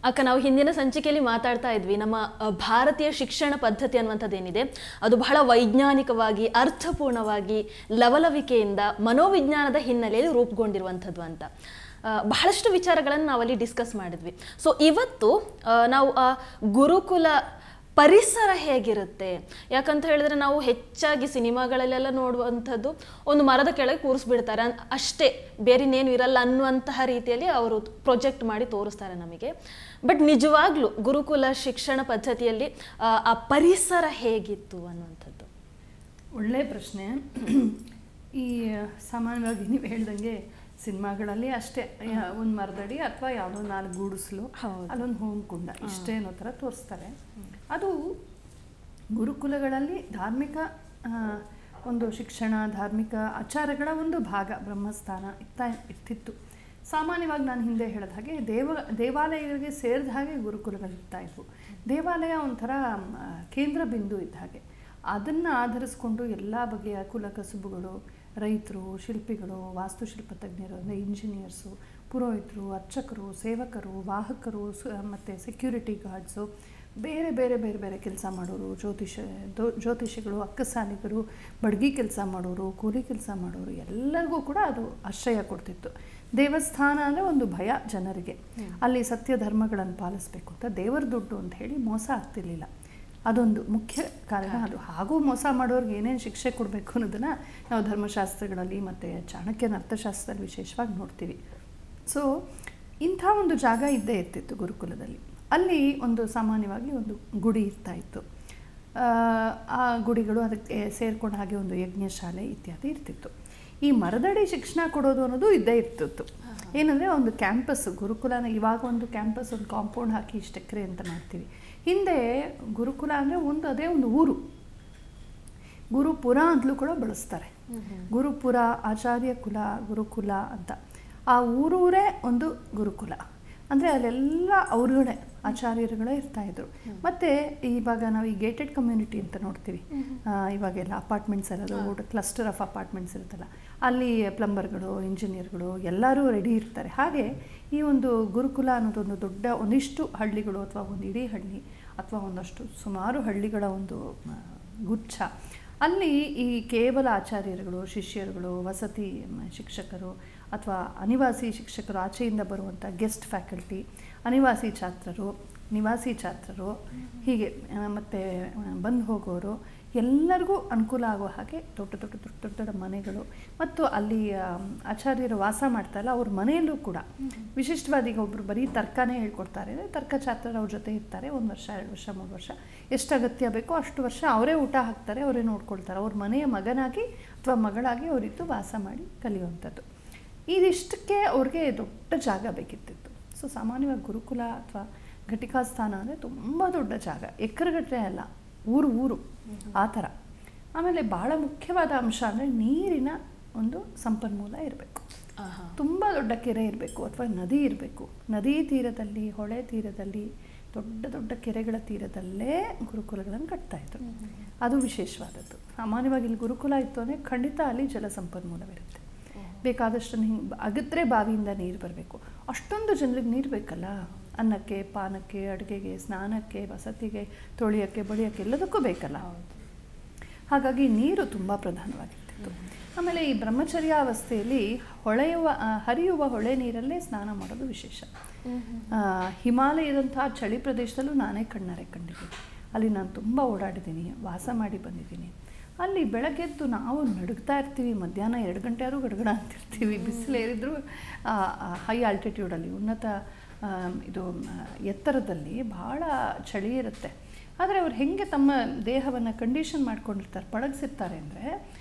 ಅಕ್ಕ, ನಾವು ಹಿಂದಿನ ಸಂಚಿಕೆಯಲ್ಲಿ ಮಾತಾಡ್ತಾ ಇದ್ವಿ, ನಮ್ಮ ಭಾರತೀಯ ಶಿಕ್ಷಣ ಪದ್ಧತಿ ಅನ್ನುವಂಥದ್ದೇನಿದೆ ಅದು ಬಹಳ ವೈಜ್ಞಾನಿಕವಾಗಿ, ಅರ್ಥಪೂರ್ಣವಾಗಿ, ಲವಲವಿಕೆಯಿಂದ, ಮನೋವಿಜ್ಞಾನದ ಹಿನ್ನೆಲೆಯಲ್ಲಿ ರೂಪುಗೊಂಡಿರುವಂಥದ್ದು ಅಂತ ಬಹಳಷ್ಟು ವಿಚಾರಗಳನ್ನು ನಾವಲ್ಲಿ ಡಿಸ್ಕಸ್ ಮಾಡಿದ್ವಿ. ಸೊ ಇವತ್ತು ನಾವು ಗುರುಕುಲ ಪರಿಸರ ಹೇಗಿರುತ್ತೆ, ಯಾಕಂತ ಹೇಳಿದ್ರೆ ನಾವು ಹೆಚ್ಚಾಗಿ ಸಿನಿಮಾಗಳಲ್ಲೆಲ್ಲ ನೋಡುವಂಥದ್ದು ಒಂದು ಮರದ ಕೆಳಗೆ ಕೂರಿಸ್ಬಿಡ್ತಾರೆ ಅಷ್ಟೇ, ಬೇರೆನೇನು ಇರಲ್ಲ ಅನ್ನುವಂತಹ ರೀತಿಯಲ್ಲಿ ಅವರು ಪ್ರೊಜೆಕ್ಟ್ ಮಾಡಿ ತೋರಿಸ್ತಾರೆ ನಮಗೆ. ಬಟ್ ನಿಜವಾಗ್ಲೂ ಗುರುಕುಲ ಶಿಕ್ಷಣ ಪದ್ಧತಿಯಲ್ಲಿ ಆ ಪರಿಸರ ಹೇಗಿತ್ತು ಅನ್ನುವಂಥದ್ದು ಒಳ್ಳೆಯ ಪ್ರಶ್ನೆ. ಈ ಸಾಮಾನ್ಯವಾಗಿ ನೀವು ಹೇಳ್ದಂಗೆ ಸಿನಿಮಾಗಳಲ್ಲಿ ಅಷ್ಟೇ ಒಂದು ಮರದಡಿ ಅಥವಾ ಯಾವುದೋ 4 ಗೂಡಿಸ್ಲು, ಅಲ್ಲೊಂದು ಹೋಮಕುಂಡ, ಇಷ್ಟೇ ಅನ್ನೋ ಥರ ತೋರಿಸ್ತಾರೆ. ಅದು ಗುರುಕುಲಗಳಲ್ಲಿ ಧಾರ್ಮಿಕ ಒಂದು ಶಿಕ್ಷಣ, ಧಾರ್ಮಿಕ ಆಚಾರಗಳ ಒಂದು ಭಾಗ, ಬ್ರಹ್ಮಸ್ಥಾನ ಇರ್ತಿತ್ತು. ಸಾಮಾನ್ಯವಾಗಿ ನಾನು ಹಿಂದೆ ಹೇಳಿದ ಹಾಗೆ ದೇವಾಲಯಗಳಿಗೆ ಸೇರಿದ ಹಾಗೆ ಗುರುಕುಲಗಳಿರ್ತಾ ಇದ್ವು. ದೇವಾಲಯ ಒಂಥರ ಕೇಂದ್ರ ಬಿಂದು ಇದ್ದ ಹಾಗೆ. ಅದನ್ನು ಆಧರಿಸ್ಕೊಂಡು ಎಲ್ಲ ಬಗೆಯ ಕುಲಕಸುಬುಗಳು, ರೈತರು, ಶಿಲ್ಪಿಗಳು, ವಾಸ್ತುಶಿಲ್ಪ ತಜ್ಞರು ಅಂದರೆ ಇಂಜಿನಿಯರ್ಸು, ಪುರೋಹಿತರು, ಅರ್ಚಕರು, ಸೇವಕರು, ವಾಹಕರು ಮತ್ತು ಸೆಕ್ಯೂರಿಟಿ ಗಾರ್ಡ್ಸು, ಬೇರೆ ಬೇರೆ ಬೇರೆ ಬೇರೆ ಕೆಲಸ ಮಾಡೋರು, ಜ್ಯೋತಿಷಿಗಳು, ಅಕ್ಕಸಾಲಿಗರು, ಬಡ್ಗಿ ಕೆಲಸ ಮಾಡೋರು, ಕೂಲಿ ಕೆಲಸ ಮಾಡೋರು, ಎಲ್ಲರಿಗೂ ಕೂಡ ಅದು ಆಶ್ರಯ ಕೊಡ್ತಿತ್ತು. ದೇವಸ್ಥಾನ ಅಂದರೆ ಒಂದು ಭಯ ಜನರಿಗೆ, ಅಲ್ಲಿ ಸತ್ಯ ಧರ್ಮಗಳನ್ನು ಪಾಲಿಸಬೇಕು ಅಂತ, ದೇವರ ದುಡ್ಡು ಅಂತ ಹೇಳಿ ಮೋಸ ಆಗ್ತಿರ್ಲಿಲ್ಲ. ಅದೊಂದು ಮುಖ್ಯ ಕಾರಣ. ಅದು ಹಾಗೂ ಮೋಸ ಮಾಡೋರಿಗೆ ಏನೇನು ಶಿಕ್ಷೆ ಕೊಡಬೇಕು ಅನ್ನೋದನ್ನು ನಾವು ಧರ್ಮಶಾಸ್ತ್ರಗಳಲ್ಲಿ ಮತ್ತು ಚಾಣಕ್ಯನ ಅರ್ಥಶಾಸ್ತ್ರದಲ್ಲಿ ವಿಶೇಷವಾಗಿ ನೋಡ್ತೀವಿ. ಸೊ ಇಂಥ ಒಂದು ಜಾಗ ಇದ್ದೇ ಇರ್ತಿತ್ತು ಗುರುಕುಲದಲ್ಲಿ. ಅಲ್ಲಿ ಒಂದು ಸಾಮಾನ್ಯವಾಗಿ ಒಂದು ಗುಡಿ ಇರ್ತಾ ಇತ್ತು. ಆ ಗುಡಿಗಳು ಅದಕ್ಕೆ ಸೇರ್ಕೊಂಡ ಹಾಗೆ ಒಂದು ಯಜ್ಞಶಾಲೆ ಇತ್ಯಾದಿ ಇರ್ತಿತ್ತು. ಈ ಮರದಡಿ ಶಿಕ್ಷಣ ಕೊಡೋದು ಅನ್ನೋದು ಇದ್ದೇ ಇರ್ತಿತ್ತು. ಏನಂದರೆ ಒಂದು ಕ್ಯಾಂಪಸ್, ಗುರುಕುಲನ ಇವಾಗ ಒಂದು ಕ್ಯಾಂಪಸ್, ಒಂದು ಕಾಂಪೌಂಡ್ ಹಾಕಿ ಇಷ್ಟು ಎಕರೆ ಅಂತ ಮಾಡ್ತೀವಿ. ಹಿಂದೆ ಗುರುಕುಲ ಅಂದರೆ ಅದೇ ಒಂದು ಊರು. ಗುರುಪುರ ಅಂತಲೂ ಕೂಡ ಬಳಸ್ತಾರೆ. ಗುರುಪುರ, ಆಚಾರ್ಯ ಕುಲ, ಗುರುಕುಲ ಅಂತ. ಆ ಊರೂರೇ ಒಂದು ಗುರುಕುಲ. ಅಂದರೆ ಅಲ್ಲೆಲ್ಲ ಅವ್ರುಗಳೇ ಆಚಾರ್ಯರುಗಳೇ ಇರ್ತಾಯಿದ್ರು. ಮತ್ತು ಇವಾಗ ನಾವು ಈ ಗೇಟೆಡ್ ಕಮ್ಯುನಿಟಿ ಅಂತ ನೋಡ್ತೀವಿ, ಇವಾಗೆಲ್ಲ ಅಪಾರ್ಟ್ಮೆಂಟ್ಸ್ ಎಲ್ಲ ಕ್ಲಸ್ಟರ್ ಆಫ್ ಅಪಾರ್ಟ್ಮೆಂಟ್ಸ್ ಇರುತ್ತಲ್ಲ, ಅಲ್ಲಿ ಪ್ಲಂಬರ್ಗಳು, ಇಂಜಿನಿಯರ್ಗಳು ಎಲ್ಲರೂ ರೆಡಿ ಇರ್ತಾರೆ. ಹಾಗೆ ಈ ಒಂದು ಗುರುಕುಲ ಅನ್ನೋದೊಂದು ಒಂದಿಷ್ಟು ಹಳ್ಳಿಗಳು ಅಥವಾ ಒಂದು ಇಡೀ ಹಳ್ಳಿ ಅಥವಾ ಒಂದಷ್ಟು ಸುಮಾರು ಹಳ್ಳಿಗಳ ಒಂದು ಗುಚ್ಛ. ಅಲ್ಲಿ ಈ ಕೇವಲ ಆಚಾರ್ಯರುಗಳು, ಶಿಷ್ಯರುಗಳು, ವಸತಿ ಶಿಕ್ಷಕರು ಅಥವಾ ಅನಿವಾಸಿ ಶಿಕ್ಷಕರು, ಆಚೆಯಿಂದ ಬರುವಂಥ ಗೆಸ್ಟ್ ಫ್ಯಾಕಲ್ಟಿ, ಅನಿವಾಸಿ ಛಾತ್ರರು, ನಿವಾಸಿ ಛಾತ್ರರು, ಹೀಗೆ ಮತ್ತು ಬಂದು ಹೋಗೋರು ಎಲ್ಲರಿಗೂ ಅನುಕೂಲ ಆಗೋ ಹಾಗೆ ದೊಡ್ಡ ದೊಡ್ಡ ದೊಡ್ಡ ದೊಡ್ಡ ಮನೆಗಳು. ಮತ್ತು ಅಲ್ಲಿ ಆಚಾರ್ಯರು ವಾಸ ಮಾಡ್ತಾರಲ್ಲ, ಅವ್ರ ಮನೆಯಲ್ಲೂ ಕೂಡ ವಿಶಿಷ್ಟವಾದ, ಈಗ ಒಬ್ಬರು ಬರೀ ತರ್ಕನೇ ಹೇಳ್ಕೊಡ್ತಾರೆ ಅಂದರೆ ತರ್ಕ ಛಾತ್ರರು ಅವ್ರ ಜೊತೆ ಇರ್ತಾರೆ. 1 ವರ್ಷ, 2 ವರ್ಷ, 3 ವರ್ಷ ಎಷ್ಟು ಅಗತ್ಯ ಬೇಕೋ ಅಷ್ಟು ವರ್ಷ ಅವರೇ ಊಟ ಹಾಕ್ತಾರೆ, ಅವರೇ ನೋಡ್ಕೊಳ್ತಾರೆ. ಅವ್ರ ಮನೆಯ ಮಗನಾಗಿ ಅಥವಾ ಮಗಳಾಗಿ ಅವರಿದ್ದು ವಾಸ ಮಾಡಿ ಕಲಿಯುವಂಥದ್ದು. ಇದಿಷ್ಟಕ್ಕೆ ಅವ್ರಿಗೆ ದೊಡ್ಡ ಜಾಗ ಬೇಕಿರ್ತಿತ್ತು. ಸೊ ಸಾಮಾನ್ಯವಾಗಿ ಗುರುಕುಲ ಅಥವಾ ಘಟಿಕಾಸ್ಥಾನ ಅಂದರೆ ತುಂಬ ದೊಡ್ಡ ಜಾಗ, ಎಕರೆಗಟ್ಟಲೆ ಅಲ್ಲ, ಊರು ಆ ಥರ. ಆಮೇಲೆ ಭಾಳ ಮುಖ್ಯವಾದ ಅಂಶ ಅಂದರೆ ನೀರಿನ ಒಂದು ಸಂಪನ್ಮೂಲ ಇರಬೇಕು. ತುಂಬ ದೊಡ್ಡ ಕೆರೆ ಇರಬೇಕು ಅಥವಾ ನದಿ ಇರಬೇಕು. ನದಿ ತೀರದಲ್ಲಿ, ಹೊಳೆ ತೀರದಲ್ಲಿ, ದೊಡ್ಡ ದೊಡ್ಡ ಕೆರೆಗಳ ತೀರದಲ್ಲೇ ಗುರುಕುಲಗಳನ್ನು ಕಟ್ತಾಯಿದ್ರು. ಅದು ವಿಶೇಷವಾದದ್ದು. ಸಾಮಾನ್ಯವಾಗಿ ಇಲ್ಲಿ ಗುರುಕುಲ ಇತ್ತು ಅಂದರೆ ಖಂಡಿತ ಅಲ್ಲಿ ಜಲ ಸಂಪನ್ಮೂಲವಿರುತ್ತೆ. ಬೇಕಾದಷ್ಟು ಅಗತ್ರೆ ಬಾವಿಯಿಂದ ನೀರು ಬರಬೇಕು. ಅಷ್ಟೊಂದು ಜನರಿಗೆ ನೀರು ಬೇಕಲ್ಲ, ಅನ್ನಕ್ಕೆ, ಪಾನಕ್ಕೆ, ಅಡುಗೆಗೆ, ಸ್ನಾನಕ್ಕೆ, ವಸತಿಗೆ, ತೊಳೆಯೋಕ್ಕೆ, ಬಳಿಯೋಕ್ಕೆ, ಎಲ್ಲದಕ್ಕೂ ಬೇಕಲ್ಲ. ಹಾಗಾಗಿ ನೀರು ತುಂಬ ಪ್ರಧಾನವಾಗಿರ್ತಿತ್ತು. ಆಮೇಲೆ ಈ ಬ್ರಹ್ಮಚರ್ಯಾವಸ್ಥೆಯಲ್ಲಿ ಹರಿಯುವ ಹೊಳೆ ನೀರಲ್ಲೇ ಸ್ನಾನ ಮಾಡೋದು ವಿಶೇಷ. ಹಿಮಾಲಯದಂತಹ ಚಳಿ ಪ್ರದೇಶದಲ್ಲೂ ನಾನೇ ಕಣ್ಣಾರೆ ಕಂಡಿದ್ದೀನಿ. ಅಲ್ಲಿ ನಾನು ತುಂಬ ಓಡಾಡಿದ್ದೀನಿ, ವಾಸ ಮಾಡಿ ಬಂದಿದ್ದೀನಿ. ಅಲ್ಲಿ ಬೆಳಗ್ಗೆದ್ದು ನಾವು ನಡುಗ್ತಾ ಇರ್ತೀವಿ, ಮಧ್ಯಾಹ್ನ 2 ಗಂಟೆ ಆದರೂ ಗಡಗಡ ಅಂತಿರ್ತೀವಿ. ಬಿಸಿಲೇರಿದ್ರು ಹೈ ಆಲ್ಟಿಟ್ಯೂಡಲ್ಲಿ, ಉನ್ನತ ಇದು ಎತ್ತರದಲ್ಲಿ ಭಾಳ ಚಳಿ ಇರುತ್ತೆ. ಆದರೆ ಅವ್ರು ಹೇಗೆ ತಮ್ಮ ದೇಹವನ್ನು ಕಂಡೀಷನ್ ಮಾಡ್ಕೊಂಡಿರ್ತಾರೆ, ಪಳಗಿಸಿರ್ತಾರೆ ಅಂದರೆ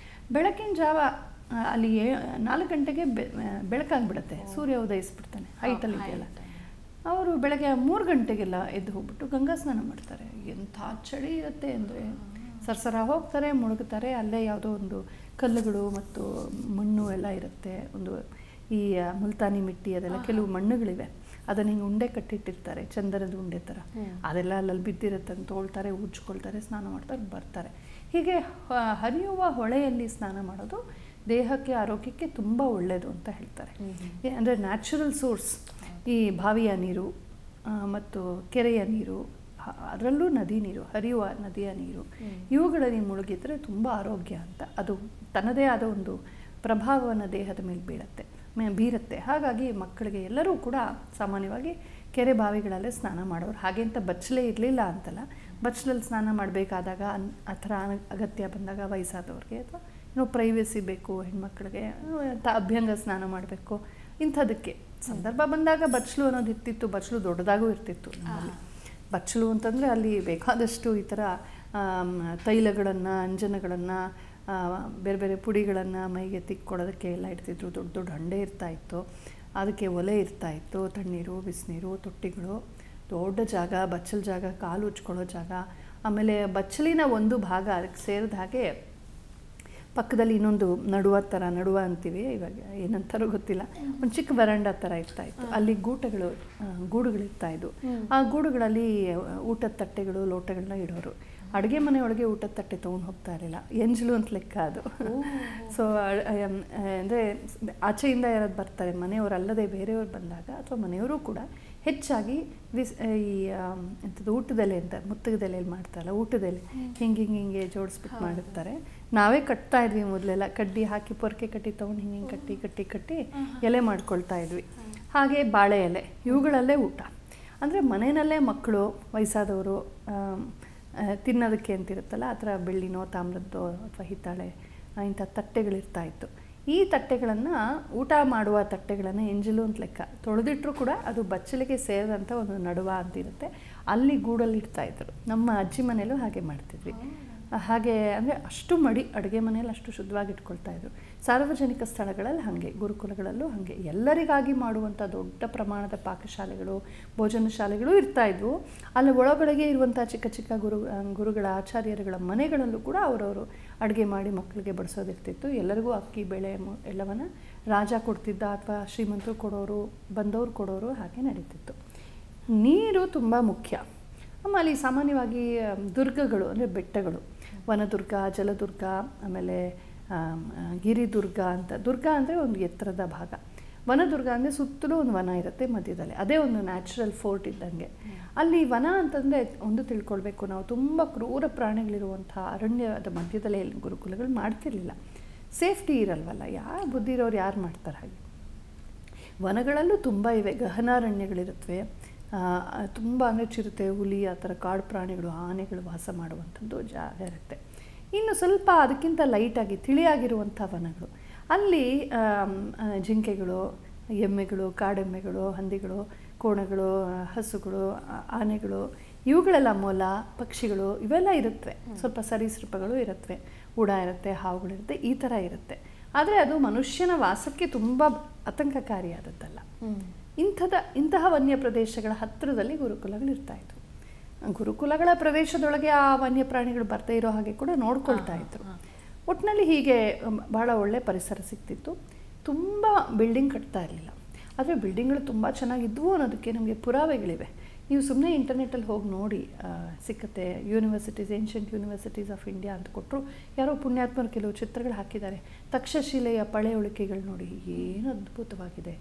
ಬೆಳಕಿನ ಜಾವ ಅಲ್ಲಿ 4 ಗಂಟೆಗೆ ಬೆಳಕಾಗ್ಬಿಡುತ್ತೆ, ಸೂರ್ಯ ಉದಯಿಸ್ಬಿಡ್ತಾನೆ ಹೈಟಲ್ಲಿ ಇದೆಯಲ್ಲ. ಅವರು ಬೆಳಗ್ಗೆ 3 ಗಂಟೆಗೆಲ್ಲ ಎದ್ದು ಹೋಗ್ಬಿಟ್ಟು ಗಂಗಾ ಸ್ನಾನ ಮಾಡ್ತಾರೆ. ಎಂಥ ಚಳಿ ಇರುತ್ತೆ ಅಂದರೆ ಸರ್ಸರ ಹೋಗ್ತಾರೆ, ಮುಳುಗುತ್ತಾರೆ. ಅಲ್ಲೇ ಯಾವುದೋ ಒಂದು ಕಲ್ಲುಗಳು ಮತ್ತು ಮಣ್ಣು ಎಲ್ಲ ಇರುತ್ತೆ. ಒಂದು ಈ ಮುಲ್ತಾನಿ ಮಿಟ್ಟಿ ಅದೆಲ್ಲ ಕೆಲವು ಮಣ್ಣುಗಳಿವೆ, ಅದನ್ನು ಹಿಂಗೆ ಉಂಡೆ ಕಟ್ಟಿಟ್ಟಿರ್ತಾರೆ, ಚಂದನದ ಉಂಡೆ ಥರ. ಅದೆಲ್ಲ ಅಲ್ಲಲ್ಲಿ ಬಿದ್ದಿರುತ್ತೆ ಅಂತ ತೊಳ್ತಾರೆ, ಉಜ್ಕೊಳ್ತಾರೆ, ಸ್ನಾನ ಮಾಡ್ತಾರೆ, ಬರ್ತಾರೆ. ಹೀಗೆ ಹರಿಯುವ ಹೊಳೆಯಲ್ಲಿ ಸ್ನಾನ ಮಾಡೋದು ದೇಹಕ್ಕೆ, ಆರೋಗ್ಯಕ್ಕೆ ತುಂಬ ಒಳ್ಳೆಯದು ಅಂತ ಹೇಳ್ತಾರೆ. ಅಂದರೆ ನ್ಯಾಚುರಲ್ ಸೋರ್ಸ್ ಈ ಬಾವಿಯ ನೀರು, ಮತ್ತು ಕೆರೆಯ ನೀರು, ಅದರಲ್ಲೂ ನದಿ ನೀರು, ಹರಿಯುವ ನದಿಯ ನೀರು, ಇವುಗಳಲ್ಲಿ ಮುಳುಗಿದ್ರೆ ತುಂಬ ಆರೋಗ್ಯ ಅಂತ. ಅದು ತನ್ನದೇ ಆದ ಒಂದು ಪ್ರಭಾವವನ್ನು ದೇಹದ ಮೇಲೆ ಬೀರುತ್ತೆ. ಹಾಗಾಗಿ ಮಕ್ಕಳಿಗೆ ಎಲ್ಲರೂ ಕೂಡ ಸಾಮಾನ್ಯವಾಗಿ ಕೆರೆ ಬಾವಿಗಳಲ್ಲೇ ಸ್ನಾನ ಮಾಡೋರು. ಹಾಗೆ ಅಂತ ಬಚ್ಚಲೇ ಇರಲಿಲ್ಲ ಅಂತಲ್ಲ, ಬಚ್ಚಲಲ್ಲಿ ಸ್ನಾನ ಮಾಡಬೇಕಾದಾಗ ಆ ಥರ ಅಗತ್ಯ ಬಂದಾಗ ವಯಸ್ಸಾದವ್ರಿಗೆ ಅಥವಾ ಏನೋ ಪ್ರೈವೇಸಿ ಬೇಕು ಹೆಣ್ಮಕ್ಳಿಗೆ, ಅಭ್ಯಂಗ ಸ್ನಾನ ಮಾಡಬೇಕು, ಇಂಥದಕ್ಕೆ ಸಂದರ್ಭ ಬಂದಾಗ ಬಚ್ಚಲು ಅನ್ನೋದು ಇರ್ತಿತ್ತು. ಬಚ್ಚಲು ದೊಡ್ಡದಾಗೂ ಇರ್ತಿತ್ತು ನಮ್ಮಲ್ಲಿ. ಬಚ್ಚಲು ಅಂತಂದರೆ ಅಲ್ಲಿ ಬೇಕಾದಷ್ಟು ಈ ಥರ ತೈಲಗಳನ್ನು, ಅಂಜನಗಳನ್ನು, ಬೇರೆ ಬೇರೆ ಪುಡಿಗಳನ್ನು ಮೈಗೆ ತಿಕ್ಕೊಡೋದಕ್ಕೆ ಎಲ್ಲ ಇಡ್ತಿದ್ರು. ದೊಡ್ಡ ದೊಡ್ಡ ಹಂಡೆ ಇರ್ತಾಯಿತ್ತು, ಅದಕ್ಕೆ ಒಲೆ ಇರ್ತಾಯಿತ್ತು, ತಣ್ಣೀರು ಬಿಸಿನೀರು ತೊಟ್ಟಿಗಳು, ದೊಡ್ಡ ಜಾಗ, ಬಚ್ಚಲ ಜಾಗ, ಕಾಲು ಉಜ್ಕೊಳ್ಳೋ ಜಾಗ. ಆಮೇಲೆ ಬಚ್ಚಲಿನ ಒಂದು ಭಾಗ ಅದಕ್ಕೆ ಸೇರಿದ ಹಾಗೆ ಪಕ್ಕದಲ್ಲಿ ಇನ್ನೊಂದು ನಡುವ ಅಂತೀವಿ, ಇವಾಗ ಏನಂತಾರೋ ಗೊತ್ತಿಲ್ಲ, ಒಂದು ಚಿಕ್ಕ ವರಂಡ ಥರ ಇರ್ತಾಯಿತ್ತು. ಅಲ್ಲಿ ಗೂಡುಗಳಿರ್ತಾಯಿದ್ವು. ಆ ಗೂಡುಗಳಲ್ಲಿ ಊಟದ ತಟ್ಟೆಗಳು, ಲೋಟಗಳನ್ನ ಇಡೋರು. ಅಡುಗೆ ಮನೆಯೊಳಗೆ ಊಟದ ತಟ್ಟೆ ತೊಗೊಂಡು ಹೋಗ್ತಾ ಇರಲಿಲ್ಲ, ಎಂಜಲು ಅಂತ ಲೆಕ್ಕ ಅದು. ಸೊ ಅಂದರೆ ಆಚೆಯಿಂದ ಯಾರಾದ್ರು ಬರ್ತಾರೆ, ಮನೆಯವರಲ್ಲದೆ ಬೇರೆಯವ್ರು ಬಂದಾಗ ಅಥವಾ ಮನೆಯವರು ಕೂಡ ಹೆಚ್ಚಾಗಿ ಈ ಎಂಥದ್ದು ಊಟದೆಲೆ ಅಂತ, ಮುತ್ತಗದೆಲೆಯಲ್ಲಿ ಮಾಡ್ತಾರಲ್ಲ, ಊಟದೆಲೆ ಹಿಂಗೆ ಜೋಡಿಸ್ಬಿಟ್ಟು ಮಾಡಿರ್ತಾರೆ. ನಾವೇ ಕಟ್ತಾ ಇದ್ವಿ ಮೊದಲೆಲ್ಲ, ಕಡ್ಡಿ ಹಾಕಿ ಪೊರಕೆ ಕಟ್ಟಿ ತೊಗೊಂಡು ಹಿಂಗೆ ಕಟ್ಟಿ ಎಲೆ ಮಾಡ್ಕೊಳ್ತಾ ಇದ್ವಿ. ಹಾಗೆ ಬಾಳೆ ಎಲೆ, ಇವುಗಳಲ್ಲೇ ಊಟ. ಅಂದರೆ ಮನೆಯಲ್ಲೇ ಮಕ್ಕಳು, ವಯಸ್ಸಾದವರು ತಿನ್ನೋದಕ್ಕೆ ಅಂತಿರುತ್ತಲ್ಲ, ಆ ಥರ ಬೆಳ್ಳಿನೋ ತಾಮ್ರದ್ದೋ ಅಥವಾ ಹಿತ್ತಾಳೆ ಇಂಥ ತಟ್ಟೆಗಳಿರ್ತಾಯಿತ್ತು. ಈ ತಟ್ಟೆಗಳನ್ನು, ಊಟ ಮಾಡುವ ತಟ್ಟೆಗಳನ್ನು ಎಂಜಲು ಅಂತ ಲೆಕ್ಕ, ತೊಳೆದಿಟ್ಟರು ಕೂಡ ಅದು ಬಚ್ಚಲಿಗೆ ಸೇರಿದಂಥ ಒಂದು ನಡುವ ಅಂತಿರುತ್ತೆ, ಅಲ್ಲಿ ಗೂಡಲ್ಲಿ ಇಡ್ತಾಯಿದ್ರು. ನಮ್ಮ ಅಜ್ಜಿ ಮನೆಯಲ್ಲೂ ಹಾಗೆ ಮಾಡ್ತಿದ್ವಿ. ಹಾಗೆ ಅಂದರೆ ಅಷ್ಟು ಮಡಿ ಅಡುಗೆ ಮನೆಯಲ್ಲಿ ಅಷ್ಟು ಶುದ್ಧವಾಗಿ ಇಟ್ಕೊಳ್ತಾಯಿದ್ರು. ಸಾರ್ವಜನಿಕ ಸ್ಥಳಗಳಲ್ಲಿ ಹಾಗೆ, ಗುರುಕುಲಗಳಲ್ಲೂ ಹಾಗೆ ಎಲ್ಲರಿಗಾಗಿ ಮಾಡುವಂಥ ದೊಡ್ಡ ಪ್ರಮಾಣದ ಪಾಕಶಾಲೆಗಳು, ಭೋಜನ ಶಾಲೆಗಳು ಇರ್ತಾಯಿದ್ವು. ಅಲ್ಲಿ ಒಳಗಡೆಗೆ ಇರುವಂಥ ಚಿಕ್ಕ ಚಿಕ್ಕ ಗುರುಗಳ, ಆಚಾರ್ಯರುಗಳ ಮನೆಗಳಲ್ಲೂ ಕೂಡ ಅವರವರು ಅಡುಗೆ ಮಾಡಿ ಮಕ್ಕಳಿಗೆ ಬಡಿಸೋದಿರ್ತಿತ್ತು. ಎಲ್ಲರಿಗೂ ಅಕ್ಕಿ ಬೇಳೆ ಎಲ್ಲವನ್ನು ರಾಜ ಕೊಡ್ತಿದ್ದ ಅಥವಾ ಶ್ರೀಮಂತರು ಕೊಡೋರು, ಬಂದವರು ಕೊಡೋರು, ಹಾಗೆ ನಡೀತಿತ್ತು. ನೀರು ತುಂಬ ಮುಖ್ಯ. ಆಮೇಲೆ ಸಾಮಾನ್ಯವಾಗಿ ದುರ್ಗಗಳು ಅಂದರೆ ಬೆಟ್ಟಗಳು, ವನದುರ್ಗ, ಜಲದುರ್ಗ, ಆಮೇಲೆ ಗಿರಿದುರ್ಗ ಅಂತ. ದುರ್ಗ ಅಂದರೆ ಒಂದು ಎತ್ತರದ ಭಾಗ, ವನದುರ್ಗ ಅಂದರೆ ಸುತ್ತಲೂ ಒಂದು ವನ ಇರುತ್ತೆ ಮಧ್ಯದಲ್ಲಿ, ಅದೇ ಒಂದು ನ್ಯಾಚುರಲ್ ಫೋರ್ಟ್ ಇದ್ದಂಗೆ. ಅಲ್ಲಿ ವನ ಅಂತಂದರೆ ಒಂದು ತಿಳ್ಕೊಳ್ಬೇಕು ನಾವು, ತುಂಬ ಕ್ರೂರ ಪ್ರಾಣಿಗಳಿರುವಂಥ ಅರಣ್ಯದ ಮಧ್ಯದಲ್ಲೇ ಗುರುಕುಲಗಳು ಮಾಡ್ತಿರ್ಲಿಲ್ಲ. ಸೇಫ್ಟಿ ಇರಲ್ವಲ್ಲ, ಬುದ್ಧಿ ಇರೋರು ಯಾರು ಮಾಡ್ತಾರೆ ಹಾಗೆ. ವನಗಳಲ್ಲೂ ತುಂಬ ಇವೆ, ಗಹನಾರಣ್ಯಗಳಿರುತ್ತವೆ, ತುಂಬ ಅಂದರೆ ಚಿರತೆ, ಹುಲಿ, ಆ ಥರ ಕಾಡು ಪ್ರಾಣಿಗಳು, ಆನೆಗಳು ವಾಸ ಮಾಡುವಂಥದ್ದು ಜಾಗ ಇರುತ್ತೆ. ಇನ್ನು ಸ್ವಲ್ಪ ಅದಕ್ಕಿಂತ ಲೈಟಾಗಿ ತಿಳಿಯಾಗಿರುವಂಥ ವನಗಳು, ಅಲ್ಲಿ ಜಿಂಕೆಗಳು, ಎಮ್ಮೆಗಳು, ಕಾಡೆಮ್ಮೆಗಳು, ಹಂದಿಗಳು, ಕೋಣಗಳು, ಹಸುಗಳು, ಆನೆಗಳು, ಇವುಗಳೆಲ್ಲ, ಮೊಲ, ಪಕ್ಷಿಗಳು ಇವೆಲ್ಲ ಇರುತ್ತವೆ. ಸ್ವಲ್ಪ ಸರೀಸೃಪಗಳು ಇರುತ್ತವೆ, ಉಡ ಇರುತ್ತೆ, ಹಾವುಗಳಿರುತ್ತೆ, ಈ ಥರ ಇರುತ್ತೆ. ಆದರೆ ಅದು ಮನುಷ್ಯನ ವಾಸಕ್ಕೆ ತುಂಬ ಆತಂಕಕಾರಿಯಾದದ್ದಲ್ಲ. ಇಂತಹ ವನ್ಯ ಪ್ರದೇಶಗಳ ಹತ್ತಿರದಲ್ಲಿ ಗುರುಕುಲಗಳಿರ್ತಾಯಿದ್ವು. ಗುರುಕುಲಗಳ ಪ್ರದೇಶದೊಳಗೆ ಆ ವನ್ಯ ಪ್ರಾಣಿಗಳು ಬರದೇ ಇರೋ ಹಾಗೆ ಕೂಡ ನೋಡ್ಕೊಳ್ತಾ ಇದ್ರು. ಒಟ್ಟಿನಲ್ಲಿ ಹೀಗೆ ಭಾಳ ಒಳ್ಳೆ ಪರಿಸರ ಸಿಗ್ತಿತ್ತು. ತುಂಬ ಬಿಲ್ಡಿಂಗ್ ಕಟ್ತಾ ಇರಲಿಲ್ಲ, ಆದರೆ ಬಿಲ್ಡಿಂಗ್ಗಳು ತುಂಬ ಚೆನ್ನಾಗಿದ್ವು ಅನ್ನೋದಕ್ಕೆ ನಮಗೆ ಪುರಾವೆಗಳಿವೆ. ನೀವು ಸುಮ್ಮನೆ ಇಂಟರ್ನೆಟ್ಟಲ್ಲಿ ಹೋಗಿ ನೋಡಿ, ಸಿಕ್ಕತ್ತೆ. Universities, ancient universities of India ಅಂತ ಕೊಟ್ಟರು, ಯಾರೋ ಪುಣ್ಯಾತ್ಮರು ಕೆಲವು ಚಿತ್ರಗಳು ಹಾಕಿದ್ದಾರೆ. ತಕ್ಷಶಿಲೆಯ ಪಳೆಯುಳಿಕೆಗಳು ನೋಡಿ, ಏನು ಅದ್ಭುತವಾಗಿದೆ,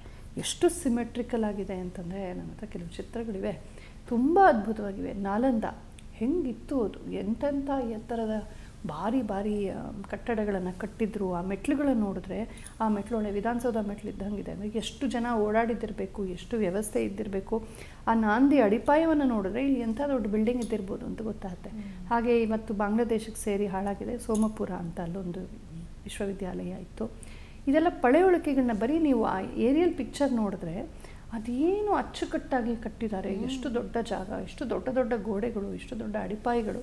ಎಷ್ಟು ಸಿಮೆಟ್ರಿಕಲ್ ಆಗಿದೆ ಅಂತಂದರೆ. ನನ್ನ ಹತ್ರ ಕೆಲವು ಚಿತ್ರಗಳಿವೆ, ತುಂಬ ಅದ್ಭುತವಾಗಿವೆ. ನಾಲಂದ ಹೆಂಗಿತ್ತು ಅದು, ಎಂತೆಂಥ ಎತ್ತರದ ಭಾರಿ ಕಟ್ಟಡಗಳನ್ನು ಕಟ್ಟಿದ್ರು. ಆ ಮೆಟ್ಲುಗಳನ್ನು ನೋಡಿದ್ರೆ, ಆ ಮೆಟ್ಲೊಳಗೆ ವಿಧಾನಸೌಧ ಮೆಟ್ಲು ಇದ್ದಂಗಿದೆ. ಎಷ್ಟು ಜನ ಓಡಾಡಿದ್ದಿರಬೇಕು, ಎಷ್ಟು ವ್ಯವಸ್ಥೆ ಇದ್ದಿರಬೇಕು. ಆ ನಾಂದಿ ಅಡಿಪಾಯವನ್ನು ನೋಡಿದ್ರೆ ಇಲ್ಲಿ ಎಂಥ ದೊಡ್ಡ ಬಿಲ್ಡಿಂಗ್ ಇದ್ದಿರ್ಬೋದು ಅಂತ ಗೊತ್ತಾಗುತ್ತೆ. ಹಾಗೆ ಇವತ್ತು ಬಾಂಗ್ಲಾದೇಶಕ್ಕೆ ಸೇರಿ ಹಾಳಾಗಿದೆ ಸೋಮಪುರ ಅಂತ, ಅಲ್ಲೊಂದು ವಿಶ್ವವಿದ್ಯಾಲಯ ಇತ್ತು. ಇದೆಲ್ಲ ಪಳೆಯುಳಿಕೆಗಳನ್ನ ಬರೀ ನೀವು ಆ ಏರಿಯಲ್ ಪಿಕ್ಚರ್ ನೋಡಿದ್ರೆ ಅದೇನು ಅಚ್ಚುಕಟ್ಟಾಗಿ ಕಟ್ಟಿದ್ದಾರೆ. ಎಷ್ಟು ದೊಡ್ಡ ಜಾಗ, ಎಷ್ಟು ದೊಡ್ಡ ದೊಡ್ಡ ಗೋಡೆಗಳು, ಎಷ್ಟು ದೊಡ್ಡ ಅಡಿಪಾಯಗಳು.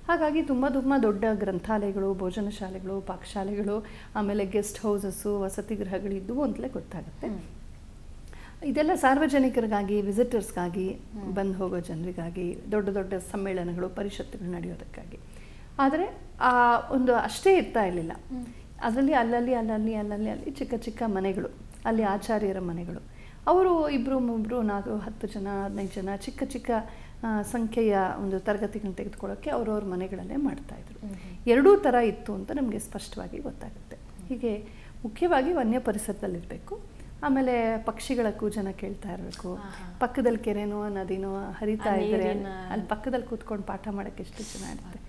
ಹಾಗಾಗಿ ತುಂಬ ದೊಡ್ಡ ಗ್ರಂಥಾಲಯಗಳು, ಭೋಜನ ಶಾಲೆಗಳು, ಪಾಕಶಾಲೆಗಳು, ಆಮೇಲೆ ಗೆಸ್ಟ್ ಹೌಸಸ್ಸು, ವಸತಿ ಗೃಹಗಳಿದ್ದವು ಅಂತಲೇ ಗೊತ್ತಾಗುತ್ತೆ. ಇದೆಲ್ಲ ಸಾರ್ವಜನಿಕರಿಗಾಗಿ, ವಿಸಿಟರ್ಸ್ಗಾಗಿ, ಬಂದು ಹೋಗೋ ಜನರಿಗಾಗಿ, ದೊಡ್ಡ ಸಮ್ಮೇಳನಗಳು, ಪರಿಷತ್ತುಗಳು ನಡೆಯೋದಕ್ಕಾಗಿ. ಆದರೆ ಆ ಒಂದು ಅಷ್ಟೇ ಇರ್ತಾ ಇರಲಿಲ್ಲ. ಅದರಲ್ಲಿ ಅಲ್ಲಲ್ಲಿ ಚಿಕ್ಕ ಚಿಕ್ಕ ಮನೆಗಳು, ಅಲ್ಲಿ ಆಚಾರ್ಯರ ಮನೆಗಳು. ಅವರು 2, 3, 4, 10 ಜನ, 15 ಜನ ಚಿಕ್ಕ ಚಿಕ್ಕ ಸಂಖ್ಯೆಯ ಒಂದು ತರಗತಿಗಳನ್ನ ತೆಗೆದುಕೊಳ್ಳೋಕ್ಕೆ ಅವ್ರವ್ರ ಮನೆಗಳಲ್ಲೇ ಮಾಡ್ತಾಯಿದ್ರು. ಎರಡೂ ಥರ ಇತ್ತು ಅಂತ ನಮಗೆ ಸ್ಪಷ್ಟವಾಗಿ ಗೊತ್ತಾಗುತ್ತೆ. ಹೀಗೆ ಮುಖ್ಯವಾಗಿ ವನ್ಯ ಪರಿಸರದಲ್ಲಿರಬೇಕು. ಆಮೇಲೆ ಪಕ್ಷಿಗಳ ಕೂಜನ ಕೇಳ್ತಾ ಇರಬೇಕು. ಪಕ್ಕದಲ್ಲಿ ಕೆರೆನೋ ನದಿನೋ ಹರಿತಾ ಇದ್ದರೆ ಅಲ್ಲಿ ಪಕ್ಕದಲ್ಲಿ ಕೂತ್ಕೊಂಡು ಪಾಠ ಮಾಡೋಕ್ಕೆ ಎಷ್ಟು ಚೆನ್ನಾಗಿರುತ್ತೆ.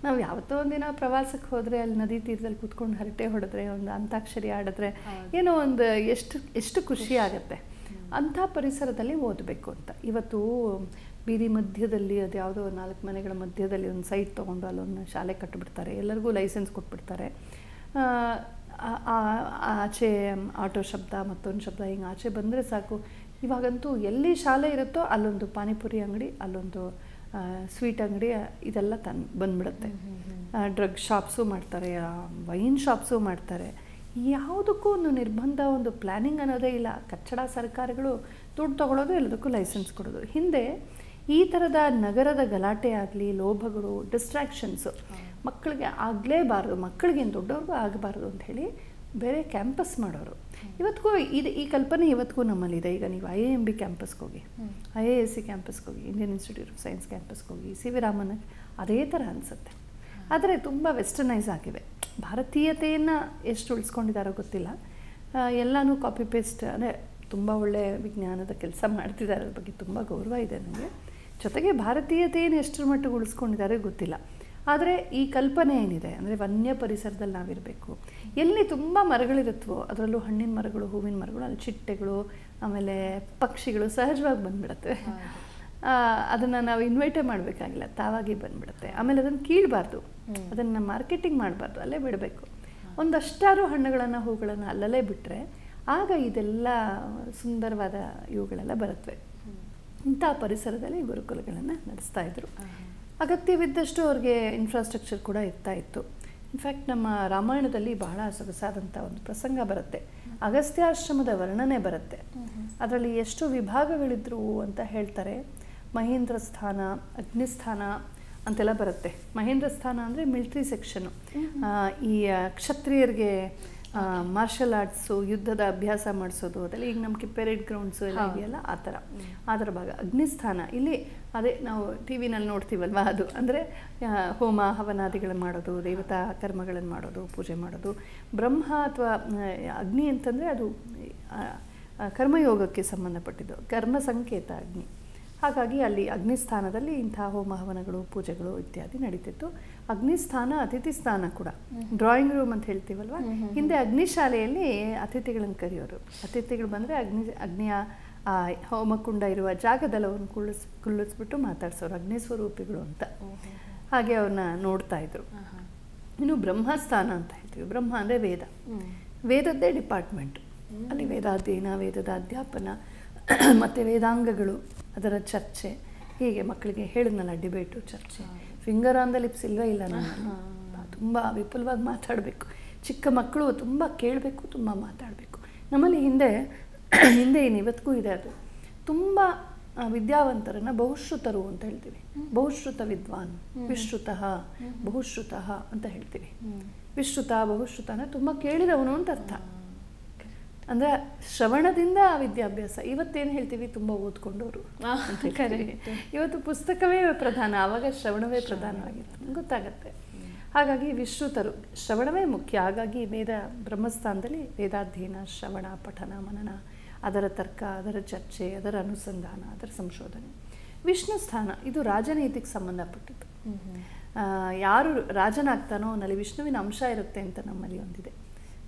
ನಾವು ಯಾವತ್ತೋ ಒಂದಿನ ಪ್ರವಾಸಕ್ಕೆ ಹೋದರೆ ಅಲ್ಲಿ ನದಿ ತೀರದಲ್ಲಿ ಕೂತ್ಕೊಂಡು ಹರಟೆ ಹೊಡೆದ್ರೆ, ಒಂದು ಅಂತಾಕ್ಷರಿ ಆಡಿದ್ರೆ ಏನೋ ಒಂದು ಎಷ್ಟು ಖುಷಿ ಆಗುತ್ತೆ. ಅಂಥ ಪರಿಸರದಲ್ಲಿ ಓದಬೇಕು ಅಂತ. ಇವತ್ತು ಬೀದಿ ಮಧ್ಯದಲ್ಲಿ ಅದು ಯಾವುದೋ 4 ಮನೆಗಳ ಮಧ್ಯದಲ್ಲಿ ಒಂದು ಸೈಟ್ ತೊಗೊಂಡು ಅಲ್ಲೊಂದು ಶಾಲೆ ಕಟ್ಟಿಬಿಡ್ತಾರೆ, ಎಲ್ಲರಿಗೂ ಲೈಸೆನ್ಸ್ ಕೊಟ್ಬಿಡ್ತಾರೆ. ಆಚೆ ಆಟೋ ಶಬ್ದ ಮತ್ತೊಂದು ಶಬ್ದ ಹಿಂಗೆ ಆಚೆ ಬಂದರೆ ಸಾಕು. ಇವಾಗಂತೂ ಎಲ್ಲಿ ಶಾಲೆ ಇರುತ್ತೋ ಅಲ್ಲೊಂದು ಪಾನಿಪುರಿ ಅಂಗಡಿ, ಅಲ್ಲೊಂದು ಸ್ವೀಟ್ ಅಂಗಡಿ, ಇದೆಲ್ಲ ಬಂದ್ಬಿಡುತ್ತೆ. ಡ್ರಗ್ ಶಾಪ್ಸು ಮಾಡ್ತಾರೆ, ವೈನ್ ಶಾಪ್ಸು ಮಾಡ್ತಾರೆ. ಯಾವುದಕ್ಕೂ ಒಂದು ನಿರ್ಬಂಧ, ಒಂದು ಪ್ಲ್ಯಾನಿಂಗ್ ಅನ್ನೋದೇ ಇಲ್ಲ. ಕಚ್ಚಡ ಸರ್ಕಾರಗಳು ದುಡ್ಡು ತೊಗೊಳೋದು, ಎಲ್ಲದಕ್ಕೂ ಲೈಸೆನ್ಸ್ ಕೊಡೋದು. ಹಿಂದೆ ಈ ಥರದ ನಗರದ ಗಲಾಟೆ ಆಗಲಿ, ಲೋಭಗಳು, ಡಿಸ್ಟ್ರಾಕ್ಷನ್ಸು ಮಕ್ಕಳಿಗೆ ಆಗಲೇಬಾರ್ದು, ಮಕ್ಕಳಿಗೇನು ದೊಡ್ಡವ್ರಿಗೂ ಆಗಬಾರ್ದು ಅಂಥೇಳಿ ಬೇರೆ ಕ್ಯಾಂಪಸ್ ಮಾಡೋರು. ಇವತ್ತಿಗೂ ಈ ಕಲ್ಪನೆ ಇವತ್ತಿಗೂ ನಮ್ಮಲ್ಲಿದೆ. ಈಗ ನೀವು IIMB ಕ್ಯಾಂಪಸ್ಗೆ ಹೋಗಿ, IISc ಕ್ಯಾಂಪಸ್ಗೆ ಹೋಗಿ, ಇಂಡಿಯನ್ ಇನ್ಸ್ಟಿಟ್ಯೂಟ್ ಆಫ್ ಸೈನ್ಸ್ ಕ್ಯಾಂಪಸ್ಗೆ ಹೋಗಿ, CV ರಾಮನ್, ಅದೇ ಥರ ಅನಿಸುತ್ತೆ. ಆದರೆ ತುಂಬ ವೆಸ್ಟರ್ನೈಸ್ ಆಗಿವೆ. ಭಾರತೀಯತೆಯನ್ನು ಎಷ್ಟು ಉಳಿಸ್ಕೊಂಡಿದ್ದಾರೋ ಗೊತ್ತಿಲ್ಲ. ಎಲ್ಲನೂ ಕಾಪಿ ಪೇಸ್ಟ್, ಅಂದರೆ ತುಂಬ ಒಳ್ಳೆಯ ವಿಜ್ಞಾನದ ಕೆಲಸ ಮಾಡ್ತಿದ್ದಾರೆ, ಅದ್ರ ಬಗ್ಗೆ ತುಂಬ ಗೌರವ ಇದೆ ನನಗೆ. ಜೊತೆಗೆ ಭಾರತೀಯತೆಯನ್ನು ಎಷ್ಟರ ಮಟ್ಟಿಗೆ ಉಳಿಸ್ಕೊಂಡಿದ್ದಾರೆ ಗೊತ್ತಿಲ್ಲ. ಆದರೆ ಈ ಕಲ್ಪನೆ ಏನಿದೆ ಅಂದರೆ ವನ್ಯ ಪರಿಸರದಲ್ಲಿ ನಾವಿರಬೇಕು. ಎಲ್ಲಿ ತುಂಬ ಮರಗಳಿರುತ್ತವೋ ಅದರಲ್ಲೂ ಹಣ್ಣಿನ ಮರಗಳು, ಹೂವಿನ ಮರಗಳು, ಅಲ್ಲಿ ಚಿಟ್ಟೆಗಳು, ಆಮೇಲೆ ಪಕ್ಷಿಗಳು ಸಹಜವಾಗಿ ಬಂದುಬಿಡುತ್ತೆ. ಅದನ್ನು ನಾವು ಇನ್ವೈಟೇ ಮಾಡಬೇಕಾಗಿಲ್ಲ, ತಾವಾಗಿ ಬಂದುಬಿಡುತ್ತೆ. ಆಮೇಲೆ ಅದನ್ನು ಕೀಳಬಾರ್ದು, ಅದನ್ನು ಮಾರ್ಕೆಟಿಂಗ್ ಮಾಡಬಾರ್ದು, ಅಲ್ಲೇ ಬಿಡಬೇಕು. ಒಂದಷ್ಟಾರು ಹಣ್ಣುಗಳನ್ನು, ಹೂಗಳನ್ನು ಅಲ್ಲಲ್ಲೇ ಬಿಟ್ಟರೆ ಆಗ ಇದೆಲ್ಲ ಸುಂದರವಾದ ಇವುಗಳೆಲ್ಲ ಬರುತ್ತವೆ. ಇಂಥ ಪರಿಸರದಲ್ಲಿ ಗುರುಕುಲಗಳನ್ನು ನಡೆಸ್ತಾ ಇದ್ರು. ಅಗತ್ಯವಿದ್ದಷ್ಟು ಅವ್ರಿಗೆ ಇನ್ಫ್ರಾಸ್ಟ್ರಕ್ಚರ್ ಕೂಡ ಇರ್ತಾ ಇತ್ತು. ಇನ್ಫ್ಯಾಕ್ಟ್ ನಮ್ಮ ರಾಮಾಯಣದಲ್ಲಿ ಬಹಳ ಸೊಗಸಾದಂಥ ಒಂದು ಪ್ರಸಂಗ ಬರುತ್ತೆ. ಅಗಸ್ತ್ಯಾಶ್ರಮದ ವರ್ಣನೆ ಬರುತ್ತೆ. ಅದರಲ್ಲಿ ಎಷ್ಟು ವಿಭಾಗಗಳಿದ್ರು ಅಂತ ಹೇಳ್ತಾರೆ. ಮಹೇಂದ್ರ ಸ್ಥಾನ, ಅಗ್ನಿಸ್ಥಾನ ಅಂತೆಲ್ಲ ಬರುತ್ತೆ. ಮಹೇಂದ್ರ ಸ್ಥಾನ ಅಂದರೆ ಮಿಲಿಟ್ರಿ ಸೆಕ್ಷನು, ಈ ಕ್ಷತ್ರಿಯರಿಗೆ ಮಾರ್ಷಲ್ ಆರ್ಟ್ಸು, ಯುದ್ಧದ ಅಭ್ಯಾಸ ಮಾಡಿಸೋದು, ಅದೆಲ್ಲ ಈಗ ನಮಗೆ ಪೆರೇಡ್ ಗ್ರೌಂಡ್ಸು ಎಲ್ಲ ಇದೆಯಲ್ಲ ಆ ಥರ, ಅದರ ಭಾಗ. ಅಗ್ನಿಸ್ಥಾನ ಇಲ್ಲಿ ಅದೇ ನಾವು TV ನಲ್ಲಿ ನೋಡ್ತೀವಲ್ವ, ಅದು ಅಂದರೆ ಹೋಮ ಹವನಾದಿಗಳನ್ನು ಮಾಡೋದು, ದೇವತಾ ಕರ್ಮಗಳನ್ನು ಮಾಡೋದು, ಪೂಜೆ ಮಾಡೋದು. ಬ್ರಹ್ಮ ಅಥವಾ ಅಗ್ನಿ ಅಂತಂದರೆ ಅದು ಕರ್ಮಯೋಗಕ್ಕೆ ಸಂಬಂಧಪಟ್ಟಿದ್ದು, ಕರ್ಮ ಸಂಕೇತ ಅಗ್ನಿ. ಹಾಗಾಗಿ ಅಲ್ಲಿ ಅಗ್ನಿಸ್ಥಾನದಲ್ಲಿ ಇಂಥ ಹೋಮ ಹವನಗಳು, ಪೂಜೆಗಳು ಇತ್ಯಾದಿ ನಡೀತಿತ್ತು. ಅಗ್ನಿಸ್ಥಾನ ಅತಿಥಿ ಸ್ಥಾನ ಕೂಡ, ಡ್ರಾಯಿಂಗ್ ರೂಮ್ ಅಂತ ಹೇಳ್ತೀವಲ್ವ, ಹಿಂದೆ ಅಗ್ನಿಶಾಲೆಯಲ್ಲಿ ಅತಿಥಿಗಳನ್ನು ಕರೆಯೋರು. ಅತಿಥಿಗಳು ಬಂದರೆ ಅಗ್ನಿಯ ಹೋಮಕುಂಡ ಇರುವ ಜಾಗದಲ್ಲಿ ಅವ್ರನ್ನ ಕುಳ್ಳಿಸ್ಬಿಟ್ಟು ಮಾತಾಡ್ಸೋರು, ಅಗ್ನಿ ಸ್ವರೂಪಿಗಳು ಅಂತ. ಹಾಗೆ ಅವ್ರನ್ನ ನೋಡ್ತಾ ಇದ್ರು. ಇನ್ನು ಬ್ರಹ್ಮಸ್ಥಾನ ಅಂತ ಹೇಳ್ತೀವಿ. ಬ್ರಹ್ಮ ಅಂದರೆ ವೇದ, ವೇದದ್ದೇ ಡಿಪಾರ್ಟ್ಮೆಂಟು. ಅಲ್ಲಿ ವೇದಾಧ್ಯಯನ, ವೇದದ ಅಧ್ಯಾಪನ ಮತ್ತು ವೇದಾಂಗಗಳು, ಅದರ ಚರ್ಚೆ. ಹೀಗೆ ಮಕ್ಕಳಿಗೆ ಹೇಳಿದ್ನಲ್ಲ, ಡಿಬೇಟು, ಚರ್ಚೆ. ಫಿಂಗರ್ ಆನ್ ದ ಲಿಪ್ಸ್ ಇಲ್ಲವೇ ಇಲ್ಲ. ನಾನು ತುಂಬ ವಿಪುಲವಾಗಿ ಮಾತಾಡಬೇಕು. ಚಿಕ್ಕ ಮಕ್ಕಳು ತುಂಬ ಕೇಳಬೇಕು, ತುಂಬ ಮಾತಾಡಬೇಕು. ನಮ್ಮಲ್ಲಿ ಹಿಂದೆ ಏನು ಇವತ್ತಿಗೂ ಇದೆ, ಅದು ತುಂಬ ವಿದ್ಯಾವಂತರನ್ನು ಬಹುಶ್ರುತರು ಅಂತ ಹೇಳ್ತೀವಿ. ಬಹುಶ್ರುತ ವಿದ್ವಾನ್, ವಿಶ್ರುತಃ, ಬಹುಶ್ರುತಃ ಅಂತ ಹೇಳ್ತೀವಿ. ವಿಶ್ರುತ, ಬಹುಶ್ರುತ ಅಂದರೆ ತುಂಬ ಕೇಳಿದವನು ಅಂತ ಅರ್ಥ. ಅಂದರೆ ಶ್ರವಣದಿಂದ ವಿದ್ಯಾಭ್ಯಾಸ. ಇವತ್ತೇನು ಹೇಳ್ತೀವಿ, ತುಂಬ ಓದ್ಕೊಂಡವರು ಅಂತ ಹೇಳ್ತೀವಿ. ಇವತ್ತು ಪುಸ್ತಕವೇ ಪ್ರಧಾನ, ಆವಾಗ ಶ್ರವಣವೇ ಪ್ರಧಾನವಾಗಿತ್ತು, ಗೊತ್ತಾಗತ್ತೆ. ಹಾಗಾಗಿ ವಿಶ್ರುತರು, ಶ್ರವಣವೇ ಮುಖ್ಯ. ಹಾಗಾಗಿ ಬ್ರಹ್ಮಸ್ಥಾನದಲ್ಲಿ ವೇದಾಧ್ಯಯನ, ಶ್ರವಣ, ಪಠನ, ಮನನ, ಅದರ ತರ್ಕ, ಅದರ ಚರ್ಚೆ, ಅದರ ಅನುಸಂಧಾನ, ಅದರ ಸಂಶೋಧನೆ. ವಿಷ್ಣು ಸ್ಥಾನ ಇದು ರಾಜನೀತಿಗೆ ಸಂಬಂಧಪಟ್ಟಿದ್ದು. ಯಾರು ರಾಜನಾಗ್ತಾನೋ ಅವನಲ್ಲಿ ವಿಷ್ಣುವಿನ ಅಂಶ ಇರುತ್ತೆ ಅಂತ ನಮ್ಮಲ್ಲಿ ಒಂದಿದೆ.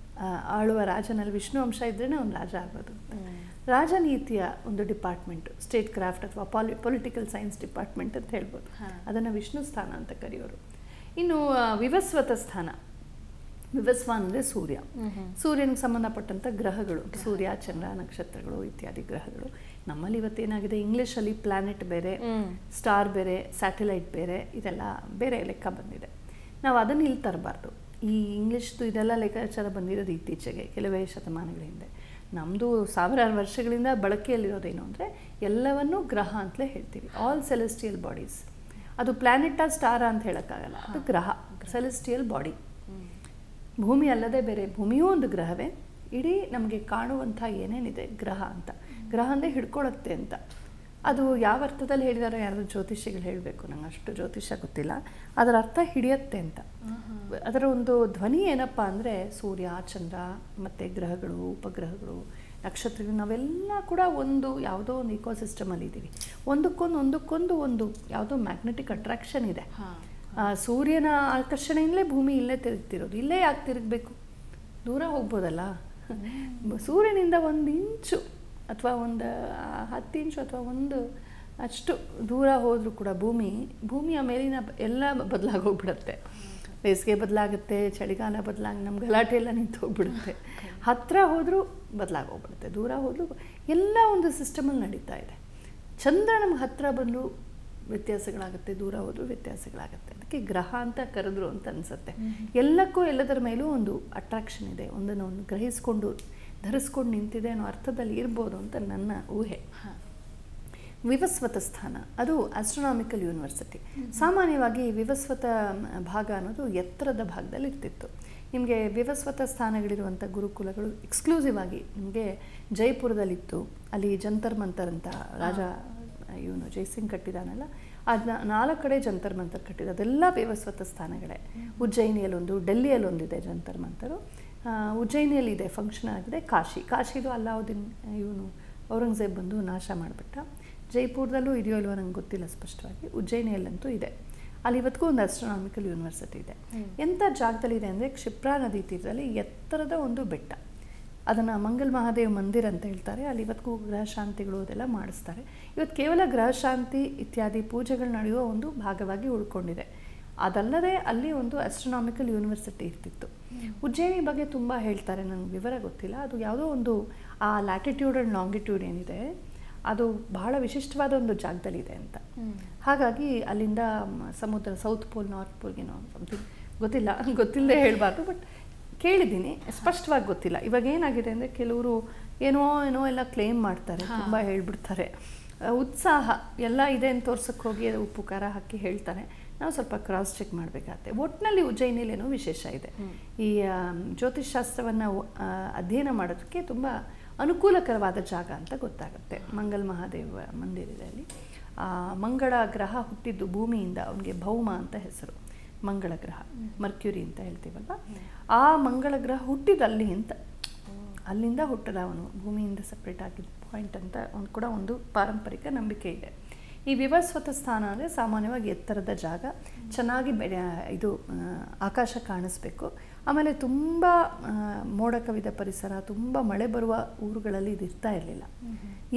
ಆಳುವ ರಾಜನಲ್ಲಿ ವಿಷ್ಣು ಅಂಶ ಇದ್ರೇ ಅವ್ನು ರಾಜ ಆಗೋದು ಅಂತ. ರಾಜನೀತಿಯ ಒಂದು ಡಿಪಾರ್ಟ್ಮೆಂಟು, ಸ್ಟೇಟ್ ಕ್ರಾಫ್ಟ್ ಅಥವಾ ಪೊಲಿಟಿಕಲ್ ಸೈನ್ಸ್ ಡಿಪಾರ್ಟ್ಮೆಂಟ್ ಅಂತ ಹೇಳ್ಬೋದು. ಅದನ್ನು ವಿಷ್ಣು ಸ್ಥಾನ ಅಂತ ಕರೆಯೋರು. ಇನ್ನು ವಿವಸ್ವತ ಸ್ಥಾನ, ವಿವಸ್ವಾನ್ ಅಂದರೆ ಸೂರ್ಯ. ಸೂರ್ಯನಿಗೆ ಸಂಬಂಧಪಟ್ಟಂಥ ಗ್ರಹಗಳು, ಸೂರ್ಯ, ಚಂದ್ರ, ನಕ್ಷತ್ರಗಳು ಇತ್ಯಾದಿ ಗ್ರಹಗಳು. ನಮ್ಮಲ್ಲಿ ಇವತ್ತೇನಾಗಿದೆ, ಇಂಗ್ಲೀಷಲ್ಲಿ ಪ್ಲಾನೆಟ್ ಬೇರೆ, ಸ್ಟಾರ್ ಬೇರೆ, ಸ್ಯಾಟಲೈಟ್ ಬೇರೆ, ಇದೆಲ್ಲ ಬೇರೆ ಲೆಕ್ಕ ಬಂದಿದೆ. ನಾವು ಅದನ್ನು ಇಲ್ಲಿ ತರಬಾರ್ದು. ಈ ಇಂಗ್ಲೀಷ್ದು ಇದೆಲ್ಲ ಲೆಕ್ಕಾಚಾರ ಬಂದಿರೋದು ಇತ್ತೀಚೆಗೆ, ಕೆಲವೇ ಶತಮಾನಗಳ ಹಿಂದೆ. ನಮ್ಮದು ಸಾವಿರಾರು ವರ್ಷಗಳಿಂದ ಬಳಕೆಯಲ್ಲಿರೋದೇನು ಅಂದರೆ ಎಲ್ಲವನ್ನೂ ಗ್ರಹ ಅಂತಲೇ ಹೇಳ್ತೀವಿ. All celestial bodies. ಅದು ಪ್ಲ್ಯಾನೆಟಾ ಸ್ಟಾರಾ ಅಂತ ಹೇಳೋಕ್ಕಾಗಲ್ಲ, ಅದು ಗ್ರಹ, ಸೆಲೆಸ್ಟಿಯಲ್ ಬಾಡಿ. ಭೂಮಿ ಅಲ್ಲದೆ ಬೇರೆ, ಭೂಮಿಯೂ ಒಂದು ಗ್ರಹವೇ. ಇಡೀ ನಮಗೆ ಕಾಣುವಂಥ ಏನೇನಿದೆ ಗ್ರಹ ಅಂತ. ಗ್ರಹ ಅಂದರೆ ಹಿಡ್ಕೊಳ್ಳುತ್ತೆ ಅಂತ. ಅದು ಯಾವ ಅರ್ಥದಲ್ಲಿ ಹೇಳಿದಾರೋ ಯಾರು ಜ್ಯೋತಿಷಿಗಳು ಹೇಳಬೇಕು, ನಂಗೆ ಅಷ್ಟು ಜ್ಯೋತಿಷ್ಯ ಗೊತ್ತಿಲ್ಲ. ಅದರ ಅರ್ಥ ಹಿಡಿಯುತ್ತೆ ಅಂತ. ಅದರ ಒಂದು ಧ್ವನಿ ಏನಪ್ಪ ಅಂದರೆ ಸೂರ್ಯ, ಚಂದ್ರ ಮತ್ತು ಗ್ರಹಗಳು, ಉಪಗ್ರಹಗಳು, ನಕ್ಷತ್ರಗಳು ನಾವೆಲ್ಲ ಕೂಡ ಒಂದು ಯಾವುದೋ ಒಂದು ಇಕೋಸಿಸ್ಟಮಲ್ಲಿ ಇದ್ದೀವಿ. ಒಂದಕ್ಕೊಂದು ಒಂದು ಯಾವುದೋ ಮ್ಯಾಗ್ನೆಟಿಕ್ ಅಟ್ರಾಕ್ಷನ್ ಇದೆ. ಸೂರ್ಯನ ಆಕರ್ಷಣೆಯಿಂದಲೇ ಭೂಮಿ ಇಲ್ಲೇ ತಿರುಗ್ತಿರೋದು. ಇಲ್ಲೇ ಯಾಕೆ ತಿರುಗಬೇಕು? ದೂರ ಹೋಗ್ಬೋದಲ್ಲ. ಸೂರ್ಯನಿಂದ 1 ಇಂಚು ಅಥವಾ 10 ಇಂಚು ಅಥವಾ 1 ಅಷ್ಟು ದೂರ ಹೋದರೂ ಕೂಡ ಭೂಮಿಯ ಮೇಲಿನ ಎಲ್ಲ ಬದಲಾಗೋಗ್ಬಿಡುತ್ತೆ. ಬೇಸಿಗೆ ಬದಲಾಗುತ್ತೆ, ಚಳಿಗಾಲ ನಮ್ಮ ಗಲಾಟೆ ಎಲ್ಲ ನಿಂತು ಹೋಗ್ಬಿಡುತ್ತೆ. ಹತ್ತಿರ ಹೋದರೂ ಬದಲಾಗೋಗ್ಬಿಡುತ್ತೆ, ದೂರ ಹೋದರೂ ಎಲ್ಲ ಒಂದು ಸಿಸ್ಟಮಲ್ಲಿ ನಡೀತಾ ಇದೆ. ಚಂದ್ರ ನಮ್ಗೆ ಹತ್ತಿರ ಬಂದು ವ್ಯತ್ಯಾಸಗಳಾಗುತ್ತೆ, ದೂರ ಹೋದರೂ ವ್ಯತ್ಯಾಸಗಳಾಗುತ್ತೆ. ಅದಕ್ಕೆ ಗ್ರಹ ಅಂತ ಕರೆದ್ರು ಅಂತ ಅನಿಸುತ್ತೆ. ಎಲ್ಲದರ ಮೇಲೂ ಒಂದು ಅಟ್ರಾಕ್ಷನ್ ಇದೆ, ಒಂದನ್ನು ಗ್ರಹಿಸ್ಕೊಂಡು ಧರಿಸ್ಕೊಂಡು ನಿಂತಿದೆ ಅನ್ನೋ ಅರ್ಥದಲ್ಲಿ ಇರ್ಬೋದು ಅಂತ ನನ್ನ ಊಹೆ. ವಿವಸ್ವತ ಸ್ಥಾನ ಅದು ಆಸ್ಟ್ರೋನಾಮಿಕಲ್ ಯೂನಿವರ್ಸಿಟಿ. ಸಾಮಾನ್ಯವಾಗಿ ವಿವಸ್ವತ ಭಾಗ ಅನ್ನೋದು ಎತ್ತರದ ಭಾಗದಲ್ಲಿ ಇರ್ತಿತ್ತು. ನಿಮಗೆ ವಿವಸ್ವತ ಸ್ಥಾನಗಳಿರುವಂಥ ಗುರುಕುಲಗಳು ಎಕ್ಸ್ಕ್ಲೂಸಿವ್ ಆಗಿ ನಿಮಗೆ ಜೈಪುರದಲ್ಲಿತ್ತು. ಅಲ್ಲಿ ಜಂತರ್ ಮಂತರ್ ಅಂತ ರಾಜ ಇವನು ಜೈಸಿಂಗ್ ಕಟ್ಟಿದಾನಲ್ಲ, ಅದನ್ನ 4 ಕಡೆ ಜಂತರ್ ಮಂತರ್ ಕಟ್ಟಿದ, ಅದೆಲ್ಲ ವಿವಸ್ವತ ಸ್ಥಾನಗಳೇ. ಉಜ್ಜಯಿನಿಯಲ್ಲೊಂದು, ಡೆಲ್ಲಿಯಲ್ಲೊಂದಿದೆ ಜಂತರ್ ಮಂತರು. ಉಜ್ಜಯಿನಿಯಲ್ಲಿದೆ, ಫಂಕ್ಷನ್ ಆಗಿದೆ. ಕಾಶಿದು ಅಲ್ಲಾವುದ್ದೀನ್ ಇವನು ಔರಂಗಜೇಬ್ ಬಂದು ನಾಶ ಮಾಡಿಬಿಟ್ಟ. ಜೈಪುರದಲ್ಲೂ ಇದೆಯೋ ಇಲ್ವೋ ನಂಗೆ ಗೊತ್ತಿಲ್ಲ ಸ್ಪಷ್ಟವಾಗಿ. ಉಜ್ಜಯಿನಿಯಲ್ಲಂತೂ ಇದೆ. ಅಲ್ಲಿ ಇವತ್ತಿಗೂ ಒಂದು ಆಸ್ಟ್ರೋನಾಮಿಕಲ್ ಯೂನಿವರ್ಸಿಟಿ ಇದೆ. ಎಂಥ ಜಾಗದಲ್ಲಿದೆ ಅಂದರೆ ಕ್ಷಿಪ್ರಾ ನದಿ ತೀರದಲ್ಲಿ ಎತ್ತರದ ಒಂದು ಬೆಟ್ಟ. ಅದನ್ನು ಮಂಗಲ್ ಮಹಾದೇವ್ ಮಂದಿರ್ ಅಂತ ಹೇಳ್ತಾರೆ. ಅಲ್ಲಿ ಇವತ್ತಿಗೂ ಗ್ರಹ ಶಾಂತಿಗಳು ಅದೆಲ್ಲ ಮಾಡಿಸ್ತಾರೆ. ಇವತ್ತು ಕೇವಲ ಗ್ರಹ ಶಾಂತಿ ಇತ್ಯಾದಿ ಪೂಜೆಗಳು ನಡೆಯುವ ಒಂದು ಭಾಗವಾಗಿ ಉಳ್ಕೊಂಡಿದೆ. ಅದಲ್ಲದೆ ಅಲ್ಲಿ ಒಂದು ಆಸ್ಟ್ರೋನಾಮಿಕಲ್ ಯೂನಿವರ್ಸಿಟಿ ಇರ್ತಿತ್ತು. ಉಜ್ಜಯಿನಿ ಬಗ್ಗೆ ತುಂಬ ಹೇಳ್ತಾರೆ, ನನಗೆ ವಿವರ ಗೊತ್ತಿಲ್ಲ. ಅದು ಯಾವುದೋ ಒಂದು ಆ ಲ್ಯಾಟಿಟ್ಯೂಡ್ ಆ್ಯಂಡ್ ಲಾಂಗಿಟ್ಯೂಡ್ ಏನಿದೆ ಅದು ಬಹಳ ವಿಶಿಷ್ಟವಾದ ಒಂದು ಜಾಗದಲ್ಲಿದೆ ಅಂತ. ಹಾಗಾಗಿ ಅಲ್ಲಿಂದ ಸಮುದ್ರ ಸೌತ್ ಪೋಲ್ ನಾರ್ತ್ ಪೋಲ್ಗೇನೋ ಸಮಥಿಂಗ್ ಗೊತ್ತಿಲ್ಲದೆ ಹೇಳಬಾರ್ದು, ಬಟ್ ಕೇಳಿದ್ದೀನಿ, ಸ್ಪಷ್ಟವಾಗಿ ಗೊತ್ತಿಲ್ಲ. ಇವಾಗ ಏನಾಗಿದೆ ಅಂದರೆ ಕೆಲವರು ಏನೋ ಎಲ್ಲ ಕ್ಲೇಮ್ ಮಾಡ್ತಾರೆ, ತುಂಬ ಹೇಳ್ಬಿಡ್ತಾರೆ. ಉತ್ಸಾಹ ಎಲ್ಲ ಇದೆ ಅಂತ ತೋರ್ಸಕ್ಕೆ ಹೋಗಿ ಅದು ಉಪ್ಪು ಖಾರ ಹಾಕಿ ಹೇಳ್ತಾರೆ. ನಾವು ಸ್ವಲ್ಪ ಕ್ರಾಸ್ ಚೆಕ್ ಮಾಡಬೇಕಾಗತ್ತೆ. ಒಟ್ಟಿನಲ್ಲಿ ಉಜ್ಜಯಿನಿಯಲ್ಲಿ ಏನೋ ವಿಶೇಷ ಇದೆ. ಈ ಜ್ಯೋತಿಷ್ಶಾಸ್ತ್ರವನ್ನು ಅಧ್ಯಯನ ಮಾಡೋದಕ್ಕೆ ತುಂಬ ಅನುಕೂಲಕರವಾದ ಜಾಗ ಅಂತ ಗೊತ್ತಾಗುತ್ತೆ. ಮಂಗಲ್ ಮಹಾದೇವ ಮಂದಿರದಲ್ಲಿ ಅಲ್ಲಿ ಮಂಗಳ ಗ್ರಹ ಹುಟ್ಟಿದ್ದು ಭೂಮಿಯಿಂದ, ಅವನಿಗೆ ಭೌಮ ಅಂತ ಹೆಸರು. ಮಂಗಳ ಗ್ರಹ ಮರ್ಕ್ಯೂರಿ ಅಂತ ಹೇಳ್ತೀವಲ್ವ, ಆ ಮಂಗಳ ಗ್ರಹ ಹುಟ್ಟಿದ್ದು ಅಲ್ಲಿಂದ ಹುಟ್ಟದ ಅವನು, ಭೂಮಿಯಿಂದ ಸಪ್ರೇಟ್ ಆಗಿದ್ದ ಪಾಯಿಂಟ್ ಅಂತ ಒಂದು ಪಾರಂಪರಿಕ ನಂಬಿಕೆ ಇದೆ. ಈ ವಿವಸ್ವತ ಸ್ಥಾನ ಅಂದರೆ ಸಾಮಾನ್ಯವಾಗಿ ಎತ್ತರದ ಜಾಗ, ಚೆನ್ನಾಗಿ ಇದು ಆಕಾಶ ಕಾಣಿಸ್ಬೇಕು. ಆಮೇಲೆ ತುಂಬ ಮೋಡ ಕವಿದ ಪರಿಸರ, ತುಂಬ ಮಳೆ ಬರುವ ಊರುಗಳಲ್ಲಿ ಇದು ಇರ್ತಾ ಇರಲಿಲ್ಲ.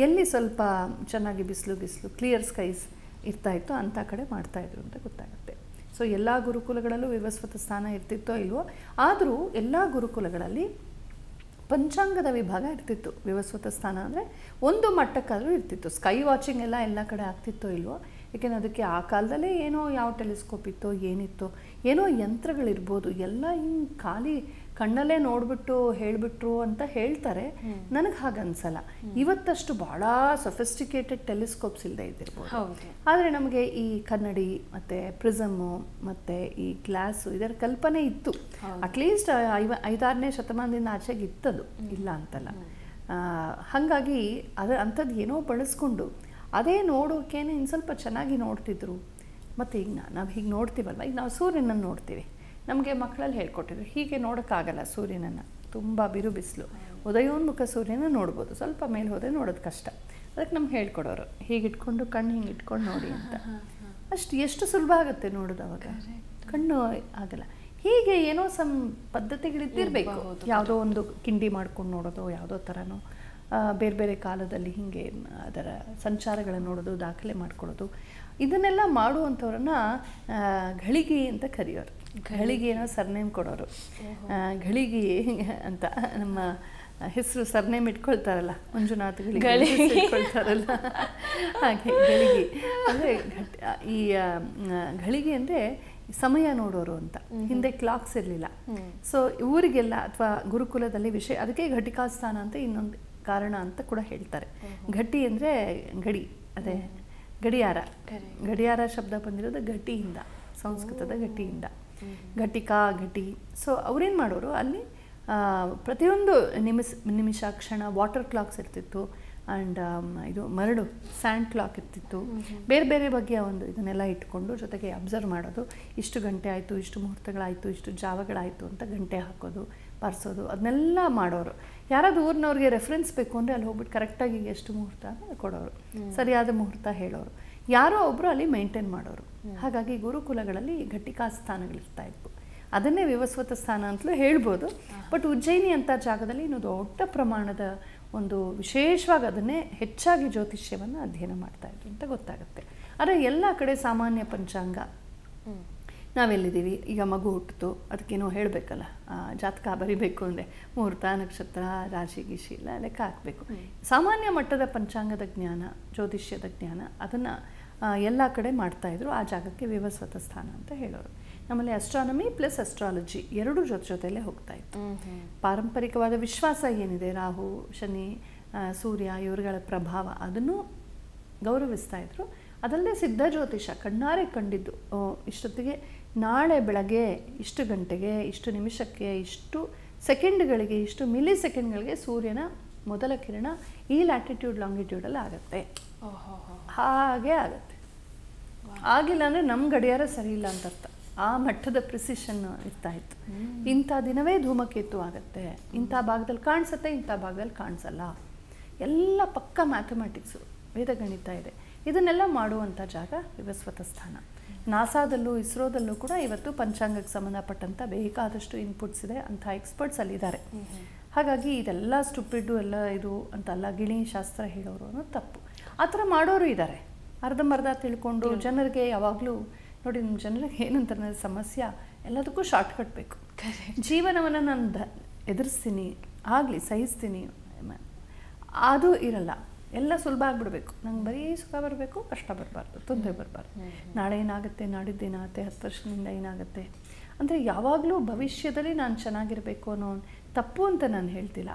ಎಲ್ಲಿ ಸ್ವಲ್ಪ ಚೆನ್ನಾಗಿ ಬಿಸಿಲು ಕ್ಲಿಯರ್ ಸ್ಕೈಸ್ ಇರ್ತಾಯಿತ್ತು ಅಂಥ ಕಡೆ ಮಾಡ್ತಾಯಿದ್ರು ಅಂತ ಗೊತ್ತಾಗುತ್ತೆ. ಸೊ ಎಲ್ಲ ಗುರುಕುಲಗಳಲ್ಲೂ ವಿವಸ್ವತ ಸ್ಥಾನ ಇರ್ತಿತ್ತೋ ಇಲ್ವೋ, ಆದರೂ ಎಲ್ಲ ಗುರುಕುಲಗಳಲ್ಲಿ ಪಂಚಾಂಗದ ವಿಭಾಗ ಇರ್ತಿತ್ತು. ವಿವಸ್ವತ ಸ್ಥಾನ ಅಂದರೆ ಒಂದು ಮಟ್ಟಕ್ಕಾದರೂ ಇರ್ತಿತ್ತು. ಸ್ಕೈ ವಾಚಿಂಗ್ ಎಲ್ಲ ಕಡೆ ಆಗ್ತಿತ್ತೋ ಇಲ್ವೋ, ಏಕೆಂದರೆ ಅದಕ್ಕೆ ಆ ಕಾಲದಲ್ಲೇ ಏನೋ ಯಾವ ಟೆಲಿಸ್ಕೋಪ್ ಇತ್ತೋ ಏನಿತ್ತೋ, ಏನೋ ಯಂತ್ರಗಳಿರ್ಬೋದು, ಎಲ್ಲ ಹಿಂಗೆ ಖಾಲಿ ಕಣ್ಣಲ್ಲೇ ನೋಡಿಬಿಟ್ಟು ಹೇಳಿಬಿಟ್ರು ಅಂತ ಹೇಳ್ತಾರೆ. ನನಗೆ ಹಾಗೆ ಅನಿಸಲ್ಲ. ಇವತ್ತಷ್ಟು ಭಾಳ ಸೊಫಿಸ್ಟಿಕೇಟೆಡ್ ಟೆಲಿಸ್ಕೋಪ್ಸ್ ಇಲ್ಲದೆ ಇದ್ದಿರ್ಬೋದು, ಆದರೆ ನಮಗೆ ಈ ಕನ್ನಡಿ ಮತ್ತು ಪ್ರಿಸಮ್ಮು ಮತ್ತು ಈ ಗ್ಲಾಸು ಇದರ ಕಲ್ಪನೆ ಇತ್ತು. ಅಟ್ಲೀಸ್ಟ್ 5-6ನೇ ಶತಮಾನದಿಂದ ಆಚೆಗೆ ಇತ್ತದು, ಇಲ್ಲ ಅಂತಲ್ಲ. ಹಾಗಾಗಿ ಅಂಥದ್ದು ಏನೋ ಬಳಸ್ಕೊಂಡು ಅದೇ ನೋಡೋಕ್ಕೇನೆ ಇನ್ನು ಸ್ವಲ್ಪ ಚೆನ್ನಾಗಿ ನೋಡ್ತಿದ್ರು. ಮತ್ತು ಈಗ ನಾವು ಹೀಗೆ ನೋಡ್ತೀವಲ್ವ, ಈಗ ನಾವು ಸೂರ್ಯನನ್ನು ನೋಡ್ತೀವಿ. ನಮಗೆ ಮಕ್ಕಳಲ್ಲಿ ಹೇಳ್ಕೊಟ್ಟಿದ್ರು, ಹೀಗೆ ನೋಡೋಕ್ಕಾಗಲ್ಲ ಸೂರ್ಯನನ್ನು, ತುಂಬ ಬಿರು ಬಿಸಿಲು. ಉದಯೋನ್ಮುಖ ಸೂರ್ಯನ ನೋಡ್ಬೋದು, ಸ್ವಲ್ಪ ಮೇಲೆ ಹೋದರೆ ನೋಡೋದು ಕಷ್ಟ. ಅದಕ್ಕೆ ನಮ್ಗೆ ಹೇಳ್ಕೊಡೋರು, ಹೀಗೆ ಇಟ್ಕೊಂಡು ಕಣ್ಣು ಹಿಂಗೆ ಇಟ್ಕೊಂಡು ನೋಡಿ ಅಂತ. ಎಷ್ಟು ಸುಲಭ ಆಗುತ್ತೆ ನೋಡೋದು, ಅವಾಗ ಕಣ್ಣು ಆಗಲ್ಲ. ಹೀಗೆ ಏನೋ ಪದ್ಧತಿಗಳಿದ್ದಿರಬೇಕು. ಯಾವುದೋ ಒಂದು ಕಿಂಡಿ ಮಾಡ್ಕೊಂಡು ನೋಡೋದು, ಯಾವುದೋ ಥರನೋ ಬೇರೆ ಬೇರೆ ಕಾಲದಲ್ಲಿ ಹೀಗೆ ಅದರ ಸಂಚಾರಗಳನ್ನು ನೋಡೋದು, ದಾಖಲೆ ಮಾಡ್ಕೊಳ್ಳೋದು, ಇದನ್ನೆಲ್ಲ ಮಾಡುವಂಥವ್ರನ್ನ ಘಳಿಗಿ ಅಂತ ಕರೆಯೋರು. ಘಳಿಗಿ ಏನೋ ಸರ್ನೇಮ್ ಕೊಡೋರು, ಘಳಿಗಿ ಅಂತ ನಮ್ಮ ಹೆಸರು ಸರ್ನೇಮ್ ಇಟ್ಕೊಳ್ತಾರಲ್ಲ, ಮಂಜುನಾಥ್ ಘಳಿಗಿ ಇಟ್ಕೊಳ್ತಾರಲ್ಲ, ಹಾಗೆ ಘಳಿಗಿ ಅಂದರೆ ಈ ಘಳಿಗಿ ಅಂದರೆ ಸಮಯ ನೋಡೋರು ಅಂತ. ಹಿಂದೆ ಕ್ಲಾಕ್ಸ್ ಇರಲಿಲ್ಲ. ಸೊ ಊರಿಗೆಲ್ಲ ಅಥವಾ ಗುರುಕುಲದಲ್ಲಿ ಅದಕ್ಕೆ ಘಟಿಕಾ ಸ್ಥಾನ ಅಂತ ಇನ್ನೊಂದು ಕಾರಣ ಅಂತ ಕೂಡ ಹೇಳ್ತಾರೆ. ಘಟಿ ಅಂದರೆ ಗಡಿ, ಅದೇ ಗಡಿಯಾರ. ಗಡಿಯಾರ ಶಬ್ದ ಬಂದಿರೋದು ಘಟಿಯಿಂದ, ಸಂಸ್ಕೃತದ ಘಟಿಯಿಂದ. ಘಟಿಕಾ, ಘಟಿ. ಸೊ ಅವ್ರೇನು ಮಾಡೋರು, ಅಲ್ಲಿ ಪ್ರತಿಯೊಂದು ನಿಮಿಷ ಕ್ಷಣ ವಾಟರ್ ಕ್ಲಾಕ್ಸ್ ಇರ್ತಿತ್ತು. ಆ್ಯಂಡ್ ಇದು ಮರಳು ಸ್ಯಾಂಡ್ ಕ್ಲಾಕ್ ಇರ್ತಿತ್ತು. ಬೇರೆ ಬೇರೆ ಬಗೆಯ ಒಂದು ಇದನ್ನೆಲ್ಲ ಇಟ್ಕೊಂಡು ಜೊತೆಗೆ ಅಬ್ಸರ್ವ್ ಮಾಡೋದು, ಇಷ್ಟು ಗಂಟೆ ಆಯಿತು, ಇಷ್ಟು ಮುಹೂರ್ತಗಳಾಯಿತು, ಇಷ್ಟು ಜಾವಗಳಾಯಿತು ಅಂತ ಗಂಟೆ ಹಾಕೋದು, ಬಾರಿಸೋದು, ಅದನ್ನೆಲ್ಲ ಮಾಡೋರು. ಯಾರಾದ್ರು ಊರಿನವ್ರಿಗೆ ರೆಫರೆನ್ಸ್ ಬೇಕು ಅಂದರೆ ಅಲ್ಲಿ ಹೋಗ್ಬಿಟ್ಟು ಕರೆಕ್ಟಾಗಿ ಎಷ್ಟು ಮುಹೂರ್ತ ಕೊಡೋರು, ಸರಿಯಾದ ಮುಹೂರ್ತ ಹೇಳೋರು, ಯಾರೋ ಒಬ್ಬರು ಅಲ್ಲಿ ಮೇಂಟೈನ್ ಮಾಡೋರು. ಹಾಗಾಗಿ ಗುರುಕುಲಗಳಲ್ಲಿ ಘಟಿಕಾ ಸ್ಥಾನಗಳಿರ್ತಾ ಇದ್ವು. ಅದನ್ನೇ ವಿವಸ್ವತ ಸ್ಥಾನ ಅಂತಲೂ ಹೇಳ್ಬೋದು. ಬಟ್ ಉಜ್ಜಯಿನಿ ಅಂತ ಜಾಗದಲ್ಲಿ ಇನ್ನು ದೊಡ್ಡ ಪ್ರಮಾಣದ ಒಂದು ವಿಶೇಷವಾಗಿ ಅದನ್ನೇ ಹೆಚ್ಚಾಗಿ ಜ್ಯೋತಿಷ್ಯವನ್ನು ಅಧ್ಯಯನ ಮಾಡ್ತಾಯಿದ್ರು ಅಂತ ಗೊತ್ತಾಗುತ್ತೆ. ಆದರೆ ಎಲ್ಲ ಕಡೆ ಸಾಮಾನ್ಯ ಪಂಚಾಂಗ, ನಾವೆಲ್ಲಿದ್ದೀವಿ, ಈಗ ಮಗು ಹುಟ್ಟಿತು, ಅದಕ್ಕೇನೋ ಹೇಳಬೇಕಲ್ಲ, ಜಾತಕ ಬರಿಬೇಕು ಅಂದರೆ ಮುಹೂರ್ತ, ನಕ್ಷತ್ರ, ರಾಶಿ ಗೀಶಿ ಎಲ್ಲ ಲೆಕ್ಕ ಹಾಕಬೇಕು. ಸಾಮಾನ್ಯ ಮಟ್ಟದ ಪಂಚಾಂಗದ ಜ್ಞಾನ, ಜ್ಯೋತಿಷ್ಯದ ಜ್ಞಾನ ಅದನ್ನು ಎಲ್ಲ ಕಡೆ ಮಾಡ್ತಾಯಿದ್ರು. ಆ ಜಾಗಕ್ಕೆ ವಿವಸ್ವತ ಸ್ಥಾನ ಅಂತ ಹೇಳೋರು. ನಮ್ಮಲ್ಲಿ ಅಸ್ಟ್ರಾನಮಿ ಪ್ಲಸ್ ಅಸ್ಟ್ರಾಲಜಿ ಎರಡೂ ಜೊತೆಯಲ್ಲೇ ಹೋಗ್ತಾಯಿತ್ತು. ಪಾರಂಪರಿಕವಾದ ವಿಶ್ವಾಸ ಏನಿದೆ, ರಾಹು, ಶನಿ, ಸೂರ್ಯ ಇವರುಗಳ ಪ್ರಭಾವ ಅದನ್ನು ಗೌರವಿಸ್ತಾ ಇದ್ರು. ಅದಲ್ಲದೆ ಸಿದ್ಧ ಜ್ಯೋತಿಷ ಕಣ್ಣಾರೆ ಕಂಡಿದ್ದು, ಇಷ್ಟೊತ್ತಿಗೆ ನಾಳೆ ಬೆಳಗ್ಗೆ ಇಷ್ಟು ಗಂಟೆಗೆ, ಇಷ್ಟು ನಿಮಿಷಕ್ಕೆ, ಇಷ್ಟು ಸೆಕೆಂಡ್ಗಳಿಗೆ, ಇಷ್ಟು ಮಿಲಿ ಸೆಕೆಂಡ್ಗಳಿಗೆ ಸೂರ್ಯನ ಮೊದಲ ಕಿರಣ ಈ ಲ್ಯಾಟಿಟ್ಯೂಡ್ ಲಾಂಗಿಟ್ಯೂಡಲ್ಲಿ ಆಗುತ್ತೆ, ಹಾಗೆ ಆಗುತ್ತೆ. ಆಗಿಲ್ಲ ಅಂದರೆ ನಮ್ಮ ಗಡಿಯಾರ ಸರಿ ಇಲ್ಲ ಅಂತ ಅರ್ಥ. ಆ ಮಟ್ಟದ ಪ್ರಿಸಿಷನ್ ಇರ್ತಾ ಇತ್ತು. ಇಂಥ ದಿನವೇ ಧೂಮಕೇತು ಆಗುತ್ತೆ, ಇಂಥ ಭಾಗದಲ್ಲಿ ಕಾಣಿಸುತ್ತೆ, ಇಂಥ ಭಾಗದಲ್ಲಿ ಕಾಣಿಸಲ್ಲ, ಎಲ್ಲ ಪಕ್ಕ ಮ್ಯಾಥಮೆಟಿಕ್ಸು, ವೇದಗಣಿತ ಇದೆ. ಇದನ್ನೆಲ್ಲ ಮಾಡುವಂಥ ಜಾಗ ವಿವಸ್ವತ ಸ್ಥಾನ. ನಾಸಾದಲ್ಲೂ ಇಸ್ರೋದಲ್ಲೂ ಕೂಡ ಇವತ್ತು ಪಂಚಾಂಗಕ್ಕೆ ಸಂಬಂಧಪಟ್ಟಂಥ ಬೇಕಾದಷ್ಟು ಇನ್ಪುಟ್ಸ್ ಇದೆ, ಅಂಥ ಎಕ್ಸ್ಪರ್ಟ್ಸ್ ಅಲ್ಲಿದ್ದಾರೆ. ಹಾಗಾಗಿ ಇದೆಲ್ಲ ಸ್ಟುಪಿಡ್ಡು ಎಲ್ಲ ಇದು ಅಂತಲ್ಲ, ಗಿಣಿ ಶಾಸ್ತ್ರ ಹೇಳೋರು ಅನ್ನೋದು ತಪ್ಪು. ಆ ಥರ ಮಾಡೋರು ಇದ್ದಾರೆ, ಅರ್ಧಂಬರ್ಧ ತಿಳ್ಕೊಂಡು. ಜನರಿಗೆ ಯಾವಾಗಲೂ ನೋಡಿ, ನಿಮ್ಮ ಜನರಿಗೆ ಏನಂತಾರೆ ಸಮಸ್ಯೆ, ಎಲ್ಲದಕ್ಕೂ ಶಾರ್ಟ್ಕಟ್ ಬೇಕು. ಜೀವನವನ್ನು ನಾನು ಎದುರಿಸ್ತೀನಿ, ಆಗಲಿ ಸಹಿಸ್ತೀನಿ, ಅದು ಇರಲ್ಲ. ಎಲ್ಲ ಸುಲಭ ಆಗಿಬಿಡ್ಬೇಕು. ನಂಗೆ ಬರೀ ಸುಖ ಬರಬೇಕು, ಕಷ್ಟ ಬರಬಾರ್ದು, ತೊಂದರೆ ಬರಬಾರ್ದು. ನಾಳೆ ಏನಾಗುತ್ತೆ, ನಾಡಿದ್ದೇನಾಗುತ್ತೆ, 10 ವರ್ಷದಿಂದ ಏನಾಗುತ್ತೆ ಅಂದರೆ ಯಾವಾಗಲೂ ಭವಿಷ್ಯದಲ್ಲಿ ನಾನು ಚೆನ್ನಾಗಿರಬೇಕು ಅನ್ನೋ ತಪ್ಪು ಅಂತ ನಾನು ಹೇಳ್ತಿಲ್ಲ.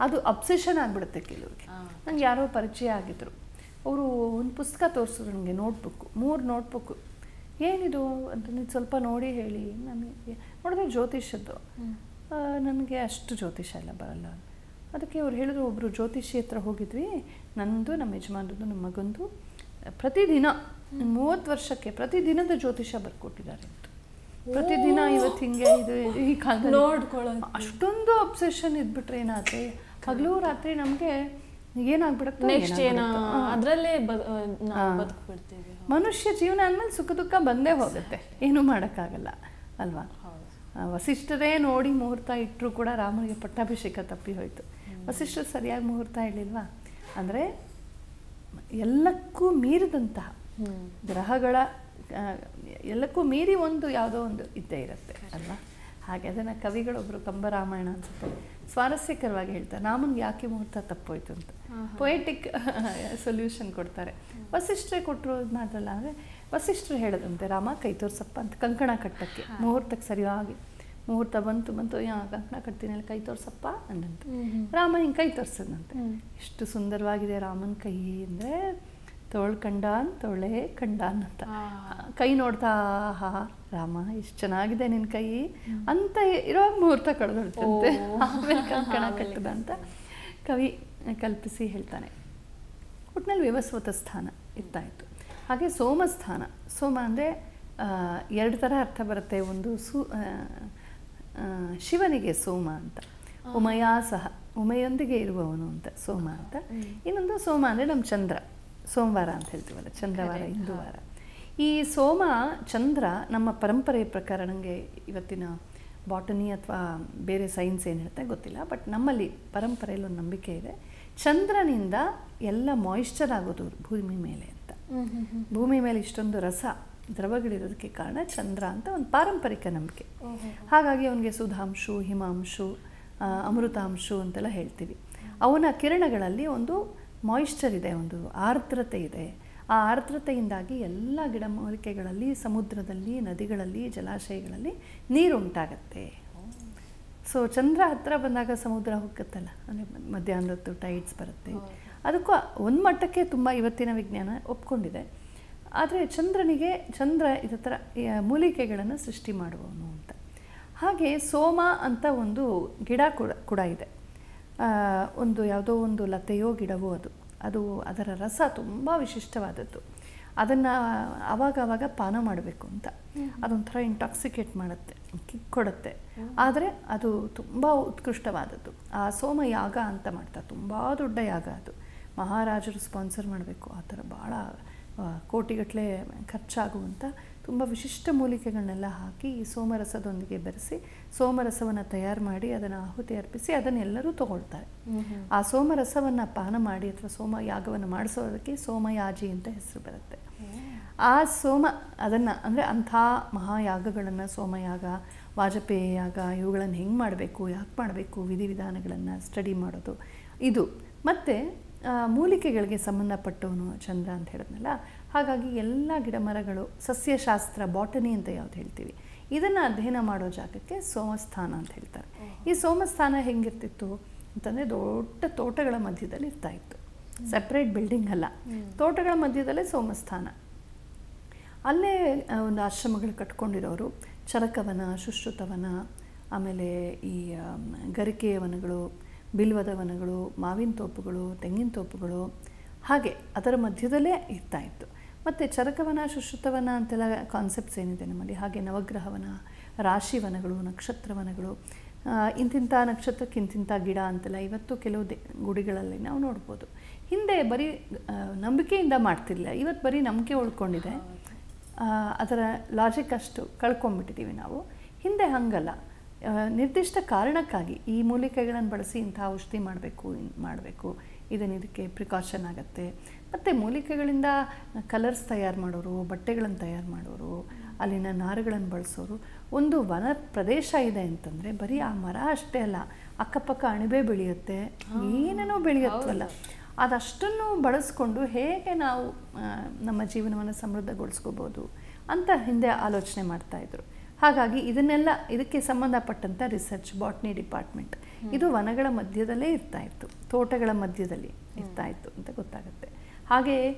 ಅದು ಅಬ್ಸೆಷನ್ ಆಗಿಬಿಡುತ್ತೆ ಕೆಲವ್ರಿಗೆ. ನಂಗೆ ಯಾರೋ ಪರಿಚಯ ಆಗಿದ್ರು, ಅವರು ಒಂದು ಪುಸ್ತಕ ತೋರಿಸಿದ್ರು ನನಗೆ, ನೋಟ್ಬುಕ್ಕು, 3 ನೋಟ್ಬುಕ್ಕು. ಏನಿದು ಅಂತ ನೀವು ಸ್ವಲ್ಪ ನೋಡಿ ಹೇಳಿ. ನನಗೆ ನೋಡಿದ್ರೆ ಜ್ಯೋತಿಷದ್ದು, ನನಗೆ ಅಷ್ಟು ಜ್ಯೋತಿಷ ಎಲ್ಲ ಬರಲ್ಲ. ಅದಕ್ಕೆ ಅವ್ರು ಹೇಳಿದ್ರು, ಒಬ್ಬರು ಜ್ಯೋತಿಷಿ ಹತ್ರ ಹೋಗಿದ್ವಿ, ನಂದು, ನಮ್ಮ ಯಜಮಾನ್ರದ್ದು, ನಮ್ಮ ಮಗಂದು ಪ್ರತಿದಿನ 30 ವರ್ಷಕ್ಕೆ ಪ್ರತಿದಿನದ ಜ್ಯೋತಿಷ ಬರ್ಕೊಟ್ಟಿದ್ದಾರೆ ಅಂತ. ಪ್ರತಿದಿನ ಇವತ್ತು ಹಿಂಗೆ ಇದು ಈ ಕಾಲದಲ್ಲಿ ನೋಡ್ಕೊಳ್ಳೋ ಅಷ್ಟೊಂದು ಅಬ್ಸೆಷನ್ ಇದ್ಬಿಟ್ರೆ ಏನಾಗುತ್ತೆ, ಹಗಲು ರಾತ್ರಿ ನಮಗೆ ಏನಾಗ್ಬಿಡುತ್ತೆ, ಅದರಲ್ಲೇ ಮನುಷ್ಯ ಜೀವನ ಅಂದಮೇಲೆ ಸುಖ ದುಃಖ ಬಂದೇ ಹೋಗುತ್ತೆ, ಏನೂ ಮಾಡೋಕ್ಕಾಗಲ್ಲ ಅಲ್ವಾ. ವಸಿಷ್ಠರೇ ನೋಡಿ ಮುಹೂರ್ತ ಇಟ್ಟರು ಕೂಡ ರಾಮನಿಗೆ ಪಟ್ಟಾಭಿಷೇಕ ತಪ್ಪಿ ಹೋಯಿತು. ವಸಿಷ್ಠರು ಸರಿಯಾಗಿ ಮುಹೂರ್ತ ಹೇಳಿಲ್ವಾ ಅಂದರೆ ಎಲ್ಲಕ್ಕೂ ಮೀರಿದಂತಹ ಗ್ರಹಗಳ ಎಲ್ಲಕ್ಕೂ ಮೀರಿ ಒಂದು ಯಾವುದೋ ಒಂದು ಇದ್ದೇ ಇರುತ್ತೆ ಅಲ್ವಾ. ಹಾಗೆ ಅದನ್ನು ಕವಿಗಳೊಬ್ಬರು ಕಂಬರಾಮಾಯಣ ಅನ್ಸುತ್ತೆ ಸ್ವಾರಸ್ಯಕರವಾಗಿ ಹೇಳ್ತಾರೆ, ರಾಮನ್ಗೆ ಯಾಕೆ ಮುಹೂರ್ತ ತಪ್ಪೋಯ್ತು ಅಂತ ಪೊಯೆಟಿಕ್ ಸೊಲ್ಯೂಷನ್ ಕೊಡ್ತಾರೆ. ವಸಿಷ್ಠರೇ ಕೊಟ್ಟರು ಮಾತ್ರಲ್ಲ ಅಂದರೆ ವಸಿಷ್ಠರು ಹೇಳೋದಂತೆ, ರಾಮ ಕೈ ತೋರ್ಸಪ್ಪ ಅಂತ ಕಂಕಣ ಕಟ್ಟಕ್ಕೆ ಮುಹೂರ್ತಕ್ಕೆ ಸರಿಯಾಗಿ ಮುಹೂರ್ತ ಬಂತು ಕಂಕಣ ಕಟ್ತೀನಿ ಅಲ್ಲಿ ಕೈ ತೋರ್ಸಪ್ಪ ಅಂದಂತೆ. ರಾಮ ಹಿಂಗೆ ಕೈ ತೋರಿಸದಂತೆ. ಎಷ್ಟು ಸುಂದರವಾಗಿದೆ ರಾಮನ ಕೈ ಅಂದರೆ ತೋಳ್ ಕಂಡಾನ್ ತೋಳೆ ಕಂಡಾನ್ ಅಂತ. ಕೈ ನೋಡ್ತಾ ಹಾ ರಾಮ ಎಷ್ಟು ಚೆನ್ನಾಗಿದೆ ನಿನ್ನ ಕೈ ಅಂತ ಇರೋವಾಗ ಮುಹೂರ್ತ ಕಳೆದೊಳ್ತಂತೆ. ಆಮೇಲೆ ಕಂಕಣ ಕಟ್ಟದ ಅಂತ ಕವಿ ಕಲ್ಪಿಸಿ ಹೇಳ್ತಾನೆ. ಒಟ್ಟಿನಲ್ಲಿ ವಿವಸ್ವತ ಸ್ಥಾನ ಇರ್ತಾಯಿತ್ತು. ಹಾಗೆ ಸೋಮಸ್ಥಾನ, ಸೋಮ ಅಂದರೆ 2 ಥರ ಅರ್ಥ ಬರುತ್ತೆ. ಒಂದು ಶಿವನಿಗೆ ಸೋಮ ಅಂತ, ಉಮಯಾ ಸಹ ಉಮೆಯೊಂದಿಗೆ ಇರುವವನು ಅಂತ ಸೋಮ ಅಂತ. ಇನ್ನೊಂದು ಸೋಮ ಅಂದರೆ ನಮ್ಮ ಚಂದ್ರ, ಸೋಮವಾರ ಅಂತ ಹೇಳ್ತೀವಲ್ಲ, ಚಂದ್ರವಾರ, ಹಿಂದೂವಾರ. ಈ ಸೋಮ ಚಂದ್ರ ನಮ್ಮ ಪರಂಪರೆಯ ಪ್ರಕಾರ, ನನಗೆ ಇವತ್ತಿನ ಬಾಟನಿ ಅಥವಾ ಬೇರೆ ಸೈನ್ಸ್ ಏನು ಹೇಳ್ತಾ ಗೊತ್ತಿಲ್ಲ, ಬಟ್ ನಮ್ಮಲ್ಲಿ ಪರಂಪರೆಯಲ್ಲಿ ಒಂದು ನಂಬಿಕೆ ಇದೆ, ಚಂದ್ರನಿಂದ ಎಲ್ಲ ಮಾಯಿಶ್ಚರ್ ಆಗೋದು ಭೂಮಿ ಮೇಲೆ ಅಂತ. ಭೂಮಿ ಮೇಲೆ ಇಷ್ಟೊಂದು ರಸ ದ್ರವಗಳಿರೋದಕ್ಕೆ ಕಾರಣ ಚಂದ್ರ ಅಂತ ಒಂದು ಪಾರಂಪರಿಕ ನಂಬಿಕೆ. ಹಾಗಾಗಿ ಅವನಿಗೆ ಸುಧಾಂಶು, ಹಿಮಾಂಶು, ಅಮೃತಾಂಶು ಅಂತೆಲ್ಲ ಹೇಳ್ತೀವಿ. ಅವನ ಕಿರಣಗಳಲ್ಲಿ ಒಂದು ಮಾಯಿಶ್ಚರ್ ಇದೆ, ಒಂದು ಆರ್ದ್ರತೆ ಇದೆ. ಆ ಆರ್ದ್ರತೆಯಿಂದಾಗಿ ಎಲ್ಲ ಗಿಡಮೂಲಿಕೆಗಳಲ್ಲಿ, ಸಮುದ್ರದಲ್ಲಿ, ನದಿಗಳಲ್ಲಿ, ಜಲಾಶಯಗಳಲ್ಲಿ ನೀರು ಉಂಟಾಗತ್ತೆ. ಸೊ ಚಂದ್ರ ಹತ್ತಿರ ಬಂದಾಗ ಸಮುದ್ರ ಹೋಗುತ್ತಲ್ಲ, ಅಂದರೆ ಮಧ್ಯಾಹ್ನದ ಹೊತ್ತು ಟೈಡ್ಸ್ ಬರುತ್ತೆ. ಅದಕ್ಕೂ ಒಂದು ಮಟ್ಟಕ್ಕೆ ತುಂಬ ಇವತ್ತಿನ ವಿಜ್ಞಾನ ಒಪ್ಕೊಂಡಿದೆ. ಆದರೆ ಚಂದ್ರ ಇದೇ ಥರ ಮೂಲಿಕೆಗಳನ್ನು ಸೃಷ್ಟಿ ಮಾಡುವವನು ಅಂತ. ಹಾಗೆ ಸೋಮ ಅಂತ ಒಂದು ಗಿಡ ಕೂಡ ಇದೆ. ಒಂದು ಯಾವುದೋ ಒಂದು ಲತೆಯೋ ಗಿಡವೋ ಅದು ಅದರ ರಸ ತುಂಬ ವಿಶಿಷ್ಟವಾದದ್ದು. ಅದನ್ನು ಆವಾಗ ಪಾನ ಮಾಡಬೇಕು ಅಂತ. ಅದೊಂಥರ ಇಂಟಾಕ್ಸಿಕೇಟ್ ಮಾಡುತ್ತೆ, ಕಿಕ್ ಕೊಡುತ್ತೆ. ಆದರೆ ಅದು ತುಂಬ ಉತ್ಕೃಷ್ಟವಾದದ್ದು. ಆ ಸೋಮಯಾಗ ಅಂತ ಮಾಡ್ತಾರೆ, ತುಂಬ ದೊಡ್ಡ ಯಾಗ ಅದು. ಮಹಾರಾಜರು ಸ್ಪಾನ್ಸರ್ ಮಾಡಬೇಕು, ಆ ಥರ ಭಾಳ ಕೋಟಿಗಟ್ಟಲೆ ಖರ್ಚಾಗುವಂಥ ತುಂಬ ವಿಶಿಷ್ಟ ಮೂಲಿಕೆಗಳನ್ನೆಲ್ಲ ಹಾಕಿ ಈ ಸೋಮರಸದೊಂದಿಗೆ ಬೆರೆಸಿ ಸೋಮರಸವನ್ನು ತಯಾರು ಮಾಡಿ ಅದನ್ನು ಆಹುತಿ ಅರ್ಪಿಸಿ ಅದನ್ನೆಲ್ಲರೂ ತಗೊಳ್ತಾರೆ. ಆ ಸೋಮರಸವನ್ನು ಪಾನ ಮಾಡಿ ಅಥವಾ ಸೋಮಯಾಗವನ್ನು ಮಾಡಿಸೋದಕ್ಕೆ ಸೋಮಯಾಜಿ ಅಂತ ಹೆಸರು ಬರುತ್ತೆ. ಆ ಅದನ್ನು ಅಂದರೆ ಅಂಥ ಮಹಾಯಾಗಗಳನ್ನು, ಸೋಮಯಾಗ, ವಾಜಪೇಯಿ ಯಾಗ, ಇವುಗಳನ್ನು ಹೆಂಗೆ ಮಾಡಬೇಕು, ಯಾಕೆ ಮಾಡಬೇಕು, ವಿಧಿವಿಧಾನಗಳನ್ನು ಸ್ಟಡಿ ಮಾಡೋದು ಇದು. ಮತ್ತು ಮೂಲಿಕೆಗಳಿಗೆ ಸಂಬಂಧಪಟ್ಟವನು ಚಂದ್ರ ಅಂತ ಹೇಳಿದ್ನಲ್ಲ, ಹಾಗಾಗಿ ಎಲ್ಲ ಗಿಡ ಮರಗಳು, ಸಸ್ಯಶಾಸ್ತ್ರ, ಬಾಟನಿ ಅಂತ ಯಾವ್ದು ಹೇಳ್ತೀವಿ, ಇದನ್ನು ಅಧ್ಯಯನ ಮಾಡೋ ಜಾಗಕ್ಕೆ ಸೋಮಸ್ಥಾನ ಅಂತ ಹೇಳ್ತಾರೆ. ಈ ಸೋಮಸ್ಥಾನ ಹೆಂಗಿರ್ತಿತ್ತು ಅಂತಂದರೆ ದೊಡ್ಡ ತೋಟಗಳ ಮಧ್ಯದಲ್ಲಿ ಇರ್ತಾಯಿತ್ತು. ಸಪ್ರೇಟ್ ಬಿಲ್ಡಿಂಗ್ ಅಲ್ಲ, ತೋಟಗಳ ಮಧ್ಯದಲ್ಲೇ ಸೋಮಸ್ಥಾನ. ಅಲ್ಲೇ ಒಂದು ಆಶ್ರಮಗಳು ಕಟ್ಕೊಂಡಿರೋರು ಚರಕವನ, ಶುಶ್ರುತವನ, ಆಮೇಲೆ ಈ ಗರಿಕೆಯ ವನಗಳು, ಬಿಲ್ವದ ವನಗಳು, ಮಾವಿನ ತೋಪುಗಳು, ತೆಂಗಿನ ತೋಪುಗಳು, ಹಾಗೆ ಅದರ ಮಧ್ಯದಲ್ಲೇ ಇರ್ತಾಯಿತ್ತು. ಮತ್ತು ಚರಕವನ, ಶುಶ್ರುತವನ ಅಂತೆಲ್ಲ ಕಾನ್ಸೆಪ್ಟ್ಸ್ ಏನಿದೆ ನಮ್ಮಲ್ಲಿ, ಹಾಗೆ ನವಗ್ರಹವನ, ರಾಶಿವನಗಳು, ನಕ್ಷತ್ರವನಗಳು, ಇಂತಿಂಥ ನಕ್ಷತ್ರಕ್ಕೆ ಇಂತಿಂಥ ಗಿಡ ಅಂತೆಲ್ಲ ಇವತ್ತು ಕೆಲವು ಗುಡಿಗಳಲ್ಲಿ ನಾವು ನೋಡ್ಬೋದು. ಹಿಂದೆ ಬರೀ ನಂಬಿಕೆಯಿಂದ ಮಾಡ್ತಿರ್ಲಿಲ್ಲ, ಇವತ್ತು ಬರೀ ನಂಬಿಕೆ ಉಳ್ಕೊಂಡಿದೆ. ಅದರ ಲಾಜಿಕ್ ಅಷ್ಟು ಕಳ್ಕೊಂಡ್ಬಿಟ್ಟಿದ್ದೀವಿ ನಾವು. ಹಿಂದೆ ಹಾಗಲ್ಲ, ನಿರ್ದಿಷ್ಟ ಕಾರಣಕ್ಕಾಗಿ ಈ ಮೂಲಿಕೆಗಳನ್ನು ಬಳಸಿ ಇಂಥ ಔಷಧಿ ಮಾಡಬೇಕು, ಇದಕ್ಕೆ ಪ್ರಿಕಾಷನ್ ಆಗುತ್ತೆ. ಮತ್ತು ಮೂಲಿಕೆಗಳಿಂದ ಕಲರ್ಸ್ ತಯಾರು ಮಾಡೋರು, ಬಟ್ಟೆಗಳನ್ನು ತಯಾರು ಮಾಡೋರು, ಅಲ್ಲಿನ ನಾರುಗಳನ್ನು ಬಳಸೋರು. ಒಂದು ವನ ಪ್ರದೇಶ ಇದೆ ಅಂತಂದರೆ ಬರೀ ಆ ಮರ ಅಷ್ಟೇ ಅಲ್ಲ, ಅಕ್ಕಪಕ್ಕ ಅಣಬೆ ಬೆಳೆಯುತ್ತೆ, ಏನೇನೋ ಬೆಳೆಯುತ್ತಲ್ಲ, ಅದಷ್ಟನ್ನು ಬಳಸ್ಕೊಂಡು ಹೇಗೆ ನಾವು ನಮ್ಮ ಜೀವನವನ್ನು ಸಮೃದ್ಧಗೊಳಿಸ್ಕೋಬೋದು ಅಂತ ಹಿಂದೆ ಆಲೋಚನೆ ಮಾಡ್ತಾಯಿದ್ರು. ಹಾಗಾಗಿ ಇದಕ್ಕೆ ಸಂಬಂಧಪಟ್ಟಂಥ ರಿಸರ್ಚ್, ಬಾಟ್ನಿ ಡಿಪಾರ್ಟ್ಮೆಂಟ್ ಇದು ವನಗಳ ಮಧ್ಯದಲ್ಲೇ ಇರ್ತಾಯಿತ್ತು, ತೋಟಗಳ ಮಧ್ಯದಲ್ಲಿ ಇರ್ತಾಯಿತ್ತು ಅಂತ ಗೊತ್ತಾಗುತ್ತೆ. ಹಾಗೆಯೇ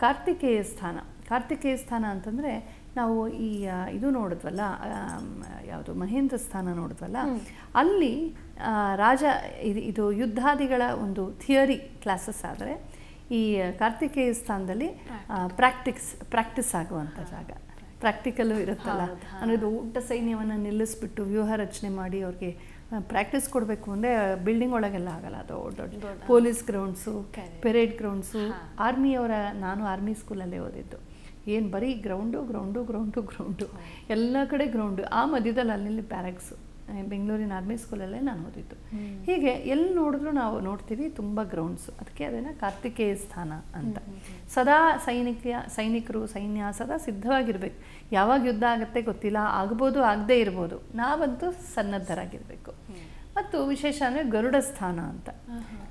ಕಾರ್ತಿಕೇಯ ಸ್ಥಾನ ಅಂತಂದರೆ ನಾವು ಇದು ನೋಡಿದ್ವಲ್ಲ, ಯಾವುದು ಮಹೇಂದ್ರ ಸ್ಥಾನ ನೋಡಿದ್ವಲ್ಲ, ಅಲ್ಲಿ ಇದು ಯುದ್ಧಾದಿಗಳ ಒಂದು ಥಿಯರಿ ಕ್ಲಾಸಸ್ ಆದರೆ ಈ ಕಾರ್ತಿಕೇಯ ಸ್ಥಾನದಲ್ಲಿ ಪ್ರಾಕ್ಟೀಸ್ ಆಗುವಂಥ ಜಾಗ, ಪ್ರಾಕ್ಟಿಕಲ್ಲು ಇರುತ್ತಲ್ಲ. ಅಂದರೆ ದೊಡ್ಡ ಸೈನ್ಯವನ್ನು ನಿಲ್ಲಿಸ್ಬಿಟ್ಟು ವ್ಯೂಹ ರಚನೆ ಮಾಡಿ ಅವ್ರಿಗೆ ಪ್ರಾಕ್ಟೀಸ್ ಕೊಡಬೇಕು ಅಂದರೆ ಬಿಲ್ಡಿಂಗ್ ಒಳಗೆಲ್ಲ ಆಗಲ್ಲ, ದೊಡ್ಡ ಪೊಲೀಸ್ ಗ್ರೌಂಡ್ಸು, ಪೆರೇಡ್ ಗ್ರೌಂಡ್ಸು. ನಾನು ಆರ್ಮಿ ಸ್ಕೂಲಲ್ಲೇ ಓದಿದ್ದು. ಏನು ಬರೀ ಗ್ರೌಂಡು ಎಲ್ಲ ಕಡೆ ಗ್ರೌಂಡು, ಆ ಮಧ್ಯದಲ್ಲಿ ಅಲ್ಲಿ ಬ್ಯಾರಕ್ಸು. ಬೆಂಗಳೂರಿನ ಆರ್ಮಿ ಸ್ಕೂಲಲ್ಲೇ ನಾನು ಓದಿದ್ದು. ಹೀಗೆ ಎಲ್ಲಿ ನೋಡಿದ್ರು ನಾವು ನೋಡ್ತೀವಿ ತುಂಬ ಗ್ರೌಂಡ್ಸು. ಅದಕ್ಕೆ ಅದನ್ನು ಕಾರ್ತಿಕೇಯ ಸ್ಥಾನ ಅಂತ. ಸದಾ ಸೈನಿಕರು, ಸೈನ್ಯ ಸದಾ ಸಿದ್ಧವಾಗಿರ್ಬೇಕು. ಯಾವಾಗ ಯುದ್ಧ ಆಗುತ್ತೆ ಗೊತ್ತಿಲ್ಲ, ಆಗ್ಬೋದು ಆಗದೇ ಇರ್ಬೋದು, ನಾವಂತೂ ಸನ್ನದ್ಧರಾಗಿರಬೇಕು. ಮತ್ತು ವಿಶೇಷ ಅಂದರೆ ಗರುಡ ಸ್ಥಾನ ಅಂತ.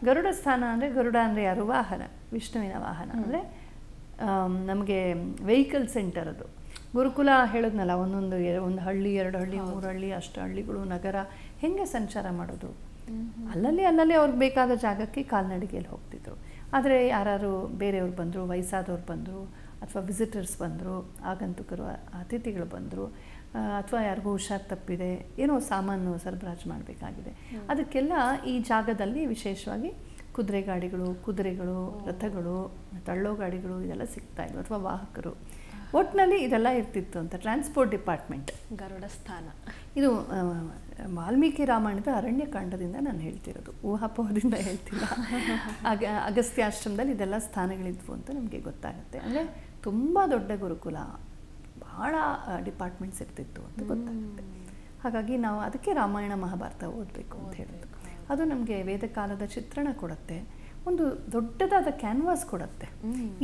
ಗರುಡ ಸ್ಥಾನ ಅಂದರೆ ಗರುಡ ಅಂದರೆ ಯಾರು? ವಾಹನ, ವಿಷ್ಣುವಿನ ವಾಹನ. ಅಂದರೆ ನಮಗೆ ವೆಹಿಕಲ್ ಸೆಂಟರ್ ಅದು. ಗುರುಕುಲ ಹೇಳಿದ್ನಲ್ಲ, ಒಂದು ಹಳ್ಳಿ, 2 ಹಳ್ಳಿ, 3 ಹಳ್ಳಿ, ಅಷ್ಟು ಹಳ್ಳಿಗಳು, ನಗರ ಹೆಂಗೆ ಸಂಚಾರ ಮಾಡೋದು? ಅಲ್ಲಲ್ಲಿ ಅವ್ರಿಗೆ ಬೇಕಾದ ಜಾಗಕ್ಕೆ ಕಾಲ್ನಡಿಗೆಯಲ್ಲಿ ಹೋಗ್ತಿದ್ರು. ಆದರೆ ಯಾರು ಬೇರೆಯವ್ರು ಬಂದರು, ವಯಸ್ಸಾದವ್ರು ಬಂದರು, ಅಥವಾ ವಿಸಿಟರ್ಸ್ ಬಂದರು, ಆಗಂತುಕರು, ಅತಿಥಿಗಳು ಬಂದರು, ಅಥವಾ ಯಾರಿಗೂ ಹುಷಾರು ತಪ್ಪಿದೆ, ಏನೋ ಸಾಮಾನು ಸರಬರಾಜು ಮಾಡಬೇಕಾಗಿದೆ, ಅದಕ್ಕೆಲ್ಲ ಈ ಜಾಗದಲ್ಲಿ ವಿಶೇಷವಾಗಿ ಕುದುರೆಗಳು, ರಥಗಳು, ತಳ್ಳೋ ಗಾಡಿಗಳು ಇದೆಲ್ಲ ಸಿಗ್ತಾಯಿದ್ವು, ಅಥವಾ ವಾಹಕರು. ಒಟ್ಟಿನಲ್ಲಿ ಇದೆಲ್ಲ ಇರ್ತಿತ್ತು ಅಂತ. ಟ್ರಾನ್ಸ್ಪೋರ್ಟ್ ಡಿಪಾರ್ಟ್ಮೆಂಟ್ ಗರುಡ ಸ್ಥಾನ ಇದು ವಾಲ್ಮೀಕಿ ರಾಮಾಯಣದ ಅರಣ್ಯಕಾಂಡದಿಂದ ನಾನು ಹೇಳ್ತಿರೋದು, ಊಹಾಪೋಹದಿಂದ ಹೇಳ್ತಿಲ್ಲ. ಅಗಸ್ತ್ಯಾಶ್ರಮದಲ್ಲಿ ಇದೆಲ್ಲ ಸ್ಥಾನಗಳಿದ್ವು ಅಂತ ನಮಗೆ ಗೊತ್ತಾಗುತ್ತೆ. ಅಂದರೆ ತುಂಬ ದೊಡ್ಡ ಗುರುಕುಲ, ಭಾಳ ಡಿಪಾರ್ಟ್ಮೆಂಟ್ಸ್ ಇರ್ತಿತ್ತು ಅಂತ ಗೊತ್ತಾಗುತ್ತೆ. ಹಾಗಾಗಿ ನಾವು ಅದಕ್ಕೆ ರಾಮಾಯಣ ಮಹಾಭಾರತ ಓದಬೇಕು ಅಂತ ಹೇಳೋದು. ಅದು ನಮಗೆ ವೇದಕಾಲದ ಚಿತ್ರಣ ಕೊಡುತ್ತೆ, ಒಂದು ದೊಡ್ಡದಾದ ಕ್ಯಾನ್ವಾಸ್ ಕೊಡುತ್ತೆ.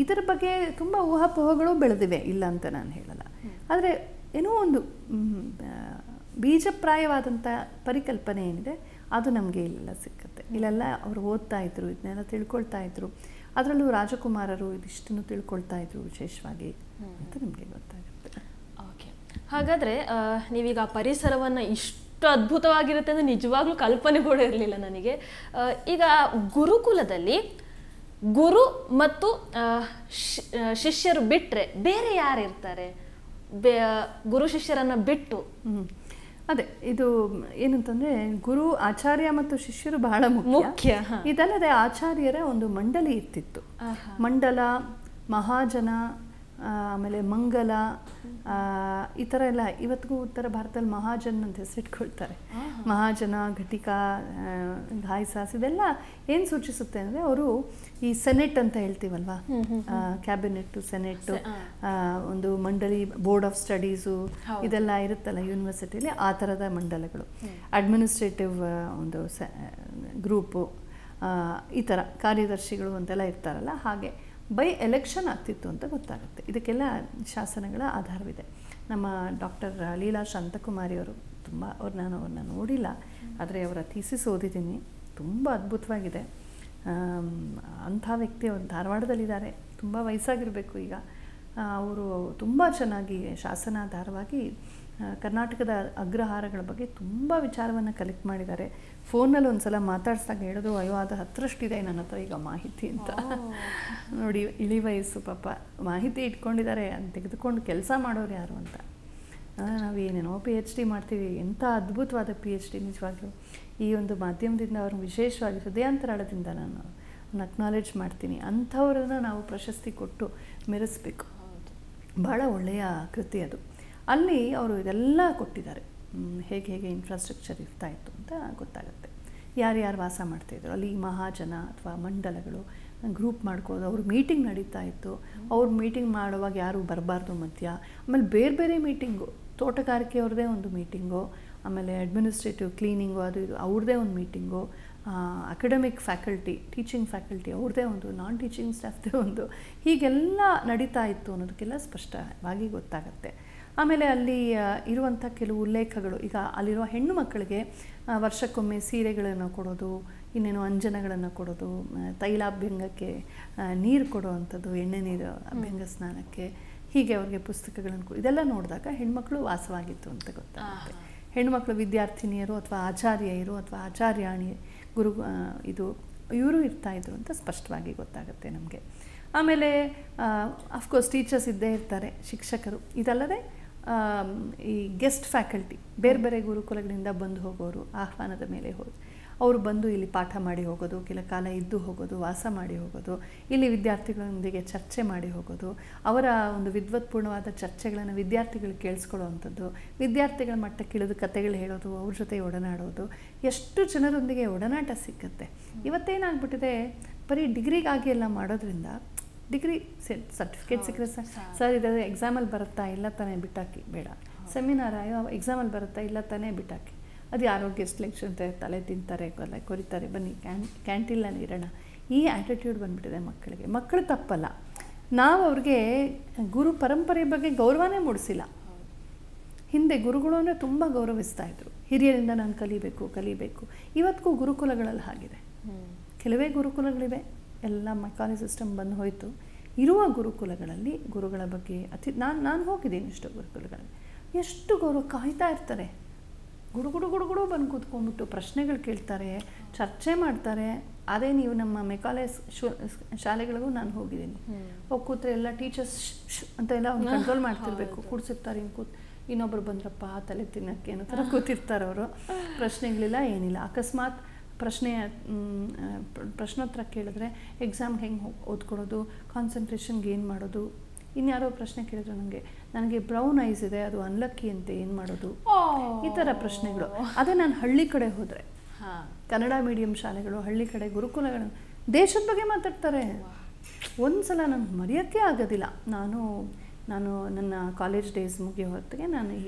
ಇದರ ಬಗ್ಗೆ ತುಂಬ ಊಹಾಪೋಹಗಳು ಬೆಳೆದಿವೆ, ಇಲ್ಲ ಅಂತ ನಾನು ಹೇಳಲ್ಲ. ಆದರೆ ಏನೋ ಒಂದು ಬೀಜಪ್ರಾಯವಾದಂಥ ಪರಿಕಲ್ಪನೆ ಏನಿದೆ ಅದು ನಮಗೆ ಇಲ್ಲೆಲ್ಲ ಸಿಕ್ಕತ್ತೆ. ಇಲ್ಲೆಲ್ಲ ಅವರು ಓದ್ತಾ ಇದ್ರು, ಇದನ್ನೆಲ್ಲ ತಿಳ್ಕೊಳ್ತಾ ಇದ್ರು. ಅದರಲ್ಲೂ ರಾಜಕುಮಾರರು ಇದಿಷ್ಟನ್ನು ತಿಳ್ಕೊಳ್ತಾ ಇದ್ರು ವಿಶೇಷವಾಗಿ ಅಂತ ನಮಗೆ ಗೊತ್ತಾಗುತ್ತೆ. ಓಕೆ, ಹಾಗಾದರೆ ನೀವೀಗ ಪರಿಸರವನ್ನು ಇಷ್ಟು ಅದ್ಭುತವಾಗಿರುತ್ತೆ ಅಂದರೆ ನಿಜವಾಗ್ಲೂ ಕಲ್ಪನೆ ಕೂಡ ಇರಲಿಲ್ಲ ನನಗೆ. ಈಗ ಗುರುಕುಲದಲ್ಲಿ ಗುರು ಮತ್ತು ಶಿಷ್ಯರು ಬಿಟ್ಟರೆ ಬೇರೆ ಯಾರು ಇರ್ತಾರೆ? ಗುರು ಶಿಷ್ಯರನ್ನು ಬಿಟ್ಟು ಅದೇ ಇದು ಏನಂತಂದರೆ ಗುರು ಆಚಾರ್ಯ ಮತ್ತು ಶಿಷ್ಯರು ಬಹಳ ಮುಖ್ಯ. ಇದಲ್ಲದೆ ಆಚಾರ್ಯರ ಒಂದು ಮಂಡಳಿ ಇರ್ತಿತ್ತು. ಮಂಡಲ, ಮಹಾಜನ, ಆಮೇಲೆ ಮಂಗಲ, ಈ ಥರ ಎಲ್ಲ ಇವತ್ತಿಗೂ ಉತ್ತರ ಭಾರತದಲ್ಲಿ ಮಹಾಜನ್ ಅಂತ ಹೆಸರಿಟ್ಕೊಳ್ತಾರೆ. ಮಹಾಜನ, ಘಟಿಕ, ಘಾಯ್ಸಾಸ್ ಇದೆಲ್ಲ ಏನು ಸೂಚಿಸುತ್ತೆ ಅಂದರೆ ಅವರು ಈ ಸೆನೆಟ್ ಅಂತ ಹೇಳ್ತೀವಲ್ವಾ, ಕ್ಯಾಬಿನೆಟ್ಟು, ಸೆನೆಟ್ಟು, ಒಂದು ಮಂಡಳಿ, ಬೋರ್ಡ್ ಆಫ್ ಸ್ಟಡೀಸು ಇದೆಲ್ಲ ಇರುತ್ತಲ್ಲ ಯೂನಿವರ್ಸಿಟಿಲಿ, ಆ ಥರದ ಮಂಡಲಗಳು. ಅಡ್ಮಿನಿಸ್ಟ್ರೇಟಿವ್ ಒಂದು ಗ್ರೂಪು, ಈ ಥರ ಕಾರ್ಯದರ್ಶಿಗಳು ಅಂತೆಲ್ಲ ಇರ್ತಾರಲ್ಲ, ಹಾಗೆ ಬೈ ಎಲೆಕ್ಷನ್ ಆಗ್ತಿತ್ತು ಅಂತ ಗೊತ್ತಾಗುತ್ತೆ. ಇದಕ್ಕೆಲ್ಲ ಶಾಸನಗಳ ಆಧಾರವಿದೆ. ನಮ್ಮ ಡಾಕ್ಟರ್ ಲೀಲಾ ಶಾಂತಕುಮಾರಿಯವರು ತುಂಬ ನಾನು ಅವ್ರನ್ನ ನೋಡಿಲ್ಲ, ಆದರೆ ಅವರ ಥೀಸಿಸ್ ಓದಿದ್ದೀನಿ, ತುಂಬ ಅದ್ಭುತವಾಗಿದೆ. ಅಂಥ ವ್ಯಕ್ತಿ ಅವರು ಧಾರವಾಡದಲ್ಲಿದ್ದಾರೆ, ತುಂಬ ವಯಸ್ಸಾಗಿರಬೇಕು ಈಗ. ಅವರು ತುಂಬ ಚೆನ್ನಾಗಿ ಶಾಸನಾಧಾರವಾಗಿ ಕರ್ನಾಟಕದ ಅಗ್ರಹಾರಗಳ ಬಗ್ಗೆ ತುಂಬ ವಿಚಾರವನ್ನು ಕಲೆಕ್ಟ್ ಮಾಡಿದ್ದಾರೆ. ಫೋನಲ್ಲಿ ಒಂದು ಸಲ ಮಾತಾಡ್ಸಿದಾಗ ಹೇಳೋದು, ಅಯ್ಯೋ ಅದು 10ರಷ್ಟಿದೆ ನನ್ನ ಹತ್ರ ಈಗ ಮಾಹಿತಿ ಅಂತ. ನೋಡಿ, ಇಳಿ ವಯಸ್ಸು ಪಾಪ, ಮಾಹಿತಿ ಇಟ್ಕೊಂಡಿದ್ದಾರೆ, ಅದು ತೆಗೆದುಕೊಂಡು ಕೆಲಸ ಮಾಡೋರು ಯಾರು ಅಂತ. ನಾವು ಏನೇನೋ PhD ಮಾಡ್ತೀವಿ, ಎಂಥ ಅದ್ಭುತವಾದ PhD ನಿಜವಾಗ್ಲೂ. ಈ ಒಂದು ಮಾಧ್ಯಮದಿಂದ ಅವ್ರನ್ನ ವಿಶೇಷವಾಗಿ ಹೃದಯಾಂತರಾಳದಿಂದ ನಾನು ಅಕ್ನಾಲೇಜ್ ಮಾಡ್ತೀನಿ. ಅಂಥವ್ರನ್ನ ನಾವು ಪ್ರಶಸ್ತಿ ಕೊಟ್ಟು ಮೆರೆಸಬೇಕು. ಭಾಳ ಒಳ್ಳೆಯ ಕೃತಿ ಅದು. ಅಲ್ಲಿ ಅವರು ಇದೆಲ್ಲ ಕೊಟ್ಟಿದ್ದಾರೆ, ಹೇಗೆ ಇನ್ಫ್ರಾಸ್ಟ್ರಕ್ಚರ್ ಇರ್ತಾಯಿತ್ತು ಅಂತ ಗೊತ್ತಾಗುತ್ತೆ. ಯಾರ್ಯಾರು ವಾಸ ಮಾಡ್ತಾಯಿದ್ರು ಅಲ್ಲಿ, ಮಹಾಜನ ಅಥವಾ ಮಂಡಲಗಳು ಗ್ರೂಪ್ ಮಾಡ್ಕೊಳ್ಳೋದು. ಅವ್ರ ಮೀಟಿಂಗ್ ನಡೀತಾ ಇತ್ತು, ಅವ್ರ ಮೀಟಿಂಗ್ ಮಾಡುವಾಗ ಯಾರು ಬರಬಾರ್ದು ಮಧ್ಯ. ಆಮೇಲೆ ಬೇರೆ ಬೇರೆ ಮೀಟಿಂಗು, ತೋಟಗಾರಿಕೆ ಅವ್ರದ್ದೇ ಒಂದು ಮೀಟಿಂಗು, ಆಮೇಲೆ ಅಡ್ಮಿನಿಸ್ಟ್ರೇಟಿವ್ ಕ್ಲೀನಿಂಗು ಅದು ಇದು ಅವ್ರದ್ದೇ ಒಂದು meeting, academic faculty, teaching faculty ಅವ್ರದ್ದೇ ಒಂದು, ನಾನ್ ಟೀಚಿಂಗ್ ಸ್ಟಾಫ್ದೇ ಒಂದು, ಹೀಗೆಲ್ಲ ನಡೀತಾ ಇತ್ತು ಅನ್ನೋದಕ್ಕೆಲ್ಲ ಸ್ಪಷ್ಟವಾಗಿ ಗೊತ್ತಾಗುತ್ತೆ. ಆಮೇಲೆ ಅಲ್ಲಿ ಇರುವಂಥ ಕೆಲವು ಉಲ್ಲೇಖಗಳು, ಈಗ ಅಲ್ಲಿರುವ ಹೆಣ್ಣು ಮಕ್ಕಳಿಗೆ ವರ್ಷಕ್ಕೊಮ್ಮೆ ಸೀರೆಗಳನ್ನು ಕೊಡೋದು, ಇನ್ನೇನು ಅಂಜನಗಳನ್ನು ಕೊಡೋದು, ತೈಲಾಭ್ಯಂಗಕ್ಕೆ ನೀರು ಕೊಡುವಂಥದ್ದು, ಎಣ್ಣೆ ನೀರು ಅಭ್ಯಂಗ ಸ್ನಾನಕ್ಕೆ, ಹೀಗೆ ಅವ್ರಿಗೆ ಪುಸ್ತಕಗಳನ್ನು ಇದೆಲ್ಲ ನೋಡಿದಾಗ ಹೆಣ್ಮಕ್ಳು ವಾಸವಾಗಿತ್ತು ಅಂತ ಗೊತ್ತಾಗುತ್ತೆ. ಹೆಣ್ಮಕ್ಳು ವಿದ್ಯಾರ್ಥಿನಿಯರು ಅಥವಾ ಆಚಾರ್ಯರು ಅಥವಾ ಆಚಾರ್ಯಾಣಿ ಗುರು ಇವರು ಇರ್ತಾಯಿದ್ರು ಅಂತ ಸ್ಪಷ್ಟವಾಗಿ ಗೊತ್ತಾಗುತ್ತೆ ನಮಗೆ. ಆಮೇಲೆ ಅಫ್ಕೋರ್ಸ್ ಟೀಚರ್ಸ್ ಇದ್ದೇ ಇರ್ತಾರೆ, ಶಿಕ್ಷಕರು. ಇದಲ್ಲದೆ ಈ ಗೆಸ್ಟ್ ಫ್ಯಾಕಲ್ಟಿ, ಬೇರೆ ಬೇರೆ ಗುರುಕುಲಗಳಿಂದ ಬಂದು ಹೋಗೋರು, ಆಹ್ವಾನದ ಮೇಲೆ ಅವರು ಬಂದು ಇಲ್ಲಿ ಪಾಠ ಮಾಡಿ ಹೋಗೋದು, ಕೆಲ ಕಾಲ ಇದ್ದು ಹೋಗೋದು, ವಾಸ ಮಾಡಿ ಹೋಗೋದು, ಇಲ್ಲಿ ವಿದ್ಯಾರ್ಥಿಗಳೊಂದಿಗೆ ಚರ್ಚೆ ಮಾಡಿ ಹೋಗೋದು, ಅವರ ಒಂದು ವಿದ್ವತ್ಪೂರ್ಣವಾದ ಚರ್ಚೆಗಳನ್ನು ವಿದ್ಯಾರ್ಥಿಗಳು ಕೇಳಿಸ್ಕೊಳ್ಳೋವಂಥದ್ದು, ವಿದ್ಯಾರ್ಥಿಗಳ ಮಟ್ಟಕ್ಕಿಳಿದು ಕಥೆಗಳು ಹೇಳೋದು, ಅವ್ರ ಜೊತೆ ಒಡನಾಡೋದು, ಎಷ್ಟು ಜನರೊಂದಿಗೆ ಒಡನಾಟ ಸಿಕ್ಕತ್ತೆ. ಇವತ್ತೇನಾಗ್ಬಿಟ್ಟಿದೆ, ಬರೀ ಡಿಗ್ರಿಗಾಗಿ ಎಲ್ಲ ಮಾಡೋದ್ರಿಂದ, ಡಿಗ್ರಿ ಸರ್ಟಿಫಿಕೇಟ್ ಸಿಕ್ಕರೆ ಸರ್ ಇದರ ಎಕ್ಸಾಮಲ್ಲಿ ಬರುತ್ತಾ, ಇಲ್ಲ ತಾನೇ ಬಿಟ್ಟಾಕಿ, ಬೇಡ. ಸೆಮಿನಾರ್ ಎಕ್ಸಾಮಲ್ಲಿ ಬರುತ್ತಾ, ಇಲ್ಲ ತಾನೇ ಬಿಟ್ಟಾಕಿ. ಅದು ಯಾರೋ ಗೆಸ್ಟ್ ಲೆಕ್ಚರ್ ಅಂತ ತಲೆ ತಿಂತಾರೆ, ಕೊರಿತಾರೆ, ಬನ್ನಿ ಕ್ಯಾಂಟೀನಲ್ಲಿ ಇರೋಣ. ಈ ಆ್ಯಟಿಟ್ಯೂಡ್ ಬಂದುಬಿಟ್ಟಿದೆ ಮಕ್ಕಳಿಗೆ. ಮಕ್ಕಳು ತಪ್ಪಲ್ಲ, ನಾವು ಅವ್ರಿಗೆ ಗುರು ಪರಂಪರೆ ಬಗ್ಗೆ ಗೌರವನೇ ಮೂಡಿಸಿಲ್ಲ. ಹಿಂದೆ ಗುರುಗಳು ಅಂದರೆ ತುಂಬ ಗೌರವಿಸ್ತಾಯಿದ್ರು, ಹಿರಿಯರಿಂದ ನಾನು ಕಲಿಬೇಕು. ಇವತ್ತಿಗೂ ಗುರುಕುಲಗಳಲ್ಲಿ ಹಾಗಿದೆ. ಕೆಲವೇ ಗುರುಕುಲಗಳಿವೆ, ಎಲ್ಲ ಮೆಕಾನಿ ಸಿಸ್ಟಮ್ ಬಂದು ಹೋಯಿತು. ಇರುವ ಗುರುಕುಲಗಳಲ್ಲಿ ಗುರುಗಳ ಬಗ್ಗೆ ನಾನು ಹೋಗಿದ್ದೀನಿ ಇಷ್ಟು ಗುರುಕುಲಗಳಲ್ಲಿ, ಎಷ್ಟು ಗೌರವ, ಕಾಯ್ತಾ ಇರ್ತಾರೆ. ಗುಡುಗುಡು ಬಂದು ಕೂತ್ಕೊಂಡ್ಬಿಟ್ಟು ಪ್ರಶ್ನೆಗಳು ಕೇಳ್ತಾರೆ, ಚರ್ಚೆ ಮಾಡ್ತಾರೆ. ಅದೇ ನೀವು ನಮ್ಮ ಮೆಕಾಲೇಜ್ ಶಾಲೆಗಳಿಗೂ ನಾನು ಹೋಗಿದ್ದೀನಿ. ಹೋಗಿ ಕೂತ್ರೆ ಎಲ್ಲ ಟೀಚರ್ಸ್ ಅಂತ ಎಲ್ಲ ಅವ್ನು ಕಂಟ್ರೋಲ್ ಮಾಡ್ತಿರ್ಬೇಕು. ಕೂಡ್ಸಿರ್ತಾರೆ, ಇನ್ನೊಬ್ರು ಬಂದ್ರಪ್ಪ ತಲೆ ತಿನ್ನೋಕ್ಕೆ ಅನ್ನೋ ಥರ ಕೂತಿರ್ತಾರೆ ಅವರು. ಪ್ರಶ್ನೆಗಳಿಲ್ಲ, ಏನಿಲ್ಲ. ಅಕಸ್ಮಾತ್ ಪ್ರಶ್ನೋತ್ತರ ಕೇಳಿದ್ರೆ ಎಕ್ಸಾಮ್ಗೆ ಹೆಂಗೆ ಓದ್ಕೊಡೋದು, ಕಾನ್ಸಂಟ್ರೇಷನ್ಗೆ ಏನು ಮಾಡೋದು. ಇನ್ಯಾರೋ ಪ್ರಶ್ನೆ ಕೇಳಿದ್ರು ನನಗೆ ಬ್ರೌನ್ ಐಸ್ ಇದೆ, ಅದು ಅನ್ಲಕ್ಕಿ ಅಂತ ಏನು ಮಾಡೋದು, ಈ ಥರ ಪ್ರಶ್ನೆಗಳು. ಅದೇ ನಾನು ಹಳ್ಳಿ ಕಡೆ ಹೋದರೆ, ಕನ್ನಡ ಮೀಡಿಯಂ ಶಾಲೆಗಳು, ಹಳ್ಳಿ ಕಡೆ ಗುರುಕುಲಗಳು, ದೇಶದ ಬಗ್ಗೆ ಮಾತಾಡ್ತಾರೆ. ಒಂದು ಸಲ ನನಗೆ ಮರೆಯೋಕ್ಕೆ ಆಗೋದಿಲ್ಲ. ನಾನು ನನ್ನ ಕಾಲೇಜ್ ಡೇಸ್ ಮುಗಿಯೋ ಹೊತ್ತಿಗೆ ನಾನು ಈ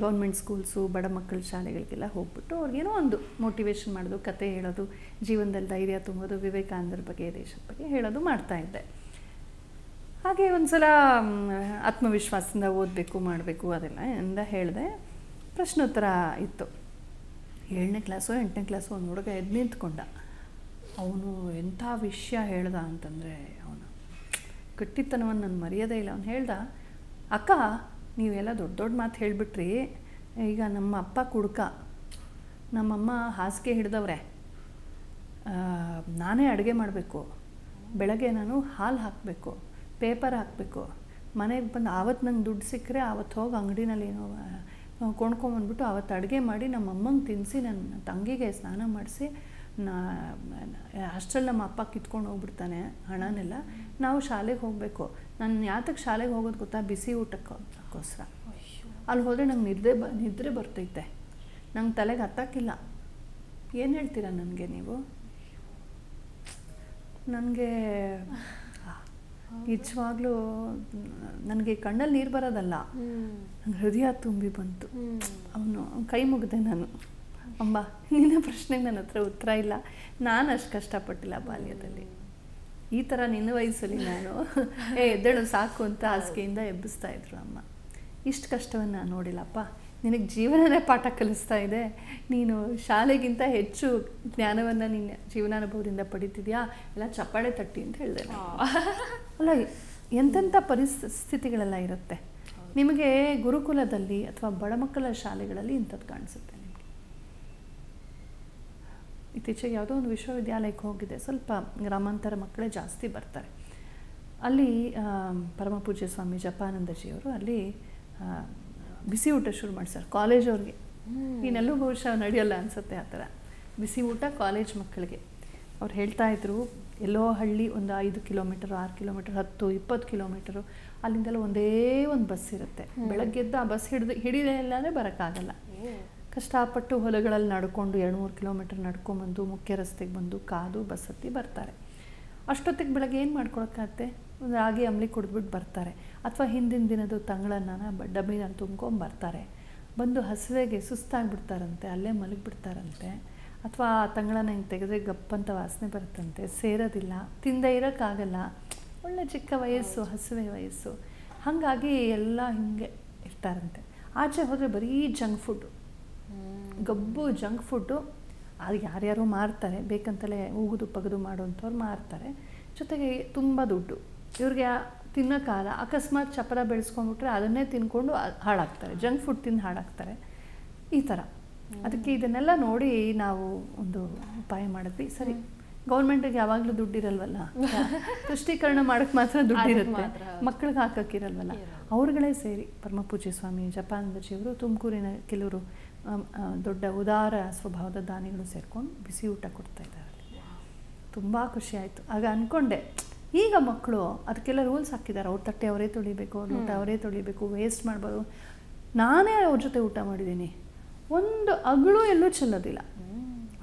ಗೌರ್ಮೆಂಟ್ ಸ್ಕೂಲ್ಸು, ಬಡ ಮಕ್ಕಳ ಶಾಲೆಗಳಿಗೆಲ್ಲ ಹೋಗ್ಬಿಟ್ಟು ಅವ್ರಿಗೇನೋ ಒಂದು ಮೋಟಿವೇಶನ್ ಮಾಡೋದು, ಕತೆ ಹೇಳೋದು, ಜೀವನದಲ್ಲಿ ಧೈರ್ಯ ತುಂಬೋದು, ವಿವೇಕಾನಂದರ ಬಗ್ಗೆ, ದೇಶದ ಬಗ್ಗೆ ಹೇಳೋದು ಮಾಡ್ತಾಯಿದ್ದೆ. ಹಾಗೆ ಒಂದು ಸಲ ಆತ್ಮವಿಶ್ವಾಸದಿಂದ ಓದಬೇಕು ಮಾಡಬೇಕು ಅದೆಲ್ಲ ಎಂದ ಹೇಳಿದೆ. ಪ್ರಶ್ನೋತ್ತರ ಇತ್ತು. 7ನೇ ಕ್ಲಾಸೋ 8ನೇ ಕ್ಲಾಸೋ ಒಂದು ಹುಡುಗ ಎದ್ದು ನಿಂತ್ಕೊಂಡ. ಅವನು ಎಂಥ ವಿಷಯ ಹೇಳ್ದ ಅಂತಂದರೆ, ಅವನು ಗಟ್ಟಿತನವನ್ನು ನಾನು ಮರೆಯೋದೇ ಇಲ್ಲ. ಅವನು ಹೇಳ್ದ, ಅಕ್ಕ ನೀವೆಲ್ಲ ದೊಡ್ಡ ಮಾತು ಹೇಳಿಬಿಟ್ರಿ, ಈಗ ನಮ್ಮ ಅಪ್ಪ ಕುಡ್ಕ, ನಮ್ಮಮ್ಮ ಹಾಸಿಗೆ ಹಿಡ್ದವ್ರೆ, ನಾನೇ ಅಡುಗೆ ಮಾಡಬೇಕು, ಬೆಳಗ್ಗೆ ನಾನು ಹಾಲು ಹಾಕಬೇಕು, ಪೇಪರ್ ಹಾಕಬೇಕು, ಮನೆಗೆ ಬಂದು ಆವತ್ತು ನಂಗೆ ದುಡ್ಡು ಸಿಕ್ಕರೆ ಆವತ್ತು ಹೋಗಿ ಅಂಗಡಿನಲ್ಲಿ ಏನೋ ಕೊಂಡ್ಕೊಂಬಂದ್ಬಿಟ್ಟು ಅವತ್ತು ಅಡುಗೆ ಮಾಡಿ ನಮ್ಮ ಅಮ್ಮಂಗೆ ತಿನ್ನಿಸಿ ನನ್ನ ತಂಗಿಗೆ ಸ್ನಾನ ಮಾಡಿಸಿ ಅಷ್ಟರಲ್ಲಿ ನಮ್ಮ ಅಪ್ಪ ಕಿತ್ಕೊಂಡು ಹೋಗ್ಬಿಡ್ತಾನೆ ಹಣನೆಲ್ಲ. ನಾವು ಶಾಲೆಗೆ ಹೋಗಬೇಕು. ನಾನು ಯಾತಕ್ಕೆ ಶಾಲೆಗೆ ಹೋಗೋದು ಗೊತ್ತಾ? ಬಿಸಿ ಊಟಕ್ಕೋಸ್ಕರ. ಅಲ್ಲಿ ಹೋದರೆ ನಂಗೆ ನಿದ್ರೆ ಬರ್ತೈತೆ, ನಂಗೆ ತಲೆಗೆ ಹತ್ತಕ್ಕಿಲ್ಲ. ಏನು ಹೇಳ್ತೀರಾ ನನಗೆ ನೀವು? ನನಗೆ ನಿಜವಾಗ್ಲೂ ನನಗೆ ಕಣ್ಣಲ್ಲಿ ನೀರು ಬರೋದಲ್ಲ, ನಂಗೆ ಹೃದಯ ತುಂಬಿ ಬಂತು. ಅವನು ಕೈ ಮುಗಿದೆ ನಾನು, ಅಮ್ಮ ನಿನ್ನ ಪ್ರಶ್ನೆಗೆ ನನ್ನ ಹತ್ರ ಉತ್ತರ ಇಲ್ಲ, ನಾನು ಅಷ್ಟು ಕಷ್ಟಪಟ್ಟಿಲ್ಲ ಬಾಲ್ಯದಲ್ಲಿ. ಈ ಥರ ನಿನ್ನ ವಯಸ್ಸಲ್ಲಿ ನಾನು ಎದ್ದೇಳು ಸಾಕು ಅಂತ ಹಾಸಿಗೆಯಿಂದ ಎಬ್ಬಿಸ್ತಾ ಇದ್ರು ಅಮ್ಮ. ಇಷ್ಟು ಕಷ್ಟವನ್ನು ನಾನು ನೋಡಿಲ್ಲಪ್ಪ. ನಿನಗೆ ಜೀವನನೇ ಪಾಠ ಕಲಿಸ್ತಾ ಇದೆ, ನೀನು ಶಾಲೆಗಿಂತ ಹೆಚ್ಚು ಜ್ಞಾನವನ್ನು ನಿನ್ನ ಜೀವನಾನುಭವದಿಂದ ಪಡಿತಿದ್ಯಾ, ಎಲ್ಲ ಚಪ್ಪಾಳೆ ತಟ್ಟಿ ಅಂತ ಹೇಳಿದೆ. ಅಲ್ಲ, ಎಂತೆಂಥ ಪರಿಸ್ಥಿತಿಗಳೆಲ್ಲ ಇರುತ್ತೆ. ನಿಮಗೆ ಗುರುಕುಲದಲ್ಲಿ ಅಥವಾ ಬಡ ಮಕ್ಕಳ ಶಾಲೆಗಳಲ್ಲಿ ಇಂಥದ್ದು ಕಾಣಿಸುತ್ತೆ. ನಿಮಗೆ ಇತ್ತೀಚೆಗೆ ಯಾವುದೋ ಒಂದು ವಿಶ್ವವಿದ್ಯಾಲಯಕ್ಕೆ ಹೋಗಿದೆ, ಸ್ವಲ್ಪ ಗ್ರಾಮಾಂತರ ಮಕ್ಕಳೇ ಜಾಸ್ತಿ ಬರ್ತಾರೆ. ಅಲ್ಲಿ ಪರಮಪೂಜ್ಯ ಸ್ವಾಮಿ ಜಪಾನಂದಜಿಯವರು ಅಲ್ಲಿ ಬಿಸಿ ಊಟ ಶುರು ಮಾಡ್ತಾರೆ ಕಾಲೇಜವ್ರಿಗೆ. ಇನ್ನೆಲ್ಲೂ ಬಹುಶಃ ನಡೆಯಲ್ಲ ಅನಿಸುತ್ತೆ ಆ ಥರ ಬಿಸಿ ಊಟ ಕಾಲೇಜ್ ಮಕ್ಕಳಿಗೆ. ಅವ್ರು ಹೇಳ್ತಾಯಿದ್ರು, ಎಲ್ಲೋ ಹಳ್ಳಿ ಒಂದು 5 ಕಿಲೋಮೀಟರು 6 ಕಿಲೋಮೀಟರ್ 10-20 ಕಿಲೋಮೀಟರು ಅಲ್ಲಿಂದೆಲ್ಲ ಒಂದೇ ಒಂದು ಬಸ್ ಇರುತ್ತೆ. ಬೆಳಗ್ಗೆದ್ದು ಆ ಬಸ್ ಹಿಡಿದೆಲ್ಲೇ ಬರೋಕ್ಕಾಗಲ್ಲ. ಕಷ್ಟಪಟ್ಟು ಹೊಲಗಳಲ್ಲಿ ನಡ್ಕೊಂಡು 2-3 ಕಿಲೋಮೀಟರ್ ನಡ್ಕೊಂಬಂದು ಮುಖ್ಯ ರಸ್ತೆಗೆ ಬಂದು ಕಾದು ಬಸ್ ಹತ್ತಿ ಬರ್ತಾರೆ. ಅಷ್ಟೊತ್ತಿಗೆ ಬೆಳಗ್ಗೆ ಏನು ಮಾಡ್ಕೊಳಕ್ಕಾಗತ್ತೆ? ಒಂದು ರಾಗಿ ಅಂಬ್ಲಿ ಕುಡಿದ್ಬಿಟ್ಟು ಬರ್ತಾರೆ, ಅಥವಾ ಹಿಂದಿನ ದಿನದ ತಂಗಳನ್ನ ಡಬ್ಬಿನ ತುಂಬ್ಕೊಂಬರ್ತಾರೆ. ಬಂದು ಹಸಿವೆಗೆ ಸುಸ್ತಾಗಿಬಿಡ್ತಾರಂತೆ, ಅಲ್ಲೇ ಮಲಗಿಬಿಡ್ತಾರಂತೆ. ಅಥವಾ ಆ ತಂಗಳನ್ನ ಹಿಂಗೆ ತೆಗೆದ್ರೆ ಗಪ್ಪಂತ ವಾಸನೆ ಬರುತ್ತಂತೆ, ಸೇರೋದಿಲ್ಲ, ತಿಂದೇ ಇರೋಕ್ಕಾಗಲ್ಲ. ಒಳ್ಳೆ ಚಿಕ್ಕ ವಯಸ್ಸು, ಹಸಿವೆ ವಯಸ್ಸು. ಹಾಗಾಗಿ ಎಲ್ಲ ಹಿಂಗೆ ಇರ್ತಾರಂತೆ. ಆಚೆ ಹೋದರೆ ಬರೀ ಜಂಕ್ ಫುಡ್ಡು, ಗಬ್ಬು ಜಂಕ್ ಫುಡ್ಡು. ಅದು ಯಾರ್ಯಾರೋ ಮಾರ್ತಾರೆ, ಬೇಕಂತಲೇ ಉಗಿದು ಪಗದು ಮಾಡೋಂಥವ್ರು ಮಾರ್ತಾರೆ. ಜೊತೆಗೆ ತುಂಬ ದುಡ್ಡು. ಇವ್ರಿಗೆ ತಿನ್ನೋಕ್ಕಾಗಲ್ಲ, ಅಕಸ್ಮಾತ್ ಚಪರ ಬೆಳೆಸ್ಕೊಂಡ್ಬಿಟ್ರೆ ಅದನ್ನೇ ತಿನ್ಕೊಂಡು ಹಾಳಾಗ್ತಾರೆ, ಜಂಕ್ ಫುಡ್ ತಿಂದು ಹಾಳಾಗ್ತಾರೆ. ಈ ಥರ. ಅದಕ್ಕೆ ಇದನ್ನೆಲ್ಲ ನೋಡಿ ನಾವು ಒಂದು ಉಪಾಯ ಮಾಡಿದ್ವಿ. ಸರಿ, ಗೌರ್ಮೆಂಟಿಗೆ ಯಾವಾಗಲೂ ದುಡ್ಡಿರಲ್ವಲ್ಲ, ತುಷ್ಟೀಕರಣ ಮಾಡೋಕ್ಕೆ ಮಾತ್ರ ದುಡ್ಡಿರುತ್ತೆ, ಮಕ್ಕಳಿಗೆ ಹಾಕೋಕ್ಕಿರಲ್ವಲ್ಲ. ಅವ್ರುಗಳೇ ಸೇರಿ ಪರಮಪೂಜ್ಯ ಸ್ವಾಮಿ ಜಪಾನಂದಜಿಯವರು ತುಮಕೂರಿನ ಕೆಲವರು ದೊಡ್ಡ ಉದಾರ ಸ್ವಭಾವದ ದಾನಿಗಳು ಸೇರ್ಕೊಂಡು ಬಿಸಿ ಊಟ ಕೊಡ್ತಾಯಿದ್ದಾರೆ. ತುಂಬ ಖುಷಿ ಆಯಿತು. ಆಗ ಅಂದ್ಕೊಂಡೆ, ಈಗ ಮಕ್ಕಳು ಅದಕ್ಕೆಲ್ಲ ರೂಲ್ಸ್ ಹಾಕಿದ್ದಾರೆ. ಅವ್ರ ತಟ್ಟೆ ಅವರೇ ತೊಳಿಬೇಕು, ಲೋಟ ಅವರೇ ತೊಳಿಬೇಕು, ವೇಸ್ಟ್ ಮಾಡ್ಬೋದು. ನಾನೇ ಅವ್ರ ಜೊತೆ ಊಟ ಮಾಡಿದ್ದೀನಿ, ಒಂದು ಅಗಳು ಎಲ್ಲೂ ಚೆಲ್ಲೋದಿಲ್ಲ,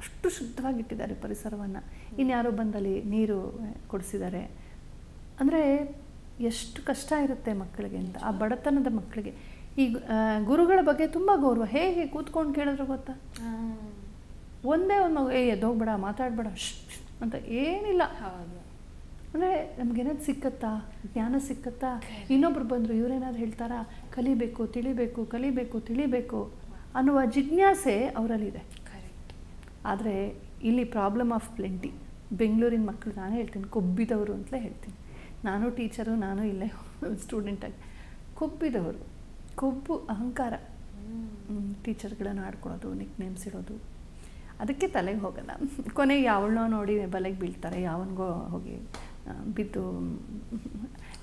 ಅಷ್ಟು ಶುದ್ಧವಾಗಿಟ್ಟಿದ್ದಾರೆ ಪರಿಸರವನ್ನು. ಇನ್ಯಾರೋ ಬಂದಲ್ಲಿ ನೀರು ಕೊಡಿಸಿದ್ದಾರೆ. ಅಂದರೆ ಎಷ್ಟು ಕಷ್ಟ ಇರುತ್ತೆ ಮಕ್ಕಳಿಗೆ ಅಂತ, ಆ ಬಡತನದ ಮಕ್ಕಳಿಗೆ. ಈ ಗುರುಗಳ ಬಗ್ಗೆ ತುಂಬ ಗೌರವ. ಹೇಗೆ ಕೂತ್ಕೊಂಡು ಕೇಳಿದ್ರು ಗೊತ್ತಾ? ಒಂದೇ ಒಂದು ಮಗು ಎದ್ದೋಗ್ಬೇಡ, ಮಾತಾಡಬೇಡ ಅಂತ ಏನಿಲ್ಲ. ಅಂದರೆ ನಮಗೇನಾದ್ರು ಸಿಕ್ಕತ್ತಾ, ಜ್ಞಾನ ಸಿಕ್ಕತ್ತಾ? ಇನ್ನೊಬ್ರು ಬಂದರು, ಇವರೇನಾದ್ರು ಹೇಳ್ತಾರಾ? ಕಲಿಬೇಕು, ತಿಳಿಬೇಕು, ಕಲಿಬೇಕು, ತಿಳಿಬೇಕು ಅನ್ನುವ ಜಿಜ್ಞಾಸೆ ಅವರಲ್ಲಿದೆ. ಆದರೆ ಇಲ್ಲಿ ಪ್ರಾಬ್ಲಮ್ ಆಫ್ ಪ್ಲೆಂಟಿ. ಬೆಂಗಳೂರಿನ ಮಕ್ಕಳು ನಾನೇ ಹೇಳ್ತೀನಿ, ಕೊಬ್ಬಿದವರು ಅಂತಲೇ ಹೇಳ್ತೀನಿ. ನಾನು ಟೀಚರು, ನಾನು ಇಲ್ಲೇ ಸ್ಟೂಡೆಂಟಾಗಿ. ಕೊಬ್ಬಿದವರು, ಕೊಬ್ಬು, ಅಹಂಕಾರ. ಟೀಚರ್ಗಳನ್ನು ಆಡ್ಕೊಳ್ಳೋದು, ನಿಕ್ ನೇಮ್ಸ್ ಇಡೋದು, ಅದಕ್ಕೆ ತಲೆಗೆ ಹೋಗಲ್ಲ. ಕೊನೆಗೆ ಯಾವಳನ್ನೋ ನೋಡಿ ಬಲೆಗೆ ಬೀಳ್ತಾರೆ, ಯಾವನಿಗೋ ಹೋಗಿ ಬಿದ್ದು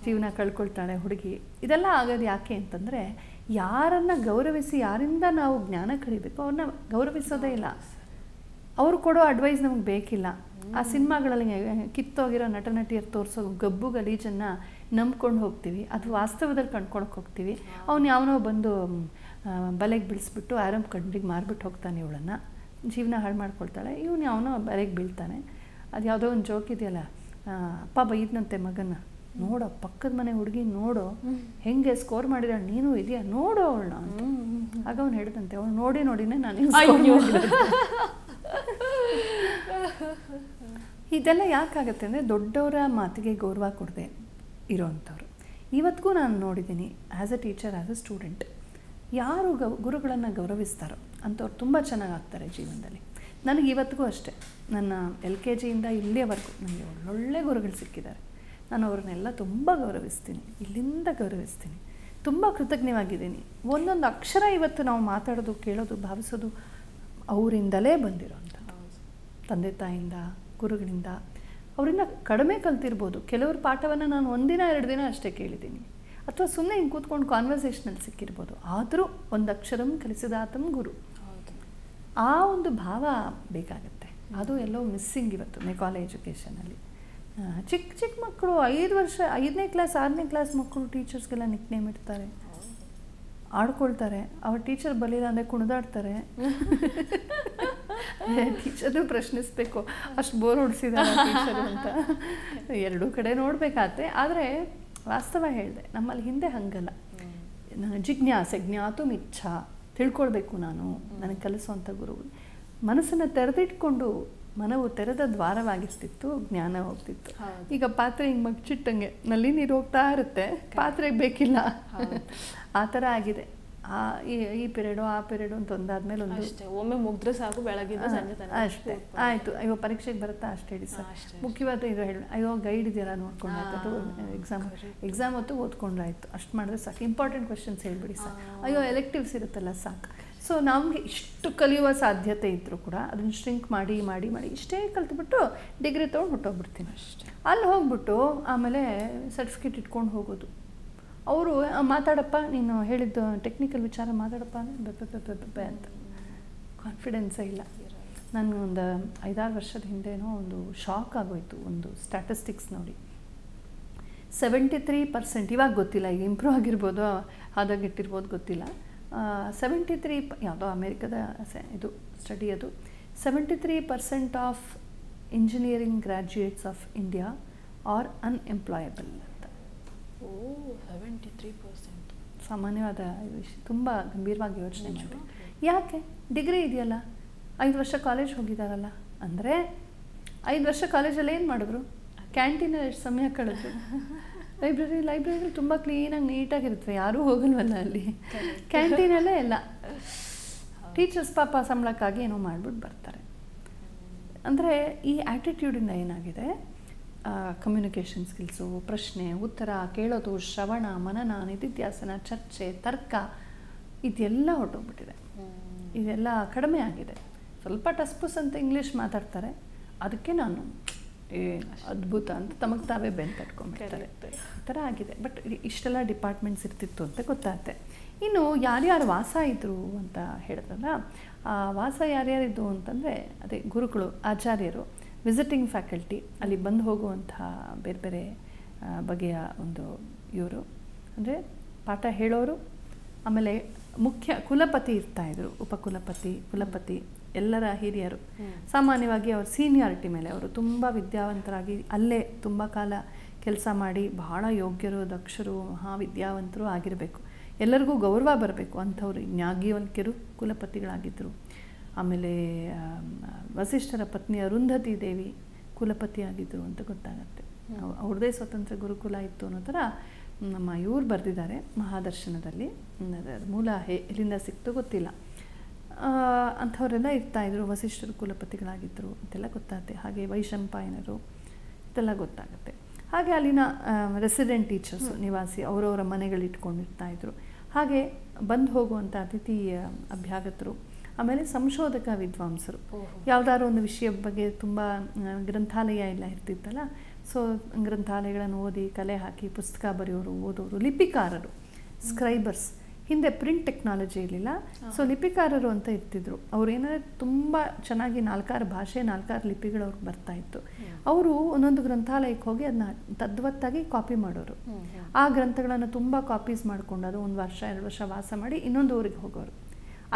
ಜೀವನ ಕಳ್ಕೊಳ್ತಾಳೆ ಹುಡುಗಿ. ಇದೆಲ್ಲ ಆಗೋದು ಯಾಕೆ ಅಂತಂದರೆ, ಯಾರನ್ನು ಗೌರವಿಸಿ, ಯಾರಿಂದ ನಾವು ಜ್ಞಾನ ಕಲಿಬೇಕು ಅವ್ರನ್ನ ಗೌರವಿಸೋದೇ ಇಲ್ಲ. ಅವರು ಕೊಡೋ ಅಡ್ವೈಸ್ ನಮಗೆ ಬೇಕಿಲ್ಲ. ಆ ಸಿನಿಮಾಗಳಲ್ಲಿ ಕಿತ್ತೋಗಿರೋ ನಟ ನಟಿಯರು ತೋರಿಸೋ ಗಬ್ಬು ಗಲೀಜನ್ನು ನಂಬ್ಕೊಂಡು ಹೋಗ್ತೀವಿ, ಅದು ವಾಸ್ತವದಲ್ಲಿ ಕಂಡ್ಕೊಳಕ್ಕೆ ಹೋಗ್ತೀವಿ. ಅವನು ಯಾವನೋ ಬಂದು ಬಲೆಗೆ ಬೀಳಿಸ್ಬಿಟ್ಟು ಆರಾಮ್ ಕಂಡಿಗೆ ಮಾರ್ಬಿಟ್ಟು ಹೋಗ್ತಾನೆ, ಇವಳನ್ನು ಜೀವನ ಹಾಳು ಮಾಡ್ಕೊಳ್ತಾಳೆ. ಇವನು ಯಾವನೋ ಬಲೆಗೆ ಬೀಳ್ತಾನೆ. ಅದು ಯಾವುದೋ ಒಂದು ಜೋಕ್ ಇದೆಯಲ್ಲ, ಅಪ್ಪ ಬೈದ್ನಂತೆ ಮಗನ, ನೋಡೋ ಪಕ್ಕದ ಮನೆ ಹುಡುಗಿ ನೋಡೋ ಹೆಂಗೆ ಸ್ಕೋರ್ ಮಾಡಿದಾಳೆ, ನೀನು ಇದೆಯಾ ನೋಡೋ ಅವಳನ್ನ ಅಂತ. ಆಗ ಅವ್ನು ಹೇಳ್ದಂತೆ, ಅವಳು ನೋಡಿನೇ ನಾನು. ಇದೆಲ್ಲ ಯಾಕಾಗತ್ತೆ ಅಂದರೆ, ದೊಡ್ಡವರ ಮಾತಿಗೆ ಗೌರವ ಕೊಡದೆ ಇರೋವಂಥವ್ರು. ಇವತ್ತಿಗೂ ನಾನು ನೋಡಿದ್ದೀನಿ, as a teacher, as a student, ಯಾರು ಗುರುಗಳನ್ನು ಗೌರವಿಸ್ತಾರೋ ಅಂಥವ್ರು ತುಂಬ ಚೆನ್ನಾಗಾಗ್ತಾರೆ ಜೀವನದಲ್ಲಿ. ನನಗೆ ಇವತ್ತಿಗೂ ಅಷ್ಟೇ, ನನ್ನ LKG ಇಂದ ಇಲ್ಲಿಯವರೆಗೂ ನನಗೆ ಒಳ್ಳೊಳ್ಳೆ ಗುರುಗಳು ಸಿಕ್ಕಿದ್ದಾರೆ. ನಾನು ಅವ್ರನ್ನೆಲ್ಲ ತುಂಬ ಗೌರವಿಸ್ತೀನಿ, ಇಲ್ಲಿಂದ ಗೌರವಿಸ್ತೀನಿ, ತುಂಬ ಕೃತಜ್ಞವಾಗಿದ್ದೀನಿ. ಒಂದೊಂದು ಅಕ್ಷರ ಇವತ್ತು ನಾವು ಮಾತಾಡೋದು, ಕೇಳೋದು, ಭಾವಿಸೋದು ಅವರಿಂದಲೇ ಬಂದಿರೋಂಥ, ತಂದೆ ತಾಯಿಯಿಂದ, ಗುರುಗಳಿಂದ. ಅವರಿಂದ ಕಡಿಮೆ ಕಲ್ತಿರ್ಬೋದು, ಕೆಲವ್ರ ಪಾಠವನ್ನು ನಾನು 1 ದಿನ 2 ದಿನ ಅಷ್ಟೇ ಕೇಳಿದ್ದೀನಿ. ಅಥವಾ ಸುಮ್ಮನೆ ಹಿಂಗೆ ಕೂತ್ಕೊಂಡು ಕಾನ್ವರ್ಸೇಷನಲ್ಲಿ ಸಿಕ್ಕಿರ್ಬೋದು. ಆದರೂ ಒಂದು ಅಕ್ಷರಂ ಕಲಿಸಿದಾತಂ ಗುರು, ಆ ಒಂದು ಭಾವ ಬೇಕಾಗುತ್ತೆ. ಅದು ಎಲ್ಲೋ ಮಿಸ್ಸಿಂಗ್ ಇವತ್ತು ಮೆಕಾಲೆ ಎಜುಕೇಷನಲ್ಲಿ. ಚಿಕ್ಕ ಚಿಕ್ಕ ಮಕ್ಕಳು 5ನೇ ಕ್ಲಾಸ್ 6ನೇ ಕ್ಲಾಸ್ ಮಕ್ಕಳು ಟೀಚರ್ಸ್ಗೆಲ್ಲ ನಿಕ್ ನೇಮ್ ಇಡ್ತಾರೆ, ಆಡ್ಕೊಳ್ತಾರೆ. ಅವ್ರ ಟೀಚರ್ ಬಲಿಲ್ಲ ಅಂದರೆ ಕುಣಿದಾಡ್ತಾರೆ. ಟೀಚರ್ನು ಪ್ರಶ್ನಿಸ್ಬೇಕು, ಅಷ್ಟು ಬೋರ್ ಹೊಡಿಸಿದಾರೆ ಟೀಚರ್ ಅಂತ. ಎರಡೂ ಕಡೆ ನೋಡಬೇಕಾಗತ್ತೆ. ಆದರೆ ವಾಸ್ತವ ಹೇಳಿದೆ, ನಮ್ಮಲ್ಲಿ ಹಿಂದೆ ಹಂಗಲ್ಲ. ಜಿಜ್ಞಾಸೆ ಜ್ಞಾತು ಇಚ್ಛಾ, ತಿಳ್ಕೊಳ್ಬೇಕು ನಾನು, ನನಗೆ ಕಲಿಸುವಂಥ ಗುರು. ಮನಸ್ಸನ್ನು ತೆರೆದಿಟ್ಕೊಂಡು ಮನವು ತೆರೆದ ದ್ವಾರವಾಗಿರ್ತಿತ್ತು, ಜ್ಞಾನ ಹೋಗ್ತಿತ್ತು. ಈಗ ಪಾತ್ರೆ ಹಿಂಗೆ ಮಗ್ಚಿಟ್ಟಂಗೆ ನಲ್ಲಿ ನೀರು ಹೋಗ್ತಾ ಇರುತ್ತೆ, ಪಾತ್ರೆಗೆ ಬೇಕಿಲ್ಲ. ಆ ಥರ ಆಗಿದೆ. ಈ ಪಿರಿಯಡು ಆ ಪಿರಿಯಡು ಅಂತ ಒಂದಾದ್ಮೇಲೆ ಒಂದು ಒಮ್ಮೆ ಮುಗ್ದ್ರೆ ಸಾಕು, ಬೆಳಗಿಂದ ಸಂಜೆ ತನಕ ಅಷ್ಟೇ ಆಯಿತು. ಅಯ್ಯೋ ಪರೀಕ್ಷೆಗೆ ಬರುತ್ತಾ ಅಷ್ಟೇ ಹೇಳಿ ಸರ್, ಮುಖ್ಯವಾದ ಇದು ಹೇಳಿ. ಅಯ್ಯೋ ಗೈಡ್ ಇದೆಯಲ್ಲ ನೋಡ್ಕೊಂಡು ಆಯ್ತು, ಎಕ್ಸಾಮ್ ಹೊತ್ತು ಓದ್ಕೊಂಡ್ರಾಯ್ತು, ಅಷ್ಟು ಮಾಡಿದ್ರೆ ಸಾಕು. ಇಂಪಾರ್ಟೆಂಟ್ ಕ್ವೆಶನ್ಸ್ ಹೇಳ್ಬಿಡಿ ಸರ್. ಅಯ್ಯೋ ಎಲೆಕ್ಟಿವ್ಸ್ ಇರುತ್ತಲ್ಲ ಸಾಕು. ಸೊ ನಮಗೆ ಇಷ್ಟು ಕಲಿಯುವ ಸಾಧ್ಯತೆ ಇದ್ದರೂ ಕೂಡ ಅದನ್ನು ಶ್ರಿಂಕ್ ಮಾಡಿ ಮಾಡಿ ಮಾಡಿ ಇಷ್ಟೇ ಕಲ್ತ್ಬಿಟ್ಟು ಡಿಗ್ರಿ ತೊಗೊಂಡು ಹೊಟ್ಟೋಗ್ಬಿಡ್ತೀನಿ ಅಷ್ಟೇ. ಅಲ್ಲಿ ಹೋಗ್ಬಿಟ್ಟು ಆಮೇಲೆ ಸರ್ಟಿಫಿಕೇಟ್ ಇಟ್ಕೊಂಡು ಹೋಗೋದು. ಅವರು ಮಾತಾಡಪ್ಪ, ನೀನು ಹೇಳಿದ್ದು ಟೆಕ್ನಿಕಲ್ ವಿಚಾರ ಮಾತಾಡಪ್ಪ ಅಂದರೆ ಅಂತ ಕಾನ್ಫಿಡೆನ್ಸೇ ಇಲ್ಲ. ನಾನು ಒಂದು 5-6 ವರ್ಷದ ಹಿಂದೆನೋ ಒಂದು ಶಾಕ್ ಆಗೋಯ್ತು. ಒಂದು ಸ್ಟ್ಯಾಟಿಸ್ಟಿಕ್ಸ್ ನೋಡಿ, 73%, ಇವಾಗ ಗೊತ್ತಿಲ್ಲ, ಈಗ ಇಂಪ್ರೂವ್ ಆಗಿರ್ಬೋದು, ಆದಾಗಿಟ್ಟಿರ್ಬೋದು ಗೊತ್ತಿಲ್ಲ. 73 ಯಾವುದೋ ಅಮೇರಿಕದ ಇದು ಸ್ಟಡಿ, ಅದು 73% of engineering graduates of India are unemployable ಅಂತ. 73%. ಸಾಮಾನ್ಯವಾದ ವಿಷಯ, ತುಂಬ ಗಂಭೀರವಾಗಿ ಯೋಚನೆ ಮಾಡಿ. ಯಾಕೆ? ಡಿಗ್ರಿ ಇದೆಯಲ್ಲ, 5 ವರ್ಷ ಕಾಲೇಜ್ ಹೋಗಿದ್ದಾರಲ್ಲ. ಅಂದರೆ 5 ವರ್ಷ ಕಾಲೇಜಲ್ಲಿ ಏನು ಮಾಡಿದ್ರು? ಕ್ಯಾಂಟೀನಲ್ಲಿ ಎಷ್ಟು ಸಮಯ ಕಳೆದ್ರು? ಲೈಬ್ರರಿ ತುಂಬ ಕ್ಲೀನಾಗಿ ನೀಟಾಗಿರುತ್ತವೆ, ಯಾರೂ ಹೋಗಲ್ವಲ್ಲ ಅಲ್ಲಿ. ಕ್ಯಾಂಟೀನಲ್ಲೇ ಎಲ್ಲ. ಟೀಚರ್ಸ್ ಪಾಪ ಸಂಬಳಕ್ಕಾಗಿ ಏನೋ ಮಾಡಿಬಿಟ್ಟು ಬರ್ತಾರೆ. ಅಂದರೆ ಈ ಆ್ಯಟಿಟ್ಯೂಡಿಂದ ಏನಾಗಿದೆ, ಕಮ್ಯುನಿಕೇಷನ್ ಸ್ಕಿಲ್ಸು, ಪ್ರಶ್ನೆ ಉತ್ತರ ಕೇಳೋದು, ಶ್ರವಣ ಮನನ ನಿಧಿಧ್ಯಾಸನ, ಚರ್ಚೆ, ತರ್ಕ, ಇದೆಲ್ಲ ಹೊರಟೋಗ್ಬಿಟ್ಟಿದೆ. ಇದೆಲ್ಲ ಕಡಿಮೆ ಆಗಿದೆ. ಸ್ವಲ್ಪ ಟಸ್ಪುಸ್ ಅಂತ ಇಂಗ್ಲೀಷ್ ಮಾತಾಡ್ತಾರೆ, ಅದಕ್ಕೆ ನಾನು ಅದ್ಭುತ ಅಂತ ತಮಗೆ ತಾವೇ ಬೆನ್ನು ತಟ್ಕೊಂಡ್ಬಿಡ್ತಾರೆ. ಈ ಥರ ಆಗಿದೆ. ಬಟ್ ಇಷ್ಟೆಲ್ಲ ಡಿಪಾರ್ಟ್ಮೆಂಟ್ಸ್ ಇರ್ತಿತ್ತು ಅಂತ ಗೊತ್ತಾಗುತ್ತೆ. ಇನ್ನು ಯಾರ್ಯಾರು ವಾಸ ಇದ್ದರು ಅಂತ ಹೇಳಿದ್ರಲ್ಲ, ಆ ವಾಸ ಯಾರ್ಯಾರಿದ್ದು ಅಂತಂದರೆ ಅದೇ ಗುರುಗಳು, ಆಚಾರ್ಯರು, ವಿಸಿಟಿಂಗ್ ಫ್ಯಾಕಲ್ಟಿ, ಅಲ್ಲಿ ಬಂದು ಹೋಗುವಂತಹ ಬೇರೆ ಬೇರೆ ಬಗೆಯ ಒಂದು ಇವರು ಅಂದರೆ ಪಾಠ ಹೇಳೋರು. ಆಮೇಲೆ ಮುಖ್ಯ ಕುಲಪತಿ ಇರ್ತಾಯಿದ್ರು, ಉಪಕುಲಪತಿ, ಕುಲಪತಿ, ಎಲ್ಲರ ಹಿರಿಯರು. ಸಾಮಾನ್ಯವಾಗಿ ಅವ್ರ ಸೀನಿಯಾರಿಟಿ ಮೇಲೆ ಅವರು ತುಂಬ ವಿದ್ಯಾವಂತರಾಗಿ ಅಲ್ಲೇ ತುಂಬ ಕಾಲ ಕೆಲಸ ಮಾಡಿ ಬಹಳ ಯೋಗ್ಯರು, ದಕ್ಷರು, ಮಹಾವಿದ್ಯಾವಂತರು ಆಗಿರಬೇಕು. ಎಲ್ಲರಿಗೂ ಗೌರವ ಬರಬೇಕು ಅಂಥವ್ರು ಜ್ಞಾಗಿವಂತಿರು ಕುಲಪತಿಗಳಾಗಿದ್ದರು. ಆಮೇಲೆ ವಸಿಷ್ಠರ ಪತ್ನಿ ಅರುಂಧತಿ ದೇವಿ ಕುಲಪತಿ ಆಗಿದ್ದರು ಅಂತ ಗೊತ್ತಾಗತ್ತೆ. ಅವ್ರದ್ದೇ ಸ್ವತಂತ್ರ ಗುರುಕುಲ ಇತ್ತು ಅನ್ನೋ ಥರ ನಮ್ಮ ಇವ್ರು ಬರೆದಿದ್ದಾರೆ ಮಹಾದರ್ಶನದಲ್ಲಿ. ಮೂಲ ಎಲ್ಲಿಂದ ಸಿಕ್ತು ಗೊತ್ತಿಲ್ಲ. ಅಂಥವರೆಲ್ಲ ಇರ್ತಾಯಿದ್ರು, ವಸಿಷ್ಠರು ಕುಲಪತಿಗಳಾಗಿದ್ದರು ಅಂತೆಲ್ಲ ಗೊತ್ತಾಗುತ್ತೆ. ಹಾಗೆ ವೈಶಂಪಾಯನರು ಇದೆಲ್ಲ ಗೊತ್ತಾಗುತ್ತೆ. ಹಾಗೆ ಅಲ್ಲಿನ ರೆಸಿಡೆಂಟ್ ಟೀಚರ್ಸು, ನಿವಾಸಿ, ಅವರವರ ಮನೆಗಳಿಟ್ಕೊಂಡಿರ್ತಾಯಿದ್ರು. ಹಾಗೆ ಬಂದು ಹೋಗುವಂಥ ಅತಿಥಿ ಅಭ್ಯಾಗತರು. ಆಮೇಲೆ ಸಂಶೋಧಕ ವಿದ್ವಾಂಸರು, ಯಾವುದಾದ್ರು ಒಂದು ವಿಷಯದ ಬಗ್ಗೆ ತುಂಬ ಗ್ರಂಥಾಲಯ ಎಲ್ಲ ಇರ್ತಿತ್ತಲ್ಲ, ಸೊ ಗ್ರಂಥಾಲಯಗಳನ್ನು ಓದಿ ಕಲೆ ಹಾಕಿ ಪುಸ್ತಕ ಬರೆಯೋರು, ಓದೋರು, ಲಿಪಿಕಾರರು, ಸ್ಕ್ರೈಬರ್ಸ್. ಹಿಂದೆ ಪ್ರಿಂಟ್ ಟೆಕ್ನಾಲಜಿ ಇರಲಿಲ್ಲ, ಸೊ ಲಿಪಿಕಾರರು ಅಂತ ಇರ್ತಿದ್ರು. ಅವ್ರು ಏನಾದ್ರೆ ತುಂಬ ಚೆನ್ನಾಗಿ 4-6 ಭಾಷೆ 4-6 ಲಿಪಿಗಳು ಅವ್ರಿಗೆ ಬರ್ತಾಯಿತ್ತು. ಅವರು ಒಂದೊಂದು ಗ್ರಂಥಾಲಯಕ್ಕೆ ಹೋಗಿ ಅದನ್ನ ತದ್ವತ್ತಾಗಿ ಕಾಪಿ ಮಾಡೋರು. ಆ ಗ್ರಂಥಗಳನ್ನು ತುಂಬ ಕಾಪೀಸ್ ಮಾಡಿಕೊಂಡು ಅದು 1 ವರ್ಷ 2 ವರ್ಷ ವಾಸ ಮಾಡಿ ಇನ್ನೊಂದು ಊರಿಗೆ ಹೋಗೋರು.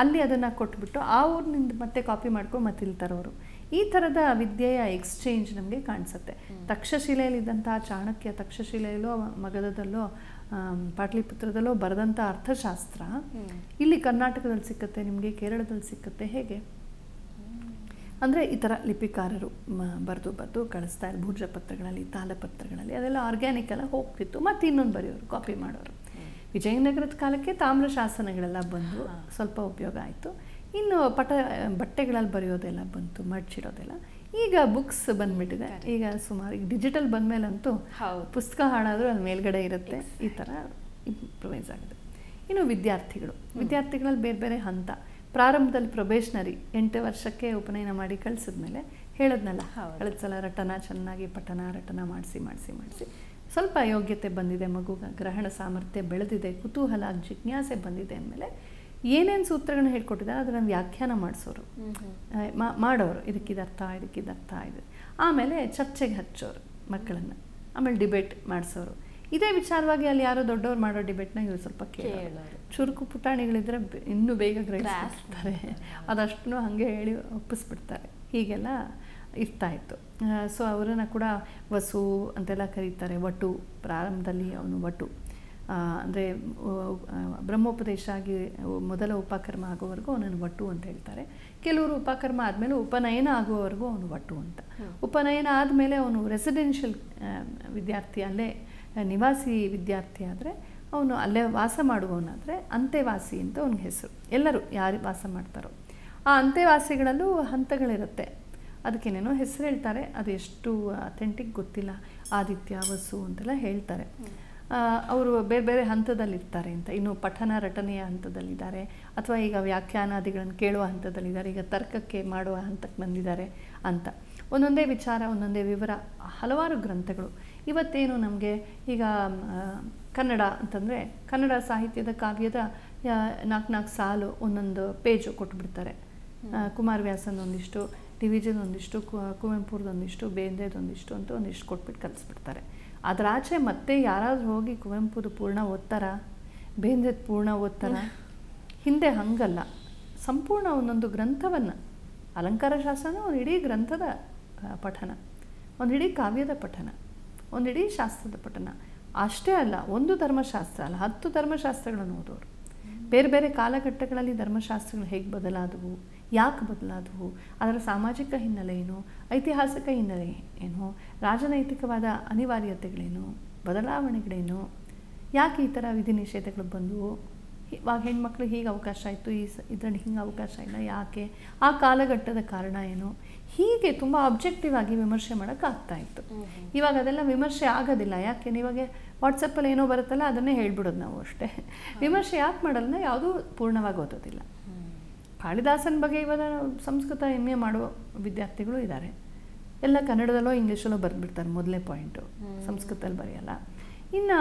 ಅಲ್ಲಿ ಅದನ್ನು ಕೊಟ್ಬಿಟ್ಟು ಆ ಊರಿನಿಂದ ಮತ್ತೆ ಕಾಪಿ ಮಾಡ್ಕೊಂಡು ಮತ್ತೆ ಇಲ್ಲಿ ತರೋರು. ಈ ಥರದ ವಿದ್ಯೆಯ ಎಕ್ಸ್ಚೇಂಜ್ ನಮಗೆ ಕಾಣಿಸುತ್ತೆ. ತಕ್ಷಶಿಲೆಯಲ್ಲಿದ್ದಂಥ ಚಾಣಕ್ಯ ತಕ್ಷಶಿಲೆಯಲ್ಲೋ ಮಗಧದಲ್ಲೋ ಪಾಟಲಿಪುತ್ರದಲ್ಲೋ ಬರೆದಂಥ ಅರ್ಥಶಾಸ್ತ್ರ ಇಲ್ಲಿ ಕರ್ನಾಟಕದಲ್ಲಿ ಸಿಕ್ಕತ್ತೆ, ನಿಮಗೆ ಕೇರಳದಲ್ಲಿ ಸಿಕ್ಕತ್ತೆ. ಹೇಗೆ ಅಂದರೆ ಈ ಥರ ಲಿಪಿಕಾರರು ಬರೆದು ಕಳಿಸ್ತಾರೆ. ಭೂರ್ಜಪತ್ರಗಳಲ್ಲಿ, ತಾಲಪತ್ರಗಳಲ್ಲಿ, ಅದೆಲ್ಲ ಆರ್ಗ್ಯಾನಿಕ್ ಎಲ್ಲ ಹೋಗ್ತಿತ್ತು. ಮತ್ತು ಇನ್ನೊಂದು ಬರೆಯೋರು, ಕಾಪಿ ಮಾಡೋರು. ವಿಜಯನಗರದ ಕಾಲಕ್ಕೆ ತಾಮ್ರ ಶಾಸನಗಳೆಲ್ಲ ಬಂದು ಸ್ವಲ್ಪ ಉಪಯೋಗ ಆಯಿತು. ಇನ್ನು ಬಟ್ಟೆಗಳಲ್ಲಿ ಬರೆಯೋದೆಲ್ಲ ಬಂತು, ಮಡ್ಚಿಡೋದೆಲ್ಲ. ಈಗ ಬುಕ್ಸ್ ಬಂದ್ಬಿಟ್ಟಿದೆ. ಈಗ ಸುಮಾರು ಈಗ ಡಿಜಿಟಲ್ ಬಂದಮೇಲಂತೂ ಪುಸ್ತಕ ಹಾಳಾದರೂ ಅಲ್ಲಿ ಮೇಲ್ಗಡೆ ಇರುತ್ತೆ. ಈ ಥರ ಇಂಪ್ರೂವೈಸ್ ಆಗಿದೆ. ಇನ್ನು ವಿದ್ಯಾರ್ಥಿಗಳಲ್ಲಿ ಬೇರೆ ಬೇರೆ ಹಂತ. ಪ್ರಾರಂಭದಲ್ಲಿ ಪ್ರೊಬೇಷನರಿ 8 ವರ್ಷಕ್ಕೆ ಉಪನಯನ ಮಾಡಿ ಕಳಿಸಿದ್ಮೇಲೆ ಹೇಳಿದ್ನಲ್ಲ, ಕಳೆದ ಸಲ ರಟನ ಚೆನ್ನಾಗಿ ರಟನ ಮಾಡಿಸಿ ಸ್ವಲ್ಪ ಯೋಗ್ಯತೆ ಬಂದಿದೆ, ಮಗು ಗ್ರಹಣ ಸಾಮರ್ಥ್ಯ ಬೆಳೆದಿದೆ, ಕುತೂಹಲ ಜಿಜ್ಞಾಸೆ ಬಂದಿದೆ ಅಂದಮೇಲೆ ಏನೇನು ಸೂತ್ರಗಳನ್ನ ಹೇಳ್ಕೊಟ್ಟಿದ್ದಾರೆ ಅದನ್ನು ವ್ಯಾಖ್ಯಾನ ಮಾಡಿಸೋರು, ಮಾಡೋರು, ಇದಕ್ಕಿದರ್ಥ ಇದೆ. ಆಮೇಲೆ ಚರ್ಚೆಗೆ ಹಚ್ಚೋರು ಮಕ್ಕಳನ್ನು, ಆಮೇಲೆ ಡಿಬೇಟ್ ಮಾಡಿಸೋರು. ಇದೇ ವಿಚಾರವಾಗಿ ಅಲ್ಲಿ ಯಾರೋ ದೊಡ್ಡವ್ರು ಮಾಡೋ ಡಿಬೇಟ್ನ ಇವ್ರು ಸ್ವಲ್ಪ ಕೇಳೋರು. ಚುರುಕು ಪುಟಾಣಿಗಳಿದ್ರೆ ಇನ್ನೂ ಬೇಗ ಗ್ರಹಿಸ್ತಾರೆ, ಅದಷ್ಟು ಹಾಗೆ ಹೇಳಿ ಒಪ್ಪಿಸ್ಬಿಡ್ತಾರೆ. ಹೀಗೆಲ್ಲ ಇರ್ತಾಯಿತ್ತು. ಸೊ ಅವರನ್ನು ಕೂಡ ವಸು ಅಂತೆಲ್ಲ ಕರೀತಾರೆ. ವಟು, ಪ್ರಾರಂಭದಲ್ಲಿ ಅವನು ವಟು ಅಂದರೆ ಬ್ರಹ್ಮೋಪದೇಶ ಆಗಿ ಮೊದಲ ಉಪಕರ್ಮ ಆಗೋವರೆಗೂ ಅವನನ್ನು ವಟು ಅಂತ ಹೇಳ್ತಾರೆ. ಕೆಲವರು ಉಪಕರ್ಮ ಆದಮೇಲೆ ಉಪನಯನ ಆಗುವವರೆಗೂ ಅವನು ವಟು ಅಂತ. ಉಪನಯನ ಆದಮೇಲೆ ಅವನು ರೆಸಿಡೆನ್ಷಿಯಲ್ ವಿದ್ಯಾರ್ಥಿ, ಅಲ್ಲೇ ನಿವಾಸಿ ವಿದ್ಯಾರ್ಥಿ ಆದರೆ ಅವನು ಅಲ್ಲೇ ವಾಸ ಮಾಡುವವನಾದರೆ ಅಂತೆವಾಸಿ ಅಂತ ಅವನಿಗೆ ಹೆಸರು. ಎಲ್ಲರೂ ಯಾರು ವಾಸ ಮಾಡ್ತಾರೋ ಆ ಅಂತೆವಾಸಿಗಳಲ್ಲೂ ಹಂತಗಳಿರುತ್ತೆ, ಅದಕ್ಕೇನೇನೋ ಹೆಸರು ಹೇಳ್ತಾರೆ, ಅದು ಎಷ್ಟು ಅಥೆಂಟಿಕ್ ಗೊತ್ತಿಲ್ಲ. ಆದಿತ್ಯ, ವಸು ಅಂತೆಲ್ಲ ಹೇಳ್ತಾರೆ. ಅವರು ಬೇರೆ ಬೇರೆ ಹಂತದಲ್ಲಿರ್ತಾರೆ ಅಂತ. ಇನ್ನು ಪಠನ ರಟನೆಯ ಹಂತದಲ್ಲಿದ್ದಾರೆ, ಅಥವಾ ಈಗ ವ್ಯಾಖ್ಯಾನಾದಿಗಳನ್ನು ಕೇಳುವ ಹಂತದಲ್ಲಿದ್ದಾರೆ, ಈಗ ತರ್ಕಕ್ಕೆ ಮಾಡುವ ಹಂತಕ್ಕೆ ಬಂದಿದ್ದಾರೆ ಅಂತ. ಒಂದೊಂದೇ ವಿಚಾರ, ಒಂದೊಂದೇ ವಿವರ, ಹಲವಾರು ಗ್ರಂಥಗಳು. ಇವತ್ತೇನು ನಮಗೆ ಈಗ ಕನ್ನಡ ಅಂತಂದರೆ ಕನ್ನಡ ಸಾಹಿತ್ಯದ ಕಾವ್ಯದ 4 ಸಾಲು ಒಂದೊಂದು ಪೇಜು ಕೊಟ್ಬಿಡ್ತಾರೆ. ಕುಮಾರವ್ಯಾಸನೊಂದಿಷ್ಟು, ಡಿವಿಜನ್ ಒಂದಿಷ್ಟು, ಕುವೆಂಪುರದೊಂದಿಷ್ಟು, ಬೇಂದ್ರೆದೊಂದಿಷ್ಟು ಅಂತ ಒಂದಿಷ್ಟು ಕೊಟ್ಬಿಟ್ಟು ಕಲಿಸ್ಬಿಡ್ತಾರೆ. ಅದರ ಆಚೆ ಮತ್ತೆ ಯಾರಾದರೂ ಹೋಗಿ ಕುವೆಂಪುದು ಪೂರ್ಣ ಓದ್ತಾರ, ಬೇಂದ್ರೆದ ಪೂರ್ಣ ಓದ್ತಾರ? ಹಿಂದೆ ಹಂಗಲ್ಲ. ಸಂಪೂರ್ಣ ಒಂದೊಂದು ಗ್ರಂಥವನ್ನು, ಅಲಂಕಾರ ಶಾಸ್ತ್ರನ ಒಂದು ಇಡೀ ಗ್ರಂಥದ ಪಠನ, ಒಂದು ಇಡೀ ಕಾವ್ಯದ ಪಠನ, ಒಂದು ಇಡೀ ಶಾಸ್ತ್ರದ ಪಠನ. ಅಷ್ಟೇ ಅಲ್ಲ, ಒಂದು ಧರ್ಮಶಾಸ್ತ್ರ ಅಲ್ಲ, 10 ಧರ್ಮಶಾಸ್ತ್ರಗಳನ್ನು ಓದೋರು. ಬೇರೆ ಬೇರೆ ಕಾಲಘಟ್ಟಗಳಲ್ಲಿ ಧರ್ಮಶಾಸ್ತ್ರಗಳು ಹೇಗೆ ಬದಲಾದವು, ಯಾಕೆ ಬದಲಾದವು, ಅದರ ಸಾಮಾಜಿಕ ಹಿನ್ನೆಲೆ ಏನು, ಐತಿಹಾಸಿಕ ಹಿನ್ನೆಲೆ ಏನು, ರಾಜನೈತಿಕವಾದ ಅನಿವಾರ್ಯತೆಗಳೇನು, ಬದಲಾವಣೆಗಳೇನು, ಯಾಕೆ ಈ ಥರ ವಿಧಿ ನಿಷೇಧಗಳು ಬಂದವು, ಇವಾಗ ಹೆಣ್ಮಕ್ಳು ಹೀಗೆ ಅವಕಾಶ ಆಯಿತು, ಇದರಲ್ಲಿ ಹಿಂಗೆ ಅವಕಾಶ ಇಲ್ಲ, ಯಾಕೆ, ಆ ಕಾಲಘಟ್ಟದ ಕಾರಣ ಏನು, ಹೀಗೆ ತುಂಬ ಆಬ್ಜೆಕ್ಟಿವ್ ಆಗಿ ವಿಮರ್ಶೆ ಮಾಡೋಕ್ಕಾಗ್ತಾಯಿತ್ತು. ಇವಾಗ ಅದೆಲ್ಲ ವಿಮರ್ಶೆ ಆಗೋದಿಲ್ಲ. ಯಾಕೆ, ಇವಾಗ ವಾಟ್ಸಪ್ಪಲ್ಲಿ ಏನೋ ಬರುತ್ತಲ್ಲ ಅದನ್ನೇ ಹೇಳ್ಬಿಡೋದು ನಾವು ಅಷ್ಟೇ. ವಿಮರ್ಶೆ ಯಾಕೆ ಮಾಡಲ್ಲ, ಯಾವುದೂ ಪೂರ್ಣವಾಗಿ ಓದೋದಿಲ್ಲ. ಕಾಳಿದಾಸನ ಬಗ್ಗೆ ಇವಾಗ ಸಂಸ್ಕೃತ MA ಮಾಡುವ ವಿದ್ಯಾರ್ಥಿಗಳು ಇದ್ದಾರೆ. ಎಲ್ಲ ಕನ್ನಡದಲ್ಲೋ ಇಂಗ್ಲೀಷಲ್ಲೋ ಬರೆದ್ಬಿಡ್ತಾರೆ, ಮೊದಲೇ ಪಾಯಿಂಟು, ಸಂಸ್ಕೃತದಲ್ಲಿ ಬರೆಯಲ್ಲ. ಇನ್ನು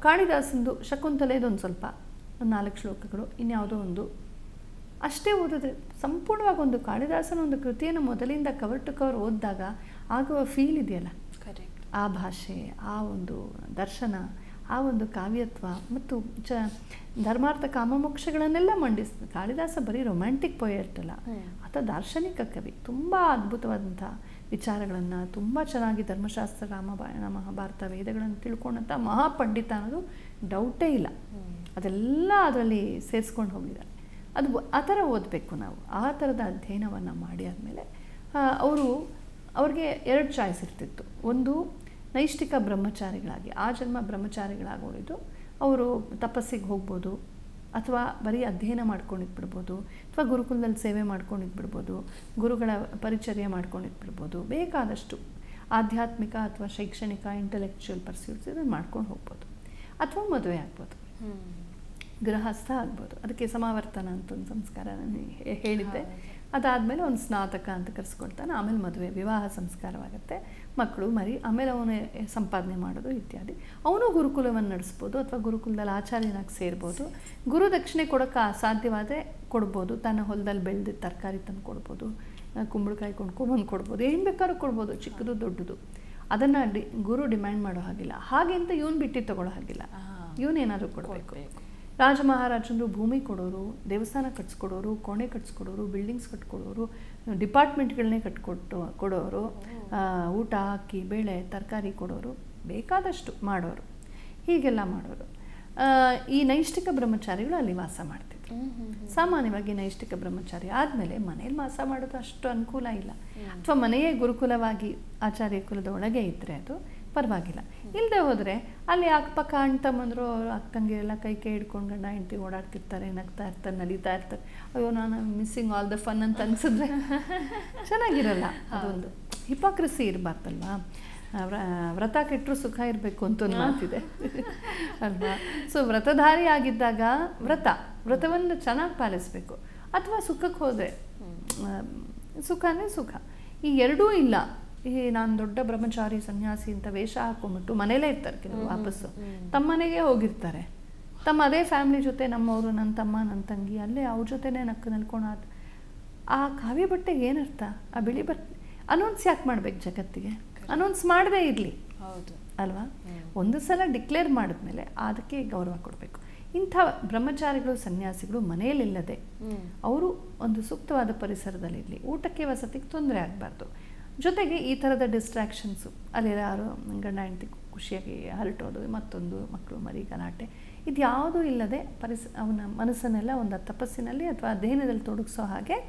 ಕಾಳಿದಾಸಂದು ಶಕುಂತಲೆದೊಂದು ಸ್ವಲ್ಪ, ಒಂದು 4 ಶ್ಲೋಕಗಳು, ಇನ್ಯಾವುದೋ ಒಂದು ಅಷ್ಟೇ ಓದಿದ್ರೆ ಸಂಪೂರ್ಣವಾಗಿ ಒಂದು ಕಾಳಿದಾಸನ ಒಂದು ಕೃತಿಯನ್ನು ಮೊದಲಿಂದ ಕವರ್ ಟು ಕವರ್ ಓದಿದಾಗ ಆಗುವ ಫೀಲ್ ಇದೆಯಲ್ಲ, ಆ ಭಾಷೆ, ಆ ಒಂದು ದರ್ಶನ, ಆ ಒಂದು ಕಾವ್ಯತ್ವ ಮತ್ತು ಧರ್ಮಾರ್ಥ ಕಾಮಮೋಕ್ಷಗಳನ್ನೆಲ್ಲ ಮಂಡಿಸ್ತದೆ. ಕಾಳಿದಾಸ ಬರೀ ರೊಮ್ಯಾಂಟಿಕ್ ಪೊಯೆಟ್ ಅಲ್ಲ, ಆತ ದಾರ್ಶನಿಕ ಕವಿ. ತುಂಬ ಅದ್ಭುತವಾದಂಥ ವಿಚಾರಗಳನ್ನು, ತುಂಬ ಚೆನ್ನಾಗಿ ಧರ್ಮಶಾಸ್ತ್ರ, ರಾಮಾಯಣ, ಮಹಾಭಾರತ, ವೇದಗಳನ್ನು ತಿಳ್ಕೊಂಡಂಥ ಮಹಾಪಂಡಿತ ಅನ್ನೋದು ಡೌಟೇ ಇಲ್ಲ. ಅದೆಲ್ಲ ಅದರಲ್ಲಿ ಸೇರಿಸ್ಕೊಂಡು ಹೋಗಿದ್ದಾರೆ. ಅದು ಆ ಥರ ಓದಬೇಕು ನಾವು. ಆ ಥರದ ಅಧ್ಯಯನವನ್ನು ಮಾಡಿ ಆದಮೇಲೆ ಅವ್ರಿಗೆ 2 ಚಾಯ್ಸ್ ಇರ್ತಿತ್ತು. ಒಂದು, ನೈಷ್ಠಿಕ ಬ್ರಹ್ಮಚಾರಿಗಳಾಗಿ ಆ ಜನ್ಮ ಬ್ರಹ್ಮಚಾರಿಗಳಾಗೋದು, ಅವರು ತಪಸ್ಸಿಗೆ ಹೋಗ್ಬೋದು, ಅಥವಾ ಬರೀ ಅಧ್ಯಯನ ಮಾಡ್ಕೊಂಡಿದ್ಬಿಡ್ಬೋದು, ಅಥವಾ ಗುರುಕುಲದಲ್ಲಿ ಸೇವೆ ಮಾಡ್ಕೊಂಡಿದ್ಬಿಡ್ಬೋದು, ಗುರುಗಳ ಪರಿಚರ್ಯ ಮಾಡ್ಕೊಂಡಿದ್ಬಿಡ್ಬೋದು, ಬೇಕಾದಷ್ಟು ಆಧ್ಯಾತ್ಮಿಕ ಅಥವಾ ಶೈಕ್ಷಣಿಕ ಇಂಟೆಲೆಕ್ಚುಯಲ್ ಪರ್ಸ್ಯೂಟ್ಸ್ ಇದನ್ನು ಮಾಡ್ಕೊಂಡು ಹೋಗ್ಬೋದು. ಅಥವಾ ಮದುವೆ ಆಗ್ಬೋದು, ಗೃಹಸ್ಥ ಆಗ್ಬೋದು. ಅದಕ್ಕೆ ಸಮಾವರ್ತನ ಅಂತ ಒಂದು ಸಂಸ್ಕಾರ ನಾನು ಹೇಳಿದ್ದೆ. ಅದಾದಮೇಲೆ ಒಂದು ಸ್ನಾತಕ ಅಂತ ಕರೆಸ್ಕೊಳ್ತಾನೆ, ಆಮೇಲೆ ಮದುವೆ, ವಿವಾಹ ಸಂಸ್ಕಾರವಾಗುತ್ತೆ, ಮಕ್ಕಳು ಮರಿ, ಆಮೇಲೆ ಅವನು ಸಂಪಾದನೆ ಮಾಡೋದು ಇತ್ಯಾದಿ. ಅವನು ಗುರುಕುಲವನ್ನು ನಡೆಸ್ಬೋದು, ಅಥವಾ ಗುರುಕುಲದಲ್ಲಿ ಆಚಾರ್ಯನಾಗಿ ಸೇರ್ಬೋದು. ಗುರು ದಕ್ಷಿಣೆ ಕೊಡೋಕ್ಕೆ ಅಸಾಧ್ಯವಾದರೆ ಕೊಡ್ಬೋದು, ತನ್ನ ಹೊಲದಲ್ಲಿ ಬೆಳೆದಿದ್ದ ತರಕಾರಿ ತಂದು ಕೊಡ್ಬೋದು, ಕುಂಬಳಕಾಯಿ ಕೊಂಡ್ಕೊಂಬಂದು ಕೊಡ್ಬೋದು, ಏನು ಬೇಕಾದ್ರೂ ಕೊಡ್ಬೋದು, ಚಿಕ್ಕದು ದೊಡ್ಡದು. ಅದನ್ನು ಗುರು ಡಿಮ್ಯಾಂಡ್ ಮಾಡೋ ಹಾಗಿಲ್ಲ. ಹಾಗೆ ಅಂತ ಇವನು ಬಿಟ್ಟು ತಗೊಳ್ಳೋ ಹಾಗಿಲ್ಲ, ಇವನೇನಾದರೂ ಕೊಡಬೇಕು. ರಾಜ ಮಹಾರಾಜಂದರು ಭೂಮಿ ಕೊಡೋರು, ದೇವಸ್ಥಾನ ಕಟ್ಸ್ಕೊಡೋರು, ಕೋಣೆ ಕಟ್ಸ್ಕೊಡೋರು, ಬಿಲ್ಡಿಂಗ್ಸ್ ಕಟ್ಕೊಡೋರು, ಡಿಪಾರ್ಟ್ಮೆಂಟ್ಗಳನ್ನೇ ಕೊಡೋರು, ಊಟ, ಅಕ್ಕಿ, ಬೇಳೆ, ತರಕಾರಿ ಕೊಡೋರು, ಬೇಕಾದಷ್ಟು ಮಾಡೋರು, ಹೀಗೆಲ್ಲ ಮಾಡೋರು. ಈ ನೈಷ್ಠಿಕ ಬ್ರಹ್ಮಚಾರಿಗಳು ಅಲ್ಲಿ ವಾಸ ಮಾಡ್ತಿದ್ರು. ಸಾಮಾನ್ಯವಾಗಿ ನೈಷ್ಠಿಕ ಬ್ರಹ್ಮಚಾರಿ ಆದಮೇಲೆ ಮನೇಲಿ ವಾಸ ಮಾಡೋದು ಅಷ್ಟು ಅನುಕೂಲ ಇಲ್ಲ, ಅಥವಾ ಮನೆಯೇ ಗುರುಕುಲವಾಗಿ ಆಚಾರ್ಯ ಕುಲದ ಒಳಗೆ ಇದ್ದರೆ ಅದು ಪರವಾಗಿಲ್ಲ. ಇಲ್ಲದೆ ಹೋದರೆ ಅಲ್ಲಿ ಅಕ್ಕಪಕ್ಕ ಅಣ್ಣ ತಮ್ಮಂದರು, ಅಕ್ಕ ತಂಗಿರೆಲ್ಲ ಕೈ ಹಿಡ್ಕೊಂಡು ಗಂಡ ಹೆಂಡತಿ ಓಡಾಡ್ತಿರ್ತಾರೆ, ನಗ್ತಾ ಇರ್ತಾರೆ, ನಲಿತಾ ಇರ್ತಾರೆ. ಅಯ್ಯೋ, ನಾನು ಮಿಸ್ಸಿಂಗ್ ಆಲ್ ದ ಫನ್ ಅಂತ ಅನಿಸಿದ್ರೆ ಚೆನ್ನಾಗಿರಲ್ಲ. ಅದೊಂದು ಹಿಪಾಕ್ರಸಿ ಇರಬಾರ್ದಲ್ವಾ. ವ್ರತ ಕೆಟ್ಟರು ಸುಖ ಇರಬೇಕು ಅಂತ ಒಂದು ಮಾತಿದೆ ಅಲ್ವಾ. ಸೊ ವ್ರತಧಾರಿ ಆಗಿದ್ದಾಗ ವ್ರತವನ್ನು ಚೆನ್ನಾಗಿ ಪಾಲಿಸಬೇಕು. ಅಥವಾ ಸುಖಕ್ಕೆ ಹೋದರೆ, ಸುಖ ಅಂದರೆ ಸುಖ, ಈ ಎರಡೂ ಇಲ್ಲ ನಾನು ದೊಡ್ಡ ಬ್ರಹ್ಮಚಾರಿ ಸನ್ಯಾಸಿ ಅಂತ ವೇಷ ಹಾಕೊಂಡ್ಬಿಟ್ಟು ಮನೇಲೇ ಇರ್ತಾರೆ ಕೆಲವರು ವಾಪಸ್ಸು ತಮ್ಮ ಮನೆಗೆ ಹೋಗಿರ್ತಾರೆ. ತಮ್ಮ ಅದೇ ಫ್ಯಾಮಿಲಿ ಜೊತೆ ನಮ್ಮವರು, ನನ್ನ ತಮ್ಮ, ನನ್ನ ತಂಗಿ ಅಲ್ಲೇ ಅವ್ರ ಜೊತೆನೇ ನಕ್ಕು ನಲ್ಕೊಂಡು ಆ ಕಾವಿ ಬಟ್ಟೆಗೆ ಏನರ್ಥ? ಆ ಬಿಳಿ ಬಟ್ಟೆ ಅನೌನ್ಸ್ ಯಾಕೆ ಮಾಡ್ಬೇಕು ಜಗತ್ತಿಗೆ? ಅನೌನ್ಸ್ ಮಾಡದೇ ಇರಲಿ, ಹೌದು ಅಲ್ವಾ? ಒಂದು ಸಲ ಡಿಕ್ಲೇರ್ ಮಾಡಿದ್ಮೇಲೆ ಅದಕ್ಕೆ ಗೌರವ ಕೊಡಬೇಕು. ಇಂಥ ಬ್ರಹ್ಮಚಾರಿಗಳು ಸನ್ಯಾಸಿಗಳು ಮನೆಯಲ್ಲಿಲ್ಲದೆ ಅವರು ಒಂದು ಸೂಕ್ತವಾದ ಪರಿಸರದಲ್ಲಿರಲಿ, ಊಟಕ್ಕೆ ವಸತಿಗೆ ತೊಂದರೆ ಆಗಬಾರ್ದು. ಜೊತೆಗೆ ಈ ಥರದ ಡಿಸ್ಟ್ರಾಕ್ಷನ್ಸು, ಅಲ್ಲಿ ಯಾರು ಗಂಡ ಹೆಂಡತಿ ಖುಷಿಯಾಗಿ ಹರಟೋದು, ಮತ್ತೊಂದು ಮಕ್ಕಳು ಮರಿ ಗಲಾಟೆ, ಇದು ಯಾವುದೂ ಇಲ್ಲದೆ ಅವನ ಮನಸ್ಸನ್ನೆಲ್ಲ ಒಂದು ತಪಸ್ಸಿನಲ್ಲಿ ಅಥವಾ ಅಧ್ಯಯನದಲ್ಲಿ ತೊಡಗಿಸೋ ಹಾಗೆ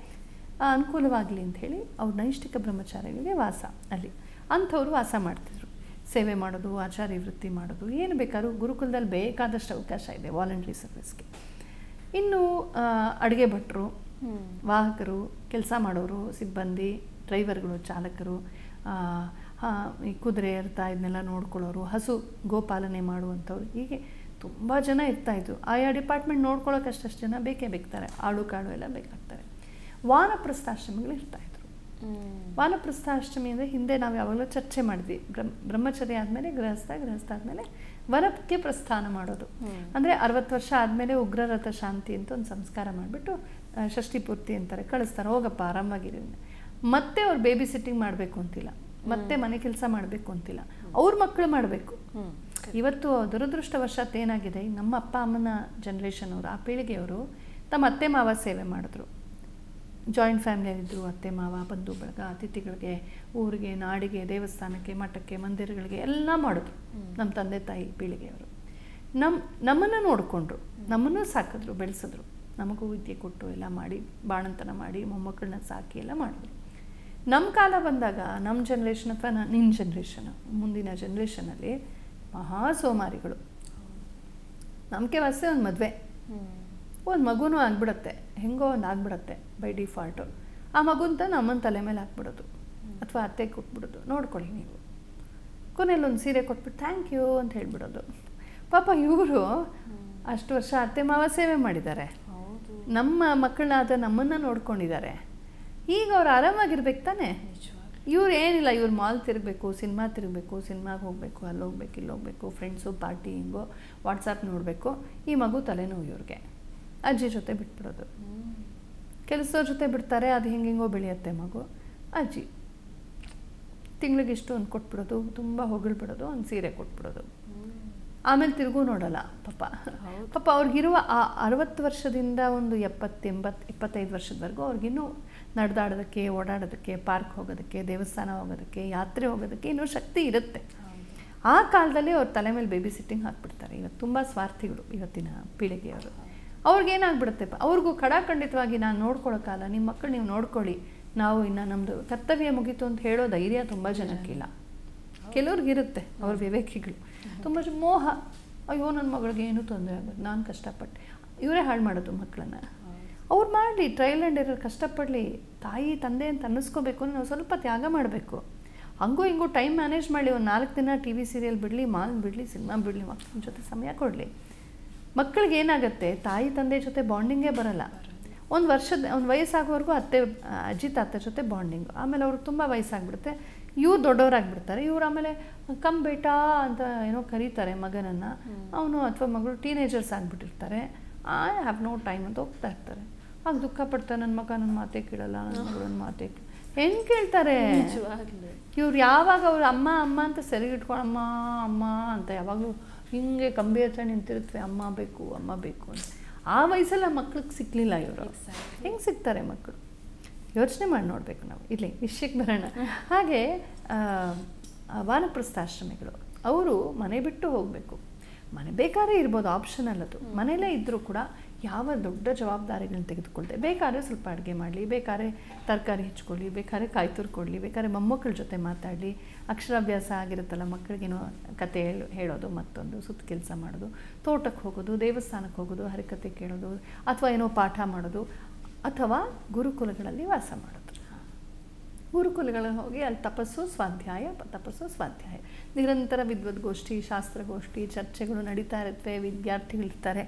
ಅನುಕೂಲವಾಗಲಿ ಅಂಥೇಳಿ ಅವ್ರ ನೈಷ್ಠಿಕ ಬ್ರಹ್ಮಚಾರಿಗಳಿಗೆ ವಾಸ ಅಲ್ಲಿ ಅಂಥವ್ರು ವಾಸ ಮಾಡ್ತಿದ್ರು. ಸೇವೆ ಮಾಡೋದು, ಆಚಾರ್ಯ ವೃತ್ತಿ ಮಾಡೋದು, ಏನು ಬೇಕಾದ್ರೂ ಗುರುಕುಲದಲ್ಲಿ ಬೇಕಾದಷ್ಟು ಅವಕಾಶ ಇದೆ ವಾಲಂಟ್ರಿ ಸರ್ವಿಸ್ಗೆ. ಇನ್ನು ಅಡುಗೆ ಭಟ್ರು, ವಾಹಕರು, ಕೆಲಸ ಮಾಡೋರು, ಸಿಬ್ಬಂದಿ, ಡ್ರೈವರ್ಗಳು, ಚಾಲಕರು, ಈ ಕುದುರೆ ಇರ್ತಾ ಇದನ್ನೆಲ್ಲ ನೋಡ್ಕೊಳ್ಳೋರು, ಹಸು ಗೋಪಾಲನೆ ಮಾಡುವಂಥವ್ರು, ಹೀಗೆ ತುಂಬ ಜನ ಇರ್ತಾಯಿದ್ರು. ಆಯಾ ಡಿಪಾರ್ಟ್ಮೆಂಟ್ ನೋಡ್ಕೊಳ್ಳೋಕೆ ಅಷ್ಟಷ್ಟು ಜನ ಬೇಕೇ ಬೇಕಾಗ್ತಾರೆ, ಆಳು ಕಾಳು ಎಲ್ಲ ಬೇಕಾಗ್ತಾರೆ. ವಾನಪ್ರಸ್ಥಾಶ್ರಮಗಳು ಇರ್ತಾಯಿದ್ರು. ವಾನಪ್ರಸ್ಥಾಶ್ರಮಿ ಅಂದರೆ ಹಿಂದೆ ನಾವು ಯಾವಾಗಲೂ ಚರ್ಚೆ ಮಾಡಿದ್ವಿ. ಬ್ರಹ್ಮಚರ್ಯ ಆದಮೇಲೆ ಗೃಹಸ್ಥ, ಗೃಹಸ್ಥ ಆದಮೇಲೆ ವನಕ್ಕೆ ಪ್ರಸ್ಥಾನ ಮಾಡೋದು. ಅಂದರೆ 60 ವರ್ಷ ಆದಮೇಲೆ ಉಗ್ರರಥ ಶಾಂತಿ ಅಂತ ಒಂದು ಸಂಸ್ಕಾರ ಮಾಡಿಬಿಟ್ಟು ಷಷ್ಠಿ ಪೂರ್ತಿ ಅಂತಾರೆ, ಕಳಿಸ್ತಾರೆ, ಹೋಗಪ್ಪ ಆರಾಮಾಗಿರಿ. ಮತ್ತೆ ಅವ್ರು ಬೇಬಿ ಸಿಟ್ಟಿಂಗ್ ಮಾಡಬೇಕು ಅಂತಿಲ್ಲ, ಮತ್ತೆ ಮನೆ ಕೆಲಸ ಮಾಡಬೇಕು ಅಂತಿಲ್ಲ, ಅವ್ರ ಮಕ್ಕಳು ಮಾಡಬೇಕು. ಇವತ್ತು ದುರದೃಷ್ಟವಶಾತ್ ಏನಾಗಿದೆ, ನಮ್ಮ ಅಪ್ಪ ಅಮ್ಮನ ಜನ್ರೇಷನ್ ಅವರು, ಆ ಪೀಳಿಗೆಯವರು ತಮ್ಮ ಅತ್ತೆ ಮಾವ ಸೇವೆ ಮಾಡಿದ್ರು. ಜಾಯಿಂಟ್ ಫ್ಯಾಮಿಲಿಯಲ್ಲಿದ್ದರು. ಅತ್ತೆ ಮಾವ, ಬಂಧು ಬಳಗ, ಅತಿಥಿಗಳಿಗೆ, ಊರಿಗೆ, ನಾಡಿಗೆ, ದೇವಸ್ಥಾನಕ್ಕೆ, ಮಠಕ್ಕೆ, ಮಂದಿರಗಳಿಗೆ ಎಲ್ಲ ಮಾಡಿದ್ರು ನಮ್ಮ ತಂದೆ ತಾಯಿ ಪೀಳಿಗೆಯವರು. ನಮ್ಮನ್ನು ನೋಡಿಕೊಂಡ್ರು, ನಮ್ಮನ್ನು ಸಾಕಿದ್ರು, ಬೆಳೆಸಿದ್ರು, ನಮಗೂ ವಿದ್ಯೆ ಕೊಟ್ಟು ಎಲ್ಲ ಮಾಡಿ, ಬಾಣಂತನ ಮಾಡಿ, ಮೊಮ್ಮಕ್ಕಳನ್ನ ಸಾಕಿ ಎಲ್ಲ ಮಾಡಿದ್ರು. ನಮ್ಮ ಕಾಲ ಬಂದಾಗ ನಮ್ಮ ಜನ್ರೇಷನ್ ಅಥವಾ ನಿನ್ನ ಜನ್ರೇಷನ್, ಮುಂದಿನ ಜನ್ರೇಷನಲ್ಲಿ ಮಹಾ ಸೋಮಾರಿಗಳು. ನಂಬಿಕೆ ವಾಸ್ತೆ ಒಂದು ಮದುವೆ, ಒಂದು ಮಗುನೂ ಆಗ್ಬಿಡತ್ತೆ, ಹೆಂಗೋ ಒಂದು ಆಗ್ಬಿಡತ್ತೆ ಬೈ ಡಿಫಾಲ್ಟು. ಆ ಮಗುಂತ ನಮ್ಮನ್ನ ತಲೆ ಮೇಲೆ ಹಾಕ್ಬಿಡೋದು ಅಥವಾ ಅತ್ತೆ ಕೊಟ್ಬಿಡೋದು, ನೋಡ್ಕೊಳ್ಳಿ ನೀವು. ಕೊನೆಯಲ್ಲಿ ಒಂದು ಸೀರೆ ಕೊಟ್ಬಿಟ್ಟು ಥ್ಯಾಂಕ್ ಯು ಅಂತ ಹೇಳ್ಬಿಡೋದು. ಪಾಪ ಇವರು ಅಷ್ಟು ವರ್ಷ ಅತ್ತೆ ಮಾವ ಸೇವೆ ಮಾಡಿದ್ದಾರೆ, ನಮ್ಮ ಮಕ್ಕಳಾದ ನಮ್ಮನ್ನು ನೋಡ್ಕೊಂಡಿದ್ದಾರೆ. ಈಗ ಅವ್ರು ಆರಾಮಾಗಿರ್ಬೇಕು ತಾನೆ. ಇವ್ರು ಏನಿಲ್ಲ, ಇವ್ರು ಮಾಲ್ ತಿರುಗಬೇಕು, ಸಿನಿಮಾ ತಿರುಗಬೇಕು, ಸಿನಿಮಾಗೆ ಹೋಗಬೇಕು, ಅಲ್ಲಿ ಹೋಗ್ಬೇಕು, ಇಲ್ಲಿ ಹೋಗಬೇಕು, ಫ್ರೆಂಡ್ಸು, ಪಾರ್ಟಿ, ಹಿಂಗೋ ವಾಟ್ಸಪ್ ನೋಡಬೇಕು. ಈ ಮಗು ತಲೆನೋವು ಇವ್ರಿಗೆ. ಅಜ್ಜಿ ಜೊತೆ ಬಿಟ್ಬಿಡೋದು, ಕೆಲಸದವ್ರ ಜೊತೆ ಬಿಡ್ತಾರೆ, ಅದು ಹೆಂಗೆಂಗೋ ಬೆಳೆಯುತ್ತೆ ಮಗು. ಅಜ್ಜಿ ತಿಂಗಳಿಗಿಷ್ಟು ಒಂದು ಕೊಟ್ಬಿಡೋದು, ತುಂಬ ಹೊಗಳ್ಬಿಡೋದು, ಒಂದು ಸೀರೆ ಕೊಟ್ಬಿಡೋದು, ಆಮೇಲೆ ತಿರುಗೂ ನೋಡಲ್ಲ. ಪಾಪ ಅವ್ರಿಗಿರುವ ಆ 60 ವರ್ಷದಿಂದ ಒಂದು 70, 80, 25 ವರ್ಷದವರೆಗೂ ಅವ್ರಿಗಿನ್ನೂ ನಡೆದಾಡೋದಕ್ಕೆ, ಓಡಾಡೋದಕ್ಕೆ, ಪಾರ್ಕ್ ಹೋಗೋದಕ್ಕೆ, ದೇವಸ್ಥಾನ ಹೋಗೋದಕ್ಕೆ, ಯಾತ್ರೆ ಹೋಗೋದಕ್ಕೆ ಇನ್ನೂ ಶಕ್ತಿ ಇರುತ್ತೆ. ಆ ಕಾಲದಲ್ಲಿ ಅವ್ರ ತಲೆ ಮೇಲೆ ಬೇಬಿ ಸಿಟ್ಟಿಂಗ್ ಹಾಕ್ಬಿಡ್ತಾರೆ. ಇವತ್ತು ತುಂಬ ಸ್ವಾರ್ಥಿಗಳು ಇವತ್ತಿನ ಪೀಳಿಗೆಯವರು. ಅವ್ರಿಗೇನಾಗ್ಬಿಡುತ್ತೆ, ಅವ್ರಿಗೂ ಖಡಾಖಂಡಿತವಾಗಿ ನಾನು ನೋಡ್ಕೊಳ್ಳೋಕ್ಕಲ್ಲ, ನಿಮ್ಮ ಮಕ್ಕಳು ನೀವು ನೋಡ್ಕೊಳ್ಳಿ, ನಾವು ಇನ್ನು ನಮ್ಮದು ಕರ್ತವ್ಯ ಮುಗೀತು ಅಂತ ಹೇಳೋ ಧೈರ್ಯ ತುಂಬ ಜನಕ್ಕಿಲ್ಲ. ಕೆಲವ್ರಿಗಿರುತ್ತೆ, ಅವ್ರ ವಿವೇಕಿಗಳು. ತುಂಬ ಮೋಹ, ಅಯ್ಯೋ ನನ್ನ ಮಗಳಿಗೆ ಏನೂ ತೊಂದರೆ ಆಗೋದು, ನಾನು ಕಷ್ಟಪಟ್ಟು, ಇವರೇ ಹಾಳು ಮಾಡೋದು ಮಕ್ಕಳನ್ನು. ಅವ್ರು ಮಾಡಲಿ, ಟ್ರಯಲ್ ಆ್ಯಂಡ್ ಎರರ್, ಕಷ್ಟಪಡಲಿ. ತಾಯಿ ತಂದೆ ಅಂತ ಅನ್ನಿಸ್ಕೋಬೇಕು ಅಂದರೆ ನಾವು ಸ್ವಲ್ಪ ತ್ಯಾಗ ಮಾಡಬೇಕು. ಹಂಗೂ ಹಿಂಗೂ ಟೈಮ್ ಮ್ಯಾನೇಜ್ ಮಾಡಲಿ. ಒಂದು 4 ದಿನ ಟಿ ವಿ ಸೀರಿಯಲ್ ಬಿಡಲಿ, ಮಾಲ್ ಬಿಡಲಿ, ಸಿನಿಮಾ ಬಿಡಲಿ, ಮಕ್ಕಳ ಜೊತೆ ಸಮಯ ಕೊಡಲಿ. ಮಕ್ಕಳಿಗೆ ಏನಾಗುತ್ತೆ, ತಾಯಿ ತಂದೆ ಜೊತೆ ಬಾಂಡಿಂಗೇ ಬರಲ್ಲ. ಒಂದು ವಯಸ್ಸಾಗೋವರೆಗೂ ಅಜ್ಜಿ ತಾತ ಜೊತೆ ಬಾಂಡಿಂಗು. ಆಮೇಲೆ ಅವ್ರಿಗೆ ತುಂಬ ವಯಸ್ಸಾಗ್ಬಿಡುತ್ತೆ, ಇವ್ರು ದೊಡ್ಡವರಾಗ್ಬಿಡ್ತಾರೆ. ಇವ್ರು ಆಮೇಲೆ ಕಮ್ ಬೇಟಾ ಅಂತ ಏನೋ ಕರೀತಾರೆ ಮಗನನ್ನು, ಅವನು ಅಥವಾ ಮಗಳು ಟೀನೇಜರ್ಸ್ ಆಗಿಬಿಟ್ಟಿರ್ತಾರೆ. ಐ ಹ್ಯಾವ್ ನೋ ಟೈಮ್ ಅಂತ ಹೋಗ್ತಾ ಇರ್ತಾರೆ. ಆಗ ದುಃಖ ಪಡ್ತಾರೆ, ನನ್ನ ಮಗ ನನ್ನ ಮಾತೇ ಕೇಳಲ್ಲ, ನನ್ನ ಮಗಳನ್ನ ಮಾತೇ ಹೆಂಗೆ ಕೇಳ್ತಾರೆ. ಇವ್ರು ಯಾವಾಗ ಅವ್ರು ಅಮ್ಮ ಅಮ್ಮ ಅಂತ ಸರಿಗಿಟ್ಕೊಂಡು ಅಮ್ಮ ಅಮ್ಮ ಅಂತ ಯಾವಾಗಲೂ ಹಿಂಗೆ ಕಂಬಿ ಹತ್ರ ನಿಂತಿರುತ್ತವೆ, ಅಮ್ಮ ಬೇಕು ಅಮ್ಮ ಬೇಕು ಅಂತ. ಆ ವಯಸ್ಸಲ್ಲಿ ಆ ಮಕ್ಳಿಗೆ ಸಿಕ್ಕಲಿಲ್ಲ ಇವರು. ಹೆಂಗೆ ಸಿಗ್ತಾರೆ ಮಕ್ಕಳು? ಯೋಚನೆ ಮಾಡಿ ನೋಡಬೇಕು ನಾವು. ಇಲ್ಲಿ ವಿಷಯಕ್ಕೆ ಬರೋಣ. ಹಾಗೆ ವಾನಪ್ರಸ್ಥಾಶ್ರಮಿಗಳು ಅವರು ಮನೆ ಬಿಟ್ಟು ಹೋಗಬೇಕು. ಮನೆ ಬೇಕಾದ್ರೆ ಇರ್ಬೋದು, ಆಪ್ಷನಲ್ ಅದು. ಮನೇಲೇ ಇದ್ದರೂ ಕೂಡ ಯಾವ ದೊಡ್ಡ ಜವಾಬ್ದಾರಿಗಳನ್ನ ತೆಗೆದುಕೊಳ್ತೆ, ಬೇಕಾದ್ರೆ ಸ್ವಲ್ಪ ಅಡುಗೆ ಮಾಡಲಿ, ಬೇಕಾದ್ರೆ ತರಕಾರಿ ಹೆಚ್ಕೊಳ್ಳಿ, ಬೇಕಾದ್ರೆ ಕಾಯಿ ತುರ್ಕೊಡ್ಲಿ, ಬೇಕಾದ್ರೆ ಮೊಮ್ಮಕ್ಕಳ ಜೊತೆ ಮಾತಾಡಲಿ, ಅಕ್ಷರಾಭ್ಯಾಸ ಆಗಿರುತ್ತಲ್ಲ ಮಕ್ಕಳಿಗೇನೋ ಕತೆ ಹೇಳೋದು, ಮತ್ತೊಂದು ಸುತ್ತ ಕೆಲಸ ಮಾಡೋದು, ತೋಟಕ್ಕೆ ಹೋಗೋದು, ದೇವಸ್ಥಾನಕ್ಕೆ ಹೋಗೋದು, ಹರಿಕತೆ ಕೇಳೋದು, ಅಥವಾ ಏನೋ ಪಾಠ ಮಾಡೋದು, ಅಥವಾ ಗುರುಕುಲಗಳಲ್ಲಿ ವಾಸ ಮಾಡೋದು. ಗುರುಕುಲಗಳಲ್ಲಿ ಹೋಗಿ ಅಲ್ಲಿ ತಪಸ್ಸು ಸ್ವಾಧ್ಯಾಯ ನಿರಂತರ ವಿದ್ವದ್ಗೋಷ್ಠಿ, ಶಾಸ್ತ್ರಗೋಷ್ಠಿ, ಚರ್ಚೆಗಳು ನಡೀತಾ ಇರುತ್ತವೆ. ವಿದ್ಯಾರ್ಥಿಗಳಿರ್ತಾರೆ,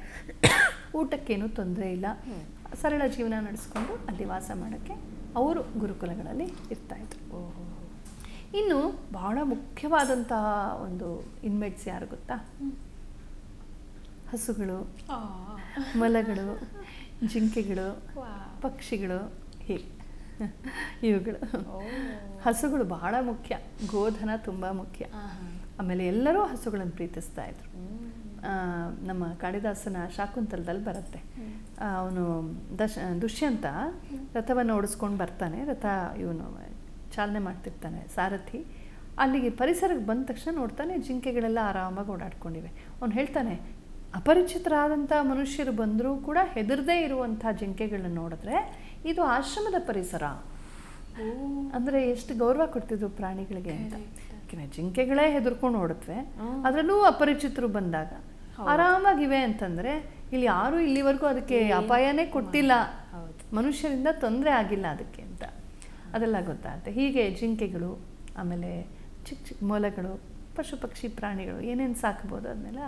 ಊಟಕ್ಕೇನೂ ತೊಂದರೆ ಇಲ್ಲ, ಸರಳ ಜೀವನ ನಡೆಸ್ಕೊಂಡು ಅಲ್ಲಿ ವಾಸ ಮಾಡೋಕ್ಕೆ ಅವರು ಗುರುಕುಲಗಳಲ್ಲಿ ಇರ್ತಾಯಿದ್ರು. ಇನ್ನು ಬಹಳ ಮುಖ್ಯವಾದಂತಹ ಒಂದು ಇನ್ಮೇಟ್ಸ್ ಯಾರು ಗೊತ್ತಾ? ಹಸುಗಳು, ಮೊಲಗಳು, ಜಿಂಕೆಗಳು, ಪಕ್ಷಿಗಳು, ಹೀಗೆ ಇವುಗಳು. ಹಸುಗಳು ಬಹಳ ಮುಖ್ಯ, ಗೋಧನ ತುಂಬ ಮುಖ್ಯ. ಆಮೇಲೆ ಎಲ್ಲರೂ ಹಸುಗಳನ್ನು ಪ್ರೀತಿಸ್ತಾ ಇದ್ರು. ನಮ್ಮ ಕಾಳಿದಾಸನ ಶಾಕುಂತಲದಲ್ಲಿ ಬರುತ್ತೆ, ಅವನು ದುಷ್ಯಂತ ರಥವನ್ನು ಓಡಿಸ್ಕೊಂಡು ಬರ್ತಾನೆ, ರಥ ಇವನು ಚಾಲನೆ ಮಾಡ್ತಿರ್ತಾನೆ ಸಾರಥಿ. ಅಲ್ಲಿಗೆ ಪರಿಸರಕ್ಕೆ ಬಂದ ತಕ್ಷಣ ನೋಡ್ತಾನೆ ಜಿಂಕೆಗಳೆಲ್ಲ ಆರಾಮಾಗಿ ಓಡಾಡ್ಕೊಂಡಿವೆ. ಅವನು ಹೇಳ್ತಾನೆ, ಅಪರಿಚಿತರಾದಂಥ ಮನುಷ್ಯರು ಬಂದರೂ ಕೂಡ ಹೆದರದೇ ಇರುವಂಥ ಜಿಂಕೆಗಳನ್ನ ನೋಡಿದ್ರೆ ಇದು ಆಶ್ರಮದ ಪರಿಸರ. ಅಂದರೆ ಎಷ್ಟು ಗೌರವ ಕೊಡ್ತಿದ್ರು ಪ್ರಾಣಿಗಳಿಗೆ ಅಂತ. ಜಿಂಕೆಗಳೇ ಹೆದರ್ಕೊಂಡು ಓಡುತ್ತವೆ, ಅದರಲ್ಲೂ ಅಪರಿಚಿತರು ಬಂದಾಗ ಆರಾಮಾಗಿವೆ ಅಂತಂದರೆ ಇಲ್ಲಿ ಯಾರೂ ಇಲ್ಲಿವರೆಗೂ ಅದಕ್ಕೆ ಅಪಾಯನೇ ಕೊಟ್ಟಿಲ್ಲ, ಮನುಷ್ಯರಿಂದ ತೊಂದರೆ ಆಗಿಲ್ಲ ಅದಕ್ಕೆ ಅಂತ ಅದೆಲ್ಲ ಗೊತ್ತಾಗುತ್ತೆ. ಹೀಗೆ ಜಿಂಕೆಗಳು, ಆಮೇಲೆ ಚಿಕ್ಕ ಚಿಕ್ಕ ಮೊಲಗಳು, ಪಶು ಪಕ್ಷಿ ಪ್ರಾಣಿಗಳು ಏನೇನು ಸಾಕ್ಬೋದು ಅದನ್ನೆಲ್ಲ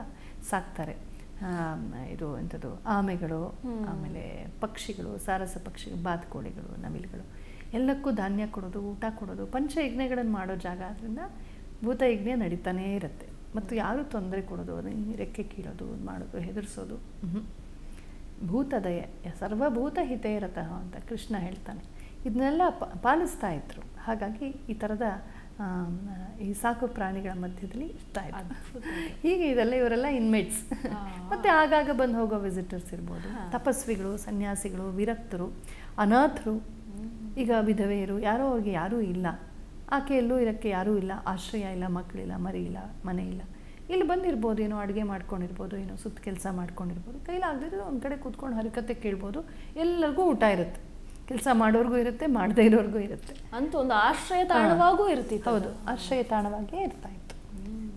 ಸಾಕ್ತಾರೆ. ಇದು ಎಂಥದ್ದು ಆಮೆಗಳು, ಆಮೇಲೆ ಪಕ್ಷಿಗಳು, ಸಾರಸ ಪಕ್ಷಿಗಳು, ಬಾತುಕೋಳಿಗಳು, ನವಿಲುಗಳು, ಎಲ್ಲಕ್ಕೂ ಧಾನ್ಯ ಕೊಡೋದು, ಊಟ ಕೊಡೋದು, ಪಂಚಯಜ್ಞಗಳನ್ನು ಮಾಡೋ ಜಾಗ ಆದ್ದರಿಂದ ಭೂತಯಜ್ಞ ನಡೀತಾನೇ ಇರುತ್ತೆ. ಮತ್ತು ಯಾರು ತೊಂದರೆ ಕೊಡೋದು, ಅದನ್ನು ರೆಕ್ಕೆ ಕೀಳೋದು, ಮಾಡೋದು, ಹೆದರಿಸೋದು ಭೂತದಯ ಸರ್ವಭೂತ ಹಿತೇ ರತಃ ಅಂತ ಕೃಷ್ಣ ಹೇಳ್ತಾನೆ. ಇದನ್ನೆಲ್ಲ ಪಾಲಿಸ್ತಾ ಇದ್ರು. ಹಾಗಾಗಿ ಈ ಥರದ ಈ ಸಾಕು ಪ್ರಾಣಿಗಳ ಮಧ್ಯದಲ್ಲಿ ಇರ್ತಾ ಇತ್ತು. ಹೀಗೆ ಇದೆಲ್ಲ ಇವರೆಲ್ಲ ಇನ್ಮೇಟ್ಸ್. ಮತ್ತು ಆಗಾಗ ಬಂದು ಹೋಗೋ ವಿಸಿಟರ್ಸ್ ಇರ್ಬೋದು, ತಪಸ್ವಿಗಳು, ಸನ್ಯಾಸಿಗಳು, ವಿರಕ್ತರು, ಅನಾಥರು, ಈಗ ವಿಧವೆಯರು, ಯಾರೋ ಅವ್ರಿಗೆ ಯಾರೂ ಇಲ್ಲ, ಆಕೆಯಲ್ಲೂ ಇರೋಕ್ಕೆ ಯಾರೂ ಇಲ್ಲ, ಆಶ್ರಯ ಇಲ್ಲ, ಮಕ್ಕಳಿಲ್ಲ, ಮರಿ ಇಲ್ಲ, ಮನೆ ಇಲ್ಲ, ಇಲ್ಲಿ ಬಂದಿರ್ಬೋದು, ಏನೋ ಅಡುಗೆ ಮಾಡ್ಕೊಂಡಿರ್ಬೋದು, ಏನೋ ಸುತ್ತ ಕೆಲಸ ಮಾಡ್ಕೊಂಡಿರ್ಬೋದು, ಕೈಲಾಗದಿರೋ ಒಂದು ಕಡೆ ಕೂತ್ಕೊಂಡು ಹರಿಕತೆ ಕೇಳ್ಬೋದು. ಎಲ್ಲರಿಗೂ ಊಟ ಇರುತ್ತೆ, ಕೆಲಸ ಮಾಡೋರ್ಗೂ ಇರುತ್ತೆ, ಮಾಡದೇ ಇರೋರ್ಗೂ ಇರುತ್ತೆ. ಅಂತೂ ಒಂದು ಆಶ್ರಯ ತಾಣವಾಗೂ ಇರ್ತಿತ್ತು. ಹೌದು, ಆಶ್ರಯ ತಾಣವಾಗಿಯೇ ಇರ್ತಾ ಇತ್ತು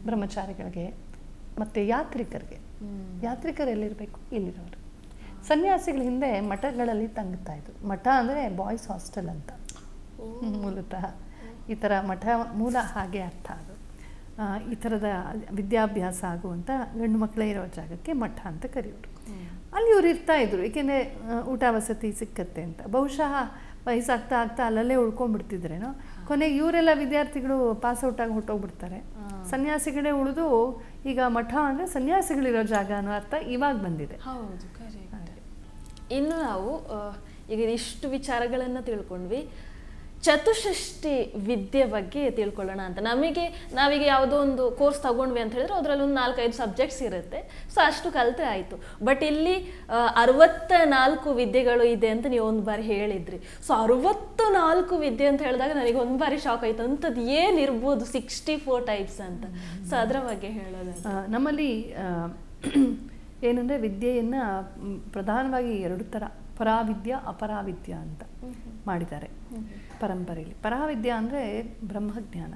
ಬ್ರಹ್ಮಚಾರಿಗಳಿಗೆ ಮತ್ತು ಯಾತ್ರಿಕರಿಗೆ. ಯಾತ್ರಿಕರು ಎಲ್ಲಿರಬೇಕು? ಇಲ್ಲಿರೋರು. ಸನ್ಯಾಸಿಗಳ ಹಿಂದೆ ಮಠಗಳಲ್ಲಿ ತಂಗುತ್ತಾ ಇದ್ರು. ಮಠ ಅಂದರೆ ಬಾಯ್ಸ್ ಹಾಸ್ಟೆಲ್ ಅಂತ ಮೂಲತಃ. ಈ ಥರ ಮಠ ಮೂಲ ಹಾಗೆ ಅರ್ಥ. ಅದು ಈ ಥರದ ವಿದ್ಯಾಭ್ಯಾಸ ಆಗುವಂಥ ಗಂಡು ಮಕ್ಕಳೇ ಇರೋ ಜಾಗಕ್ಕೆ ಮಠ ಅಂತ ಕರೆಯೋರು. ಅಲ್ಲಿ ಇವ್ರು ಇರ್ತಾಯಿದ್ರು, ಏಕೆಂದರೆ ಊಟ ವಸತಿ ಸಿಕ್ಕತ್ತೆ ಅಂತ. ಬಹುಶಃ ವಯಸ್ಸಾಗ್ತಾ ಆಗ್ತಾ ಅಲ್ಲಲ್ಲೇ ಉಳ್ಕೊಂಡ್ಬಿಡ್ತಿದ್ರೇನೋ. ಕೊನೆಗೆ ಇವರೆಲ್ಲ ವಿದ್ಯಾರ್ಥಿಗಳು ಪಾಸ್ಔಟಾಗಿ ಹೊಟ್ಟೋಗ್ಬಿಡ್ತಾರೆ. ಸನ್ಯಾಸಿಗಳೇ ಉಳಿದು ಈಗ ಮಠ ಅಂದರೆ ಸನ್ಯಾಸಿಗಳಿರೋ ಜಾಗ ಅನ್ನೋ ಅರ್ಥ ಇವಾಗ ಬಂದಿದೆ. ಹೌದು, ಇನ್ನು ನಾವು ಈಗ ಇಷ್ಟು ವಿಚಾರಗಳನ್ನು ತಿಳ್ಕೊಂಡ್ವಿ. ಚತುಷ್ಷಷ್ಠಿ ವಿದ್ಯೆ ಬಗ್ಗೆ ತಿಳ್ಕೊಳ್ಳೋಣ ಅಂತ. ನಾವೀಗ ಯಾವುದೋ ಒಂದು ಕೋರ್ಸ್ ತಗೊಂಡ್ವಿ ಅಂತ ಹೇಳಿದ್ರೆ ಅದರಲ್ಲಿ ಒಂದು 4-5 ಸಬ್ಜೆಕ್ಟ್ಸ್ ಇರುತ್ತೆ. ಸೊ ಅಷ್ಟು ಕಲಿತ್ರೆ ಆಯಿತು. ಬಟ್ ಇಲ್ಲಿ 64 ವಿದ್ಯೆಗಳು ಇದೆ ಅಂತ ನೀವು ಒಂದು ಬಾರಿ ಹೇಳಿದ್ರಿ. ಸೊ 64 ವಿದ್ಯೆ ಅಂತ ಹೇಳಿದಾಗ ನನಗೆ ಒಂದು ಬಾರಿ ಶಾಕ್ ಆಯಿತು. ಅಂಥದ್ದು ಏನಿರ್ಬೋದು 64 ಟೈಪ್ಸ್ ಅಂತ. ಸೊ ಅದರ ಬಗ್ಗೆ ಹೇಳೋದು. ನಮ್ಮಲ್ಲಿ ಏನಂದರೆ ವಿದ್ಯೆಯನ್ನು ಪ್ರಧಾನವಾಗಿ 2 ಥರ, ಪರಾವಿದ್ಯಾ ಅಪರಾವಿದ್ಯಾ ಅಂತ ಮಾಡಿದ್ದಾರೆ ಪರಂಪರೆಯಲ್ಲಿ. ಪರಾವಿದ್ಯಾ ಅಂದರೆ ಬ್ರಹ್ಮಜ್ಞಾನ,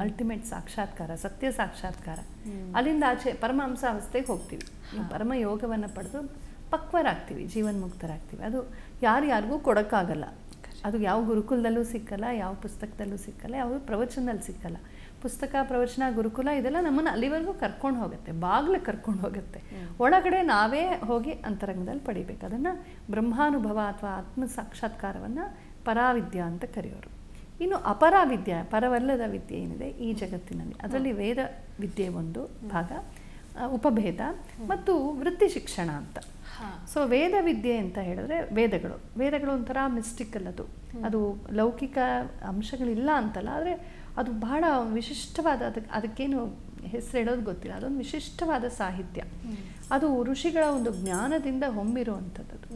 ಅಲ್ಟಿಮೇಟ್ ಸಾಕ್ಷಾತ್ಕಾರ, ಸತ್ಯ ಸಾಕ್ಷಾತ್ಕಾರ. ಅಲ್ಲಿಂದ ಆಚೆ ಪರಮಹಂಸ ಅವಸ್ಥೆಗೆ ಹೋಗ್ತೀವಿ. ಪರಮ ಯೋಗವನ್ನು ಪಡೆದು ಪಕ್ವರಾಗ್ತೀವಿ, ಜೀವನ್ಮುಕ್ತರಾಗ್ತೀವಿ. ಅದು ಯಾರಿಗೂ ಕೊಡೋಕ್ಕಾಗಲ್ಲ. ಅದು ಯಾವ ಗುರುಕುಲದಲ್ಲೂ ಸಿಕ್ಕಲ್ಲ, ಯಾವ ಪುಸ್ತಕದಲ್ಲೂ ಸಿಕ್ಕಲ್ಲ, ಯಾವ ಪ್ರವಚನದಲ್ಲಿ ಸಿಕ್ಕಲ್ಲ. ಪುಸ್ತಕ, ಪ್ರವಚನ, ಗುರುಕುಲ ಇದೆಲ್ಲ ನಮ್ಮನ್ನು ಅಲ್ಲಿವರೆಗೂ ಕರ್ಕೊಂಡು ಹೋಗುತ್ತೆ, ಬಾಗಿಲು ಕರ್ಕೊಂಡು ಹೋಗುತ್ತೆ. ಒಳಗಡೆ ನಾವೇ ಹೋಗಿ ಅಂತರಂಗದಲ್ಲಿ ಪಡಿಬೇಕು. ಅದನ್ನು ಬ್ರಹ್ಮಾನುಭವ ಅಥವಾ ಆತ್ಮ ಸಾಕ್ಷಾತ್ಕಾರವನ್ನು ಪರಾವಿದ್ಯಾ ಅಂತ ಕರೆಯೋರು. ಇನ್ನು ಅಪರಾವಿದ್ಯಾ, ಪರವಲ್ಲದ ವಿದ್ಯೆ ಏನಿದೆ ಈ ಜಗತ್ತಿನಲ್ಲಿ, ಅದರಲ್ಲಿ ವೇದ ವಿದ್ಯೆ ಒಂದು ಭಾಗ, ಉಪಭೇದ ಮತ್ತು ವೃತ್ತಿ ಶಿಕ್ಷಣ ಅಂತ. ಸೊ ವೇದ ವಿದ್ಯೆ ಅಂತ ಹೇಳಿದ್ರೆ ವೇದಗಳು ಒಂಥರ ಮಿಸ್ಟಿಕಲ್. ಅದು ಲೌಕಿಕ ಅಂಶಗಳಿಲ್ಲ ಅಂತಲ್ಲ, ಆದರೆ ಅದು ಬಹಳ ವಿಶಿಷ್ಟವಾದ, ಅದಕ್ಕೇನು ಹೆಸರು ಹೇಳೋದು ಗೊತ್ತಿಲ್ಲ, ಅದೊಂದು ವಿಶಿಷ್ಟವಾದ ಸಾಹಿತ್ಯ. ಅದು ಋಷಿಗಳ ಒಂದು ಜ್ಞಾನದಿಂದ ಹೊಮ್ಮಿರುವಂಥದ್ದು.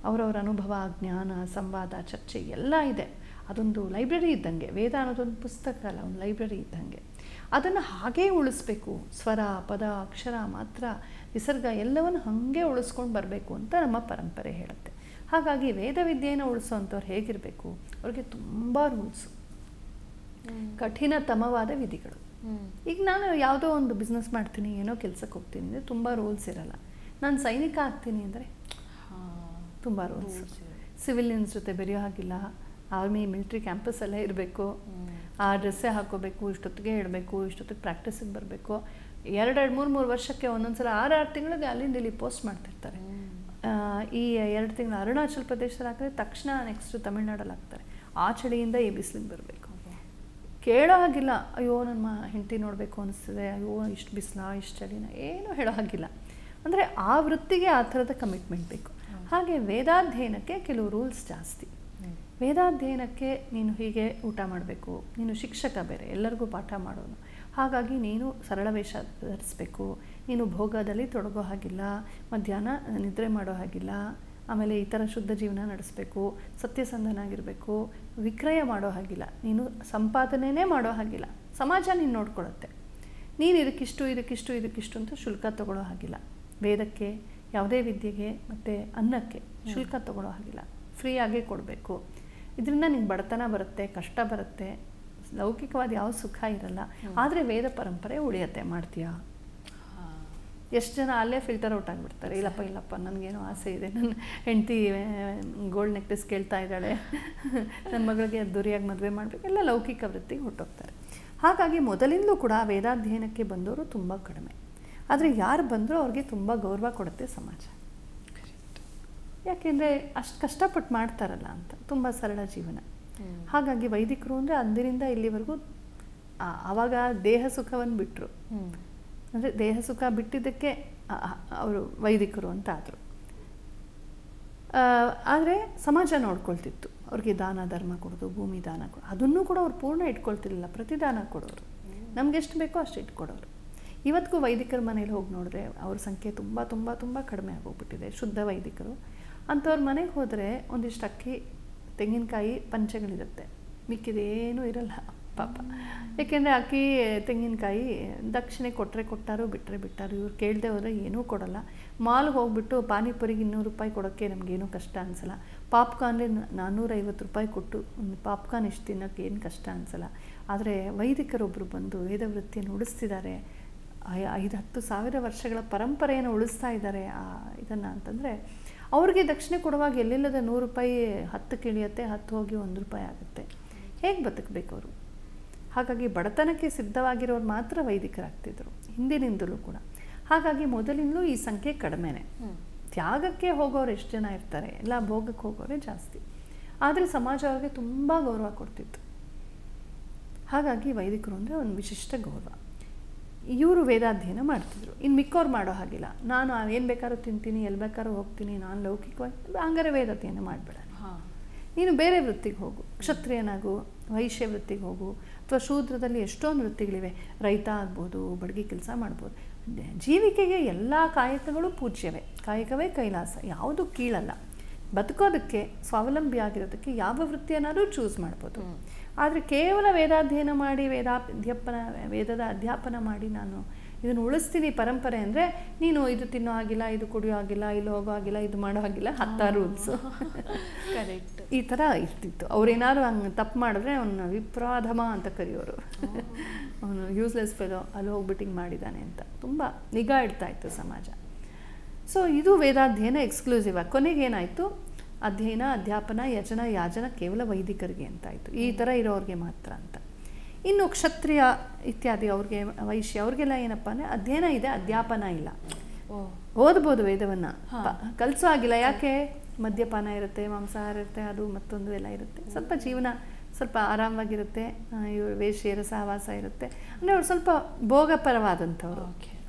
ಅವರವರ ಅನುಭವ, ಜ್ಞಾನ, ಸಂವಾದ, ಚರ್ಚೆ ಎಲ್ಲ ಇದೆ. ಅದೊಂದು ಲೈಬ್ರರಿ ಇದ್ದಂಗೆ. ವೇದ ಅನ್ನೋದೊಂದು ಪುಸ್ತಕ ಅಲ್ಲ, ಒಂದು ಲೈಬ್ರರಿ ಇದ್ದಂಗೆ. ಅದನ್ನು ಹಾಗೇ ಉಳಿಸ್ಬೇಕು. ಸ್ವರ, ಪದ, ಅಕ್ಷರ, ಮಾತ್ರ, ವಿಸರ್ಗ ಎಲ್ಲವನ್ನು ಹಾಗೆ ಉಳಿಸ್ಕೊಂಡು ಬರಬೇಕು ಅಂತ ನಮ್ಮ ಪರಂಪರೆ ಹೇಳುತ್ತೆ. ಹಾಗಾಗಿ ವೇದ ವಿದ್ಯೆಯನ್ನು ಉಳಿಸೋವಂಥವ್ರು ಹೇಗಿರಬೇಕು? ಅವ್ರಿಗೆ ತುಂಬ ರೂಲ್ಸು, ಕಠಿಣತಮವಾದ ವಿಧಿಗಳು. ಈಗ ನಾನು ಯಾವುದೋ ಒಂದು ಬಿಸ್ನೆಸ್ ಮಾಡ್ತೀನಿ, ಏನೋ ಕೆಲಸಕ್ಕೆ ಹೋಗ್ತೀನಿ ಅಂದರೆ ತುಂಬ ರೂಲ್ಸ್ ಇರಲ್ಲ. ನಾನು ಸೈನಿಕ ಆಗ್ತೀನಿ ಅಂದರೆ ತುಂಬ ರೂಲ್ಸ್. ಸಿವಿಲಿಯನ್ಸ್ ಜೊತೆ ಬೆರೆಯೋ ಹಾಗಿಲ್ಲ, ಆರ್ಮಿ ಮಿಲಿಟ್ರಿ ಕ್ಯಾಂಪಸ್ಸಲ್ಲೇ ಇರಬೇಕು, ಆ ಡ್ರೆಸ್ಸೇ ಹಾಕೋಬೇಕು, ಇಷ್ಟೊತ್ತಿಗೆ ಹೇಳಬೇಕು, ಇಷ್ಟೊತ್ತಿಗೆ ಪ್ರಾಕ್ಟೀಸಿಗೆ ಬರಬೇಕು. 2-3 ವರ್ಷಕ್ಕೆ ಒಂದೊಂದು ಸಲ 6 ತಿಂಗಳಿಗೆ ಅಲ್ಲಿಂದ ಇಲ್ಲಿ ಪೋಸ್ಟ್ ಮಾಡ್ತಿರ್ತಾರೆ. ಈ 2 ತಿಂಗಳು ಅರುಣಾಚಲ್ ಪ್ರದೇಶದಲ್ಲಿ ಹಾಕಿದ್ರೆ ತಕ್ಷಣ ನೆಕ್ಸ್ಟ್ ತಮಿಳ್ನಾಡಲ್ಲಿ ಹಾಕ್ತಾರೆ. ಆ ಚಳಿಯಿಂದ ಈ ಬಿಸಿಲಿಗೆ ಬರಬೇಕು. ಕೇಳೋ ಹಾಗಿಲ್ಲ, ಅಯ್ಯೋ ನನ್ನ ಹೆಂಡತಿ ನೋಡಬೇಕು ಅನಿಸ್ತದೆ, ಅಯ್ಯೋ ಇಷ್ಟು ಬಿಸಿಲ ಇಷ್ಟು ಚಳಿನ, ಏನೂ ಹೇಳೋ ಹಾಗಿಲ್ಲ. ಅಂದರೆ ಆ ವೃತ್ತಿಗೆ ಆ ಥರದ ಕಮಿಟ್ಮೆಂಟ್ ಬೇಕು. ಹಾಗೆ ವೇದಾಧ್ಯಯನಕ್ಕೆ ಕೆಲವು ರೂಲ್ಸ್ ಜಾಸ್ತಿ. ವೇದಾಧ್ಯಯನಕ್ಕೆ ನೀನು ಹೀಗೆ ಊಟ ಮಾಡಬೇಕು, ನೀನು ಶಿಕ್ಷಕ ಬೇರೆ, ಎಲ್ಲರಿಗೂ ಪಾಠ ಮಾಡೋನು, ಹಾಗಾಗಿ ನೀನು ಸರಳ ವೇಷ ಧರಿಸ್ಬೇಕು, ನೀನು ಭೋಗದಲ್ಲಿ ತೊಡಗೋ ಹಾಗಿಲ್ಲ, ಮಧ್ಯಾಹ್ನ ನಿದ್ರೆ ಮಾಡೋ ಹಾಗಿಲ್ಲ, ಆಮೇಲೆ ಈ ಥರ ಶುದ್ಧ ಜೀವನ ನಡೆಸಬೇಕು, ಸತ್ಯಸಂಧನಾಗಿರಬೇಕು, ವಿಕ್ರಯ ಮಾಡೋ ಹಾಗಿಲ್ಲ, ನೀನು ಸಂಪಾದನೆಯೇ ಮಾಡೋ ಹಾಗಿಲ್ಲ, ಸಮಾಜ ನೀನು ನೋಡ್ಕೊಳ್ಳುತ್ತೆ, ನೀನು ಇದಕ್ಕಿಷ್ಟು ಅಂತ ಶುಲ್ಕ ತಗೊಳ್ಳೋ ಹಾಗಿಲ್ಲ. ವೇದಕ್ಕೆ, ಯಾವುದೇ ವಿದ್ಯೆಗೆ ಮತ್ತು ಅನ್ನಕ್ಕೆ ಶುಲ್ಕ ತಗೊಳ್ಳೋ ಹಾಗಿಲ್ಲ, ಫ್ರೀಯಾಗೇ ಕೊಡಬೇಕು. ಇದರಿಂದ ನಿಂಗೆ ಬಡತನ ಬರುತ್ತೆ, ಕಷ್ಟ ಬರುತ್ತೆ, ಲೌಕಿಕವಾದ ಯಾವ ಸುಖ ಇರಲ್ಲ. ಆದರೆ ವೇದ ಪರಂಪರೆ ಉಳಿಯತ್ತೆ. ಮಾಡ್ತೀಯಾ? ಎಷ್ಟು ಜನ ಅಲ್ಲೇ ಫಿಲ್ಟರ್ ಔಟ್ ಆಗಿಬಿಡ್ತಾರೆ. ಇಲ್ಲಪ್ಪ ನನಗೇನೋ ಆಸೆ ಇದೆ, ನನ್ನ ಹೆಂಡತಿ ಗೋಲ್ಡ್ ನೆಕ್ಲೆಸ್ ಕೇಳ್ತಾ ಇದ್ದಾಳೆ, ನನ್ನ ಮಗಳಿಗೆ ದುರಿಯಾಗಿ ಮದುವೆ ಮಾಡಬೇಕು, ಎಲ್ಲ ಲೌಕಿಕ ವೃತ್ತಿಗೆ ಹೊರಟೋಗ್ತಾರೆ. ಹಾಗಾಗಿ ಮೊದಲಿಂದಲೂ ಕೂಡ ವೇದಾಧ್ಯಯನಕ್ಕೆ ಬಂದವರು ತುಂಬ ಕಡಿಮೆ. ಆದರೆ ಯಾರು ಬಂದರೂ ಅವ್ರಿಗೆ ತುಂಬ ಗೌರವ ಕೊಡುತ್ತೆ ಸಮಾಜ. ಯಾಕೆಂದರೆ ಅಷ್ಟು ಕಷ್ಟಪಟ್ಟು ಮಾಡ್ತಾರಲ್ಲ ಅಂತ, ತುಂಬ ಸರಳ ಜೀವನ. ಹಾಗಾಗಿ ವೈದಿಕರು ಅಂದರೆ ಅಂದಿನಿಂದ ಇಲ್ಲಿವರೆಗೂ ಆವಾಗ ದೇಹ ಸುಖವನ್ನು ಬಿಟ್ಟರು, ಅಂದರೆ ದೇಹ ಸುಖ ಬಿಟ್ಟಿದ್ದಕ್ಕೆ ಅವರು ವೈದಿಕರು ಅಂತ ಆದರು. ಆದರೆ ಸಮಾಜ ನೋಡ್ಕೊಳ್ತಿತ್ತು, ಅವ್ರಿಗೆ ದಾನ ಧರ್ಮ ಕೊಡೋದು, ಭೂಮಿ ದಾನ ಕೊಡೋದು, ಅದನ್ನೂ ಕೂಡ ಅವ್ರು ಪೂರ್ಣ ಇಟ್ಕೊಳ್ತಿರ್ಲಿಲ್ಲ, ಪ್ರತಿದಾನ ಕೊಡೋರು, ನಮಗೆಷ್ಟು ಬೇಕೋ ಅಷ್ಟು ಇಟ್ಕೊಡೋರು. ಇವತ್ತಿಗೂ ವೈದಿಕರ ಮನೇಲಿ ಹೋಗಿ ನೋಡಿದ್ರೆ ಅವ್ರ ಸಂಖ್ಯೆ ತುಂಬ ತುಂಬ ತುಂಬ ಕಡಿಮೆ ಆಗೋಗ್ಬಿಟ್ಟಿದೆ, ಶುದ್ಧ ವೈದಿಕರು. ಅಂಥವ್ರ ಮನೆಗೆ ಹೋದರೆ ಒಂದಿಷ್ಟು ಅಕ್ಕಿ, ತೆಂಗಿನಕಾಯಿ, ಪಂಚಗಳಿರುತ್ತೆ, ಮಿಕ್ಕಿದೇನೂ ಇರಲ್ಲ ಪಾಪ. ಏಕೆಂದರೆ ಅಕ್ಕಿ ತೆಂಗಿನಕಾಯಿ ದಕ್ಷಿಣೆ ಕೊಟ್ಟರು, ಬಿಟ್ಟರು. ಇವ್ರು ಕೇಳದೆ ಹೋದರೆ ಏನೂ ಕೊಡಲ್ಲ. ಮಾಲ್ಗೆ ಹೋಗ್ಬಿಟ್ಟು ಪಾನಿಪುರಿಗೆ 200 ರೂಪಾಯಿ ಕೊಡೋಕ್ಕೆ ನಮಗೇನೂ ಕಷ್ಟ ಅನಿಸಲ್ಲ. ಪಾಪ್ಕಾರ್ನ್ಗೆ 450 ರೂಪಾಯಿ ಕೊಟ್ಟು ಒಂದು ಪಾಪ್ಕಾರ್ನ್ ಇಷ್ಟು ತಿನ್ನೋಕ್ಕೆ ಏನು ಕಷ್ಟ ಅನಿಸಲ್ಲ. ಆದರೆ ವೈದಿಕರೊಬ್ಬರು ಬಂದು ವೇದವೃತ್ತಿಯನ್ನು ಉಳಿಸ್ತಿದ್ದಾರೆ, 5-10 ಸಾವಿರ ವರ್ಷಗಳ ಪರಂಪರೆಯನ್ನು ಉಳಿಸ್ತಾ ಇದ್ದಾರೆ ಇದನ್ನು ಅಂತಂದರೆ, ಅವ್ರಿಗೆ ದಕ್ಷಿಣೆ ಕೊಡುವಾಗ ಎಲ್ಲಿಲ್ಲದ 100 ರೂಪಾಯಿ 10 ಇಳಿಯುತ್ತೆ, 10 ಹೋಗಿ 1 ರೂಪಾಯಿ ಆಗುತ್ತೆ. ಹೇಗೆ ಬದುಕಬೇಕು ಅವರು? ಹಾಗಾಗಿ ಬಡತನಕ್ಕೆ ಸಿದ್ಧವಾಗಿರೋರು ಮಾತ್ರ ವೈದಿಕರಾಗ್ತಿದ್ರು ಹಿಂದಿನಿಂದಲೂ ಕೂಡ. ಹಾಗಾಗಿ ಮೊದಲಿಂದಲೂ ಈ ಸಂಖ್ಯೆ ಕಡಿಮೆನೇ. ತ್ಯಾಗಕ್ಕೆ ಹೋಗೋರು ಎಷ್ಟು ಜನ ಇರ್ತಾರೆ, ಎಲ್ಲ ಭೋಗಕ್ಕೆ ಹೋಗೋರೆ ಜಾಸ್ತಿ. ಆದರೆ ಸಮಾಜ ಅವ್ರಿಗೆ ತುಂಬ ಗೌರವ ಕೊಡ್ತಿತ್ತು. ಹಾಗಾಗಿ ವೈದಿಕರು ಅಂದರೆ ಒಂದು ವಿಶಿಷ್ಟ ಗೌರವ. ಇವರು ವೇದಾಧ್ಯಯನ ಮಾಡ್ತಿದ್ರು, ಇನ್ನು ಮಿಕ್ಕವ್ರು ಮಾಡೋ ಹಾಗಿಲ್ಲ. ನಾನು ಏನು ಬೇಕಾದ್ರೂ ತಿಂತೀನಿ, ಎಲ್ಲಿ ಬೇಕಾದ್ರೂ ಹೋಗ್ತೀನಿ, ನಾನು ಲೌಕಿಕವಾಗಿ, ಹಂಗಾರೆ ವೇದಾಧ್ಯಯನ ಮಾಡಬೇಡ, ನೀನು ಬೇರೆ ವೃತ್ತಿಗೆ ಹೋಗು, ಕ್ಷತ್ರಿಯನಾಗು, ವೈಶ್ಯ ವೃತ್ತಿಗೆ ಹೋಗು, ಅಥವಾ ಶೂದ್ರದಲ್ಲಿ ಎಷ್ಟೊಂದು ವೃತ್ತಿಗಳಿವೆ, ರೈತ ಆಗ್ಬೋದು, ಬಡಗಿ ಕೆಲಸ ಮಾಡ್ಬೋದು. ಜೀವಿಕೆಗೆ ಎಲ್ಲ ಕಾಯಕಗಳು ಪೂಜ್ಯವೇ, ಕಾಯಕವೇ ಕೈಲಾಸ, ಯಾವುದು ಕೀಳಲ್ಲ. ಬದುಕೋದಕ್ಕೆ, ಸ್ವಾವಲಂಬಿ ಆಗಿರೋದಕ್ಕೆ ಯಾವ ವೃತ್ತಿಯನ್ನಾದರೂ ಚೂಸ್ ಮಾಡ್ಬೋದು. ಆದರೆ ಕೇವಲ ವೇದಾಧ್ಯಯನ ಮಾಡಿ ವೇದದ ಅಧ್ಯಾಪನ ಮಾಡಿ ನಾನು ಇದನ್ನು ಉಳಿಸ್ತೀನಿ ಪರಂಪರೆ ಅಂದರೆ, ನೀನು ಇದು ತಿನ್ನೋ ಹಾಗಿಲ್ಲ, ಇದು ಕುಡಿಯೋ ಹಾಗಿಲ್ಲ, ಇಲ್ಲಿ ಹೋಗೋ ಹಾಗಿಲ್ಲ, ಇದು ಮಾಡೋ ಹಾಗಿಲ್ಲ, 10 ರೂಲ್ಸು ಕರೆಕ್ಟ್ ಈ ಥರ ಇರ್ತಿತ್ತು. ಅವ್ರೇನಾದ್ರು ಹಂಗೆ ತಪ್ಪು ಮಾಡಿದ್ರೆ ಅವನ್ನ ವಿಪ್ರಾಧಮ ಅಂತ ಕರೆಯೋರು. ಅವನು ಯೂಸ್ಲೆಸ್ ಫೆಲೋ, ಅಲ್ಲಿ ಹೋಗ್ಬಿಟ್ಟು ಹಿಂಗೆ ಮಾಡಿದ್ದಾನೆ ಅಂತ ತುಂಬ ನಿಗಾ ಇಡ್ತಾ ಇತ್ತು ಸಮಾಜ. ಸೊ ಇದು ವೇದಾಧ್ಯಯನ ಎಕ್ಸ್ಕ್ಲೂಸಿವ್ ಆಗಿ. ಕೊನೆಗೇನಾಯಿತು, ಅಧ್ಯಯನ, ಅಧ್ಯಾಪನ, ಯಜನ, ಯಾಜನ ಕೇವಲ ವೈದಿಕರಿಗೆ ಅಂತಾಯಿತು, ಈ ಥರ ಇರೋರಿಗೆ ಮಾತ್ರ ಅಂತ. ಇನ್ನು ಕ್ಷತ್ರಿಯ ಇತ್ಯಾದಿ ಅವ್ರಿಗೆ, ವೈಶ್ಯ ಅವ್ರಿಗೆಲ್ಲ ಏನಪ್ಪ ಅಂದರೆ ಅಧ್ಯಯನ ಇದೆ, ಅಧ್ಯಾಪನ ಇಲ್ಲ. ಓದ್ಬೋದು ವೇದವನ್ನು, ಕಲಿಸೋ ಆಗಿಲ್ಲ. ಯಾಕೆ? ಮದ್ಯಪಾನ ಇರುತ್ತೆ, ಮಾಂಸಾಹಾರ ಇರುತ್ತೆ, ಅದು ಮತ್ತೊಂದು ಎಲ್ಲ ಇರುತ್ತೆ. ಸ್ವಲ್ಪ ಜೀವನ ಸ್ವಲ್ಪ ಆರಾಮಾಗಿರುತ್ತೆ, ವೇಶ್ಯರ ಸಹವಾಸ ಇರುತ್ತೆ. ಅಂದರೆ ಅವ್ರು ಸ್ವಲ್ಪ ಭೋಗಪರವಾದಂಥವ್ರು.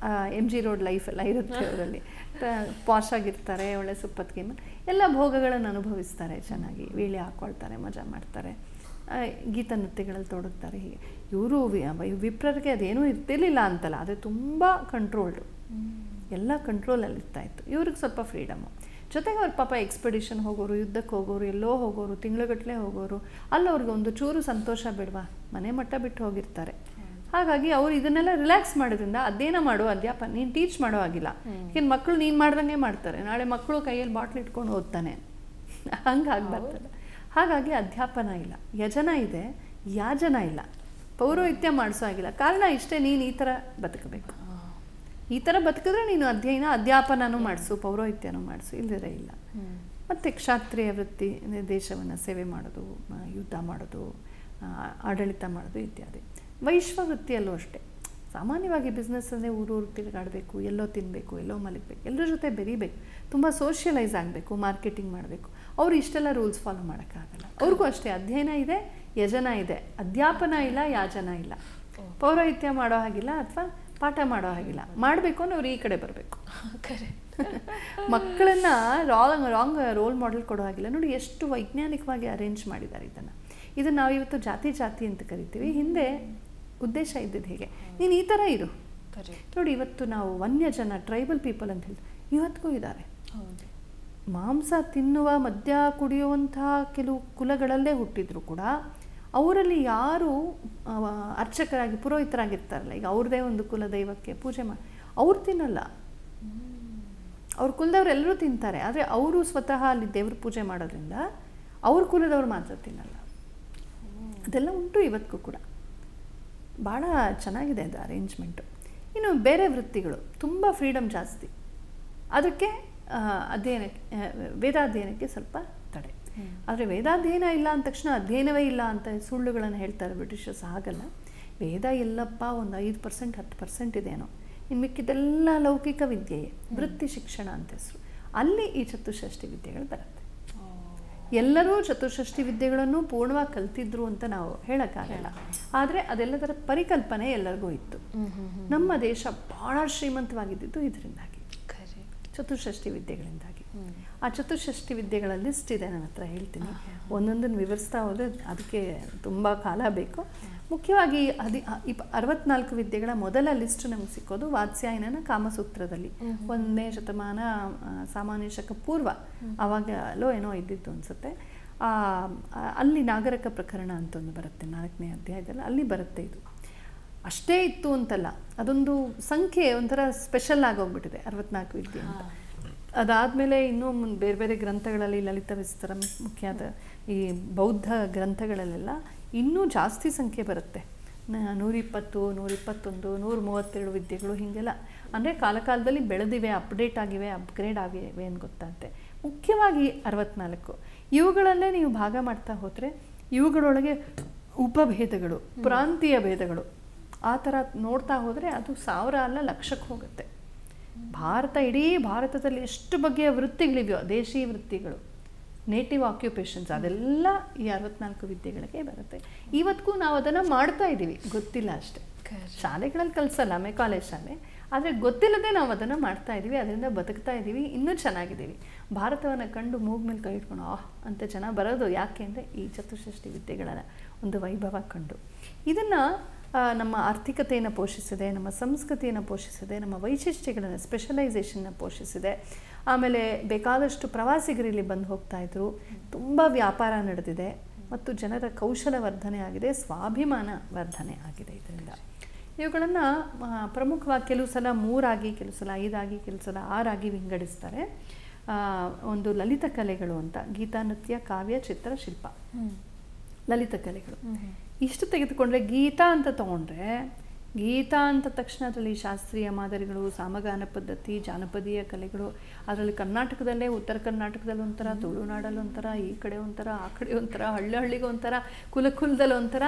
MG ರೋಡ್ ಲೈಫ್ ಎಲ್ಲ ಇರುತ್ತೆ ಅವರಲ್ಲಿ. ಪಾಶ್ ಆಗಿರ್ತಾರೆ, ಒಳ್ಳೆ ಸುಪ್ಪತ್ತಿಗೆ ಎಲ್ಲ ಭೋಗಗಳನ್ನು ಅನುಭವಿಸ್ತಾರೆ, ಚೆನ್ನಾಗಿ ವೀಳ್ಯ ಹಾಕ್ಕೊಳ್ತಾರೆ, ಮಜಾ ಮಾಡ್ತಾರೆ, ಗೀತ ನೃತ್ಯಗಳಲ್ಲಿ ತೊಡಗ್ತಾರೆ. ಹೀಗೆ ಇವರು ವಿಪ್ರರಿಗೆ ಅದೇನೂ ಇರ್ತಿರ್ಲಿಲ್ಲ ಅಂತಲ್ಲ, ಆದರೆ ತುಂಬ ಕಂಟ್ರೋಲ್ಡು, ಎಲ್ಲ ಕಂಟ್ರೋಲಲ್ಲಿ ಇರ್ತಾಯಿತ್ತು. ಇವ್ರಿಗೆ ಸ್ವಲ್ಪ ಫ್ರೀಡಮು. ಜೊತೆಗೆ ಅವ್ರ ಪಾಪ ಎಕ್ಸ್ಪೆಡಿಷನ್ ಹೋಗೋರು, ಯುದ್ಧಕ್ಕೆ ಹೋಗೋರು, ಎಲ್ಲೋ ಹೋಗೋರು, ತಿಂಗಳುಗಟ್ಟಲೆ ಹೋಗೋರು. ಅಲ್ಲಿ ಅವ್ರಿಗೆ ಒಂದು ಚೂರು ಸಂತೋಷ ಬಿಡವಾ, ಮನೆ ಮಟ್ಟ ಬಿಟ್ಟು ಹೋಗಿರ್ತಾರೆ. ಹಾಗಾಗಿ ಅವ್ರು ಇದನ್ನೆಲ್ಲ ರಿಲ್ಯಾಕ್ಸ್ ಮಾಡೋದ್ರಿಂದ ಅಧ್ಯಯನ ಮಾಡೋ, ಅಧ್ಯಾಪನ ನೀನು ಟೀಚ್ ಮಾಡೋ ಆಗಿಲ್ಲ. ಈಗಿನ ಮಕ್ಕಳು ನೀನು ಮಾಡ್ದಂಗೆ ಮಾಡ್ತಾರೆ, ನಾಳೆ ಮಕ್ಕಳು ಕೈಯಲ್ಲಿ ಬಾಟ್ಲ್ ಇಟ್ಕೊಂಡು ಓದ್ತಾನೆ, ಹಂಗಾಗ್ಬರ್ತದೆ. ಹಾಗಾಗಿ ಅಧ್ಯಾಪನ ಇಲ್ಲ, ಯಜನ ಇದೆ, ಯಾಜನ ಇಲ್ಲ, ಪೌರೋಹಿತ್ಯ ಮಾಡಿಸೋ ಆಗಿಲ್ಲ. ಕಾರಣ ಇಷ್ಟೇ, ನೀನು ಈ ಥರ ಬದುಕಬೇಕು. ಈ ಥರ ಬದುಕಿದ್ರೆ ನೀನು ಅಧ್ಯಯನ, ಅಧ್ಯಾಪನನೂ ಮಾಡಿಸು, ಪೌರೋಹಿತ್ಯನೂ ಮಾಡಿಸು, ಇಲ್ಲದೇ ಇಲ್ಲ. ಮತ್ತು ಕ್ಷಾತ್ರಿಯ ವೃತ್ತಿ, ದೇಶವನ್ನು ಸೇವೆ ಮಾಡೋದು, ಯುದ್ಧ ಮಾಡೋದು, ಆಡಳಿತ ಮಾಡೋದು ಇತ್ಯಾದಿ. ವೈಶ್ವ ವೃತ್ತಿಯಲ್ಲೂ ಅಷ್ಟೇ. ಸಾಮಾನ್ಯವಾಗಿ ಬಿಸ್ನೆಸ್ ಅಂದರೆ ಊರೂರು ತಿರುಗಾಡಬೇಕು, ಎಲ್ಲೋ ತಿನ್ನಬೇಕು, ಎಲ್ಲೋ ಮಲಗಬೇಕು, ಎಲ್ಲರ ಜೊತೆ ಬೆರೀಬೇಕು, ತುಂಬ ಸೋಷಿಯಲೈಸ್ ಆಗಬೇಕು, ಮಾರ್ಕೆಟಿಂಗ್ ಮಾಡಬೇಕು. ಅವರು ಇಷ್ಟೆಲ್ಲ ರೂಲ್ಸ್ ಫಾಲೋ ಮಾಡೋಕ್ಕಾಗಲ್ಲ. ಅವ್ರಿಗೂ ಅಷ್ಟೇ ಅಧ್ಯಯನ ಇದೆ, ಯಜನ ಇದೆ, ಅಧ್ಯಾಪನ ಇಲ್ಲ, ಯಾಜನ ಇಲ್ಲ. ಪೌರೋಹಿತ್ಯ ಮಾಡೋ ಹಾಗಿಲ್ಲ ಅಥವಾ ಪಾಠ ಮಾಡೋ ಹಾಗಿಲ್ಲ. ಮಾಡಬೇಕು ಅಂದ್ರೆ ಅವ್ರು ಈ ಕಡೆ ಬರಬೇಕು. ಮಕ್ಕಳನ್ನ ರಾಂಗ್ ರೋಲ್ ಮಾಡೆಲ್ ಕೊಡೋ ಹಾಗಿಲ್ಲ. ನೋಡಿ ಎಷ್ಟು ವೈಜ್ಞಾನಿಕವಾಗಿ ಅರೇಂಜ್ ಮಾಡಿದ್ದಾರೆ ಇದನ್ನು ನಾವು ಇವತ್ತು ಜಾತಿ ಅಂತ ಕರಿತೀವಿ. ಹಿಂದೆ ಉದ್ದೇಶ ಇದ್ದಿದ್ದು ಹೇಗೆ, ನೀನು ಈ ಥರ ಇರು. ನೋಡಿ ಇವತ್ತು ನಾವು ವನ್ಯಜನ, ಟ್ರೈಬಲ್ ಪೀಪಲ್ ಅಂತ ಹೇಳ್ತೀವಿ, ಇವತ್ತಿಗೂ ಇದ್ದಾರೆ. ಮಾಂಸ ತಿನ್ನುವ, ಮದ್ಯ ಕುಡಿಯುವಂತಹ ಕೆಲವು ಕುಲಗಳಲ್ಲೇ ಹುಟ್ಟಿದ್ರು ಕೂಡ ಅವರಲ್ಲಿ ಯಾರು ಅರ್ಚಕರಾಗಿ ಪುರೋಹಿತರಾಗಿರ್ತಾರಲ್ಲ, ಈಗ ಅವ್ರದ್ದೇ ಒಂದು ಕುಲ ದೈವಕ್ಕೆ ಪೂಜೆ ಮಾಡಿ ಅವ್ರು ತಿನ್ನಲ್ಲ. ಅವ್ರ ಕುಲದವ್ರೆಲ್ಲರೂ ತಿಂತಾರೆ, ಆದರೆ ಅವರು ಸ್ವತಃ ಅಲ್ಲಿ ದೇವ್ರ ಪೂಜೆ ಮಾಡೋದ್ರಿಂದ ಅವ್ರ ಕುಲದವ್ರು ಮಾತ್ರ ತಿನ್ನಲ್ಲ. ಅದೆಲ್ಲ ಉಂಟು ಇವತ್ತಿಗೂ ಕೂಡ. ಭಾಳ ಚೆನ್ನಾಗಿದೆ ಅದು ಅರೇಂಜ್ಮೆಂಟು. ಇನ್ನು ಬೇರೆ ವೃತ್ತಿಗಳು ತುಂಬ ಫ್ರೀಡಮ್ ಜಾಸ್ತಿ, ಅದಕ್ಕೆ ವೇದಾಧ್ಯಯನಕ್ಕೆ ಸ್ವಲ್ಪ ತಡೆ. ಆದರೆ ವೇದಾಧ್ಯಯನ ಇಲ್ಲ ಅಂದ ತಕ್ಷಣ ಅಧ್ಯಯನವೇ ಇಲ್ಲ ಅಂತ ಸುಳ್ಳುಗಳನ್ನು ಹೇಳ್ತಾರೆ ಬ್ರಿಟಿಷರ್ಸ್. ಹಾಗಲ್ಲ, ವೇದ ಎಲ್ಲಪ್ಪ ಒಂದು 5% 10% ಇದೇನೋ, ಇನ್ನು ಮಿಕ್ಕಿದೆಲ್ಲ ಲೌಕಿಕ ವಿದ್ಯೆಯೇ, ವೃತ್ತಿ ಶಿಕ್ಷಣ ಅಂತ ಹೆಸರು. ಅಲ್ಲಿ ಈ ಚತುಷ್ಷಷ್ಟಿ ವಿದ್ಯೆಗಳು ಬರುತ್ತೆ. ಎಲ್ಲರೂ ಚತುಷ್ಷಷ್ಟಿ ವಿದ್ಯೆಗಳನ್ನು ಪೂರ್ಣವಾಗಿ ಕಲ್ತಿದ್ರು ಅಂತ ನಾವು ಹೇಳೋಕ್ಕಾಗಲ್ಲ, ಆದರೆ ಅದೆಲ್ಲದರ ಪರಿಕಲ್ಪನೆ ಎಲ್ಲರಿಗೂ ಇತ್ತು. ನಮ್ಮ ದೇಶ ಭಾಳ ಶ್ರೀಮಂತವಾಗಿದ್ದು ಇದರಿಂದಾಗಿ, ಚತುಷ್ಷಷ್ಟಿ ವಿದ್ಯೆಗಳಿಂದಾಗಿ. ಆ ಚತುಷ್ಷಷ್ಟಿ ವಿದ್ಯೆಗಳ ಲಿಸ್ಟ್ ಇದೆ ನನ್ನ ಹತ್ರ, ಹೇಳ್ತೀನಿ. ಒಂದೊಂದನ್ನು ವಿವರಿಸ್ತಾ ಹೋದರೆ ಅದಕ್ಕೆ ತುಂಬ ಕಾಲ ಬೇಕು. ಮುಖ್ಯವಾಗಿ 64 ವಿದ್ಯೆಗಳ ಮೊದಲ ಲಿಸ್ಟ್ ನಮಗೆ ಸಿಕ್ಕೋದು ವಾತ್ಸ್ಯಾಯನನ ಕಾಮಸೂತ್ರದಲ್ಲಿ. 1ನೇ ಶತಮಾನ ಸಾಮಾನ್ಯ ಶಕ ಪೂರ್ವ ಆವಾಗಲೋ ಏನೋ ಇದ್ದಿತ್ತು ಅನಿಸುತ್ತೆ. ಅಲ್ಲಿ ನಾಗರಿಕ ಪ್ರಕರಣ ಅಂತ ಒಂದು ಬರುತ್ತೆ 4ನೇ ಅಧ್ಯಾಯದಲ್ಲಿ, ಅಲ್ಲಿ ಬರುತ್ತೆ ಇದು. ಅಷ್ಟೇ ಇತ್ತು ಅಂತಲ್ಲ, ಅದೊಂದು ಸಂಖ್ಯೆ ಒಂಥರ ಸ್ಪೆಷಲ್ ಆಗೋಗ್ಬಿಟ್ಟಿದೆ 64 ವಿದ್ಯೆ ಅಂತ. ಅದಾದಮೇಲೆ ಇನ್ನೂ ಬೇರೆ ಬೇರೆ ಗ್ರಂಥಗಳಲ್ಲಿ, ಲಲಿತ ವಿಸ್ತರ ಮುಖ್ಯವಾದ ಈ ಬೌದ್ಧ ಗ್ರಂಥಗಳಲ್ಲೆಲ್ಲ ಇನ್ನೂ ಜಾಸ್ತಿ ಸಂಖ್ಯೆ ಬರುತ್ತೆ. 120, 121, 132 ವಿದ್ಯೆಗಳು ಹೀಗೆಲ್ಲ. ಅಂದರೆ ಕಾಲಕಾಲದಲ್ಲಿ ಬೆಳೆದಿವೆ, ಅಪ್ಡೇಟ್ ಆಗಿವೆ, ಅಪ್ಗ್ರೇಡ್ ಆಗಿವೆ ಅಂತ ಗೊತ್ತಾಗುತ್ತೆ. ಮುಖ್ಯವಾಗಿ 64 ಇವುಗಳಲ್ಲೇ ನೀವು ಭಾಗ ಮಾಡ್ತಾ ಹೋದರೆ ಇವುಗಳೊಳಗೆ ಉಪಭೇದಗಳು, ಪ್ರಾಂತೀಯ ಭೇದಗಳು ಆ ಥರ ನೋಡ್ತಾ ಹೋದರೆ ಅದು 1000 ಅಲ್ಲ, ಲಕ್ಷಕ್ಕೆ ಹೋಗುತ್ತೆ. ಇಡೀ ಭಾರತದಲ್ಲಿ ಎಷ್ಟು ಬಗೆಯ ವೃತ್ತಿಗಳಿವೆಯೋ, ದೇಶಿ ವೃತ್ತಿಗಳು, ನೇಟಿವ್ ಆಕ್ಯುಪೇಷನ್ಸ್, ಅದೆಲ್ಲ ಈ 64 ವಿದ್ಯೆಗಳಿಗೆ ಬರುತ್ತೆ. ಇವತ್ತಿಗೂ ನಾವು ಅದನ್ನು ಮಾಡ್ತಾ ಇದ್ದೀವಿ, ಗೊತ್ತಿಲ್ಲ ಅಷ್ಟೇ. ಶಾಲೆಗಳಲ್ಲಿ ಕಲಿಸಲ್ಲ, ಕಾಲೇಜ್ ಶಾಲೆ, ಆದರೆ ಗೊತ್ತಿಲ್ಲದೆ ನಾವು ಅದನ್ನು ಮಾಡ್ತಾ ಇದ್ದೀವಿ, ಅದರಿಂದ ಬದುಕ್ತಾ ಇದ್ದೀವಿ, ಇನ್ನೂ ಚೆನ್ನಾಗಿದ್ದೀವಿ. ಭಾರತವನ್ನು ಕಂಡು ಮೂಗ್ ಮೇಲೆ ಕೈ ಇಟ್ಕೊಂಡು ಅಂತ ಜನ ಬರೋದು ಯಾಕೆ ಅಂದರೆ ಈ ಚತುಷ್ಷಷ್ಟಿ ವಿದ್ಯೆಗಳ ಒಂದು ವೈಭವ ಕಂಡು. ಇದನ್ನು ನಮ್ಮ ಆರ್ಥಿಕತೆಯನ್ನು ಪೋಷಿಸಿದೆ, ನಮ್ಮ ಸಂಸ್ಕೃತಿಯನ್ನು ಪೋಷಿಸಿದೆ, ನಮ್ಮ ವೈಶಿಷ್ಟ್ಯಗಳನ್ನು, ಸ್ಪೆಷಲೈಸೇಷನ್ನ ಪೋಷಿಸಿದೆ. ಆಮೇಲೆ ಬೇಕಾದಷ್ಟು ಪ್ರವಾಸಿಗರಲ್ಲಿ ಬಂದು ಹೋಗ್ತಾಯಿದ್ರು, ತುಂಬ ವ್ಯಾಪಾರ ನಡೆದಿದೆ ಮತ್ತು ಜನರ ಕೌಶಲ ವರ್ಧನೆ ಆಗಿದೆ, ಸ್ವಾಭಿಮಾನ ವರ್ಧನೆ ಆಗಿದೆ. ಇದರಿಂದ ಇವುಗಳನ್ನು ಪ್ರಮುಖವಾಗಿ ಕೆಲವು ಸಲ 3 ಆಗಿ, ಕೆಲವು ಸಲ 5 ಆಗಿ, ಕೆಲವು ಸಲ 6 ಆಗಿ ವಿಂಗಡಿಸ್ತಾರೆ. ಒಂದು ಲಲಿತ ಕಲೆಗಳು ಅಂತ, ಗೀತಾ, ನೃತ್ಯ, ಕಾವ್ಯ, ಚಿತ್ರ, ಶಿಲ್ಪ, ಲಲಿತ ಕಲೆಗಳು. ಇಷ್ಟು ತೆಗೆದುಕೊಂಡ್ರೆ, ಗೀತಾ ಅಂತ ತೊಗೊಂಡ್ರೆ, ಗೀತಾ ಅಂತ ತಕ್ಷಣ ಅದರಲ್ಲಿ ಶಾಸ್ತ್ರೀಯ ಮಾದರಿಗಳು, ಸಾಮಗಾನ ಪದ್ಧತಿ, ಜಾನಪದೀಯ ಕಲೆಗಳು. ಅದರಲ್ಲಿ ಕರ್ನಾಟಕದಲ್ಲೇ, ಉತ್ತರ ಕರ್ನಾಟಕದಲ್ಲಿ ಒಂಥರ, ತುಳುನಾಡಲ್ಲಿ ಒಂಥರ, ಈ ಕಡೆ ಒಂಥರ, ಆ ಕಡೆ ಒಂಥರ, ಹಳ್ಳಿಗೆ ಒಂಥರ, ಕುಲದಲ್ಲಿ ಒಂಥರ.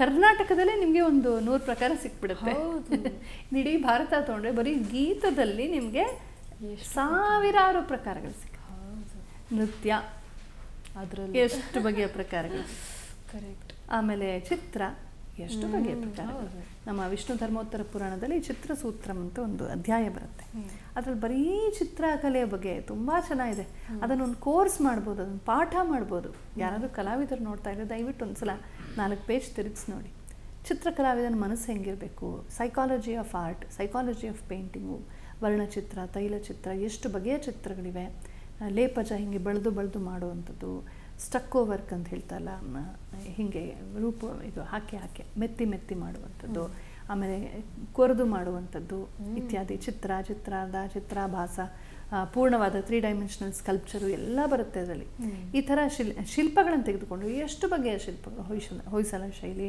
ಕರ್ನಾಟಕದಲ್ಲೇ ನಿಮಗೆ ಒಂದು 100 ಪ್ರಕಾರ ಸಿಕ್ಬಿಡುತ್ತೆ. ಇಡೀ ಭಾರತ ತೊಗೊಂಡ್ರೆ ಬರೀ ಗೀತದಲ್ಲಿ ನಿಮಗೆ ಸಾವಿರಾರು ಪ್ರಕಾರಗಳು ಸಿಕ್ಕ. ನೃತ್ಯ ಅದರಲ್ಲಿ ಎಷ್ಟು ಬಗೆಯ ಪ್ರಕಾರಗಳು. ಕರೆಕ್ಟ್. ಆಮೇಲೆ ಚಿತ್ರ, ಎಷ್ಟು ಬಗೆಯ ಪ್ರಕಾರ. ನಮ್ಮ ವಿಷ್ಣು ಧರ್ಮೋತ್ತರ ಪುರಾಣದಲ್ಲಿ ಚಿತ್ರಸೂತ್ರಂ ಅಂತ ಒಂದು ಅಧ್ಯಾಯ ಬರುತ್ತೆ. ಅದ್ರಲ್ಲಿ ಬರೀ ಚಿತ್ರಕಲೆಯ ಬಗ್ಗೆ ತುಂಬ ಚೆನ್ನಾಗಿದೆ. ಅದನ್ನೊಂದು ಕೋರ್ಸ್ ಮಾಡ್ಬೋದು, ಅದನ್ನು ಪಾಠ ಮಾಡ್ಬೋದು. ಯಾರಾದರೂ ಕಲಾವಿದರು ನೋಡ್ತಾ ಇದ್ರೆ ದಯವಿಟ್ಟು ಒಂದ್ಸಲ 4 ಪೇಜ್ ತಿರುಗಿಸಿ ನೋಡಿ. ಚಿತ್ರಕಲಾವಿದನ ಮನಸ್ಸು ಹೆಂಗಿರಬೇಕು, psychology of art, psychology of painting, ವರ್ಣಚಿತ್ರ, ತೈಲಚಿತ್ರ, ಎಷ್ಟು ಬಗೆಯ ಚಿತ್ರಗಳಿವೆ. ಲೇಪಜ ಹಿಂಗೆ ಬೆಳೆದು ಮಾಡುವಂಥದ್ದು, ಸ್ಟಕ್ಕೋ ವರ್ಕ್ ಅಂತ ಹೇಳ್ತಲ್ಲ, ಹೀಗೆ ಇದು ಹಾಕಿ ಮೆತ್ತಿ ಮಾಡುವಂಥದ್ದು, ಆಮೇಲೆ ಕೊರೆದು ಮಾಡುವಂಥದ್ದು ಇತ್ಯಾದಿ. ಚಿತ್ರಾರ್ಧ, ಚಿತ್ರಾಭಾಸ, ಪೂರ್ಣವಾದ 3 ಡೈಮೆನ್ಷನಲ್ ಸ್ಕಲ್ಪ್ಚರು ಎಲ್ಲ ಬರುತ್ತೆ ಅದರಲ್ಲಿ. ಈ ಥರ ಶಿಲ್ಪಗಳನ್ನು ತೆಗೆದುಕೊಂಡು ಎಷ್ಟು ಬಗೆಯ ಶಿಲ್ಪಗಳು, ಹೊಯ್ಸಳ ಶೈಲಿ,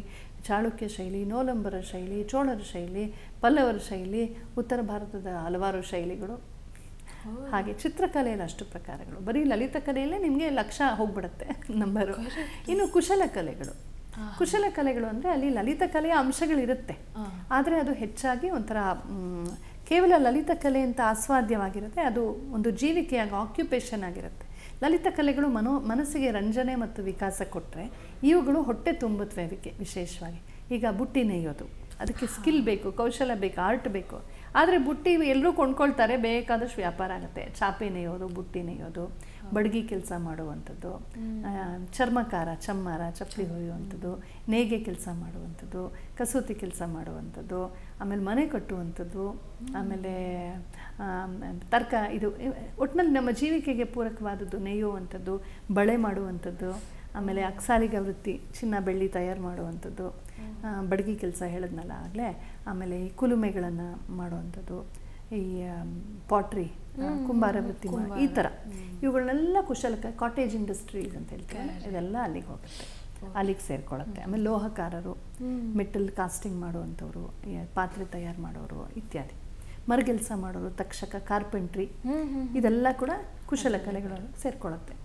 ಚಾಳುಕ್ಯ ಶೈಲಿ, ನೋಲಂಬರ ಶೈಲಿ, ಚೋಳರ ಶೈಲಿ, ಪಲ್ಲವರ ಶೈಲಿ, ಉತ್ತರ ಭಾರತದ ಹಲವಾರು ಶೈಲಿಗಳು. ಹಾಗೆ ಚಿತ್ರಕಲೆಯಲ್ಲಿ ಅಷ್ಟು ಪ್ರಕಾರಗಳು. ಬರೀ ಲಲಿತ ಕಲೆಯಲ್ಲೇ ನಿಮಗೆ 1,00,000 ಹೋಗ್ಬಿಡುತ್ತೆ ನಂಬರು. ಇನ್ನು ಕುಶಲಕಲೆಗಳು ಅಂದರೆ ಅಲ್ಲಿ ಲಲಿತ ಕಲೆಯ ಅಂಶಗಳಿರುತ್ತೆ, ಆದರೆ ಅದು ಹೆಚ್ಚಾಗಿ ಒಂಥರ ಕೇವಲ ಲಲಿತ ಕಲೆ ಅಂತ ಆಸ್ವಾದ್ಯವಾಗಿರುತ್ತೆ. ಅದು ಒಂದು ಜೀವಿಕೆಯಾಗಿ ಆಕ್ಯುಪೇಷನ್ ಆಗಿರುತ್ತೆ. ಲಲಿತ ಕಲೆಗಳು ಮನಸ್ಸಿಗೆ ರಂಜನೆ ಮತ್ತು ವಿಕಾಸ ಕೊಟ್ಟರೆ ಇವುಗಳು ಹೊಟ್ಟೆ ತುಂಬುತ್ತವೆ. ವಿಶೇಷವಾಗಿ ಈಗ ಬುಟ್ಟಿ ನೇಯೋದು, ಅದಕ್ಕೆ ಸ್ಕಿಲ್ ಬೇಕು, ಕೌಶಲ ಬೇಕು, ಆರ್ಟ್ ಬೇಕು. ಆದರೆ ಬುಟ್ಟಿ ಎಲ್ಲರೂ ಕೊಂಡ್ಕೊಳ್ತಾರೆ, ಬೇಕಾದಷ್ಟು ವ್ಯಾಪಾರ ಆಗುತ್ತೆ. ಚಾಪೆ ನೇಯೋದು, ಬುಟ್ಟಿ ನೇಯೋದು, ಬಡಗಿ ಕೆಲಸ ಮಾಡುವಂಥದ್ದು, ಚರ್ಮಕಾರ, ಚಮ್ಮಾರ, ಚಪ್ಪಲಿ ಹೊಯ್ಯುವಂಥದ್ದು, ನೇಯ್ಗೆ ಕೆಲಸ ಮಾಡುವಂಥದ್ದು, ಕಸೂತಿ ಕೆಲಸ ಮಾಡುವಂಥದ್ದು, ಆಮೇಲೆ ಮನೆ ಕಟ್ಟುವಂಥದ್ದು, ಆಮೇಲೆ ಇದು ಒಟ್ಟಿನಲ್ಲಿ ನಮ್ಮ ಜೀವಿಕೆಗೆ ಪೂರಕವಾದದ್ದು ನೇಯುವಂಥದ್ದು, ಬಳೆ ಮಾಡುವಂಥದ್ದು, ಆಮೇಲೆ ಅಕ್ಸಾಲಿಗ ವೃತ್ತಿ, ಚಿನ್ನ ಬೆಳ್ಳಿ ತಯಾರು ಮಾಡುವಂಥದ್ದು, ಬಡಗಿ ಕೆಲಸ ಹೇಳಿದ್ನಲ್ಲ ಆಗಲೇ, ಆಮೇಲೆ ಈ ಕುಲುಮೆಗಳನ್ನು ಮಾಡುವಂಥದ್ದು, ಈ ಪಾಟ್ರಿ, ಕುಂಬಾರ ವೃತ್ತಿ, ಈ ಥರ ಇವುಗಳನ್ನೆಲ್ಲ ಕಾಟೇಜ್ ಇಂಡಸ್ಟ್ರೀಸ್ ಅಂತ ಹೇಳ್ತಾರೆ, ಇದೆಲ್ಲ ಅಲ್ಲಿಗೆ ಹೋಗುತ್ತೆ, ಅಲ್ಲಿಗೆ ಸೇರ್ಕೊಳ್ಳುತ್ತೆ. ಆಮೇಲೆ ಲೋಹಕಾರರು, ಮೆಟಲ್ ಕಾಸ್ಟಿಂಗ್ ಮಾಡುವಂಥವ್ರು, ಪಾತ್ರೆ ತಯಾರು ಮಾಡೋರು ಇತ್ಯಾದಿ, ಮರಗೆಲಸ ಮಾಡೋರು, ತಕ್ಷಕ, ಕಾರ್ಪೆಂಟ್ರಿ, ಇದೆಲ್ಲ ಕೂಡ ಕುಶಲಕಲೆಗಳಲ್ಲಿ ಸೇರ್ಕೊಳ್ಳುತ್ತೆ.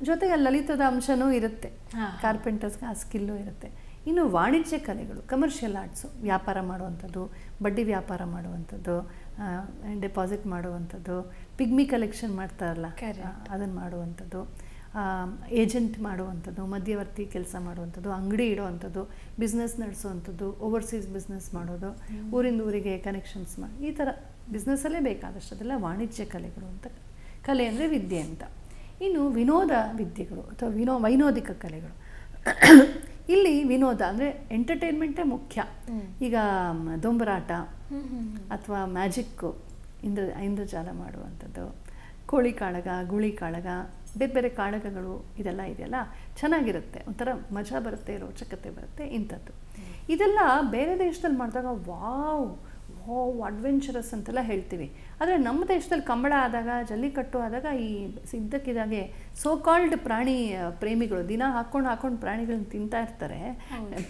ಜೊತೆಗೆ ಲಲಿತದ ಅಂಶನೂ ಇರುತ್ತೆ, ಕಾರ್ಪೆಂಟರ್ಸ್ಗೆ ಆ ಸ್ಕಿಲ್ಲು ಇರುತ್ತೆ. ಇನ್ನು ವಾಣಿಜ್ಯ ಕಲೆಗಳು, ಕಮರ್ಷಿಯಲ್ ಆರ್ಟ್ಸು, ವ್ಯಾಪಾರ ಮಾಡುವಂಥದ್ದು, ಬಡ್ಡಿ ವ್ಯಾಪಾರ ಮಾಡುವಂಥದ್ದು, ಡೆಪಾಸಿಟ್ ಮಾಡುವಂಥದ್ದು, ಪಿಗ್ಮಿ ಕಲೆಕ್ಷನ್ ಮಾಡ್ತಾರಲ್ಲ ಅದನ್ನು ಮಾಡುವಂಥದ್ದು, ಏಜೆಂಟ್ ಮಾಡುವಂಥದ್ದು, ಮಧ್ಯವರ್ತಿ ಕೆಲಸ ಮಾಡುವಂಥದ್ದು, ಅಂಗಡಿ ಇಡುವಂಥದ್ದು, ಬಿಸ್ನೆಸ್ ನಡೆಸುವಂಥದ್ದು, ಓವರ್ಸೀಸ್ ಬಿಸ್ನೆಸ್ ಮಾಡೋದು, ಊರಿಂದ ಊರಿಗೆ ಕನೆಕ್ಷನ್ಸ್ ಮಾಡಿ, ಈ ಥರ ಬಿಸ್ನೆಸ್ಸಲ್ಲೇ ಬೇಕಾದಷ್ಟು ಅದೆಲ್ಲ ವಾಣಿಜ್ಯ ಕಲೆಗಳು ಅಂತ. ಕಲೆ ಅಂದರೆ ವಿದ್ಯೆ ಅಂತ. ಇನ್ನು ವಿನೋದ ವಿದ್ಯೆಗಳು ಅಥವಾ ವೈನೋದಿಕ ಕಲೆಗಳು. ಇಲ್ಲಿ ವಿನೋದ ಅಂದರೆ ಎಂಟರ್ಟೈನ್ಮೆಂಟೇ ಮುಖ್ಯ. ಈಗ ದೊಂಬರಾಟ ಅಥವಾ ಮ್ಯಾಜಿಕ್ಕು, ಇಂದ್ರಜಾಲ ಮಾಡುವಂಥದ್ದು, ಕೋಳಿ ಕಾಳಗ, ಗುಳಿ ಕಾಳಗ, ಬೇರೆ ಬೇರೆ ಕಾಳಗಗಳು, ಇದೆಲ್ಲ ಇದೆಯಲ್ಲ ಚೆನ್ನಾಗಿರುತ್ತೆ, ಒಂಥರ ಮಜಾ ಬರುತ್ತೆ, ರೋಚಕತೆ ಬರುತ್ತೆ ಇಂಥದ್ದು. ಇದೆಲ್ಲ ಬೇರೆ ದೇಶದಲ್ಲಿ ಮಾಡಿದಾಗ ವಾವ್ ಅಡ್ವೆಂಚರಸ್ ಅಂತೆಲ್ಲ ಹೇಳ್ತೀವಿ. ಆದರೆ ನಮ್ಮ ದೇಶದಲ್ಲಿ ಕಂಬಳ ಆದಾಗ, ಜಲ್ಲಿಕಟ್ಟು ಆದಾಗ ಈ ಇದ್ದಕ್ಕಿದ್ದಾಗೆ ಸೋ ಕಾಲ್ಡ್ ಪ್ರಾಣಿ ಪ್ರೇಮಿಗಳು ದಿನ ಹಾಕ್ಕೊಂಡು ಪ್ರಾಣಿಗಳನ್ನ ತಿಂತಾ ಇರ್ತಾರೆ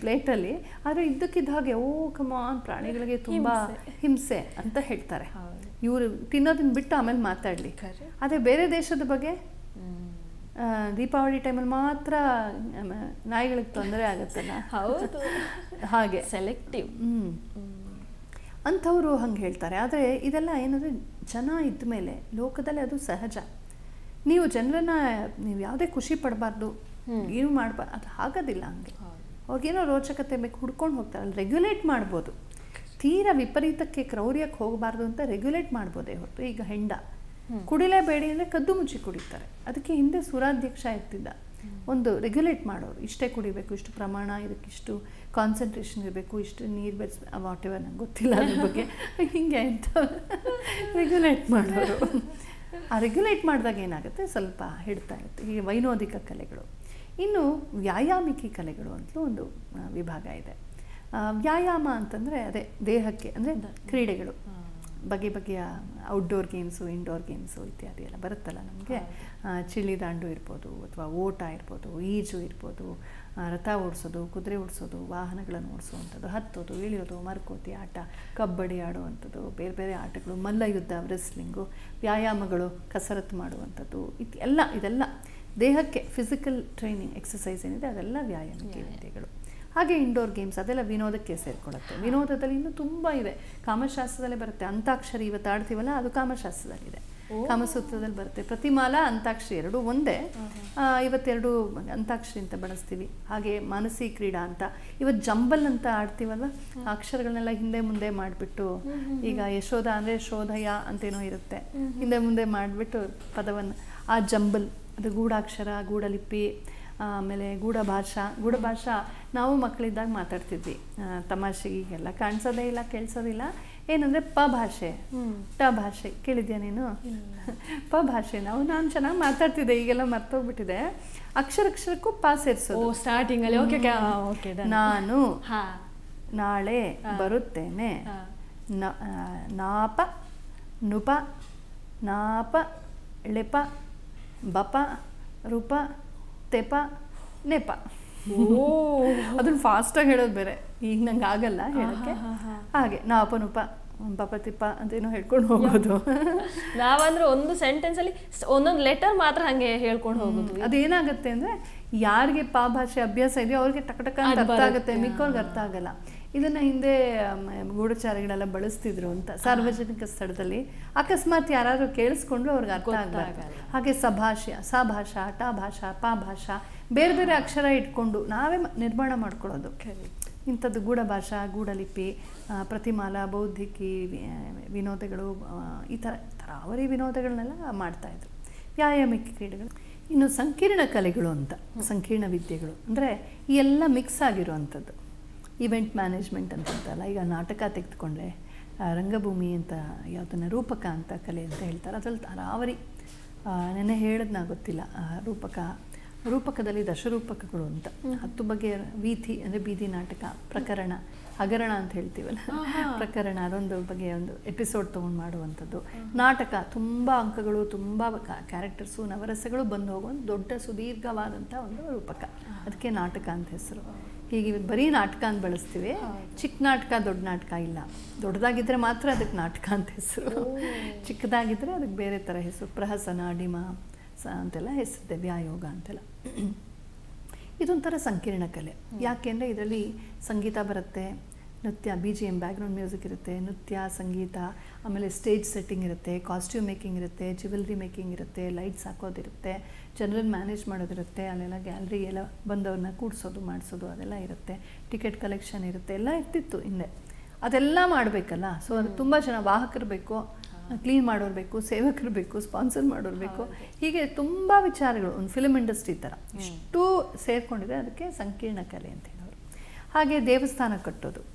ಪ್ಲೇಟಲ್ಲಿ. ಆದರೆ ಇದ್ದಕ್ಕಿದ್ದ ಹಾಗೆ ಕಮಾನ್ ಪ್ರಾಣಿಗಳಿಗೆ ತುಂಬ ಹಿಂಸೆ ಅಂತ ಹೇಳ್ತಾರೆ. ಇವರು ತಿನ್ನೋದನ್ನ ಬಿಟ್ಟು ಆಮೇಲೆ ಮಾತಾಡಲಿ. ಅದೇ ಬೇರೆ ದೇಶದ ಬಗ್ಗೆ ದೀಪಾವಳಿ ಟೈಮಲ್ಲಿ ಮಾತ್ರ ನಾಯಿಗಳಿಗೆ ತೊಂದರೆ ಆಗುತ್ತಲ್ಲ, ಹಾಗೆ ಸೆಲೆಕ್ಟಿವ್ ಅಂಥವರು ಹಂಗೆ ಹೇಳ್ತಾರೆ. ಆದರೆ ಇದೆಲ್ಲ ಏನಂದರೆ ಜನ ಇದ್ದ ಮೇಲೆ ಲೋಕದಲ್ಲಿ ಅದು ಸಹಜ. ನೀವು ಜನರನ್ನು ನೀವು ಯಾವುದೇ ಖುಷಿ ಪಡಬಾರ್ದು, ಏನು ಮಾಡಬಾರ್ದು, ಅದು ಆಗೋದಿಲ್ಲ. ಹಂಗೆ ಅವ್ರಿಗೇನೋ ರೋಚಕತೆ ಬೇಕು, ಹುಡ್ಕೊಂಡು ಹೋಗ್ತಾರಲ್ಲ. ರೆಗ್ಯುಲೇಟ್ ಮಾಡ್ಬೋದು, ತೀರಾ ವಿಪರೀತಕ್ಕೆ ಕ್ರೌರ್ಯಕ್ಕೆ ಹೋಗಬಾರ್ದು ಅಂತ ರೆಗ್ಯುಲೇಟ್ ಮಾಡ್ಬೋದೇ ಹೊರತು. ಈಗ ಹೆಂಡ ಕುಡಿಲೇಬೇಡಿ ಅಂದರೆ ಕದ್ದು ಮುಚ್ಚಿ ಕುಡಿತಾರೆ. ಅದಕ್ಕೆ ಹಿಂದೆ ಸುರಾಧ್ಯಕ್ಷ ಇರ್ತಿದ್ದ, ಒಂದು ರೆಗ್ಯುಲೇಟ್ ಮಾಡೋರು, ಇಷ್ಟೇ ಕುಡಿಬೇಕು, ಇಷ್ಟು ಪ್ರಮಾಣ, ಇದಕ್ಕಿಷ್ಟು ಕಾನ್ಸಂಟ್ರೇಷನ್ ಇರಬೇಕು, ಇಷ್ಟು ನೀರು ವಾಟ್ ಎವರ್, ನಂಗೆ ಗೊತ್ತಿಲ್ಲ ಅದ್ರ ಬಗ್ಗೆ, ಹಿಂಗೆ ಅಂತ ರೆಗ್ಯುಲೇಟ್ ಮಾಡೋರು. ಆ ರೆಗ್ಯುಲೇಟ್ ಮಾಡಿದಾಗ ಏನಾಗುತ್ತೆ, ಸ್ವಲ್ಪ ಹಿಡ್ತಾ ಇರುತ್ತೆ. ಹೀಗೆ ವೈನೋದಿಕ ಕಲೆಗಳು. ಇನ್ನು ವ್ಯಾಯಾಮಿಕಿ ಕಲೆಗಳು ಅಂತಲೂ ಒಂದು ವಿಭಾಗ ಇದೆ. ವ್ಯಾಯಾಮ ಅಂತಂದರೆ ಅದೇ ದೇಹಕ್ಕೆ, ಅಂದರೆ ಕ್ರೀಡೆಗಳು, ಬಗೆ ಬಗೆಯ ಔಟ್ಡೋರ್ ಗೇಮ್ಸು, ಇಂಡೋರ್ ಗೇಮ್ಸು ಇತ್ಯಾದಿ ಎಲ್ಲ ಬರುತ್ತಲ್ಲ ನಮಗೆ. ಚಿಳಿದಾಂಡು ಇರ್ಬೋದು, ಅಥವಾ ಓಟ ಇರ್ಬೋದು, ಈಜು ಇರ್ಬೋದು, ರಥ ಓಡಿಸೋದು, ಕುದುರೆ ಓಡಿಸೋದು, ವಾಹನಗಳನ್ನು ಓಡಿಸುವಂಥದ್ದು, ಹತ್ತೋದು, ಇಳಿಯೋದು, ಮರಕೋತಿ ಆಟ, ಕಬಡ್ಡಿ ಆಡುವಂಥದ್ದು, ಬೇರೆ ಬೇರೆ ಆಟಗಳು, ಮಲ್ಲಯುದ್ಧ, ರೆಸ್ಲಿಂಗು, ವ್ಯಾಯಾಮಗಳು, ಕಸರತ್ತು ಮಾಡುವಂಥದ್ದು, ಇದೆಲ್ಲ ದೇಹಕ್ಕೆ ಫಿಸಿಕಲ್ ಟ್ರೈನಿಂಗ್, ಎಕ್ಸಸೈಸ್ ಏನಿದೆ ಅದೆಲ್ಲ ವ್ಯಾಯಾಮಕ್ಕೆ ವಿದ್ಯೆಗಳು. ಹಾಗೆ ಇಂಡೋರ್ ಗೇಮ್ಸ್ ಅದೆಲ್ಲ ವಿನೋದಕ್ಕೆ ಸೇರಿಕೊಳ್ಳುತ್ತೆ. ವಿನೋದದಲ್ಲಿ ಇನ್ನೂ ತುಂಬ ಇದೆ, ಕಾಮಶಾಸ್ತ್ರದಲ್ಲೇ ಬರುತ್ತೆ. ಅಂತಾಕ್ಷರಿ ಇವತ್ತು ಆಡ್ತೀವಲ್ಲ, ಅದು ಕಾಮಶಾಸ್ತ್ರದಲ್ಲಿದೆ. ಕಾಮಸೂತ್ರದಲ್ಲಿ ಬರುತ್ತೆ. ಪ್ರತಿಮಾಲ, ಅಂತಾಕ್ಷರಿ ಎರಡೂ ಒಂದೇ. ಇವತ್ತೆರಡು ಅಂತಾಕ್ಷರಿ ಅಂತ ಬಳಸ್ತೀವಿ. ಹಾಗೆ ಮಾನಸಿ ಕ್ರೀಡಾ ಅಂತ, ಇವತ್ತು ಜಂಬಲ್ ಅಂತ ಆಡ್ತೀವಲ್ಲ, ಅಕ್ಷರಗಳನ್ನೆಲ್ಲ ಹಿಂದೆ ಮುಂದೆ ಮಾಡಿಬಿಟ್ಟು, ಈಗ ಯಶೋಧ ಅಂದರೆ ಶೋಧಯ ಅಂತೇನೋ ಇರುತ್ತೆ, ಹಿಂದೆ ಮುಂದೆ ಮಾಡಿಬಿಟ್ಟು ಪದವನ್ನು, ಆ ಜಂಬಲ್, ಅದು ಗೂಢಾಕ್ಷರ, ಗೂಢಲಿಪಿ, ಆಮೇಲೆ ಗೂಢಭಾಷಾ ನಾವು ಮಕ್ಕಳಿದ್ದಾಗ ಮಾತಾಡ್ತಿದ್ವಿ ತಮಾಷೆಗೆಲ್ಲ, ಕಾಣಿಸೋದೇ ಇಲ್ಲ, ಕೇಳಿಸೋದಿಲ್ಲ. ಏನಂದರೆ ಭಾಷೆ, ಭಾಷೆ ಕೇಳಿದ್ಯಾ ನೀನು? ಭಾಷೆ ನಾನು ಚೆನ್ನಾಗಿ ಮಾತಾಡ್ತಿದ್ದೆ, ಈಗೆಲ್ಲ ಮರ್ತೋಗ್ಬಿಟ್ಟಿದೆ. ಅಕ್ಷರಕ್ಕೂ ಸೇರಿಸೋದು ಸ್ಟಾರ್ಟಿಂಗಲ್ಲಿ. ನಾನು ನಾಳೆ ಬರುತ್ತೇನೆ, ನಾಪ ನುಪ ನಾಪ ಳೆಪ ಬಪ ರೂಪ ತೆಪ ನೆಪ. ಅದನ್ನ ಫಾಸ್ಟಾಗಿ ಹೇಳೋದು ಬೇರೆ, ಈಗ ನಂಗೆ ಆಗಲ್ಲ ಹೇಳೋಕ್ಕೆ. ಹಾಗೆ ನಾಪನುಪ ಬಪತಿಪ್ಪ ಅಂತೇನೋ ಹೇಳ್ಕೊಂಡು ಹೋಗೋದು. ನಾವಂದ್ರೆ ಒಂದು ಸೆಂಟೆನ್ಸಲ್ಲಿ ಒಂದೊಂದು ಲೆಟರ್ ಮಾತ್ರ ಹಾಗೆ ಹೇಳ್ಕೊಂಡು ಹೋಗೋದು. ಅದೇನಾಗುತ್ತೆ ಅಂದರೆ ಯಾರಿಗೆ ಭಾಷೆ ಅಭ್ಯಾಸ ಇದೆಯೋ ಅವ್ರಿಗೆ ಟಕ ಟಕ ಅಂತ ಅರ್ಥ ಆಗುತ್ತೆ, ಮಿಕ್ಕವ್ರಿಗೆ ಅರ್ಥ ಆಗಲ್ಲ. ಇದನ್ನು ಹಿಂದೆ ಗೂಢಚಾರಿಗಳೆಲ್ಲ ಬಳಸ್ತಿದ್ರು ಅಂತ ಸಾರ್ವಜನಿಕ ಸ್ಥಳದಲ್ಲಿ. ಅಕಸ್ಮಾತ್ ಯಾರಾದರೂ ಕೇಳಿಸ್ಕೊಂಡ್ರು ಅವ್ರಿಗೆ ಅರ್ಥ ಆಗಬಾರ್ದು. ಹಾಗೆ ಸಭಾಷೆ, ಸಭಾಷಾ, ಟ ಭಾಷಾ, ಪ ಭಾಷಾ, ಬೇರೆ ಬೇರೆ ಅಕ್ಷರ ಇಟ್ಕೊಂಡು ನಾವೇ ನಿರ್ಮಾಣ ಮಾಡ್ಕೊಳ್ಳೋದು. ಇಂಥದ್ದು ಗೂಢಭಾಷಾ, ಗೂಢಲಿಪಿ, ಪ್ರತಿಮಾಲಾ, ಬೌದ್ಧಿಕಿ ವಿನೋದಗಳು, ಈ ತರಾವರಿ ವಿನೋದಗಳನ್ನೆಲ್ಲ ಮಾಡ್ತಾಯಿದ್ರು. ವ್ಯಾಯಾಮಿಕ ಕ್ರೀಡೆಗಳು. ಇನ್ನು ಸಂಕೀರ್ಣ ಕಲೆಗಳು ಅಂತ, ಸಂಕೀರ್ಣ ವಿದ್ಯೆಗಳು ಅಂದರೆ ಈ ಎಲ್ಲ ಮಿಕ್ಸ್ ಆಗಿರುವಂಥದ್ದು. ಇವೆಂಟ್ ಮ್ಯಾನೇಜ್ಮೆಂಟ್ ಅಂತಂತಲ್ಲ, ಈಗ ನಾಟಕ ತೆಗೆದುಕೊಂಡ್ರೆ ರಂಗಭೂಮಿ ಅಂತ ಯಾವುದನ್ನು ರೂಪಕ ಅಂತ ಕಲೆ ಅಂತ ಹೇಳ್ತಾರೆ. ಅದರಲ್ಲಿ ತರಾವರಿ ನೆನ್ನೆ ಹೇಳಿದ್ನ ಗೊತ್ತಿಲ್ಲ, ರೂಪಕದಲ್ಲಿ ದಶರೂಪಕಗಳು ಅಂತ 10 ಬಗೆಯ ವೀಥಿ ಅಂದರೆ ಬೀದಿ ನಾಟಕ, ಪ್ರಕರಣ, ಹಗರಣ ಅಂತ ಹೇಳ್ತೀವಲ್ಲ, ಪ್ರಕರಣ, ಅದೊಂದು ಬಗೆಯ ಒಂದು ಎಪಿಸೋಡ್ ತೊಗೊಂಡು ಮಾಡುವಂಥದ್ದು. ನಾಟಕ ತುಂಬ ಅಂಕಗಳು, ತುಂಬ ಕ್ಯಾರೆಕ್ಟರ್ಸು, ನವರಸಗಳು ಬಂದು ಹೋಗೋ ಒಂದು ದೊಡ್ಡ ಸುದೀರ್ಘವಾದಂಥ ಒಂದು ರೂಪಕ, ಅದಕ್ಕೆ ನಾಟಕ ಅಂತ ಹೆಸರು. ಹೀಗೆ ಬರೀ ನಾಟಕ ಅಂತ ಬಳಸ್ತೀವಿ. ಚಿಕ್ಕ ನಾಟಕ, ದೊಡ್ಡ ನಾಟಕ ಇಲ್ಲ. ದೊಡ್ಡದಾಗಿದ್ದರೆ ಮಾತ್ರ ಅದಕ್ಕೆ ನಾಟಕ ಅಂತ ಹೆಸರು, ಚಿಕ್ಕದಾಗಿದ್ದರೆ ಅದಕ್ಕೆ ಬೇರೆ ಥರ ಹೆಸರು. ಪ್ರಹಸನ, ಡಿಮ ಅಂತೆಲ್ಲ ಹೆಸರಿದೆ, ವ್ಯಾಯೋಗ ಅಂತೆಲ್ಲ. ಇದೊಂಥರ ಸಂಕೀರ್ಣ ಕಲೆ. ಯಾಕೆಂದರೆ ಇದರಲ್ಲಿ ಸಂಗೀತ ಬರುತ್ತೆ, ನೃತ್ಯ, BGM ಬ್ಯಾಕ್ಗ್ರೌಂಡ್ ಮ್ಯೂಸಿಕ್ ಇರುತ್ತೆ, ನೃತ್ಯ, ಸಂಗೀತ, ಆಮೇಲೆ ಸ್ಟೇಜ್ ಸೆಟ್ಟಿಂಗ್ ಇರುತ್ತೆ, ಕಾಸ್ಟ್ಯೂಮ್ ಮೇಕಿಂಗ್ ಇರುತ್ತೆ, ಜ್ಯುವೆಲ್ರಿ ಮೇಕಿಂಗ್ ಇರುತ್ತೆ, ಲೈಟ್ಸ್ ಹಾಕೋದಿರುತ್ತೆ, ಜನರಲ್ ಮ್ಯಾನೇಜ್ ಮಾಡೋದಿರುತ್ತೆ, ಅಲ್ಲೆಲ್ಲ ಗ್ಯಾಲರಿ ಎಲ್ಲ ಬಂದವ್ರನ್ನ ಕೂಡಿಸೋದು ಮಾಡಿಸೋದು ಅದೆಲ್ಲ ಇರುತ್ತೆ, ಟಿಕೆಟ್ ಕಲೆಕ್ಷನ್ ಇರುತ್ತೆ, ಎಲ್ಲ ಇರ್ತಿತ್ತು ಹಿಂದೆ. ಅದೆಲ್ಲ ಮಾಡಬೇಕಲ್ಲ. ಸೊ ಅದು ತುಂಬ ಜನ ವಾಹಕರು ಬೇಕು, ಕ್ಲೀನ್ ಮಾಡೋರು ಬೇಕು, ಸೇವಕರು ಬೇಕು, ಸ್ಪಾನ್ಸರ್ ಮಾಡೋರು ಬೇಕು, ಹೀಗೆ ತುಂಬ ವಿಚಾರಗಳು. ಒಂದು ಫಿಲ್ಮ್ ಇಂಡಸ್ಟ್ರಿ ಥರ ಇಷ್ಟು ಸೇರಿಕೊಂಡಿದೆ, ಅದಕ್ಕೆ ಸಂಕೀರ್ಣ ಕಲೆ ಅಂತ ಹೇಳೋರು. ಹಾಗೆ ದೇವಸ್ಥಾನ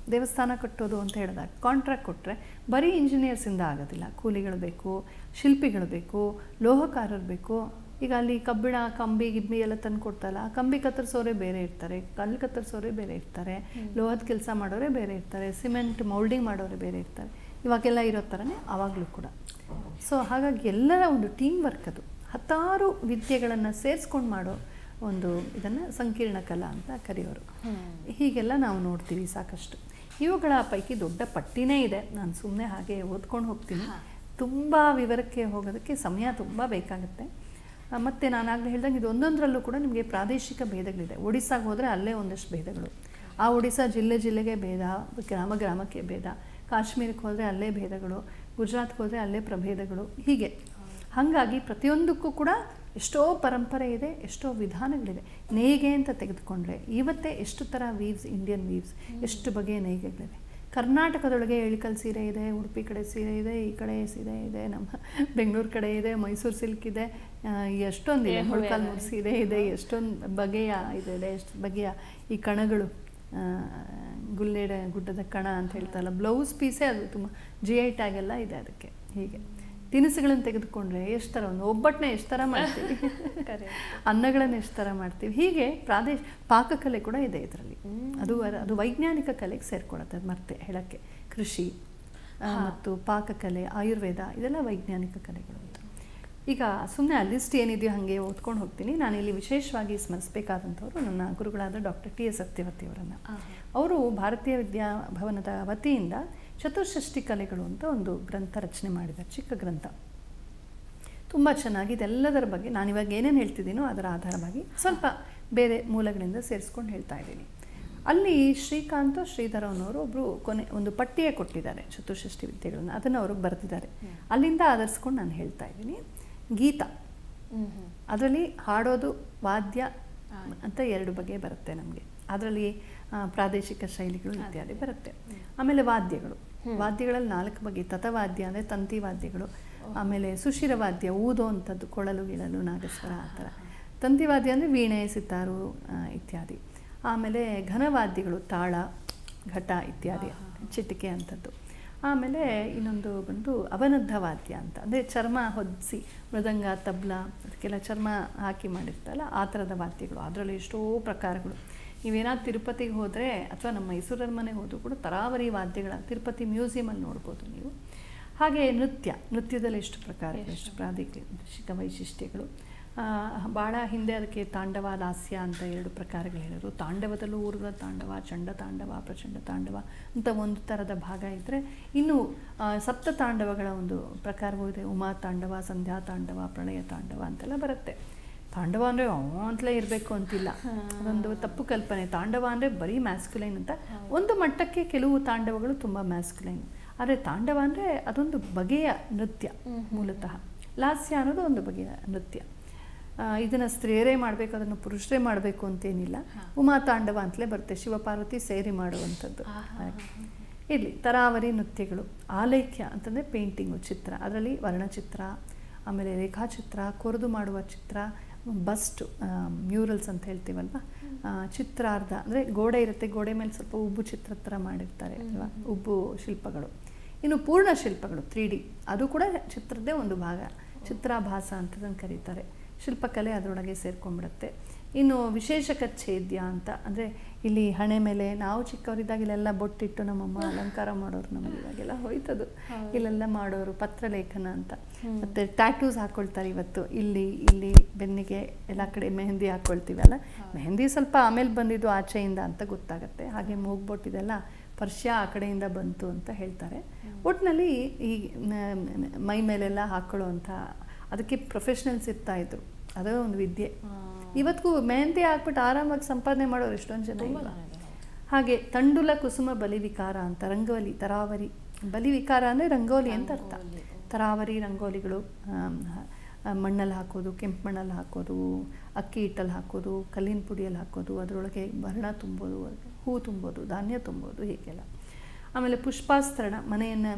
ಕಟ್ಟೋದು ಅಂತ ಹೇಳಿದಾಗ ಕಾಂಟ್ರಾಕ್ಟ್ ಕೊಟ್ಟರೆ ಬರೀ ಇಂಜಿನಿಯರ್ಸಿಂದ ಆಗೋದಿಲ್ಲ. ಕೂಲಿಗಳು ಬೇಕು, ಶಿಲ್ಪಿಗಳು ಬೇಕು, ಲೋಹಕಾರರು ಬೇಕು. ಈಗ ಅಲ್ಲಿ ಕಬ್ಬಿಣ, ಕಂಬಿ ಗಿಬ್ಬಿ ಎಲ್ಲ ತಂದು ಕೊಡ್ತಲ್ಲ, ಕಂಬಿ ಕತ್ತರಿಸೋರೇ ಬೇರೆ ಇರ್ತಾರೆ, ಕಲ್ಲು ಕತ್ತರಿಸೋರೇ ಬೇರೆ ಇರ್ತಾರೆ, ಲೋಹದ ಕೆಲಸ ಮಾಡೋರೇ ಬೇರೆ ಇರ್ತಾರೆ, ಸಿಮೆಂಟ್ ಮೌಲ್ಡಿಂಗ್ ಮಾಡೋರೇ ಬೇರೆ ಇರ್ತಾರೆ. ಇವಾಗೆಲ್ಲ ಇರೋ ಥರನೇ ಆವಾಗಲೂ ಕೂಡ. ಸೊ ಹಾಗಾಗಿ ಎಲ್ಲರ ಒಂದು ಟೀಮ್ ವರ್ಕ್ ಅದು. 10 ವಿದ್ಯೆಗಳನ್ನು ಸೇರಿಸ್ಕೊಂಡು ಮಾಡೋ ಒಂದು ಇದನ್ನು ಸಂಕೀರ್ಣ ಕಲಾ ಅಂತ ಕರೆಯೋರು. ಹೀಗೆಲ್ಲ ನಾವು ನೋಡ್ತೀವಿ ಸಾಕಷ್ಟು. ಇವುಗಳ ಪೈಕಿ ದೊಡ್ಡ ಪಟ್ಟಿನೇ ಇದೆ. ನಾನು ಸುಮ್ಮನೆ ಹಾಗೆ ಓದ್ಕೊಂಡು ಹೋಗ್ತೀನಿ. ತುಂಬ ವಿವರಕ್ಕೆ ಹೋಗೋದಕ್ಕೆ ಸಮಯ ತುಂಬ ಬೇಕಾಗುತ್ತೆ. ಮತ್ತು ನಾನಾಗಲೇ ಹೇಳ್ದಂಗೆ ಇದು ಒಂದೊಂದರಲ್ಲೂ ಕೂಡ ನಿಮಗೆ ಪ್ರಾದೇಶಿಕ ಭೇದಗಳಿದೆ. ಒಡಿಸ್ಸಾಗೆ ಹೋದರೆ ಅಲ್ಲೇ ಒಂದಷ್ಟು ಭೇದಗಳು. ಆ ಒಡಿಸ್ಸಾ ಜಿಲ್ಲೆಗೆ ಭೇದ, ಗ್ರಾಮಕ್ಕೆ ಭೇದ, ಕಾಶ್ಮೀರಕ್ಕೆ ಹೋದರೆ ಅಲ್ಲೇ ಭೇದಗಳು, ಗುಜರಾತ್ಗೆ ಹೋದರೆ ಅಲ್ಲೇ ಪ್ರಭೇದಗಳು, ಹೀಗೆ. ಹಾಗಾಗಿ ಪ್ರತಿಯೊಂದಕ್ಕೂ ಕೂಡ ಎಷ್ಟೋ ಪರಂಪರೆ ಇದೆ, ಎಷ್ಟೋ ವಿಧಾನಗಳಿದೆ. ನೇಯ್ಗೆ ಅಂತ ತೆಗೆದುಕೊಂಡ್ರೆ ಇವತ್ತೇ ಎಷ್ಟು ಥರ ವೀವ್ಸ್, ಇಂಡಿಯನ್ ವೀವ್ಸ್, ಎಷ್ಟು ಬಗೆಯ ನೇಯ್ಗೆಗಳಿವೆ. ಕರ್ನಾಟಕದೊಳಗೆ ಇಳಕಲ್ ಸೀರೆ ಇದೆ, ಉಡುಪಿ ಕಡೆ ಸೀರೆ ಇದೆ, ಈ ಕಡೆ ಸೀರೆ ಇದೆ, ನಮ್ಮ ಬೆಂಗಳೂರು ಕಡೆ ಇದೆ, ಮೈಸೂರು ಸಿಲ್ಕ್ ಇದೆ, ಎಷ್ಟೊಂದಿದೆ, ಮೊಳಕಾಲ್ಮೂರು ಸೀರೆ ಇದೆ, ಎಷ್ಟೊಂದು ಬಗೆಯ ಇದೆ, ಎಷ್ಟು ಬಗೆಯ ಈ ಕಣಗಳು, ಗುಡ್ಡದ ಕಣ ಅಂತ ಹೇಳ್ತಾರಲ್ಲ, ಬ್ಲೌಸ್ ಪೀಸೇ ಅದು ತುಂಬ GI ಟ್ಯಾಗೆಲ್ಲ ಇದೆ ಅದಕ್ಕೆ. ಹೀಗೆ ತಿನಿಸುಗಳನ್ನು ತೆಗೆದುಕೊಂಡ್ರೆ ಎಷ್ಟು ಥರ, ಒಂದು ಒಬ್ಬಟ್ಟನ್ನ ಎಷ್ಟು ಥರ ಮಾಡ್ತೀವಿ, ಅನ್ನಗಳನ್ನು ಎಷ್ಟು ಥರ ಮಾಡ್ತೀವಿ. ಹೀಗೆ ಪಾಕಕಲೆ ಕೂಡ ಇದೆ ಇದರಲ್ಲಿ. ಅದು ವೈಜ್ಞಾನಿಕ ಕಲೆಗೆ ಸೇರ್ಕೊಳ್ಳುತ್ತೆ. ಅದು ಮತ್ತೆ ಹೇಳೋಕ್ಕೆ ಕೃಷಿ ಮತ್ತು ಪಾಕಕಲೆ, ಆಯುರ್ವೇದ, ಇದೆಲ್ಲ ವೈಜ್ಞಾನಿಕ ಕಲೆಗಳು ಅಂತ. ಈಗ ಸುಮ್ಮನೆ ಆ ಲಿಸ್ಟ್ ಏನಿದೆಯೋ ಹಾಗೆ ಓದ್ಕೊಂಡು ಹೋಗ್ತೀನಿ. ನಾನಿಲ್ಲಿ ವಿಶೇಷವಾಗಿ ಸ್ಮರಿಸಬೇಕಾದಂಥವ್ರು ನನ್ನ ಗುರುಗಳಾದ ಡಾಕ್ಟರ್ TS ಸತ್ಯವತಿ ಅವರನ್ನು. ಅವರು ಭಾರತೀಯ ವಿದ್ಯಾಭವನದ ವತಿಯಿಂದ ಚತುಷ್ಷಷ್ಟಿ ಕಲೆಗಳು ಅಂತ ಒಂದು ಗ್ರಂಥ ರಚನೆ ಮಾಡಿದ್ದಾರೆ, ಚಿಕ್ಕ ಗ್ರಂಥ. ತುಂಬ ಚೆನ್ನಾಗಿ ಇದೆಲ್ಲದರ ಬಗ್ಗೆ ನಾನಿವಾಗ ಏನೇನು ಹೇಳ್ತಿದ್ದೀನೋ ಅದರ ಆಧಾರವಾಗಿ ಸ್ವಲ್ಪ ಬೇರೆ ಮೂಲಗಳಿಂದ ಸೇರಿಸ್ಕೊಂಡು ಹೇಳ್ತಾ ಇದ್ದೀನಿ. ಅಲ್ಲಿ ಶ್ರೀಕಾಂತ್ ಶ್ರೀಧರನವರು ಒಬ್ಬರು ಒಂದು ಪಟ್ಟಿಯೇ ಕೊಟ್ಟಿದ್ದಾರೆ ಚತುಷ್ಷಷ್ಟಿ ವಿದ್ಯೆಗಳನ್ನು, ಅದನ್ನು ಅವರು ಬರೆದಿದ್ದಾರೆ. ಅಲ್ಲಿಂದ ಆಧರಿಸ್ಕೊಂಡು ನಾನು ಹೇಳ್ತಾ ಇದ್ದೀನಿ. ಗೀತ, ಅದರಲ್ಲಿ ಹಾಡೋದು, ವಾದ್ಯ ಅಂತ 2 ಬಗೆ ಬರುತ್ತೆ ನಮಗೆ. ಅದರಲ್ಲಿ ಪ್ರಾದೇಶಿಕ ಶೈಲಿಗಳು ಇತ್ಯಾದಿ ಬರುತ್ತೆ. ಆಮೇಲೆ ವಾದ್ಯಗಳಲ್ಲಿ 4 ಬಗೆ. ತತವಾದ್ಯ ಅಂದರೆ ತಂತಿ ವಾದ್ಯಗಳು, ಆಮೇಲೆ ಸುಶಿರವಾದ್ಯ ಊದೋ ಅಂಥದ್ದು, ಕೊಳಲು ಗಿಳಲು ನಾಗಸ್ವರ ಆ ಥರ. ತಂತಿವಾದ್ಯ ಅಂದರೆ ವೀಣೆ, ಸಿತಾರು ಇತ್ಯಾದಿ. ಆಮೇಲೆ ಘನವಾದ್ಯಗಳು, ತಾಳ, ಘಟ ಇತ್ಯಾದಿ, ಚಿಟಿಕೆ ಅಂಥದ್ದು. ಆಮೇಲೆ ಇನ್ನೊಂದು ಬಂದು ಅವನದ್ಧ ವಾದ್ಯ ಅಂತ, ಅಂದರೆ ಚರ್ಮ ಹೊದಿಸಿ, ಮೃದಂಗ, ತಬ್ಲ, ಅದಕ್ಕೆಲ್ಲ ಚರ್ಮ ಹಾಕಿ ಮಾಡಿರ್ತಾರಲ್ಲ ಆ ಥರದ ವಾದ್ಯಗಳು. ಅದರಲ್ಲಿ ಎಷ್ಟೋ ಪ್ರಕಾರಗಳು. ನೀವೇನಾದ್ರು ತಿರುಪತಿಗೆ ಹೋದರೆ ಅಥವಾ ನಮ್ಮ ಮೈಸೂರರ ಮನೆಗೆ ಹೋದರೂ ಕೂಡ ತರಾವರಿ ವಾದ್ಯಗಳ ತಿರುಪತಿ ಮ್ಯೂಸಿಯಮಲ್ಲಿ ನೋಡ್ಬೋದು ನೀವು. ಹಾಗೆ ನೃತ್ಯದಲ್ಲಿ ಎಷ್ಟು ಪ್ರಕಾರಗಳು, ಎಷ್ಟು ಪ್ರಾದೇಶಿಕ ವೈಶಿಷ್ಟ್ಯಗಳು. ಭಾಳ ಹಿಂದೆ ಅದಕ್ಕೆ ತಾಂಡವ, ಲಾಸ್ಯ ಅಂತ 2 ಪ್ರಕಾರಗಳು ಹೇಳಿದರು. ತಾಂಡವದಲ್ಲೂ ಊರ್ವ ತಾಂಡವ, ಚಂಡ ತಾಂಡವ, ಪ್ರಚಂಡ ತಾಂಡವ ಅಂತ ಒಂದು ಥರದ ಭಾಗ ಇದ್ದರೆ, ಇನ್ನು ಸಪ್ತ ತಾಂಡವಗಳ ಒಂದು ಪ್ರಕಾರವೂ ಇದೆ. ಉಮಾ ತಾಂಡವ, ಸಂಧ್ಯಾ ತಾಂಡವ, ಪ್ರಳಯ ತಾಂಡವ ಅಂತೆಲ್ಲ ಬರುತ್ತೆ. ತಾಂಡವ ಅಂದರೆ ಅಂತಲೇ ಇರಬೇಕು ಅಂತಿಲ್ಲ, ಅದೊಂದು ತಪ್ಪು ಕಲ್ಪನೆ. ತಾಂಡವ ಅಂದರೆ ಬರೀ ಮ್ಯಾಸ್ಕ್ಯುಲೈನ್ ಅಂತ. ಒಂದು ಮಟ್ಟಕ್ಕೆ ಕೆಲವು ತಾಂಡವಗಳು ತುಂಬ ಮ್ಯಾಸ್ಕ್ಯುಲೈನ್, ಆದರೆ ತಾಂಡವ ಅಂದರೆ ಅದೊಂದು ಬಗೆಯ ನೃತ್ಯ. ಮೂಲತಃ ಲಾಸ್ಯ ಅನ್ನೋದು ಒಂದು ಬಗೆಯ ನೃತ್ಯ. ಇದನ್ನು ಸ್ತ್ರೀಯರೇ ಮಾಡಬೇಕು, ಅದನ್ನು ಪುರುಷರೇ ಮಾಡಬೇಕು ಅಂತೇನಿಲ್ಲ. ಉಮಾ ತಾಂಡವ ಅಂತಲೇ ಬರುತ್ತೆ, ಶಿವಪಾರ್ವತಿ ಸೇರಿ ಮಾಡುವಂಥದ್ದು. ಇಲ್ಲಿ ತರಾವರಿ ನೃತ್ಯಗಳು. ಆಲೇಖ್ಯ ಅಂತಂದರೆ ಪೇಂಟಿಂಗು, ಚಿತ್ರ. ಅದರಲ್ಲಿ ವರ್ಣಚಿತ್ರ, ಆಮೇಲೆ ರೇಖಾಚಿತ್ರ, ಕೊರೆದು ಮಾಡುವ ಚಿತ್ರ, ಬಸ್ಟ್ ಮ್ಯೂರಲ್ಸ್ ಅಂತ ಹೇಳ್ತೀವಲ್ವ, ಚಿತ್ರಾರ್ಧ ಅಂದರೆ ಗೋಡೆ ಇರುತ್ತೆ, ಗೋಡೆ ಮೇಲೆ ಸ್ವಲ್ಪ ಉಬ್ಬು ಚಿತ್ರ ಥರ ಮಾಡಿರ್ತಾರೆ ಅಲ್ವಾ, ಉಬ್ಬು ಶಿಲ್ಪಗಳು. ಇನ್ನು ಪೂರ್ಣ ಶಿಲ್ಪಗಳು 3D, ಅದು ಕೂಡ ಚಿತ್ರದ್ದೇ ಒಂದು ಭಾಗ, ಚಿತ್ರಾಭಾಸ ಅಂತದನ್ನು ಕರೀತಾರೆ. ಶಿಲ್ಪಕಲೆ ಅದರೊಳಗೆ ಸೇರ್ಕೊಂಡ್ಬಿಡುತ್ತೆ. ಇನ್ನು ವಿಶೇಷಕ ಛೇದ್ಯ ಅಂತ ಅಂದರೆ ಇಲ್ಲಿ ಹಣೆ ಮೇಲೆ ನಾವು ಚಿಕ್ಕವರಿದ್ದಾಗ ಇಲ್ಲೆಲ್ಲ ಬೊಟ್ಟಿಟ್ಟು ನಮ್ಮಮ್ಮ ಅಲಂಕಾರ ಮಾಡೋರು, ನಮಗೆ ಇವಾಗೆಲ್ಲ ಹೋಯ್ತದು, ಇಲ್ಲೆಲ್ಲ ಮಾಡೋರು ಪತ್ರಲೇಖನ ಅಂತ. ಮತ್ತು ಟ್ಯಾಟೂಸ್ ಹಾಕ್ಕೊಳ್ತಾರೆ ಇವತ್ತು, ಇಲ್ಲಿ ಬೆನ್ನಿಗೆ ಎಲ್ಲ ಕಡೆ ಮೆಹಂದಿ ಹಾಕ್ಕೊಳ್ತೀವಲ್ಲ, ಮೆಹಂದಿ ಸ್ವಲ್ಪ ಆಮೇಲೆ ಬಂದಿದ್ದು ಆಚೆಯಿಂದ ಅಂತ ಗೊತ್ತಾಗುತ್ತೆ. ಹಾಗೆ ಮೂಗ್ಬೊಟ್ಟಿದೆಲ್ಲ ಪರ್ಷ್ಯ ಆ ಕಡೆಯಿಂದ ಬಂತು ಅಂತ ಹೇಳ್ತಾರೆ. ಒಟ್ಟಿನಲ್ಲಿ ಈ ಮೈ ಮೇಲೆಲ್ಲ ಹಾಕ್ಕೊಳ್ಳೋ ಅಂಥ ಅದಕ್ಕೆ ಪ್ರೊಫೆಷ್ನಲ್ಸ್ ಇರ್ತಾಯಿದ್ರು, ಅದೇ ಒಂದು ವಿದ್ಯೆ. ಇವತ್ತಿಗೂ ಮೆಹಂದಿ ಹಾಕ್ಬಿಟ್ಟು ಆರಾಮಾಗಿ ಸಂಪಾದನೆ ಮಾಡೋರು ಎಷ್ಟೊಂದು ಜನ ಇಲ್ಲ. ಹಾಗೆ ತಂಡುಲ ಕುಸುಮ ಬಲಿವಿಕಾರ ಅಂತ, ರಂಗೋಲಿ, ತರಾವರಿ. ಬಲಿವಿಕಾರ ಅಂದರೆ ರಂಗೋಲಿ ಅಂತ ಅರ್ಥ. ತರಾವರಿ ರಂಗೋಲಿಗಳು ಮಣ್ಣಲ್ಲಿ ಹಾಕೋದು, ಕೆಂಪು ಮಣ್ಣಲ್ಲಿ ಹಾಕೋದು, ಅಕ್ಕಿ ಹಿಟ್ಟಲ್ಲಿ ಹಾಕೋದು, ಕಲ್ಲಿನ ಪುಡಿಯಲ್ಲಿ ಹಾಕೋದು, ಅದರೊಳಗೆ ವರ್ಣ ತುಂಬೋದು, ಹೂ ತುಂಬೋದು, ಧಾನ್ಯ ತುಂಬೋದು, ಹೀಗೆಲ್ಲ. ಆಮೇಲೆ ಪುಷ್ಪಾಸ್ತರಣ, ಮನೆಯನ್ನು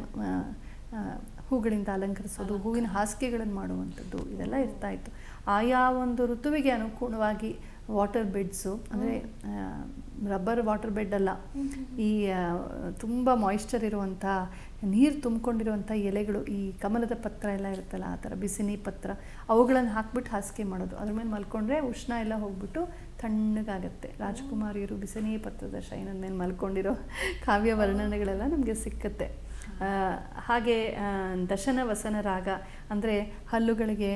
ಹೂಗಳಿಂದ ಅಲಂಕರಿಸೋದು, ಹೂವಿನ ಹಾಸಿಗೆಗಳನ್ನು ಮಾಡುವಂಥದ್ದು, ಇದೆಲ್ಲ ಇರ್ತಾಯಿತ್ತು. ಆಯಾ ಒಂದು ಋತುವಿಗೆ ಅನುಗುಣವಾಗಿ ವಾಟರ್ ಬೆಡ್ಸು, ಅಂದರೆ ರಬ್ಬರ್ ವಾಟರ್ ಬೆಡ್ ಅಲ್ಲ, ಈ ತುಂಬ ಮಾಯಿಶ್ಚರ್ ಇರುವಂಥ, ನೀರು ತುಂಬಿಕೊಂಡಿರುವಂಥ ಎಲೆಗಳು, ಈ ಕಮಲದ ಪತ್ರ ಎಲ್ಲ ಇರುತ್ತಲ್ಲ ಆ ಥರ, ಬಿಸಿನಿ ಪತ್ರ, ಅವುಗಳನ್ನು ಹಾಕ್ಬಿಟ್ಟು ಹಾಸಿಗೆ ಮಾಡೋದು. ಅದ್ರ ಮೇಲೆ ಮಲ್ಕೊಂಡ್ರೆ ಉಷ್ಣ ಎಲ್ಲ ಹೋಗ್ಬಿಟ್ಟು ತಣ್ಣಗಾಗತ್ತೆ. ರಾಜಕುಮಾರಿಯರು ಬಿಸಿನಿ ಪತ್ರದ ಶೈನದ ಮೇಲೆ ಮಲ್ಕೊಂಡಿರೋ ಕಾವ್ಯ ವರ್ಣನೆಗಳೆಲ್ಲ ನಮಗೆ ಸಿಕ್ಕತ್ತೆ. ಹಾಗೆ ದಶನ ವಸನ ರಾಗ ಅಂದರೆ ಹಲ್ಲುಗಳಿಗೆ,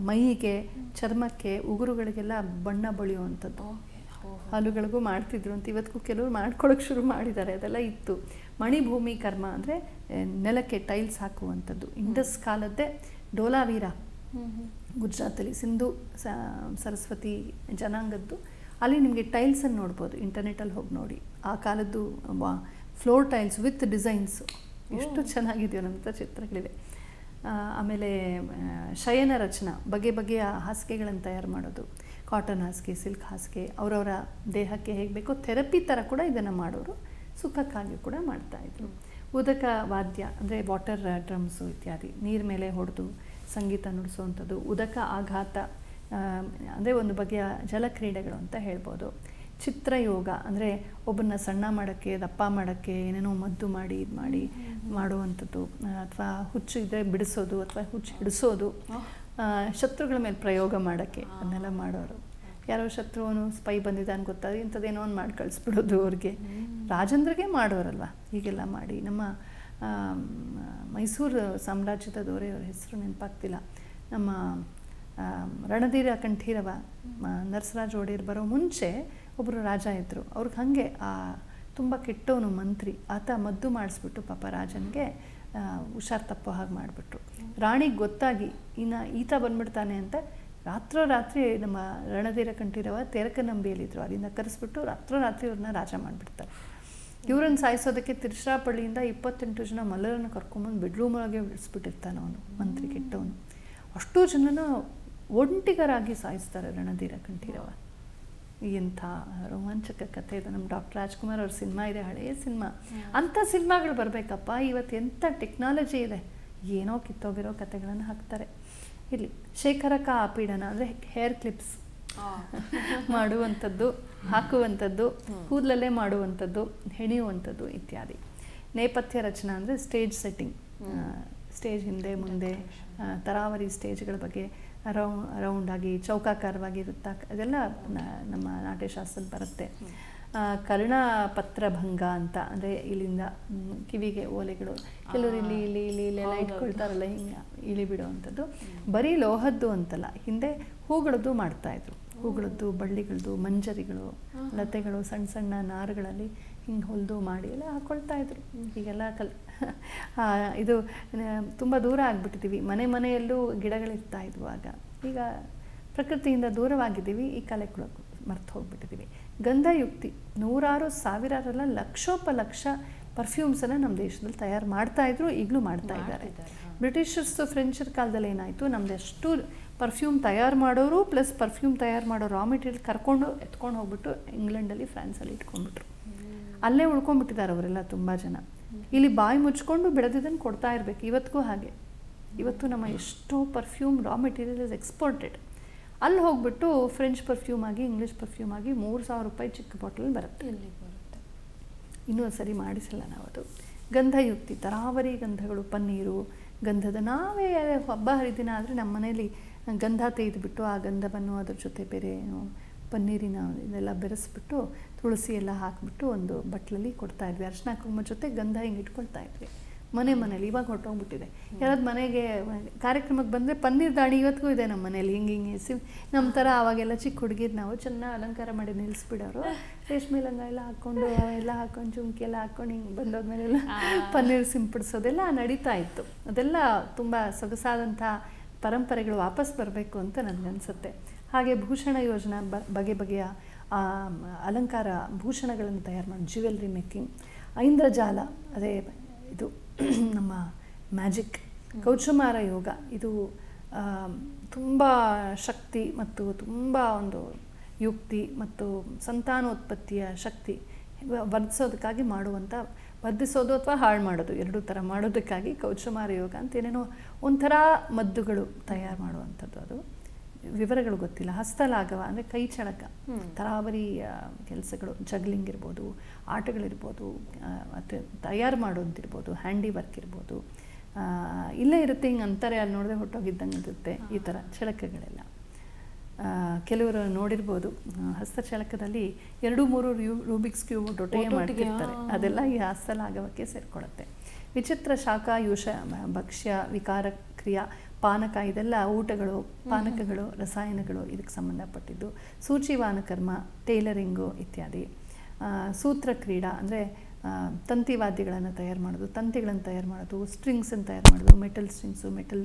ಮೈಗೆ, ಚರ್ಮಕ್ಕೆ, ಉಗುರುಗಳಿಗೆಲ್ಲ ಬಣ್ಣ ಬಳಿಯುವಂಥದ್ದು. ಹಲ್ಲುಗಳಿಗೂ ಮಾಡ್ತಿದ್ರು ಅಂತ, ಇವತ್ತಿಗೂ ಕೆಲವರು ಮಾಡ್ಕೊಳ್ಳೋಕೆ ಶುರು ಮಾಡಿದ್ದಾರೆ, ಅದೆಲ್ಲ ಇತ್ತು. ಮಣಿಭೂಮಿ ಕರ್ಮ ಅಂದರೆ ನೆಲಕ್ಕೆ ಟೈಲ್ಸ್ ಹಾಕುವಂಥದ್ದು. ಇಂಡಸ್ ಕಾಲದ್ದೇ ಡೋಲಾವೀರ, ಗುಜರಾತಲ್ಲಿ ಸಿಂಧು ಸರಸ್ವತಿ ಜನಾಂಗದ್ದು. ಅಲ್ಲಿ ನಿಮಗೆ ಟೈಲ್ಸನ್ನು ನೋಡ್ಬೋದು, ಇಂಟರ್ನೆಟಲ್ಲಿ ಹೋಗಿ ನೋಡಿ. ಆ ಕಾಲದ್ದು ಫ್ಲೋರ್ ಟೈಲ್ಸ್ ವಿತ್ ಡಿಸೈನ್ಸು ಎಷ್ಟು ಚೆನ್ನಾಗಿದೆಯೋ ನಮ್ಮಂಥ ಚಿತ್ರಗಳಿವೆ. ಆಮೇಲೆ ಶಯನ ರಚನಾ, ಬಗೆ ಬಗೆಯ ಹಾಸಿಗೆಗಳನ್ನು ತಯಾರು ಮಾಡೋದು, ಕಾಟನ್ ಹಾಸಿಗೆ, ಸಿಲ್ಕ್ ಹಾಸಿಗೆ, ಅವರವರ ದೇಹಕ್ಕೆ ಹೇಗೆ ಬೇಕೋ ಥೆರಪಿ ಥರ ಕೂಡ ಇದನ್ನು ಮಾಡೋರು, ಸುಖಕ್ಕಾಗಿ ಕೂಡ ಮಾಡ್ತಾಯಿದ್ರು. ಉದಕ ವಾದ್ಯ ಅಂದರೆ ವಾಟರ್ ಡ್ರಮ್ಸು ಇತ್ಯಾದಿ, ನೀರ ಮೇಲೆ ಹೊಡೆದು ಸಂಗೀತ ನುಡಿಸುವಂಥದ್ದು. ಉದಕ ಆಘಾತ ಅಂದರೆ ಒಂದು ಬಗೆಯ ಜಲಕ್ರೀಡೆಗಳು ಅಂತ ಹೇಳ್ಬೋದು. ಚಿತ್ರಯೋಗ ಅಂದರೆ ಒಬ್ಬನ್ನ ಸಣ್ಣ ಮಾಡೋಕ್ಕೆ, ದಪ್ಪ ಮಾಡೋಕ್ಕೆ ಏನೇನೋ ಮದ್ದು ಮಾಡಿ ಇದು ಮಾಡಿ ಮಾಡುವಂಥದ್ದು, ಅಥವಾ ಹುಚ್ಚು ಇದ್ದರೆ ಬಿಡಿಸೋದು, ಅಥವಾ ಹುಚ್ಚು ಹಿಡಿಸೋದು, ಶತ್ರುಗಳ ಮೇಲೆ ಪ್ರಯೋಗ ಮಾಡೋಕ್ಕೆ ಅದನ್ನೆಲ್ಲ ಮಾಡೋರು. ಯಾರೋ ಶತ್ರುವನು ಸ್ಪೈ ಬಂದಿದ್ದಾನೆ ಗೊತ್ತಾದ್ರೆ ಇಂಥದ್ದೇನೋ ಒಂದು ಮಾಡಿ ಕಳಿಸ್ಬಿಡೋದು ಅವ್ರಿಗೆ. ರಾಜೇಂದ್ರಿಗೆ ಮಾಡೋರಲ್ವ ಹೀಗೆಲ್ಲ ಮಾಡಿ. ನಮ್ಮ ಮೈಸೂರು ಸಾಮ್ರಾಜ್ಯದ ದೊರೆಯವರ ಹೆಸರು ನೆನಪಾಗ್ತಿಲ್ಲ, ನಮ್ಮ ರಣಧೀರ ಕಂಠೀರವ ನರಸರಾಜ ಒಡೆಯರ್ ಬರೋ ಮುಂಚೆ ಒಬ್ಬರು ರಾಜ ಇದ್ದರು. ಅವ್ರಿಗೆ ಹಾಗೆ ತುಂಬ ಕೆಟ್ಟವನು ಮಂತ್ರಿ, ಆತ ಮದ್ದು ಮಾಡಿಸ್ಬಿಟ್ಟು ಪಾಪ ರಾಜನಿಗೆ ಹುಷಾರು ತಪ್ಪೋ ಹಾಗೆ ಮಾಡಿಬಿಟ್ರು. ರಾಣಿಗೆ ಗೊತ್ತಾಗಿ ಇನ್ನು ಈತ ಬಂದ್ಬಿಡ್ತಾನೆ ಅಂತ ರಾತ್ರೋರಾತ್ರಿ ನಮ್ಮ ರಣಧೀರ ಕಂಠೀರವ ತೇರಕನಂಬಿಯಲ್ಲಿದ್ದರು, ಅಲ್ಲಿಂದ ಕರೆಸ್ಬಿಟ್ಟು ರಾತ್ರೋರಾತ್ರಿ ಅವ್ರನ್ನ ರಾಜ ಮಾಡಿಬಿಡ್ತಾರೆ. ಇವ್ರನ್ನ ಸಾಯಿಸೋದಕ್ಕೆ ತಿರುಚಿರಾಪಳ್ಳಿಯಿಂದ 28 ಜನ ಮಲ್ಲರನ್ನು ಕರ್ಕೊಂಬಂದು ಬೆಡ್ರೂಮೊಳಗೆ ಬಿಡಿಸ್ಬಿಟ್ಟಿರ್ತಾನೆ ಅವನು ಮಂತ್ರಿ, ಕೆಟ್ಟವನು. ಅಷ್ಟು ಜನನ ಒಂಟಿಗರಾಗಿ ಸಾಯಿಸ್ತಾರೆ ರಣಧೀರ ಕಂಠೀರವ. ಎಂಥ ರೋಮಾಂಚಕ ಕಥೆ ಇದು. ನಮ್ಮ ಡಾಕ್ಟರ್ ರಾಜ್ಕುಮಾರ್ ಅವ್ರ ಸಿನಿಮಾ ಇದೆ, ಹಳೆಯ ಸಿನಿಮಾ. ಅಂಥ ಸಿನಿಮಾಗಳು ಬರಬೇಕಪ್ಪ. ಇವತ್ತು ಎಂಥ ಟೆಕ್ನಾಲಜಿ ಇದೆ, ಏನೋ ಕಿತ್ತೋಗಿರೋ ಕಥೆಗಳನ್ನು ಹಾಕ್ತಾರೆ. ಇಲ್ಲಿ ಶೇಖರಕ ಆಪೀಡನ ಅಂದರೆ ಹೇರ್ ಕ್ಲಿಪ್ಸ್ ಮಾಡುವಂಥದ್ದು, ಹಾಕುವಂಥದ್ದು, ಕೂದಲಲ್ಲೇ ಮಾಡುವಂಥದ್ದು, ಹೆಣೆಯುವಂಥದ್ದು ಇತ್ಯಾದಿ. ನೇಪಥ್ಯ ರಚನಾ ಅಂದರೆ ಸ್ಟೇಜ್ ಸೆಟ್ಟಿಂಗ್, ಸ್ಟೇಜ್ ಹಿಂದೆ ಮುಂದೆ, ತರಾವರಿ ಸ್ಟೇಜ್ಗಳ ಬಗ್ಗೆ ರೌಂಡಾಗಿ ಚೌಕಾಕಾರವಾಗಿ ಇರುತ್ತಾ, ಅದೆಲ್ಲ ನಮ್ಮ ನಾಟ್ಯಶಾಸ್ತ್ರದಲ್ಲಿ ಬರುತ್ತೆ. ಕರ್ಣಪತ್ರಭಂಗ ಅಂತ ಅಂದರೆ ಇಲ್ಲಿಂದ ಕಿವಿಗೆ ಓಲೆಗಳು, ಕೆಲವರು ಇಲ್ಲೆಲ್ಲ ಇಟ್ಕೊಳ್ತಾರಲ್ಲ, ಹಿಂಗೆ ಇಳಿಬಿಡುವಂಥದ್ದು. ಬರೀ ಲೋಹದ್ದು ಅಂತಲ್ಲ, ಹಿಂದೆ ಹೂಗಳದ್ದು ಮಾಡ್ತಾಯಿದ್ರು. ಹೂಗಳದ್ದು, ಬಳ್ಳಿಗಳದ್ದು, ಮಂಜರಿಗಳು, ಲತೆಗಳು, ಸಣ್ಣ ಸಣ್ಣ ನಾರುಗಳಲ್ಲಿ ಹಿಂಗೆ ಹೊಲಿದು ಮಾಡಿ ಎಲ್ಲ ಹಾಕ್ಕೊಳ್ತಾಯಿದ್ರು. ಹೀಗೆಲ್ಲ ಇದು ತುಂಬ ದೂರ ಆಗಿಬಿಟ್ಟಿದ್ದೀವಿ. ಮನೆಯಲ್ಲೂ ಗಿಡಗಳಿರ್ತಾಯಿದ್ವು ಆಗ. ಈಗ ಪ್ರಕೃತಿಯಿಂದ ದೂರವಾಗಿದ್ದೀವಿ, ಈ ಕಲೆ ಮರ್ತು ಹೋಗ್ಬಿಟ್ಟಿದ್ದೀವಿ. ಗಂಧಯುಕ್ತಿ ನೂರಾರು ಸಾವಿರಾರಲ್ಲ ಲಕ್ಷೋಪಲಕ್ಷ ಪರ್ಫ್ಯೂಮ್ಸನ್ನು ನಮ್ಮ ದೇಶದಲ್ಲಿ ತಯಾರು ಮಾಡ್ತಾಯಿದ್ರು, ಈಗಲೂ ಮಾಡ್ತಾ ಇದ್ದಾರೆ. ಬ್ರಿಟಿಷರ್ಸು ಫ್ರೆಂಚರ್ ಕಾಲದಲ್ಲಿ ಏನಾಯಿತು, ನಮ್ದು ಎಷ್ಟು ಪರ್ಫ್ಯೂಮ್ ತಯಾರು ಮಾಡೋರು ಪ್ಲಸ್ ಪರ್ಫ್ಯೂಮ್ ತಯಾರು ಮಾಡೋ ರಾ ಮೆಟೀರಿಯಲ್ ಎತ್ಕೊಂಡು ಹೋಗ್ಬಿಟ್ಟು ಇಂಗ್ಲೆಂಡಲ್ಲಿ ಫ್ರಾನ್ಸಲ್ಲಿ ಇಟ್ಕೊಂಡ್ಬಿಟ್ರು. ಅಲ್ಲೇ ಉಳ್ಕೊಂಡ್ಬಿಟ್ಟಿದ್ದಾರೆ ಅವರೆಲ್ಲ ತುಂಬ ಜನ. ಇಲ್ಲಿ ಬಾಯಿ ಮುಚ್ಕೊಂಡು ಬೆಳೆದಿದ್ದನ್ನು ಕೊಡ್ತಾ ಇರಬೇಕು. ಇವತ್ತಿಗೂ ಹಾಗೆ. ಇವತ್ತು ನಮ್ಮ ಎಷ್ಟೋ perfume raw material is exported. ಅಲ್ಲಿ ಹೋಗ್ಬಿಟ್ಟು ಫ್ರೆಂಚ್ ಪರ್ಫ್ಯೂಮ್ ಆಗಿ ಇಂಗ್ಲೀಷ್ ಪರ್ಫ್ಯೂಮ್ ಆಗಿ 3,000 ರೂಪಾಯಿ ಚಿಕ್ಕ ಬಾಟಲ್ ಬರುತ್ತೆ. ಇನ್ನೂ ಸರಿ ಮಾಡಿಸಿಲ್ಲ ನಾವು. ಅದು ಗಂಧಯುಕ್ತಿ ತರಾವರಿ ಗಂಧಗಳು, ಪನ್ನೀರು, ಗಂಧದ ನಾವೇ ಹಬ್ಬ ಹರಿದಿನ ಆದರೆ ನಮ್ಮ ಮನೇಲಿ ಗಂಧ ತೆಗೆದುಬಿಟ್ಟು ಆ ಗಂಧವನ್ನು ಅದ್ರ ಜೊತೆ ಬೇರೆ ಪನ್ನೀರಿನ ಇದೆಲ್ಲ ಬೆರೆಸ್ಬಿಟ್ಟು ತುಳಸಿ ಎಲ್ಲ ಹಾಕಿಬಿಟ್ಟು ಒಂದು ಬಟ್ಲಲ್ಲಿ ಕೊಡ್ತಾಯಿದ್ವಿ. ಅರಿಶಿನ ಕುಂಕುಮ ಜೊತೆ ಗಂಧ ಹಿಂಗೆ ಇಟ್ಕೊಳ್ತಾ ಇದ್ವಿ ಮನೇಲಿ. ಇವಾಗ ಹೊರಟೋಗ್ಬಿಟ್ಟಿದೆ. ಯಾರಾದ್ರು ಮನೆಗೆ ಕಾರ್ಯಕ್ರಮಕ್ಕೆ ಬಂದರೆ ಪನ್ನೀರ್ ದಾಡಿ ಇವತ್ತಿಗೂ ಇದೆ ನಮ್ಮ ಮನೇಲಿ. ಹಿಂಗೆ ನಮ್ಮ ಥರ ಆವಾಗೆಲ್ಲ ಚಿಕ್ಕ ಹುಡುಗಿರು ನಾವು ಚೆನ್ನಾಗಿ ಅಲಂಕಾರ ಮಾಡಿ ನಿಲ್ಲಿಸ್ಬಿಡೋರು. ರೇಷ್ಮೆ ಲಂಗ ಎಲ್ಲ ಹಾಕ್ಕೊಂಡು ಅವೆಲ್ಲ ಹಾಕ್ಕೊಂಡು ಜುಮ್ಕಿ ಎಲ್ಲ ಹಾಕ್ಕೊಂಡು ಹಿಂಗೆ ಬಂದೋದ್ಮೇಲೆಲ್ಲ ಪನ್ನೀರ್ ಸಿಂಪಡಿಸೋದೆಲ್ಲ ನಡೀತಾ ಇತ್ತು. ಅದೆಲ್ಲ ತುಂಬ ಸೊಗಸಾದಂಥ ಪರಂಪರೆಗಳು ವಾಪಸ್ ಬರಬೇಕು ಅಂತ ನನಗನ್ಸುತ್ತೆ. ಹಾಗೆ ಭೂಷಣ ಯೋಜನಾ ಬಗೆಯ ಅಲಂಕಾರ ಭೂಷಣಗಳನ್ನು ತಯಾರು ಮಾಡಿ ಜ್ಯುವೆಲ್ರಿ ಮೇಕಿಂಗ್, ಐಂದ್ರಜಾಲ ಅದೇ ಇದು ನಮ್ಮ ಮ್ಯಾಜಿಕ್, ಕೌಚುಮಾರ ಯೋಗ, ಇದು ತುಂಬ ಶಕ್ತಿ ಮತ್ತು ತುಂಬ ಒಂದು ಯುಕ್ತಿ ಮತ್ತು ಸಂತಾನೋತ್ಪತ್ತಿಯ ಶಕ್ತಿ ವರ್ಧಿಸೋದಕ್ಕಾಗಿ ಮಾಡುವಂಥ, ವರ್ಧಿಸೋದು ಅಥವಾ ಹಾಳು ಮಾಡೋದು ಎರಡೂ ಥರ ಮಾಡೋದಕ್ಕಾಗಿ ಕೌಚುಮಾರ ಯೋಗ ಅಂತ ಏನೇನೋ ಒಂಥರ ಮದ್ದುಗಳು ತಯಾರು ಮಾಡುವಂಥದ್ದು. ಅದು ವಿವರಗಳು ಗೊತ್ತಿಲ್ಲ. ಹಸ್ತಲಾಘವ ಅಂದರೆ ಕೈ ಚಳಕ, ತರಾವರಿ ಕೆಲಸಗಳು, ಜಗ್ಲಿಂಗ್ ಇರ್ಬೋದು, ಆಟಗಳಿರ್ಬೋದು, ಮತ್ತು ತಯಾರು ಮಾಡೋದಿರ್ಬೋದು, ಹ್ಯಾಂಡಿ ವರ್ಕ್ ಇರ್ಬೋದು, ಇಲ್ಲೇ ಇರುತ್ತೆ. ಹಿಂಗೆ ಅಂತಾರೆ, ಅಲ್ಲಿ ನೋಡಿದ್ರೆ ಹೊಟ್ಟೋಗಿದ್ದಂಗೆ ಇರುತ್ತೆ ಈ ಥರ ಚಳಕಗಳೆಲ್ಲ. ಕೆಲವರು ನೋಡಿರ್ಬೋದು ಹಸ್ತಚಳಕದಲ್ಲಿ 2-3 ರೂಬಿಕ್ಸ್ ಕ್ಯೂಬ್ ಡೊಟೆಯ ಮಾಡ್ತಿರ್ತಾರೆ. ಅದೆಲ್ಲ ಈ ಹಸ್ತಲಾಘವಕ್ಕೆ ಸೇರಿಕೊಳ್ಳುತ್ತೆ. ವಿಚಿತ್ರ ಶಾಖಾಯುಷ ಭಕ್ಷ್ಯ ವಿಕಾರ ಕ್ರಿಯಾ ಪಾನಕ, ಇದೆಲ್ಲ ಊಟಗಳು, ಪಾನಕಗಳು, ರಸಾಯನಗಳು ಇದಕ್ಕೆ ಸಂಬಂಧಪಟ್ಟಿದ್ದು. ಸೂಚಿವಾನ ಕರ್ಮ, ಟೇಲರಿಂಗು ಇತ್ಯಾದಿ. ಸೂತ್ರ ಕ್ರೀಡಾ ಅಂದರೆ ತಂತಿವಾದ್ಯಗಳನ್ನು ತಯಾರು ಮಾಡೋದು, ತಂತಿಗಳನ್ನು ತಯಾರು ಮಾಡೋದು, ಸ್ಟ್ರಿಂಗ್ಸನ್ನು ತಯಾರು ಮಾಡೋದು, ಮೆಟಲ್ ಸ್ಟ್ರಿಂಗ್ಸು, ಮೆಟಲ್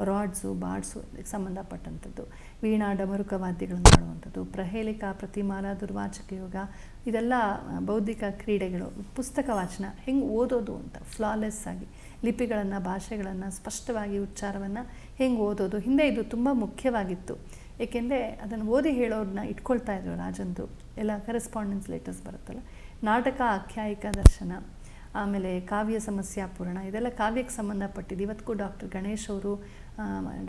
ರಾಡ್ಸು, ಬಾಡ್ಸು ಇದಕ್ಕೆ ಸಂಬಂಧಪಟ್ಟಂಥದ್ದು. ವೀಣಾ ಡಮರುಕ ವಾದ್ಯಗಳನ್ನು ಮಾಡುವಂಥದ್ದು. ಪ್ರಹೇಲಿಕಾ, ಪ್ರತಿಮಾಲ, ದುರ್ವಾಚಕ ಯೋಗ, ಇದೆಲ್ಲ ಬೌದ್ಧಿಕ ಕ್ರೀಡೆಗಳು. ಪುಸ್ತಕ ವಾಚನ, ಹೆಂಗೆ ಓದೋದು ಅಂತ ಫ್ಲಾಲೆಸ್ ಆಗಿ ಲಿಪಿಗಳನ್ನು, ಭಾಷೆಗಳನ್ನು ಸ್ಪಷ್ಟವಾಗಿ ಉಚ್ಚಾರವನ್ನು ಹೆಂಗೆ ಓದೋದು. ಹಿಂದೆ ಇದು ತುಂಬ ಮುಖ್ಯವಾಗಿತ್ತು. ಏಕೆಂದರೆ ಅದನ್ನು ಓದಿ ಹೇಳೋರನ್ನ ಇಟ್ಕೊಳ್ತಾ ಇದ್ರು ರಾಜಂದು. ಎಲ್ಲ ಕರೆಸ್ಪಾಂಡೆನ್ಸ್ ಲೆಟರ್ಸ್ ಬರುತ್ತಲ್ಲ. ನಾಟಕ, ಆಖ್ಯಾಯಿಕ ದರ್ಶನ, ಆಮೇಲೆ ಕಾವ್ಯ ಸಮಸ್ಯಾ ಪೂರ್ಣ, ಇದೆಲ್ಲ ಕಾವ್ಯಕ್ಕೆ ಸಂಬಂಧಪಟ್ಟಿದ್ದು. ಇವತ್ತಿಗೂ ಡಾಕ್ಟರ್ ಗಣೇಶ್ ಅವರು,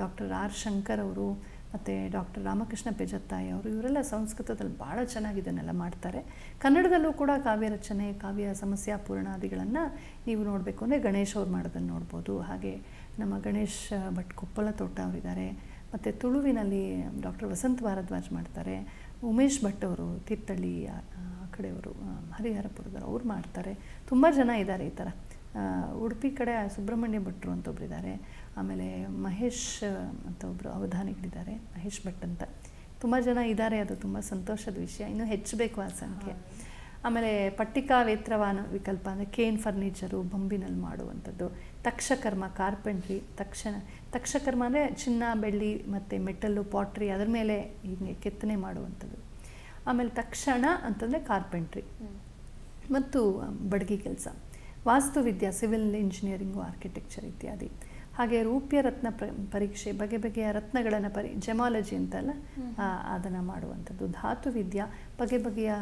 ಡಾಕ್ಟರ್ ಆರ್ ಶಂಕರ್ ಅವರು ಮತ್ತು ಡಾಕ್ಟರ್ ರಾಮಕೃಷ್ಣ ಪೆಜತ್ತಾಯಿ ಅವರು, ಇವರೆಲ್ಲ ಸಂಸ್ಕೃತದಲ್ಲಿ ಭಾಳ ಚೆನ್ನಾಗಿ ಇದನ್ನೆಲ್ಲ ಮಾಡ್ತಾರೆ. ಕನ್ನಡದಲ್ಲೂ ಕೂಡ ಕಾವ್ಯ ರಚನೆ, ಕಾವ್ಯ ಸಮಸ್ಯಾ ಪೂರ್ಣಾದಿಗಳನ್ನು ನೀವು ನೋಡಬೇಕು ಅಂದರೆ ಗಣೇಶ್ ಅವ್ರು ಮಾಡೋದನ್ನು ನೋಡ್ಬೋದು. ಹಾಗೆ ನಮ್ಮ ಗಣೇಶ್ ಭಟ್ ಕೊಪ್ಪಳ ತೋಟ ಅವರಿದ್ದಾರೆ. ಮತ್ತು ತುಳುವಿನಲ್ಲಿ ಡಾಕ್ಟರ್ ವಸಂತ ಭಾರದ್ವಾಜ್ ಮಾಡ್ತಾರೆ. ಉಮೇಶ್ ಭಟ್ ಅವರು ತೀರ್ಥಹಳ್ಳಿ ಆ ಕಡೆಯವರು, ಹರಿಹರಪುರದವರು, ಅವ್ರು ಮಾಡ್ತಾರೆ. ತುಂಬ ಜನ ಇದ್ದಾರೆ ಈ ಥರ. ಉಡುಪಿ ಕಡೆ ಸುಬ್ರಹ್ಮಣ್ಯ ಭಟ್ರು ಅಂತ ಒಬ್ಬರಿದ್ದಾರೆ. ಆಮೇಲೆ ಮಹೇಶ್ ಅಂತ ಒಬ್ಬರು ಅವಧಾನಿಗಳಿದ್ದಾರೆ, ಮಹೇಶ್ ಭಟ್ ಅಂತ. ತುಂಬ ಜನ ಇದ್ದಾರೆ. ಅದು ತುಂಬ ಸಂತೋಷದ ವಿಷಯ. ಇನ್ನೂ ಹೆಚ್ಚಬೇಕು ಆ ಸಂಖ್ಯೆ. ಆಮೇಲೆ ಪಟ್ಟಿಕಾ ವೇತ್ರವಾನ ವಿಕಲ್ಪ ಅಂದರೆ ಕೇನ್ ಫರ್ನಿಚರು, ಬೊಂಬಿನಲ್ಲಿ ಮಾಡುವಂಥದ್ದು. ತಕ್ಷಕರ್ಮ, ಕಾರ್ಪೆಂಟ್ರಿ, ತಕ್ಷಕರ್ಮ ಅಂದರೆ ಚಿನ್ನ, ಬೆಳ್ಳಿ ಮತ್ತು ಮೆಟಲ್ಲು, ಪಾಟ್ರಿ, ಅದರ ಮೇಲೆ ಹೀಗೆ ಕೆತ್ತನೆ ಮಾಡುವಂಥದ್ದು. ಆಮೇಲೆ ತಕ್ಷಣ ಅಂತಂದರೆ ಕಾರ್ಪೆಂಟ್ರಿ ಮತ್ತು ಬಡಗಿ ಕೆಲಸ. ವಾಸ್ತುವಿದ್ಯಾ, ಸಿವಿಲ್ ಇಂಜಿನಿಯರಿಂಗು, ಆರ್ಕಿಟೆಕ್ಚರ್ ಇತ್ಯಾದಿ. ಹಾಗೆ ರೂಪ್ಯ ರತ್ನ ಪರೀಕ್ಷೆ, ಬಗೆಯ ರತ್ನಗಳನ್ನು ಜೆಮಾಲಜಿ ಅಂತಲ್ಲ, ಅದನ್ನು ಮಾಡುವಂಥದ್ದು. ಧಾತು ವಿದ್ಯಾ, ಬಗೆಯ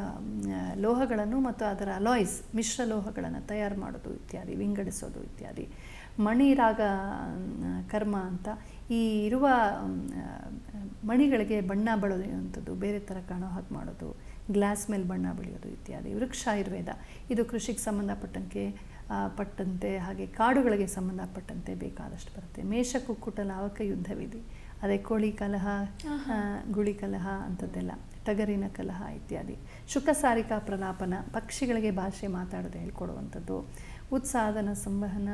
ಲೋಹಗಳನ್ನು ಮತ್ತು ಅದರ ಅಲಾಯ್ಸ್, ಮಿಶ್ರ ಲೋಹಗಳನ್ನು ತಯಾರು ಮಾಡೋದು ಇತ್ಯಾದಿ, ವಿಂಗಡಿಸೋದು ಇತ್ಯಾದಿ. ಮಣಿರಾಗ ಕರ್ಮ ಅಂತ, ಈ ಇರುವ ಮಣಿಗಳಿಗೆ ಬಣ್ಣ ಬಳಿಯುವಂಥದ್ದು, ಬೇರೆ ಥರ ಕಾಣೋ ಹಾಗೆ ಮಾಡೋದು, ಗ್ಲಾಸ್ ಮೇಲೆ ಬಣ್ಣ ಬಳಿಯೋದು ಇತ್ಯಾದಿ. ವೃಕ್ಷಾಯುರ್ವೇದ, ಇದು ಕೃಷಿಗೆ ಸಂಬಂಧಪಟ್ಟಂತೆ ಹಾಗೆ ಕಾಡುಗಳಿಗೆ ಸಂಬಂಧಪಟ್ಟಂತೆ ಬೇಕಾದಷ್ಟು ಬರುತ್ತೆ. ಮೇಷ ಕುಕ್ಕುಟ ಲಾವಕ ಯುದ್ಧ ವಿಧಿ, ಅದೇ ಕೋಳಿ ಕಲಹ, ಗುಳಿ ಕಲಹ ಅಂಥದ್ದೆಲ್ಲ, ಟಗರಿನ ಕಲಹ ಇತ್ಯಾದಿ. ಶುಕಸಾರಿಕಾ ಪ್ರಲಾಪನ, ಪಕ್ಷಿಗಳಿಗೆ ಭಾಷೆ ಮಾತಾಡೋದು ಹೇಳ್ಕೊಡುವಂಥದ್ದು. ಉತ್ಸಾದನ ಸಂವಹನ,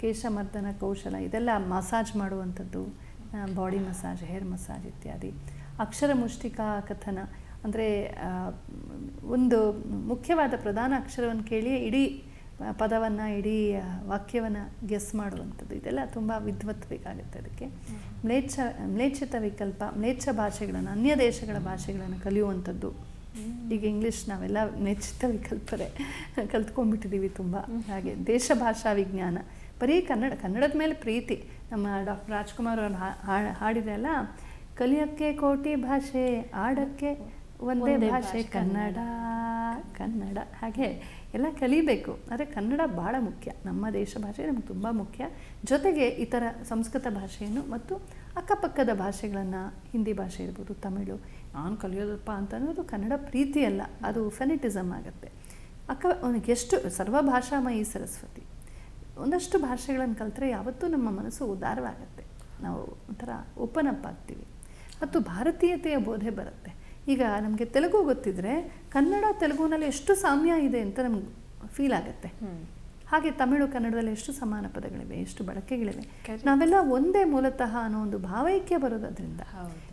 ಕೇಶಮರ್ದನ ಕೌಶಲ, ಇದೆಲ್ಲ ಮಸಾಜ್ ಮಾಡುವಂಥದ್ದು, ಬಾಡಿ ಮಸಾಜ್, ಹೇರ್ ಮಸಾಜ್ ಇತ್ಯಾದಿ. ಅಕ್ಷರ ಮುಷ್ಟಿಕಾ ಕಥನ ಅಂದರೆ ಒಂದು ಮುಖ್ಯವಾದ ಪ್ರಧಾನ ಅಕ್ಷರವನ್ನು ಕೇಳಿ ಇಡೀ ಪದವನ್ನು ಇಡೀ ವಾಕ್ಯವನ್ನು ಗೆಸ್ ಮಾಡುವಂಥದ್ದು, ಇದೆಲ್ಲ ತುಂಬ ವಿದ್ವತ್ ಬೇಕಾಗುತ್ತೆ. ಅದಕ್ಕೆ ಮ್ಲೇಚ್ಛಿತ ವಿಕಲ್ಪ, ಮ್ಲೇಚ್ಛ ಭಾಷೆಗಳನ್ನು, ಅನ್ಯ ದೇಶಗಳ ಭಾಷೆಗಳನ್ನು ಕಲಿಯುವಂಥದ್ದು. ಈಗ ಇಂಗ್ಲೀಷ್ ನಾವೆಲ್ಲ ಮ್ಲೇಚ್ಛಿತ ವಿಕಲ್ಪರೆ ಕಲ್ತ್ಕೊಂಡ್ಬಿಟ್ಟಿದ್ದೀವಿ ತುಂಬ. ಹಾಗೆ ದೇಶ ಭಾಷಾ ವಿಜ್ಞಾನ, ಬರೀ ಕನ್ನಡದ ಮೇಲೆ ಪ್ರೀತಿ. ನಮ್ಮ ಡಾಕ್ಟರ್ ರಾಜ್ಕುಮಾರ್ ಅವರು ಹಾಡಿದೆ ಅಲ್ಲ, ಕಲಿಯೋಕ್ಕೆ ಕೋಟಿ ಭಾಷೆ, ಆಡೋಕ್ಕೆ ಒಂದೇ ಭಾಷೆ ಕನ್ನಡ. ಹಾಗೆ ಎಲ್ಲ ಕಲಿಬೇಕು. ಆದರೆ ಕನ್ನಡ ಭಾಳ ಮುಖ್ಯ, ನಮ್ಮ ದೇಶ ಭಾಷೆ ನಮ್ಗೆ ತುಂಬ ಮುಖ್ಯ. ಜೊತೆಗೆ ಇತರ ಸಂಸ್ಕೃತ ಭಾಷೆಯನ್ನು ಮತ್ತು ಅಕ್ಕಪಕ್ಕದ ಭಾಷೆಗಳನ್ನು, ಹಿಂದಿ ಭಾಷೆ ಇರ್ಬೋದು, ತಮಿಳು, ನಾನು ಕಲಿಯೋದಪ್ಪ ಅಂತ ಅನ್ನೋದು ಕನ್ನಡ ಪ್ರೀತಿ ಅಲ್ಲ, ಅದು ಫೆನಿಟಿಸಮ್ ಆಗುತ್ತೆ. ಅವನಿಗೆ ಎಷ್ಟು ಸರ್ವಭಾಷಾಮಯಿ ಸರಸ್ವತಿ. ಒಂದಷ್ಟು ಭಾಷೆಗಳನ್ನು ಕಲಿತ್ರೆ ಯಾವತ್ತೂ ನಮ್ಮ ಮನಸ್ಸು ಉದಾರವಾಗುತ್ತೆ, ನಾವು ಒಂಥರ ಓಪನ್ ಅಪ್ ಆಗ್ತೀವಿ ಮತ್ತು ಭಾರತೀಯತೆಯ ಬೋಧೆ ಬರುತ್ತೆ. ಈಗ ನಮಗೆ ತೆಲುಗು ಗೊತ್ತಿದ್ರೆ ಕನ್ನಡ ತೆಲುಗುನಲ್ಲಿ ಎಷ್ಟು ಸಾಮ್ಯ ಇದೆ ಅಂತ ನಮ್ಗೆ ಫೀಲ್ ಆಗುತ್ತೆ. ಹಾಗೆ ತಮಿಳು ಕನ್ನಡದಲ್ಲಿ ಎಷ್ಟು ಸಮಾನ ಪದಗಳಿವೆ, ಎಷ್ಟು ಬಳಕೆಗಳಿವೆ. ನಾವೆಲ್ಲ ಒಂದೇ ಮೂಲತಃ ಅನ್ನೋ ಒಂದು ಭಾವೈಕ್ಯ ಬರೋದರಿಂದ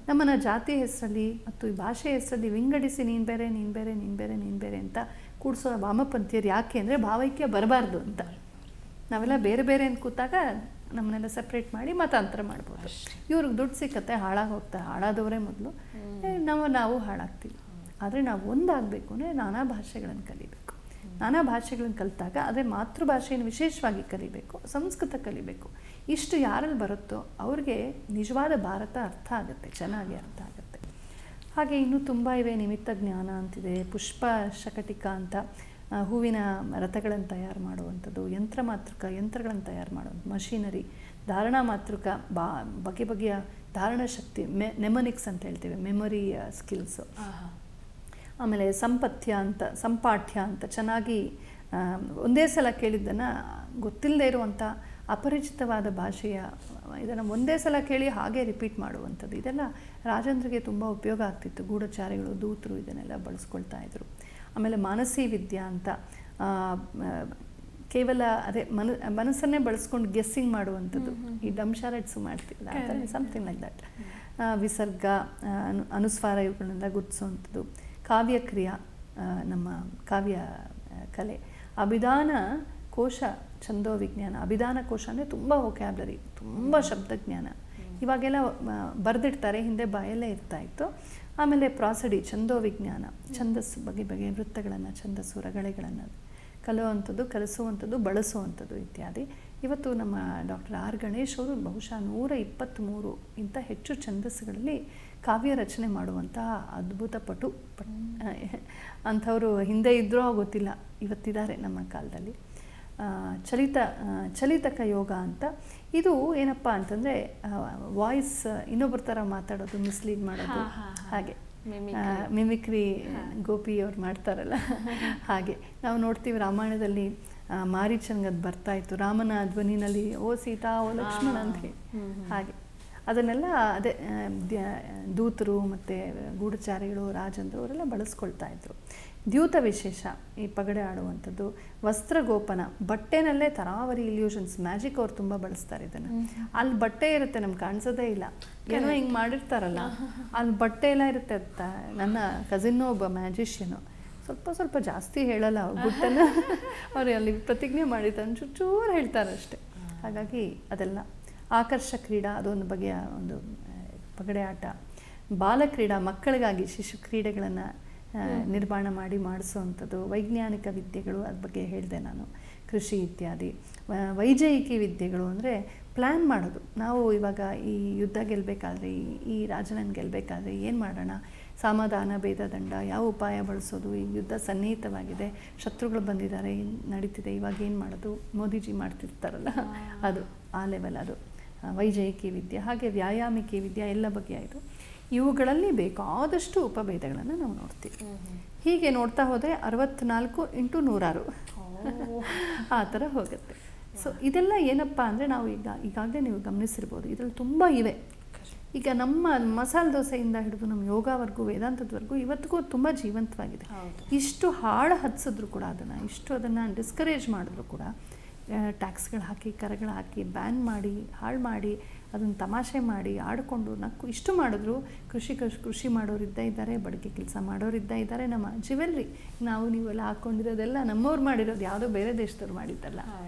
ನಮ್ಮನ್ನು ಜಾತಿ ಹೆಸರಲ್ಲಿ ಮತ್ತು ಈ ಭಾಷೆ ಹೆಸರಲ್ಲಿ ವಿಂಗಡಿಸಿ ನೀನು ಬೇರೆ ನೀನು ಬೇರೆ ನೀನು ಬೇರೆ ನೀನು ಬೇರೆ ಅಂತ ಕೂಡಿಸೋ ವಾಮಪಂಥೀಯರು ಯಾಕೆ ಅಂದರೆ ಭಾವೈಕ್ಯ ಬರಬಾರ್ದು ಅಂತ. ನಾವೆಲ್ಲ ಬೇರೆ ಬೇರೆ ಅಂತ ಕೂತಾಗ ನಮ್ಮನ್ನೆಲ್ಲ ಸಪ್ರೇಟ್ ಮಾಡಿ ಮತಾಂತರ ಮಾಡ್ಬೋದು. ಇವ್ರಿಗೆ ದುಡ್ಡು ಸಿಕ್ಕತ್ತೆ, ಹಾಳಾಗಿ ಹೋಗ್ತಾರೆ, ಹಾಳಾದವರೇ ಮೊದಲು, ನಾವು ಹಾಳಾಗ್ತೀವಿ. ಆದರೆ ನಾವು ಒಂದಾಗಬೇಕು ಅಂದರೆ ನಾನಾ ಭಾಷೆಗಳನ್ನು ಕಲಿಬೇಕು. ನಾನಾ ಭಾಷೆಗಳನ್ನು ಕಲಿತಾಗ ಅದೇ ಮಾತೃಭಾಷೆಯನ್ನು ವಿಶೇಷವಾಗಿ ಕಲಿಬೇಕು, ಸಂಸ್ಕೃತ ಕಲಿಬೇಕು. ಇಷ್ಟು ಯಾರಲ್ಲಿ ಬರುತ್ತೋ ಅವ್ರಿಗೆ ನಿಜವಾದ ಭಾರತ ಅರ್ಥ ಆಗುತ್ತೆ, ಚೆನ್ನಾಗಿ ಅರ್ಥ ಆಗುತ್ತೆ. ಹಾಗೆ ಇನ್ನೂ ತುಂಬ ಇವೆ. ನಿಮಿತ್ತ ಜ್ಞಾನ ಅಂತಿದೆ, ಪುಷ್ಪ ಶಕಟಿಕ ಅಂತ ಹೂವಿನ ರಥಗಳನ್ನು ತಯಾರು ಮಾಡುವಂಥದ್ದು, ಯಂತ್ರಗಳನ್ನು ತಯಾರು ಮಾಡುವಂಥದ್ದು, ಮಷೀನರಿ, ಧಾರಣಾ ಮಾತೃಕ, ಬಗೆ ಬಗೆಯ ಧಾರಣ ಶಕ್ತಿ, ನೆಮನಿಕ್ಸ್ ಅಂತ ಹೇಳ್ತೇವೆ, ಮೆಮೊರಿ ಸ್ಕಿಲ್ಸು. ಆಮೇಲೆ ಸಂಪಾಠ್ಯ ಅಂತ ಚೆನ್ನಾಗಿ ಒಂದೇ ಸಲ ಕೇಳಿದ್ದನ್ನು ಗೊತ್ತಿಲ್ಲದೆ ಇರುವಂಥ ಅಪರಿಚಿತವಾದ ಭಾಷೆಯ ಇದನ್ನು ಒಂದೇ ಸಲ ಕೇಳಿ ಹಾಗೆ ರಿಪೀಟ್ ಮಾಡುವಂಥದ್ದು. ಇದೆಲ್ಲ ರಾಜೇಂದ್ರಿಗೆ ತುಂಬ ಉಪಯೋಗ ಆಗ್ತಿತ್ತು. ಗೂಢಚಾರಿಗಳು, ದೂತರು ಇದನ್ನೆಲ್ಲ ಬಳಸ್ಕೊಳ್ತಾ ಇದ್ರು. ಆಮೇಲೆ ಮಾನಸಿ ವಿದ್ಯಾ ಅಂತ ಕೇವಲ ಅದೇ ಮನಸ್ಸನ್ನೇ ಬಳಸ್ಕೊಂಡು ಗೆಸ್ಸಿಂಗ್ ಮಾಡುವಂಥದ್ದು. ಈ ಡಮ್ಶಾರೆಟ್ಸು ಮಾಡ್ತಿಲ್ಲ ಆ ಥರ ಸಮಥಿಂಗ್ ಲೈಕ್ ದಟ್. ವಿಸರ್ಗ, ಅನುಸ್ವಾರ ಇವುಗಳನ್ನೆಲ್ಲ ಗುರುತಿಸುವಂಥದ್ದು. ಕಾವ್ಯಕ್ರಿಯಾ, ನಮ್ಮ ಕಾವ್ಯ ಕಲೆ. ಅಭಿಧಾನ ಕೋಶ, ಛಂದೋ ವಿಜ್ಞಾನ. ಅಭಿಧಾನ ಕೋಶ ಅಂದರೆ ತುಂಬ ವೊಕ್ಯಾಬ್ಲರಿ, ತುಂಬ ಶಬ್ದಜ್ಞಾನ. ಇವಾಗೆಲ್ಲ ಬರೆದಿಡ್ತಾರೆ, ಹಿಂದೆ ಬಾಯಲ್ಲೇ ಇರ್ತಾಯಿತ್ತು. ಆಮೇಲೆ ಪ್ರಾಸಡಿ, ಛಂದೋ ವಿಜ್ಞಾನ, ಛಂದಸ್ಸು, ಬಗೆ ಬಗೆಯ ವೃತ್ತಗಳನ್ನು, ಛಂದಸ್ಸು, ರಗಳೆಗಳನ್ನು ಕಲಿಯುವಂಥದ್ದು, ಕಲಿಸುವಂಥದ್ದು, ಬಳಸುವಂಥದ್ದು ಇತ್ಯಾದಿ. ಇವತ್ತು ನಮ್ಮ ಡಾಕ್ಟರ್ ಆರ್ ಗಣೇಶ್ ಅವರು ಬಹುಶಃ 123 ಇಂಥ ಹೆಚ್ಚು ಛಂದಸ್ಸುಗಳಲ್ಲಿ ಕಾವ್ಯ ರಚನೆ ಮಾಡುವಂತಹ ಅದ್ಭುತ ಪಟು ಅಂಥವರು ಹಿಂದೆ ಇದ್ದರೂ ಗೊತ್ತಿಲ್ಲ, ಇವತ್ತಿದ್ದಾರೆ ನಮ್ಮ ಕಾಲದಲ್ಲಿ. ಚಲಿತಕ ಯೋಗ ಅಂತ. ಇದು ಏನಪ್ಪ ಅಂತಂದರೆ ವಾಯ್ಸ್ ಇನ್ನೊಬ್ಬರ ಥರ ಮಾತಾಡೋದು, ಮಿಸ್ಲೀಡ್ ಮಾಡೋದು, ಹಾಗೆ ಮಿಮಿಕ್ರಿ ಗೋಪಿ ಅವ್ರು ಮಾಡ್ತಾರಲ್ಲ ಹಾಗೆ. ನಾವು ನೋಡ್ತೀವಿ ರಾಮಾಯಣದಲ್ಲಿ ಮಾರೀಚನ್ಗದು ಬರ್ತಾಯಿತ್ತು, ರಾಮನ ಧ್ವನಿನಲ್ಲಿ ಓ ಸೀತಾ ಓ ಲಕ್ಷ್ಮಣ ಅಂತ ಹೇಳಿ. ಹಾಗೆ ಅದನ್ನೆಲ್ಲ ಅದೇ ದೂತರು ಮತ್ತು ಗೂಢಚಾರಿಗಳು, ರಾಜಂದ್ರು ಅವರೆಲ್ಲ ಬಳಸ್ಕೊಳ್ತಾ ಇದ್ರು. ದ್ಯೂತ ವಿಶೇಷ, ಈ ಪಗಡೆ ಆಡುವಂಥದ್ದು. ವಸ್ತ್ರಗೋಪನ, ಬಟ್ಟೆನಲ್ಲೇ ತರಾವರಿ ಇಲ್ಯೂಷನ್ಸ್, ಮ್ಯಾಜಿಕ್ ಅವ್ರು ತುಂಬ ಬಳಸ್ತಾರೆ ಇದನ್ನು. ಅಲ್ಲಿ ಬಟ್ಟೆ ಇರುತ್ತೆ, ನಮ್ಗೆ ಕಾಣಿಸೋದೇ ಇಲ್ಲ, ಏನೋ ಹಿಂಗೆ ಮಾಡಿರ್ತಾರಲ್ಲ, ಅಲ್ಲಿ ಬಟ್ಟೆ ಎಲ್ಲ ಇರುತ್ತೆ ಅಂತ. ನನ್ನ ಕಸಿನ್ನೂ ಒಬ್ಬ ಮ್ಯಾಜಿಷಿಯನು, ಸ್ವಲ್ಪ ಜಾಸ್ತಿ ಹೇಳಲ್ಲ ಅವ್ರು, ಗುಟ್ಟನ್ನು ಅವ್ರು ಅಲ್ಲಿ ಪ್ರತಿಜ್ಞೆ ಮಾಡಿರ್ತಾರೆ, ಚೂರು ಹೇಳ್ತಾರೆ ಅಷ್ಟೆ. ಹಾಗಾಗಿ ಅದೆಲ್ಲ ಆಕರ್ಷ ಕ್ರೀಡಾ, ಅದೊಂದು ಬಗೆಯ ಒಂದು ಪಗಡೆ ಆಟ. ಬಾಲಕ್ರೀಡಾ, ಮಕ್ಕಳಿಗಾಗಿ ಶಿಶು ಕ್ರೀಡೆಗಳನ್ನು ನಿರ್ಮಾಣ ಮಾಡಿಸುವಂಥದ್ದು. ವೈಜ್ಞಾನಿಕ ವಿದ್ಯೆಗಳು, ಅದ್ರ ಬಗ್ಗೆ ಹೇಳಿದೆ ನಾನು, ಕೃಷಿ ಇತ್ಯಾದಿ. ವೈಜಯಿಕಿ ವಿದ್ಯೆಗಳು ಅಂದರೆ ಪ್ಲ್ಯಾನ್ ಮಾಡೋದು. ನಾವು ಇವಾಗ ಈ ಯುದ್ಧ ಗೆಲ್ಲಬೇಕಾದ್ರೆ, ಈ ರಾಜನನ್ನು ಗೆಲ್ಲಬೇಕಾದ್ರೆ ಏನು ಮಾಡೋಣ, ಸಮಾಧಾನ, ಭೇದದಂಡ, ಯಾವ ಉಪಾಯ ಬಳಸೋದು, ಈ ಯುದ್ಧ ಸನ್ನಿಹಿತವಾಗಿದೆ, ಶತ್ರುಗಳು ಬಂದಿದ್ದಾರೆ, ನಡೀತಿದೆ, ಇವಾಗ ಏನು ಮಾಡೋದು, ಮೋದಿಜಿ ಮಾಡ್ತಿರ್ತಾರಲ್ಲ ಅದು, ಆ ಲೆವೆಲ್ ಅದು ವೈಜಯಿಕಿ ವಿದ್ಯೆ. ಹಾಗೆ ವ್ಯಾಯಾಮಿಕಿ ವಿದ್ಯೆ, ಎಲ್ಲ ಬಗೆಯ ಇದು. ಇವುಗಳಲ್ಲಿ ಬೇಕಾದಷ್ಟು ಉಪಭೇದಗಳನ್ನು ನಾವು ನೋಡ್ತೀವಿ. ಹೀಗೆ ನೋಡ್ತಾ ಹೋದರೆ 64 × 106 ಆ ಥರ ಹೋಗುತ್ತೆ. ಸೊ ಇದೆಲ್ಲ ಏನಪ್ಪ ಅಂದರೆ ನಾವು ಈಗಾಗಲೇ ನೀವು ಗಮನಿಸಿರ್ಬೋದು, ಇದರಲ್ಲಿ ತುಂಬ ಇವೆ. ಈಗ ನಮ್ಮ ಮಸಾಲೆ ದೋಸೆಯಿಂದ ಹಿಡಿದು ನಮ್ಮ ಯೋಗವರೆಗೂ, ವೇದಾಂತದವರೆಗೂ ಇವತ್ತಿಗೂ ತುಂಬ ಜೀವಂತವಾಗಿದೆ. ಇಷ್ಟು ಹಾಳು ಹಚ್ಚಿದ್ರು ಕೂಡ ಅದನ್ನು ಡಿಸ್ಕರೇಜ್ ಮಾಡಿದ್ರು ಕೂಡ, ಟ್ಯಾಕ್ಸ್ಗಳು ಹಾಕಿ, ಕರಗಳು ಹಾಕಿ, ಬ್ಯಾನ್ ಮಾಡಿ, ಹಾಳು ಮಾಡಿ, ಅದನ್ನು ತಮಾಷೆ ಮಾಡಿ ಆಡಿಕೊಂಡು ನಕ್ಕು ಇಷ್ಟು ಮಾಡಿದ್ರು. ಕೃಷಿ ಮಾಡೋರು ಇದ್ದಾರೆ, ಬಡಗೆ ಕೆಲಸ ಮಾಡೋರು ಇದ್ದಾರೆ. ನಮ್ಮ ಜ್ಯುವೆಲ್ರಿ ನೀವೆಲ್ಲ ಹಾಕ್ಕೊಂಡಿರೋದೆಲ್ಲ ನಮ್ಮವ್ರು ಮಾಡಿರೋದು, ಯಾವುದೋ ಬೇರೆ ದೇಶದವ್ರು ಮಾಡಿದ್ದಲ್ಲ.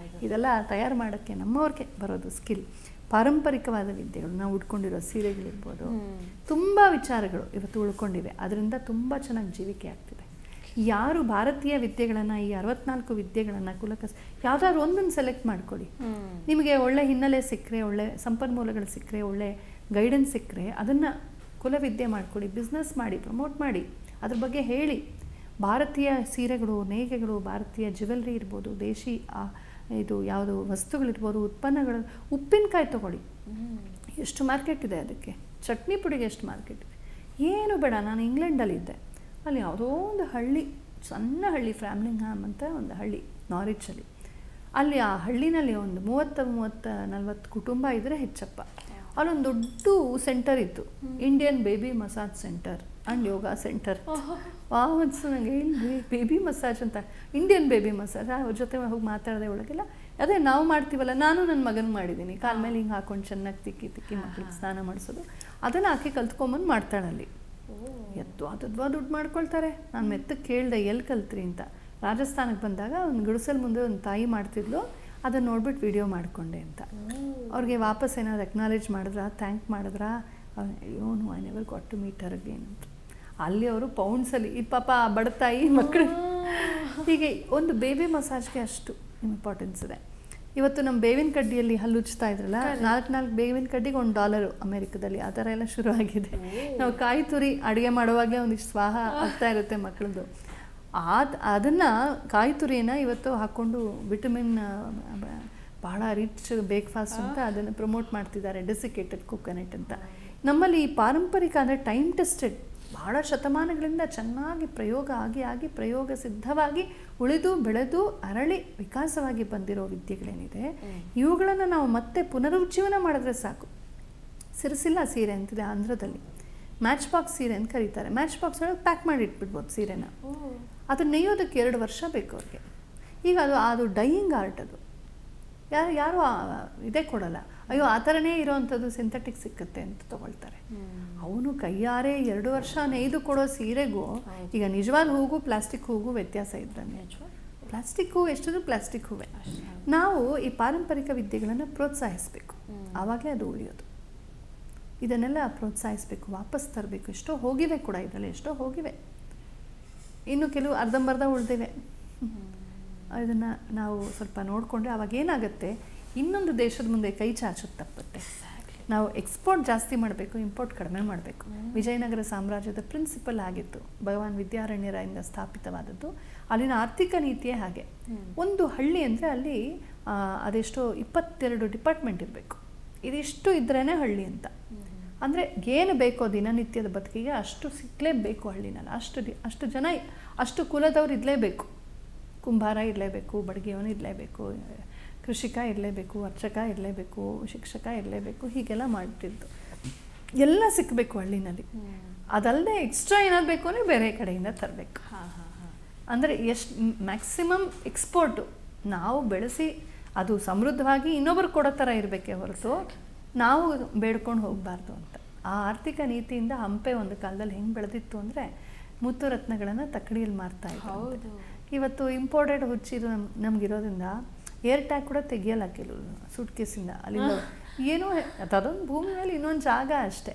ಇದೆಲ್ಲ ತಯಾರು ಮಾಡೋಕ್ಕೆ ನಮ್ಮವ್ರಿಗೆ ಬರೋದು ಸ್ಕಿಲ್. ಪಾರಂಪರಿಕವಾದ ವಿದ್ಯೆಗಳು, ನಾವು ಉಟ್ಕೊಂಡಿರೋ ಸೀರೆಗಳಿರ್ಬೋದು, ತುಂಬ ವಿಚಾರಗಳು ಇವತ್ತು ಉಳ್ಕೊಂಡಿವೆ. ಅದರಿಂದ ತುಂಬ ಚೆನ್ನಾಗಿ ಜೀವಿಕೆ ಆಗ್ತಿದೆ. ಯಾರು ಭಾರತೀಯ ವಿದ್ಯೆಗಳನ್ನು, ಈ 64 ವಿದ್ಯೆಗಳನ್ನು ಯಾವುದಾದ್ರು ಒಂದನ್ನು ಸೆಲೆಕ್ಟ್ ಮಾಡ್ಕೊಳ್ಳಿ. ನಿಮಗೆ ಒಳ್ಳೆ ಹಿನ್ನೆಲೆ ಸಿಕ್ಕರೆ, ಒಳ್ಳೆ ಸಂಪನ್ಮೂಲಗಳು ಸಿಕ್ಕರೆ, ಒಳ್ಳೆ ಗೈಡೆನ್ಸ್ ಸಿಕ್ಕರೆ ಅದನ್ನು ಕುಲವಿದ್ಯೆ ಮಾಡ್ಕೊಳ್ಳಿ, ಬಿಸ್ನೆಸ್ ಮಾಡಿ, ಪ್ರಮೋಟ್ ಮಾಡಿ, ಅದ್ರ ಬಗ್ಗೆ ಹೇಳಿ. ಭಾರತೀಯ ಸೀರೆಗಳು, ನೇಯ್ಗೆಗಳು, ಭಾರತೀಯ ಜ್ಯುವೆಲ್ರಿ ಇರ್ಬೋದು, ದೇಶಿ ಇದು ಯಾವುದು ವಸ್ತುಗಳಿರ್ಬೋದು, ಉತ್ಪನ್ನಗಳು. ಉಪ್ಪಿನಕಾಯಿ ತೊಗೊಳ್ಳಿ, ಎಷ್ಟು ಮಾರ್ಕೆಟ್ ಇದೆ ಅದಕ್ಕೆ. ಚಟ್ನಿ ಪುಡಿಗೆ ಎಷ್ಟು ಮಾರ್ಕೆಟ್ ಇದೆ. ಏನು ಬೇಡ, ನಾನು ಇಂಗ್ಲೆಂಡಲ್ಲಿದ್ದೆ. ಅಲ್ಲಿ ಯಾವುದೋ ಒಂದು ಹಳ್ಳಿ, ಸಣ್ಣ ಹಳ್ಳಿ, ಫ್ರಾಮ್ಲಿಂಗ್ಹಾಮ್ ಅಂತ ಒಂದು ಹಳ್ಳಿ ನಾರಿಚಲ್ಲಿ. ಅಲ್ಲಿ ಆ ಹಳ್ಳಿನಲ್ಲಿ ಒಂದು 30-40 ಕುಟುಂಬ ಇದ್ದರೆ ಹೆಚ್ಚಪ್ಪ. ಅಲ್ಲೊಂದು ದೊಡ್ಡ ಸೆಂಟರ್ ಇತ್ತು, Indian baby massage centre and yoga centre. ಅನ್ಸು ನನಗೆ ಬೇಬಿ ಮಸಾಜ್ ಅಂತ, ಇಂಡಿಯನ್ ಬೇಬಿ ಮಸಾಜ್. ಅವ್ರ ಜೊತೆ ಹೋಗಿ ಮಾತಾಡಿದೆ ಒಳಗೆಲ್ಲ. ಅದೇ ನಾವು ಮಾಡ್ತೀವಲ್ಲ, ನಾನು ನನ್ನ ಮಗನಿಗೆ ಮಾಡಿದ್ದೀನಿ. ಕಾಲ ಮೇಲೆ ಹಿಂಗೆ ಹಾಕೊಂಡು ಚೆನ್ನಾಗಿ ತಿಕ್ಕಿ ಮಕ್ಕಳಿಗೆ ಸ್ನಾನ ಮಾಡಿಸೋದು, ಅದನ್ನು ಆಕೆ ಕಲ್ತ್ಕೊಂಬಂದು ಮಾಡ್ತಾಳಲ್ಲಿ. ಅದ್ವಾ ದುಡ್ಡು ಮಾಡ್ಕೊಳ್ತಾರೆ. ನಾನು ಮೆತ್ತಕ್ಕೆ ಕೇಳಿದೆ ಎಲ್ಲಿ ಕಲ್ತ್ರಿ ಅಂತ. ರಾಜಸ್ಥಾನಕ್ಕೆ ಬಂದಾಗ ಒಂದು ಗುಡಿಸಲ್ ಮುಂದೆ ಒಂದು ತಾಯಿ ಮಾಡ್ತಿದ್ಲು, ಅದನ್ನು ನೋಡ್ಬಿಟ್ಟು ವಿಡಿಯೋ ಮಾಡಿಕೊಂಡೆ ಅಂತ. ಅವ್ರಿಗೆ ವಾಪಸ್ ಏನಾದ್ರು ಅಕ್ನಾಲೇಜ್ ಮಾಡಿದ್ರಾ, ಥ್ಯಾಂಕ್ ಮಾಡಿದ್ರಾ? ಅಯ್ಯೋನು I never got to meet her again ಅಂತ. ಅಲ್ಲಿ ಅವರು ಪೌಂಡ್ಸಲ್ಲಿ, ಈ ಪಾಪ ಬಡತಾಯಿ ಮಕ್ಕಳು. ಹೀಗೆ ಒಂದು ಬೇಬಿ ಮಸಾಜ್ಗೆ ಅಷ್ಟು ಇಂಪಾರ್ಟೆನ್ಸ್ ಇದೆ. ಇವತ್ತು ನಮ್ಮ ಬೇವಿನ ಕಡ್ಡಿಯಲ್ಲಿ ಹಲ್ಲುಚ್ತಾ ಇದ್ರಲ್ಲ, 4 ಬೇವಿನ ಕಡ್ಡಿಗೆ $1 ಅಮೆರಿಕದಲ್ಲಿ. ಆ ಥರ ಎಲ್ಲ ಶುರುವಾಗಿದೆ. ನಾವು ಕಾಯಿ ತುರಿ ಅಡುಗೆ ಮಾಡುವಾಗಲೇ ಒಂದಿಷ್ಟು ಸ್ವಾಹ ಆಗ್ತಾ ಇರುತ್ತೆ ಮಕ್ಕಳದು. ಅದನ್ನು ಕಾಯಿ ತುರಿಯನ್ನು ಇವತ್ತು ಹಾಕ್ಕೊಂಡು ವಿಟಮಿನ್ ಭಾಳ ರಿಚ್ ಬ್ರೇಕ್ಫಾಸ್ಟ್ ಅಂತ ಅದನ್ನು ಪ್ರಮೋಟ್ ಮಾಡ್ತಿದ್ದಾರೆ, ಡೆಸಿಕೇಟೆಡ್ ಕೊಕೊನಟ್ ಅಂತ. ನಮ್ಮಲ್ಲಿ ಈ ಪಾರಂಪರಿಕ ಅಂದರೆ ಟೈಮ್ ಟೆಸ್ಟೆಡ್, ಭಾಳ ಶತಮಾನಗಳಿಂದ ಚೆನ್ನಾಗಿ ಪ್ರಯೋಗ ಆಗಿ ಪ್ರಯೋಗ ಸಿದ್ಧವಾಗಿ ಉಳಿದು ಬೆಳೆದು ಅರಳಿ ವಿಕಾಸವಾಗಿ ಬಂದಿರೋ ವಿದ್ಯೆಗಳೇನಿದೆ, ಇವುಗಳನ್ನು ನಾವು ಮತ್ತೆ ಪುನರುಜ್ಜೀವನ ಮಾಡಿದ್ರೆ ಸಾಕು. ಸಿರಸಿಲ್ಲ ಸೀರೆ ಅಂತಿದೆ ಆಂಧ್ರದಲ್ಲಿ, ಮ್ಯಾಚ್ ಬಾಕ್ಸ್ ಸೀರೆ ಅಂತ ಕರೀತಾರೆ. ಮ್ಯಾಚ್ ಬಾಕ್ಸ್ ಒಳಗೆ ಪ್ಯಾಕ್ ಮಾಡಿ ಇಟ್ಬಿಡ್ಬೋದು ಸೀರೆನ. ಅದನ್ನು ನೇಯೋದಕ್ಕೆ 2 ವರ್ಷ ಬೇಕು ಅವ್ರಿಗೆ. ಈಗ ಅದು ಡೈಯಿಂಗ್ ಆರ್ಟ್. ಅದು ಯಾರು ಇದೇ ಕೊಡಲ್ಲ. ಅಯ್ಯೋ ಆ ಥರನೇ ಇರೋವಂಥದ್ದು ಸಿಂಥೆಟಿಕ್ ಸಿಕ್ಕುತ್ತೆ ಅಂತ ತೊಗೊಳ್ತಾರೆ. ಅವನು ಕೈಯಾರೆ 2 ವರ್ಷ ನೇಯ್ದು ಕೊಡೋ ಸೀರೆಗೂ ಈಗ ನಿಜವಾದ ಹೂಗೂ ಪ್ಲಾಸ್ಟಿಕ್ ಹೂಗೂ ವ್ಯತ್ಯಾಸ ಇದ್ದಂಗೆ. ಪ್ಲಾಸ್ಟಿಕ್ ಹೂ ಎಷ್ಟಿದ್ರು ಪ್ಲಾಸ್ಟಿಕ್ ಹೂವೇ. ನಾವು ಈ ಪಾರಂಪರಿಕ ವಿದ್ಯೆಗಳನ್ನು ಪ್ರೋತ್ಸಾಹಿಸಬೇಕು, ಆವಾಗಲೇ ಅದು ಉಳಿಯೋದು. ಇದನ್ನೆಲ್ಲ ಪ್ರೋತ್ಸಾಹಿಸಬೇಕು, ವಾಪಸ್ ತರಬೇಕು. ಎಷ್ಟೋ ಹೋಗಿವೆ ಕೂಡ, ಇದರಲ್ಲಿ ಎಷ್ಟೋ ಹೋಗಿವೆ, ಇನ್ನು ಕೆಲವು ಅರ್ಧಂಬರ್ಧ ಉಳಿದಿವೆ. ಇದನ್ನು ನಾವು ಸ್ವಲ್ಪ ನೋಡಿಕೊಂಡ್ರೆ ಅವಾಗ ಏನಾಗುತ್ತೆ, ಇನ್ನೊಂದು ದೇಶದ ಮುಂದೆ ಕೈ ಚಾಚೋದು ತಪ್ಪುತ್ತೆ. ನಾವು ಎಕ್ಸ್ಪೋರ್ಟ್ ಜಾಸ್ತಿ ಮಾಡಬೇಕು, ಇಂಪೋರ್ಟ್ ಕಡಿಮೆ ಮಾಡಬೇಕು. ವಿಜಯನಗರ ಸಾಮ್ರಾಜ್ಯದ ಪ್ರಿನ್ಸಿಪಲ್ ಆಗಿತ್ತು, ಭಗವಾನ್ ವಿದ್ಯಾರಣ್ಯರಿಂದ ಸ್ಥಾಪಿತವಾದದ್ದು. ಅಲ್ಲಿನ ಆರ್ಥಿಕ ನೀತಿಯೇ ಹಾಗೆ. ಒಂದು ಹಳ್ಳಿ ಅಂದರೆ ಅಲ್ಲಿ ಅದೆಷ್ಟೋ 22 ಡಿಪಾರ್ಟ್ಮೆಂಟ್ ಇರಬೇಕು. ಇದಿಷ್ಟು ಇದ್ರೇ ಹಳ್ಳಿ ಅಂತ. ಅಂದರೆ ಏನು ಬೇಕೋ ದಿನನಿತ್ಯದ ಬದುಕಿಗೆ ಅಷ್ಟು ಸಿಕ್ಕಲೇಬೇಕು ಹಳ್ಳಿನಲ್ಲಿ. ಅಷ್ಟು ಜನ, ಅಷ್ಟು ಕುಲದವ್ರು ಇರಲೇಬೇಕು. ಕುಂಬಾರ ಇರಲೇಬೇಕು, ಬಡಗಿಯವನು ಇರಲೇಬೇಕು, ಕೃಷಿಕ ಇರಲೇಬೇಕು, ಅರ್ಚಕ ಇರಲೇಬೇಕು, ಶಿಕ್ಷಕ ಇರಲೇಬೇಕು. ಹೀಗೆಲ್ಲ ಮಾಡ್ತಿದ್ದು ಎಲ್ಲ ಸಿಕ್ಕಬೇಕು ಹಳ್ಳಿನಲ್ಲಿ. ಅದಲ್ಲದೆ ಎಕ್ಸ್ಟ್ರಾ ಏನಾದ್ರು ಬೇಕು ಅಂದರೆ ಬೇರೆ ಕಡೆಯಿಂದ ತರಬೇಕು. ಅಂದರೆ ಎಷ್ಟು ಮ್ಯಾಕ್ಸಿಮಮ್ ಎಕ್ಸ್ಪೋರ್ಟು ನಾವು ಬೆಳೆಸಿ ಅದು ಸಮೃದ್ಧವಾಗಿ ಇನ್ನೊಬ್ಬರು ಕೊಡೋ ಥರ ಇರಬೇಕೇ ಹೊರತು ನಾವು ಬೇಡ್ಕೊಂಡು ಹೋಗಬಾರ್ದು ಅಂತ. ಆ ಆರ್ಥಿಕ ನೀತಿಯಿಂದ ಹಂಪೆ ಒಂದು ಕಾಲದಲ್ಲಿ ಹೆಂಗೆ ಬೆಳೆದಿತ್ತು ಅಂದರೆ ಮುತ್ತು ರತ್ನಗಳನ್ನು ತಕ್ಕಡಿಯಲ್ಲಿ ಮಾರ್ತಾ ಇತ್ತು. ಇವತ್ತು ಇಂಪೋರ್ಟೆಡ್ ಹುಚ್ಚಿದು ನಮಗಿರೋದ್ರಿಂದ ಏರ್ ಟ್ಯಾಗ್ ಕೂಡ ತೆಗಿಯಲ್ಲ ಕೆಲವು ಸೂಟ್ ಕೇಸಿಂದ. ಅಲ್ಲಿಂದ ಏನೋ ಅದೊಂದು ಭೂಮಿ ಮೇಲೆ ಇನ್ನೊಂದು ಜಾಗ ಅಷ್ಟೇ.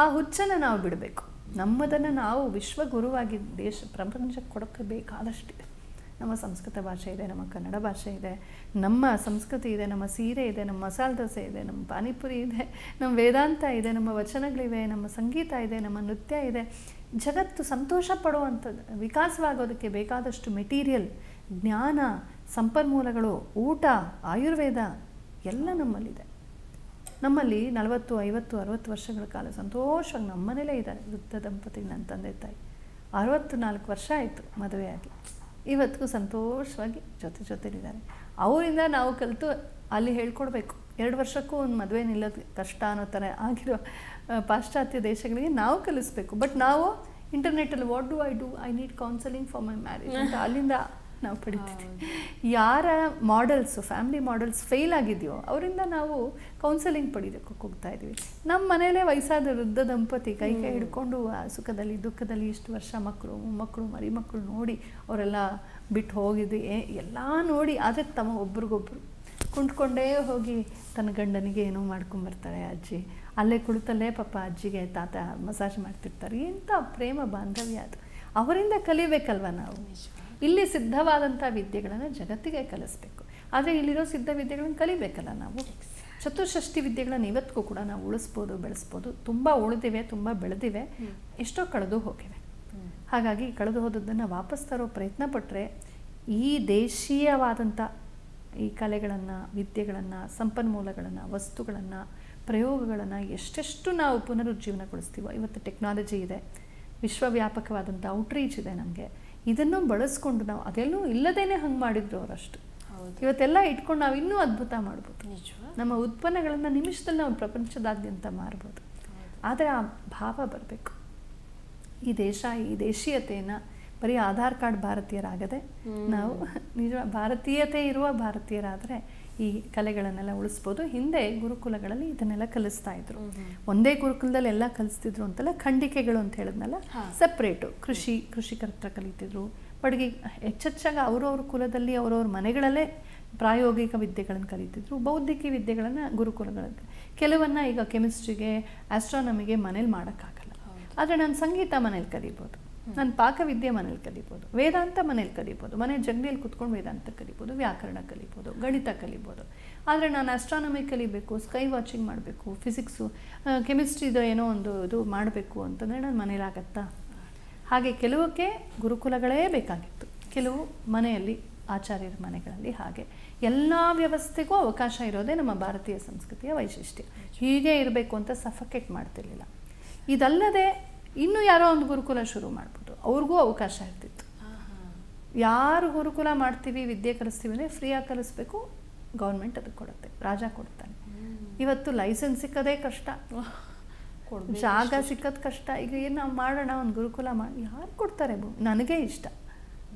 ಆ ಹುಚ್ಚನ್ನು ನಾವು ಬಿಡಬೇಕು. ನಮ್ಮದನ್ನು ನಾವು ವಿಶ್ವಗುರುವಾಗಿ ಪ್ರಪಂಚಕ್ಕೆ ಕೊಡೋಕ್ಕೆ ಬೇಕಾದಷ್ಟಿದೆ. ನಮ್ಮ ಸಂಸ್ಕೃತ ಭಾಷೆ ಇದೆ, ನಮ್ಮ ಕನ್ನಡ ಭಾಷೆ ಇದೆ, ನಮ್ಮ ಸಂಸ್ಕೃತಿ ಇದೆ, ನಮ್ಮ ಸೀರೆ ಇದೆ, ನಮ್ಮ ಮಸಾಲೆ ದೋಸೆ ಇದೆ, ನಮ್ಮ ಪಾನಿಪುರಿ ಇದೆ, ನಮ್ಮ ವೇದಾಂತ ಇದೆ, ನಮ್ಮ ವಚನಗಳಿವೆ, ನಮ್ಮ ಸಂಗೀತ ಇದೆ, ನಮ್ಮ ನೃತ್ಯ ಇದೆ. ಜಗತ್ತು ಸಂತೋಷ ಪಡುವಂಥದ್ದು, ವಿಕಾಸವಾಗೋದಕ್ಕೆ ಬೇಕಾದಷ್ಟು ಮೆಟೀರಿಯಲ್, ಜ್ಞಾನ, ಸಂಪನ್ಮೂಲಗಳು, ಊಟ, ಆಯುರ್ವೇದ ಎಲ್ಲ ನಮ್ಮಲ್ಲಿದೆ. ನಮ್ಮಲ್ಲಿ 40, 50, 60 ವರ್ಷಗಳ ಕಾಲ ಸಂತೋಷವಾಗಿ ನಮ್ಮನೇಲೇ ಇದ್ದಾರೆ. ವೃದ್ಧ ದಂಪತಿಗೆ ನನ್ನ ತಂದೆ ತಾಯಿ 64 ವರ್ಷ ಆಯಿತು ಮದುವೆಯಾಗಿ. ಇವತ್ತಿಗೂ ಸಂತೋಷವಾಗಿ ಜೊತೆಲಿದ್ದಾರೆ. ಅವರಿಂದ ನಾವು ಕಲಿತು ಅಲ್ಲಿ ಹೇಳ್ಕೊಡ್ಬೇಕು. 2 ವರ್ಷಕ್ಕೂ ಒಂದು ಮದುವೆ ನಿಲ್ಲೋದು ಕಷ್ಟ ಅನ್ನೋ ಥರ ಆಗಿರೋ ಪಾಶ್ಚಾತ್ಯ ದೇಶಗಳಿಗೆ ನಾವು ಕಲಿಸ್ಬೇಕು. ಬಟ್ ನಾವು ಇಂಟರ್ನೆಟ್ಟಲ್ಲಿ what do I need counselling for my marriage ಅಂತ ಅಲ್ಲಿಂದ ನಾವು ಪಡಿತಿದ್ದೀವಿ. ಯಾರ ಮಾಡೆಲ್ಸು ಫ್ಯಾಮಿಲಿ ಮಾಡೆಲ್ಸ್ ಫೇಲ್ ಆಗಿದೆಯೋ ಅವರಿಂದ ನಾವು ಕೌನ್ಸೆಲಿಂಗ್ ಪಡಿಯೋದಕ್ಕೆ ಹೋಗ್ತಾ ಇದ್ದೀವಿ. ನಮ್ಮ ಮನೇಲೇ ವಯಸ್ಸಾದ ವೃದ್ಧ ದಂಪತಿ ಕೈ ಹಿಡ್ಕೊಂಡು ಆ ಸುಖದಲ್ಲಿ ದುಃಖದಲ್ಲಿ ಇಷ್ಟು ವರ್ಷ ಮಕ್ಕಳು ಮೊಮ್ಮಕ್ಕಳು ಮರಿ ಮಕ್ಕಳು ನೋಡಿ ಅವರೆಲ್ಲ ಬಿಟ್ಟು ಹೋಗಿದೆ ಎಲ್ಲ ನೋಡಿ, ಆದರೆ ತಮ್ಮ ಒಬ್ರಿಗೊಬ್ರು ಕುಂಟ್ಕೊಂಡೇ ಹೋಗಿ ತನ್ನ ಗಂಡನಿಗೆ ಏನೋ ಮಾಡ್ಕೊಂಬರ್ತಾಳೆ ಅಜ್ಜಿ. ಅಲ್ಲೇ ಕುಳಿತಲ್ಲೇ ಪಾಪ ಅಜ್ಜಿಗೆ ತಾತ ಮಸಾಜ್ ಮಾಡ್ತಿರ್ತಾರೆ. ಎಂಥ ಪ್ರೇಮ ಬಾಂಧವ್ಯ ಅದು. ಅವರಿಂದ ಕಲಿಬೇಕಲ್ವ ನಾವು. ಇಲ್ಲಿ ಸಿದ್ಧವಾದಂಥ ವಿದ್ಯೆಗಳನ್ನು ಜಗತ್ತಿಗೆ ಕಲಿಸ್ಬೇಕು. ಆದರೆ ಇಲ್ಲಿರೋ ಸಿದ್ಧ ವಿದ್ಯೆಗಳನ್ನು ಕಲಿಬೇಕಲ್ಲ ನಾವು. ಚತುಷ್ಷಷ್ಟಿ ವಿದ್ಯೆಗಳನ್ನು ಇವತ್ತಿಗೂ ಕೂಡ ನಾವು ಉಳಿಸ್ಬೋದು, ಬೆಳೆಸ್ಬೋದು. ತುಂಬ ಉಳಿದಿವೆ, ತುಂಬ ಬೆಳೆದಿವೆ, ಎಷ್ಟೋ ಕಳೆದು ಹೋಗಿವೆ. ಹಾಗಾಗಿ ಕಳೆದು ಹೋದದ್ದನ್ನು ವಾಪಸ್ ತರೋ ಪ್ರಯತ್ನ ಪಟ್ಟರೆ ಈ ದೇಶೀಯವಾದಂಥ ಈ ಕಲೆಗಳನ್ನು, ವಿದ್ಯೆಗಳನ್ನು, ಸಂಪನ್ಮೂಲಗಳನ್ನು, ವಸ್ತುಗಳನ್ನು, ಪ್ರಯೋಗಗಳನ್ನು ಎಷ್ಟೆಷ್ಟು ನಾವು ಪುನರುಜ್ಜೀವನಗೊಳಿಸ್ತೀವೋ. ಇವತ್ತು ಟೆಕ್ನಾಲಜಿ ಇದೆ, ವಿಶ್ವವ್ಯಾಪಕವಾದಂಥ ಔಟ್ರೀಚ್ ಇದೆ ನಮಗೆ. ಇದನ್ನು ಬಳಸ್ಕೊಂಡು ನಾವು ಅದೆಲ್ಲೂ ಇಲ್ಲದೇನೆ ಹಂಗೆ ಮಾಡಿದ್ರು ಅವರಷ್ಟು. ಇವತ್ತೆಲ್ಲ ಇಟ್ಕೊಂಡು ನಾವು ಇನ್ನೂ ಅದ್ಭುತ ಮಾಡ್ಬೋದು. ನಮ್ಮ ಉತ್ಪನ್ನಗಳನ್ನು ನಿಮಿಷದಲ್ಲಿ ನಾವು ಪ್ರಪಂಚದಾದ್ಯಂತ ಮಾರ್ಬೋದು. ಆದರೆ ಆ ಭಾವ ಬರಬೇಕು. ಈ ದೇಶ, ಈ ದೇಶೀಯತೆಯನ್ನು ಬರೀ ಆಧಾರ್ ಕಾರ್ಡ್ ಭಾರತೀಯರಾಗದೆ ನಾವು ನಿಜ ಭಾರತೀಯತೆ ಇರುವ ಭಾರತೀಯರಾದರೆ ಈ ಕಲೆಗಳನ್ನೆಲ್ಲ ಉಳಿಸ್ಬೋದು. ಹಿಂದೆ ಗುರುಕುಲಗಳಲ್ಲಿ ಇದನ್ನೆಲ್ಲ ಕಲಿಸ್ತಾ ಇದ್ರು. ಒಂದೇ ಗುರುಕುಲದಲ್ಲಿ ಎಲ್ಲ ಕಲಿಸ್ತಿದ್ರು ಅಂತಲ್ಲ, ಖಂಡಿಕೆಗಳು ಅಂತ ಹೇಳಿದ್ನಲ್ಲ, ಸಪ್ರೇಟು ಕೃಷಿಕರ ಹತ್ರ ಕಲಿತಿದ್ರು. ಬಡಗಿ ಹೆಚ್ಚೆಚ್ಚಾಗಿ ಅವ್ರವ್ರ ಕುಲದಲ್ಲಿ ಅವ್ರವ್ರ ಮನೆಗಳಲ್ಲೇ ಪ್ರಾಯೋಗಿಕ ವಿದ್ಯೆಗಳನ್ನು ಕಲಿತಿದ್ರು. ಬೌದ್ಧಿಕ ವಿದ್ಯೆಗಳನ್ನು ಗುರುಕುಲಗಳಲ್ಲಿ, ಕೆಲವನ್ನ ಈಗ ಕೆಮಿಸ್ಟ್ರಿಗೆ, ಆಸ್ಟ್ರಾನಮಿಗೆ ಮನೇಲಿ ಮಾಡೋಕ್ಕಾಗಲ್ಲ. ಆದರೆ ನಾನು ಸಂಗೀತ ಮನೇಲಿ ಕಲಿಬೋದು, ನಾನು ಪಾಕವಿದ್ಯೆ ಮನೇಲಿ ಕಲಿಬೋದು, ವೇದಾಂತ ಮನೇಲಿ ಕಲಿಬೋದು, ಮನೆ ಜಗಲಿಯಲ್ಲಿ ಕುತ್ಕೊಂಡು ವೇದಾಂತ ಕಲಿಬೋದು, ವ್ಯಾಕರಣ ಕಲಿಬೋದು, ಗಣಿತ ಕಲಿಬೋದು. ಆದರೆ ನಾನು ಆಸ್ಟ್ರಾನಮಿ ಕಲಿಬೇಕು, ಸ್ಕೈ ವಾಚಿಂಗ್ ಮಾಡಬೇಕು, ಫಿಸಿಕ್ಸು ಕೆಮಿಸ್ಟ್ರಿದು ಏನೋ ಒಂದು ಇದು ಮಾಡಬೇಕು ಅಂತಂದರೆ ನಾನು ಮನೇಲಿ ಆಗತ್ತಾ? ಹಾಗೆ ಕೆಲವಕ್ಕೆ ಗುರುಕುಲಗಳೇ ಬೇಕಾಗಿತ್ತು, ಕೆಲವು ಮನೆಯಲ್ಲಿ ಆಚಾರ್ಯರ ಮನೆಗಳಲ್ಲಿ. ಹಾಗೆ ಎಲ್ಲ ವ್ಯವಸ್ಥೆಗೂ ಅವಕಾಶ ಇರೋದೇ ನಮ್ಮ ಭಾರತೀಯ ಸಂಸ್ಕೃತಿಯ ವೈಶಿಷ್ಟ್ಯ. ಹೀಗೆ ಇರಬೇಕು ಅಂತ ಸಫಕೇಟ್ ಮಾಡ್ತಿರ್ಲಿಲ್ಲ. ಇದಲ್ಲದೆ ಇನ್ನೂ ಯಾರೋ ಒಂದು ಗುರುಕುಲ ಶುರು ಮಾಡ್ಬೋದು, ಅವ್ರಿಗೂ ಅವಕಾಶ ಇರ್ತಿತ್ತು. ಯಾರು ಗುರುಕುಲ ಮಾಡ್ತೀವಿ, ವಿದ್ಯೆ ಕಲಿಸ್ತೀವಿ ಅಂದರೆ ಫ್ರೀಯಾಗಿ ಕಲಿಸ್ಬೇಕು, ಗೌರ್ಮೆಂಟ್ ಅದಕ್ಕೆ ಕೊಡುತ್ತೆ, ರಾಜ ಕೊಡ್ತಾನೆ. ಇವತ್ತು ಲೈಸೆನ್ಸ್ ಸಿಕ್ಕೋದೇ ಕಷ್ಟ, ಜಾಗ ಸಿಕ್ಕೋದು ಕಷ್ಟ. ಈಗ ಏನು ನಾವು ಮಾಡೋಣ, ಒಂದು ಗುರುಕುಲ ಮಾಡಿ ಯಾರು ಕೊಡ್ತಾರೆ? ನನಗೇ ಇಷ್ಟ,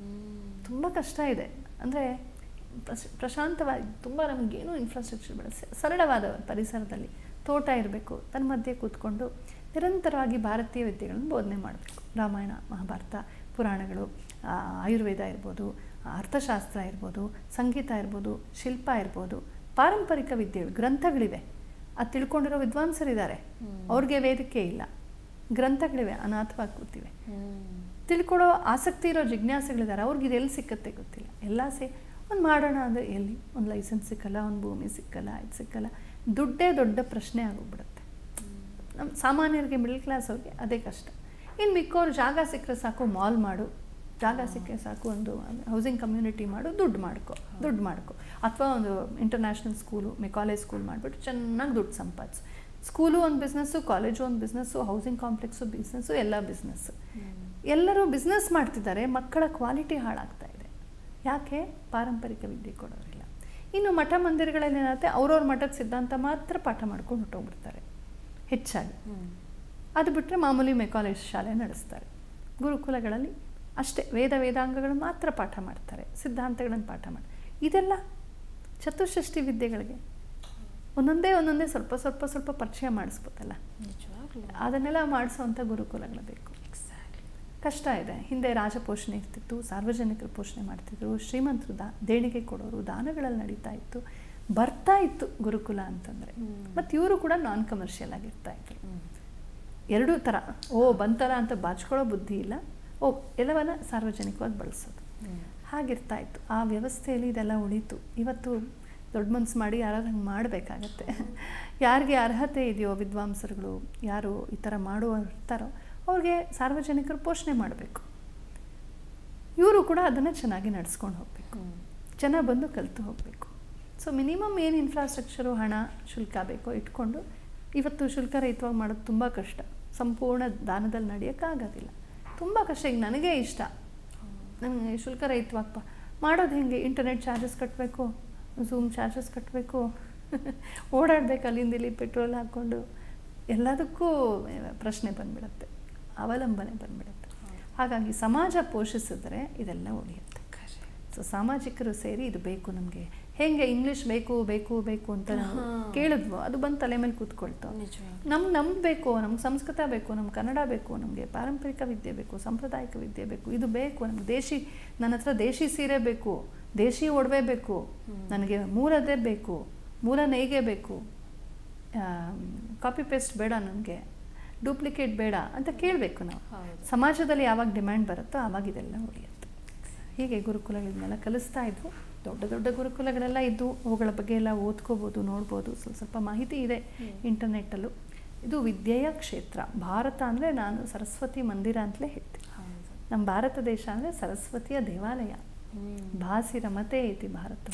ತುಂಬ ಕಷ್ಟ ಇದೆ. ಅಂದರೆ ಪ್ರಶಾಂತವಾಗಿ ತುಂಬ ನಮಗೇನು ಇನ್ಫ್ರಾಸ್ಟ್ರಕ್ಚರ್ ಬೇಡ, ಸರಳವಾದ ಪರಿಸರದಲ್ಲಿ ತೋಟ ಇರಬೇಕು, ತನ್ನ ಮಧ್ಯೆ ಕೂತ್ಕೊಂಡು ನಿರಂತರವಾಗಿ ಭಾರತೀಯ ವಿದ್ಯೆಗಳನ್ನು ಬೋಧನೆ ಮಾಡಬೇಕು. ರಾಮಾಯಣ, ಮಹಾಭಾರತ, ಪುರಾಣಗಳು, ಆಯುರ್ವೇದ ಇರ್ಬೋದು, ಅರ್ಥಶಾಸ್ತ್ರ ಇರ್ಬೋದು, ಸಂಗೀತ ಇರ್ಬೋದು, ಶಿಲ್ಪ ಇರ್ಬೋದು, ಪಾರಂಪರಿಕ ವಿದ್ಯೆಗಳು, ಗ್ರಂಥಗಳಿವೆ. ಅದು ತಿಳ್ಕೊಂಡಿರೋ ವಿದ್ವಾಂಸರಿದ್ದಾರೆ, ಅವ್ರಿಗೆ ವೇದಿಕೆ ಇಲ್ಲ, ಗ್ರಂಥಗಳಿವೆ, ಅನಾಥವಾಗಿ ಕೂತಿವೆ. ತಿಳ್ಕೊಳ್ಳೋ ಆಸಕ್ತಿ ಇರೋ ಜಿಜ್ಞಾಸೆಗಳಿದ್ದಾರೆ, ಅವ್ರಿಗೆ ಇದೆಲ್ಲಿ ಸಿಕ್ಕತ್ತೆ ಗೊತ್ತಿಲ್ಲ. ಎಲ್ಲ ಒಂದು ಮಾಡೋಣ ಅಂದರೆ ಎಲ್ಲಿ? ಒಂದು ಲೈಸೆನ್ಸ್ ಸಿಕ್ಕಲ್ಲ, ಒಂದು ಭೂಮಿ ಸಿಕ್ಕಲ್ಲ, ಇದು ಸಿಕ್ಕಲ್ಲ. ದುಡ್ಡೇ ದೊಡ್ಡ ಪ್ರಶ್ನೆ ಆಗೋಗ್ಬಿಡುತ್ತೆ. ನಮ್ಮ ಸಾಮಾನ್ಯರಿಗೆ, ಮಿಡಲ್ ಕ್ಲಾಸ್ ಅವ್ರಿಗೆ ಅದೇ ಕಷ್ಟ. ಇನ್ನು ಮಿಕ್ಕವ್ರು ಜಾಗ ಸಿಕ್ಕರೆ ಸಾಕು, ಮಾಲ್ ಮಾಡು, ಜಾಗ ಸಿಕ್ಕರೆ ಸಾಕು, ಒಂದು ಹೌಸಿಂಗ್ ಕಮ್ಯುನಿಟಿ ಮಾಡು, ದುಡ್ಡು ಮಾಡ್ಕೊ. ಅಥವಾ ಒಂದು ಇಂಟರ್ನ್ಯಾಷನಲ್ ಸ್ಕೂಲು, ಕಾಲೇಜ್ ಸ್ಕೂಲ್ ಮಾಡಿಬಿಟ್ಟು ಚೆನ್ನಾಗಿ ದುಡ್ಡು ಸಂಪಾದಿಸು. ಸ್ಕೂಲು ಒಂದು ಬಿಸ್ನೆಸ್ಸು, ಕಾಲೇಜು ಒಂದು ಬಿಸ್ನೆಸ್ಸು, ಹೌಸಿಂಗ್ ಕಾಂಪ್ಲೆಕ್ಸು ಬಿಸ್ನೆಸ್ಸು, ಎಲ್ಲ ಬಿಸ್ನೆಸ್ಸು. ಎಲ್ಲರೂ ಬಿಸ್ನೆಸ್ ಮಾಡ್ತಿದ್ದಾರೆ, ಮಕ್ಕಳ ಕ್ವಾಲಿಟಿ ಹಾಳಾಗ್ತಾ ಇದೆ. ಯಾಕೆ? ಪಾರಂಪರಿಕ ವಿದ್ಯೆ ಕೊಡೋರಿಲ್ಲ. ಇನ್ನು ಮಠ ಮಂದಿರಗಳಲ್ಲಿ ಏನಾಗುತ್ತೆ, ಅವ್ರವ್ರ ಮಠದ ಸಿದ್ಧಾಂತ ಮಾತ್ರ ಪಾಠ ಮಾಡ್ಕೊಂಡು ಹೊಟ್ಟೋಗ್ಬಿಡ್ತಾರೆ ಹೆಚ್ಚಾಗಿ. ಅದು ಬಿಟ್ಟರೆ ಮಾಮೂಲಿ ಕಾಲೇಜ್ ಶಾಲೆ ನಡೆಸ್ತಾರೆ. ಗುರುಕುಲಗಳಲ್ಲಿ ಅಷ್ಟೇ ವೇದಾಂಗಗಳು ಮಾತ್ರ ಪಾಠ ಮಾಡ್ತಾರೆ, ಸಿದ್ಧಾಂತಗಳನ್ನು ಪಾಠ ಮಾಡ್ತಾರೆ. ಇದೆಲ್ಲ ಚತುಷ್ಷಷ್ಟಿ ವಿದ್ಯೆಗಳಿಗೆ ಒಂದೊಂದೇ ಸ್ವಲ್ಪ ಪರಿಚಯ ಮಾಡಿಸ್ಬೋದಲ್ಲ. ಅದನ್ನೆಲ್ಲ ಮಾಡಿಸೋವಂಥ ಗುರುಕುಲಗಳು ಬೇಕು. ಕಷ್ಟ ಇದೆ. ಹಿಂದೆ ರಾಜಪೋಷಣೆ ಇರ್ತಿತ್ತು, ಸಾರ್ವಜನಿಕರು ಪೋಷಣೆ ಮಾಡ್ತಿದ್ರು, ಶ್ರೀಮಂತರು ದೇಣಿಗೆ ಕೊಡೋರು, ದಾನಗಳಲ್ಲಿ ನಡೀತಾ ಇತ್ತು, ಬರ್ತಾ ಇತ್ತು ಗುರುಕುಲ ಅಂತಂದರೆ. ಮತ್ತು ಇವರು ಕೂಡ ನಾನ್ ಕಮರ್ಷಿಯಲ್ ಆಗಿರ್ತಾ ಇದ್ರು. ಎರಡೂ ಥರ, ಬಂತಲ್ಲ ಅಂತ ಬಾಚ್ಕೊಳ್ಳೋ ಬುದ್ಧಿ ಇಲ್ಲ, ಎಲ್ಲವನ್ನ ಸಾರ್ವಜನಿಕವಾಗಿ ಬಳಸೋದು, ಹಾಗಿರ್ತಾ ಇತ್ತು. ಆ ವ್ಯವಸ್ಥೆಯಲ್ಲಿ ಇದೆಲ್ಲ ಉಳೀತು. ಇವತ್ತು ದೊಡ್ಡ ಮನಸ್ಸು ಮಾಡಿ ಯಾರಾದ್ರೂ ಹಂಗೆ ಮಾಡಬೇಕಾಗತ್ತೆ. ಯಾರಿಗೆ ಅರ್ಹತೆ ಇದೆಯೋ, ವಿದ್ವಾಂಸರುಗಳು ಯಾರು ಈ ಥರ ಇರ್ತಾರೋ ಅವ್ರಿಗೆ ಸಾರ್ವಜನಿಕರು ಪೋಷಣೆ ಮಾಡಬೇಕು. ಇವರು ಕೂಡ ಅದನ್ನು ಚೆನ್ನಾಗಿ ನಡೆಸ್ಕೊಂಡು ಹೋಗಬೇಕು, ಜನ ಬಂದು ಕಲಿತು ಹೋಗಬೇಕು. ಸೊ ಮಿನಿಮಮ್ ಏನು ಇನ್ಫ್ರಾಸ್ಟ್ರಕ್ಚರು, ಹಣ, ಶುಲ್ಕ ಬೇಕೋ ಇಟ್ಕೊಂಡು. ಇವತ್ತು ಶುಲ್ಕ ರಹಿತವಾಗಿ ಮಾಡೋದು ತುಂಬ ಕಷ್ಟ, ಸಂಪೂರ್ಣ ದಾನದಲ್ಲಿ ನಡೆಯೋಕ್ಕಾಗೋದಿಲ್ಲ, ತುಂಬ ಕಷ್ಟ. ಈಗ ನನಗೇ ಇಷ್ಟ, ನನಗೆ ಶುಲ್ಕ ರಹಿತವಾಗಿ ಮಾಡೋದು ಹೆಂಗೆ? ಇಂಟರ್ನೆಟ್ ಚಾರ್ಜಸ್ ಕಟ್ಟಬೇಕು, ಝೂಮ್ ಚಾರ್ಜಸ್ ಕಟ್ಟಬೇಕು, ಓಡಾಡಬೇಕು ಅಲ್ಲಿಂದ ಇಲ್ಲಿ, ಪೆಟ್ರೋಲ್ ಹಾಕ್ಕೊಂಡು, ಎಲ್ಲದಕ್ಕೂ ಪ್ರಶ್ನೆ ಬಂದ್ಬಿಡುತ್ತೆ, ಅವಲಂಬನೆ ಬಂದ್ಬಿಡುತ್ತೆ. ಹಾಗಾಗಿ ಸಮಾಜ ಪೋಷಿಸಿದ್ರೆ ಇದೆಲ್ಲ ಉಳಿಯುತ್ತೆ. ಸೊ ಸಾಮಾಜಿಕರು ಸೇರಿ ಇದು ಬೇಕು ನಮಗೆ. ಹೇಗೆ ಇಂಗ್ಲೀಷ್ ಬೇಕು ಬೇಕು ಬೇಕು ಅಂತ ನಾವು ಕೇಳಿದ್ವು, ಅದು ಬಂದು ತಲೆ ಮೇಲೆ ಕೂತ್ಕೊಳ್ತು. ನಮ್ಗೆ ಬೇಕು, ನಮ್ಗೆ ಸಂಸ್ಕೃತ ಬೇಕು, ನಮ್ಗೆ ಕನ್ನಡ ಬೇಕು, ನಮಗೆ ಪಾರಂಪರಿಕ ವಿದ್ಯೆ ಬೇಕು, ಸಾಂಪ್ರದಾಯಿಕ ವಿದ್ಯೆ ಬೇಕು, ಇದು ಬೇಕು ನಮ್ಗೆ. ದೇಶಿ, ನನ್ನ ಹತ್ರ ದೇಶಿ ಸೀರೆ ಬೇಕು, ದೇಶಿ ಒಡವೆ ಬೇಕು, ನನಗೆ ಮೂಲದೇ ಬೇಕು, ಮೂಲ ನೇಯ್ಗೆ ಬೇಕು, ಕಾಪಿ ಪೇಸ್ಟ್ ಬೇಡ, ನನಗೆ ಡೂಪ್ಲಿಕೇಟ್ ಬೇಡ ಅಂತ ಕೇಳಬೇಕು ನಾವು. ಸಮಾಜದಲ್ಲಿ ಯಾವಾಗ ಡಿಮ್ಯಾಂಡ್ ಬರುತ್ತೋ ಆವಾಗ ಇದೆಲ್ಲ ಉಳಿಯುತ್ತೆ. ಹೀಗೆ ಗುರುಕುಲಗಳನ್ನೆಲ್ಲ ಕಲಿಸ್ತಾ ಇದ್ವು. ದೊಡ್ಡ ದೊಡ್ಡ ಗುರುಕುಲಗಳೆಲ್ಲ ಇದ್ದು ಅವುಗಳ ಬಗ್ಗೆ ಎಲ್ಲ ಓದ್ಕೋಬೋದು, ನೋಡ್ಬೋದು. ಸ್ವಲ್ಪ ಮಾಹಿತಿ ಇದೆ ಇಂಟರ್ನೆಟ್ಟಲ್ಲೂ. ಇದು ವಿದ್ಯೆಯ ಕ್ಷೇತ್ರ. ಭಾರತ ಅಂದರೆ ನಾನು ಸರಸ್ವತಿ ಮಂದಿರ ಅಂತಲೇ ಹೇಳ್ತೀನಿ. ನಮ್ಮ ಭಾರತ ದೇಶ ಅಂದರೆ ಸರಸ್ವತಿಯ ದೇವಾಲಯ. ಭಾಸಿ ರಮತೆ ಇತಿ ಭಾರತ,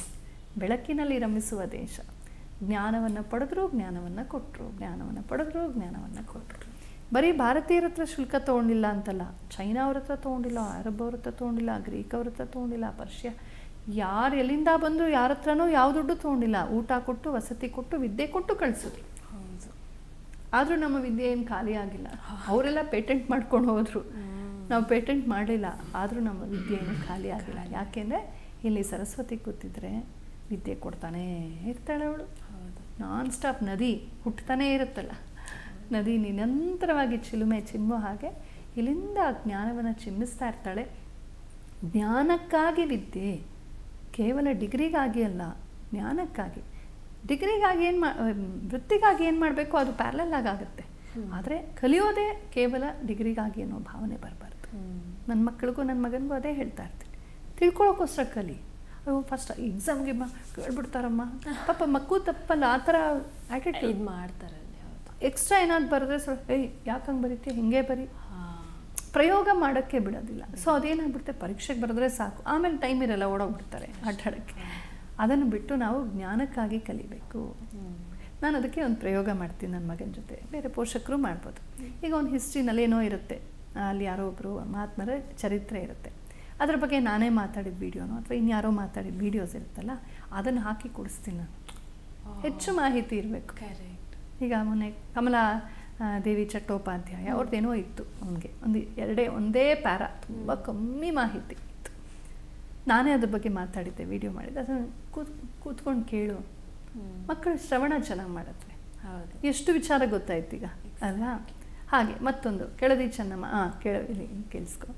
ಬೆಳಕಿನಲ್ಲಿ ರಮಿಸುವ ದೇಶ. ಜ್ಞಾನವನ್ನು ಪಡೆದ್ರು, ಜ್ಞಾನವನ್ನು ಕೊಟ್ಟರು, ಜ್ಞಾನವನ್ನು ಪಡೆದ್ರು, ಜ್ಞಾನವನ್ನು ಕೊಟ್ಟರು. ಬರೀ ಭಾರತೀಯರ ಹತ್ರ ಶುಲ್ಕ ತೊಗೊಂಡಿಲ್ಲ ಅಂತಲ್ಲ, ಚೈನಾ ಅವ್ರ ಹತ್ರ ತೊಗೊಂಡಿಲ್ಲ, ಅರಬ್ ಅವ್ರ ಹತ್ರ ತೊಗೊಂಡಿಲ್ಲ, ಗ್ರೀಕ್ ಅವ್ರ ಹತ್ರ ತೊಗೊಂಡಿಲ್ಲ, ಪರ್ಷಿಯಾ, ಯಾರು ಎಲ್ಲಿಂದ ಬಂದರು ಯಾರ ಹತ್ರನೂ ಯಾವ ದುಡ್ಡು ತೊಗೊಂಡಿಲ್ಲ. ಊಟ ಕೊಟ್ಟು, ವಸತಿ ಕೊಟ್ಟು, ವಿದ್ಯೆ ಕೊಟ್ಟು ಕಳಿಸಿದ್ರು. ಆದರೂ ನಮ್ಮ ವಿದ್ಯೆ ಏನು ಖಾಲಿ ಆಗಿಲ್ಲ. ಅವರೆಲ್ಲ ಪೇಟೆಂಟ್ ಮಾಡ್ಕೊಂಡು ಹೋದರು, ನಾವು ಪೇಟೆಂಟ್ ಮಾಡಲಿಲ್ಲ. ಆದರೂ ನಮ್ಮ ವಿದ್ಯೆ ಏನು ಖಾಲಿ ಆಗಿಲ್ಲ. ಯಾಕೆಂದರೆ ಇಲ್ಲಿ ಸರಸ್ವತಿ ಕೂತಿದ್ರೆ ವಿದ್ಯೆ ಕೊಡ್ತಾನೇ ಇರ್ತಾಳೆ ಅವಳು. ನಾನ್ ಸ್ಟಾಪ್ ನದಿ ಹುಟ್ಟತಾನೇ ಇರುತ್ತಲ್ಲ, ನದಿ ನಿರಂತರವಾಗಿ ಚಿಲುಮೆ ಚಿಮ್ಮೋ ಹಾಗೆ ಇಲ್ಲಿಂದ ಜ್ಞಾನವನ್ನು ಚಿಮ್ಮಿಸ್ತಾ ಇರ್ತಾಳೆ. ಜ್ಞಾನಕ್ಕಾಗಿ ವಿದ್ಯೆ, ಕೇವಲ ಡಿಗ್ರಿಗಾಗಿ ಅಲ್ಲ, ಜ್ಞಾನಕ್ಕಾಗಿ. ಡಿಗ್ರಿಗಾಗಿ ವೃತ್ತಿಗಾಗಿ ಏನು ಮಾಡಬೇಕು ಅದು ಪ್ಯಾರಲಲ್ ಆಗುತ್ತೆ. ಆದರೆ ಕಲಿಯೋದೇ ಕೇವಲ ಡಿಗ್ರಿಗಾಗಿ ಅನ್ನೋ ಭಾವನೆ ಬರಬಾರ್ದು. ನನ್ನ ಮಕ್ಕಳಿಗೂ ನನ್ನ ಮಗನಿಗೂ ಅದೇ ಹೇಳ್ತಾ ಇರ್ತೀನಿ, ತಿಳ್ಕೊಳ್ಳೋಕ್ಕೋಸ್ಕರ ಕಲಿ. ಫಸ್ಟ್ ಎಕ್ಸಾಮ್ಗೆ ಕೇಳ್ಬಿಡ್ತಾರಮ್ಮ, ಪಾಪ ಮಕ್ಕಳು ತಪ್ಪಲ್ಲ, ಆ ಥರ ಆ್ಯಟಿಟ್ಯೂಡ್ ಮಾಡ್ತಾರೆ. ಎಕ್ಸ್ಟ್ರಾ ಏನಾದ್ರು ಬರೆದ್ರೆ ಯಾಕೆ ಹಂಗೆ ಬರೀತೀಯ, ಹಿಂಗೆ ಬರೀ, ಪ್ರಯೋಗ ಮಾಡೋಕ್ಕೆ ಬಿಡೋದಿಲ್ಲ. ಸೊ ಅದೇನಾಗ್ಬಿಡುತ್ತೆ, ಪರೀಕ್ಷೆಗೆ ಬರೆದ್ರೆ ಸಾಕು, ಆಮೇಲೆ ಟೈಮ್ ಇರಲ್ಲ, ಓಡೋಗ್ಬಿಡ್ತಾರೆ ಆಟಾಡೋಕ್ಕೆ. ಅದನ್ನು ಬಿಟ್ಟು ನಾವು ಜ್ಞಾನಕ್ಕಾಗಿ ಕಲಿಬೇಕು. ನಾನು ಅದಕ್ಕೆ ಒಂದು ಪ್ರಯೋಗ ಮಾಡ್ತೀನಿ ನನ್ನ ಮಗನ ಜೊತೆ, ಬೇರೆ ಪೋಷಕರು ಮಾಡ್ಬೋದು. ಈಗ ಒಂದು ಹಿಸ್ಟ್ರಿನಲ್ಲಿ ಏನೋ ಇರುತ್ತೆ, ಅಲ್ಲಿ ಯಾರೋ ಒಬ್ಬರು ಮಹಾತ್ಮರ ಚರಿತ್ರೆ ಇರುತ್ತೆ, ಅದ್ರ ಬಗ್ಗೆ ನಾನೇ ಮಾತಾಡಿದ ವೀಡಿಯೋನೋ ಅಥವಾ ಇನ್ಯಾರೋ ಮಾತಾಡಿದ ವೀಡಿಯೋಸ್ ಇರುತ್ತಲ್ಲ, ಅದನ್ನು ಹಾಕಿ ಕೊಡಿಸ್ತೀನಿ ನಾನು. ಹೆಚ್ಚು ಮಾಹಿತಿ ಇರಬೇಕು. ಈಗ ಮೊನ್ನೆ ಕಮಲಾ ದೇವಿ ಚಟ್ಟೋಪಾಧ್ಯಾಯ ಅವ್ರದ್ದೇನೋ ಇತ್ತು, ಅವನಿಗೆ ಒಂದೇ ಪ್ಯಾರ, ತುಂಬ ಕಮ್ಮಿ ಮಾಹಿತಿ ಇತ್ತು. ನಾನೇ ಅದ್ರ ಬಗ್ಗೆ ಮಾತಾಡಿದ್ದೆ, ವಿಡಿಯೋ ಮಾಡಿದ್ದೆ. ಅದನ್ನು ಕೂತ್ಕೊಂಡು ಕೇಳು, ಮಕ್ಕಳು ಶ್ರವಣ ಚೆನ್ನಾಗಿ ಮಾಡುತ್ತೆ. ಎಷ್ಟು ವಿಚಾರ ಗೊತ್ತಾಯ್ತು ಈಗ ಅಲ್ವಾ? ಹಾಗೆ ಮತ್ತೊಂದು ಕೆಳದಿ ಚೆನ್ನಮ್ಮ, ಕೇಳಿಸ್ಕೊ.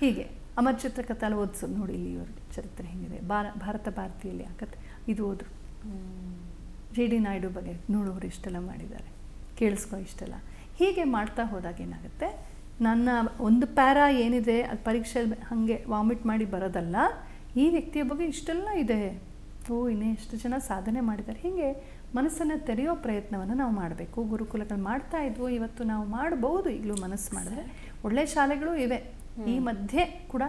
ಹೀಗೆ ಅಮರ್ ಚಿತ್ರಕಥೆಯಲ್ಲಿ ಓದಿಸೋದು ನೋಡಿ, ಇಲ್ಲಿ ಇವ್ರ ಚರಿತ್ರೆ ಹೆಂಗಿದೆ, ಭಾರತ ಭಾರತಿಯಲ್ಲಿ ಆಕತ್ತೆ, ಇದು ಓದು. JD ನಾಯ್ಡು ಬಗ್ಗೆ ನೋಡೋರು ಇಷ್ಟೆಲ್ಲ ಮಾಡಿದ್ದಾರೆ, ಕೇಳಿಸ್ಕೊ ಇಷ್ಟೆಲ್ಲ. ಹೀಗೆ ಮಾಡ್ತಾ ಹೋದಾಗ ಏನಾಗುತ್ತೆ, ನನ್ನ ಒಂದು ಪ್ಯಾರಾ ಏನಿದೆ ಅದು ಪರೀಕ್ಷೆಯಲ್ಲಿ ಹಾಗೆ ವಾಮಿಟ್ ಮಾಡಿ ಬರೋದಲ್ಲ, ಈ ವ್ಯಕ್ತಿಯ ಬಗ್ಗೆ ಇಷ್ಟೆಲ್ಲ ಇದೆ, ಇನ್ನೇ ಎಷ್ಟು ಜನ ಸಾಧನೆ ಮಾಡಿದ್ದಾರೆ. ಹೀಗೆ ಮನಸ್ಸನ್ನು ತೆರೆಯೋ ಪ್ರಯತ್ನವನ್ನು ನಾವು ಮಾಡಬೇಕು. ಗುರುಕುಲಗಳು ಮಾಡ್ತಾ ಇದ್ವು, ಇವತ್ತು ನಾವು ಮಾಡಬಹುದು. ಈಗಲೂ ಮನಸ್ಸು ಮಾಡಿದ್ರೆ ಒಳ್ಳೆ ಶಾಲೆಗಳು ಇವೆ. ಈ ಮಧ್ಯೆ ಕೂಡ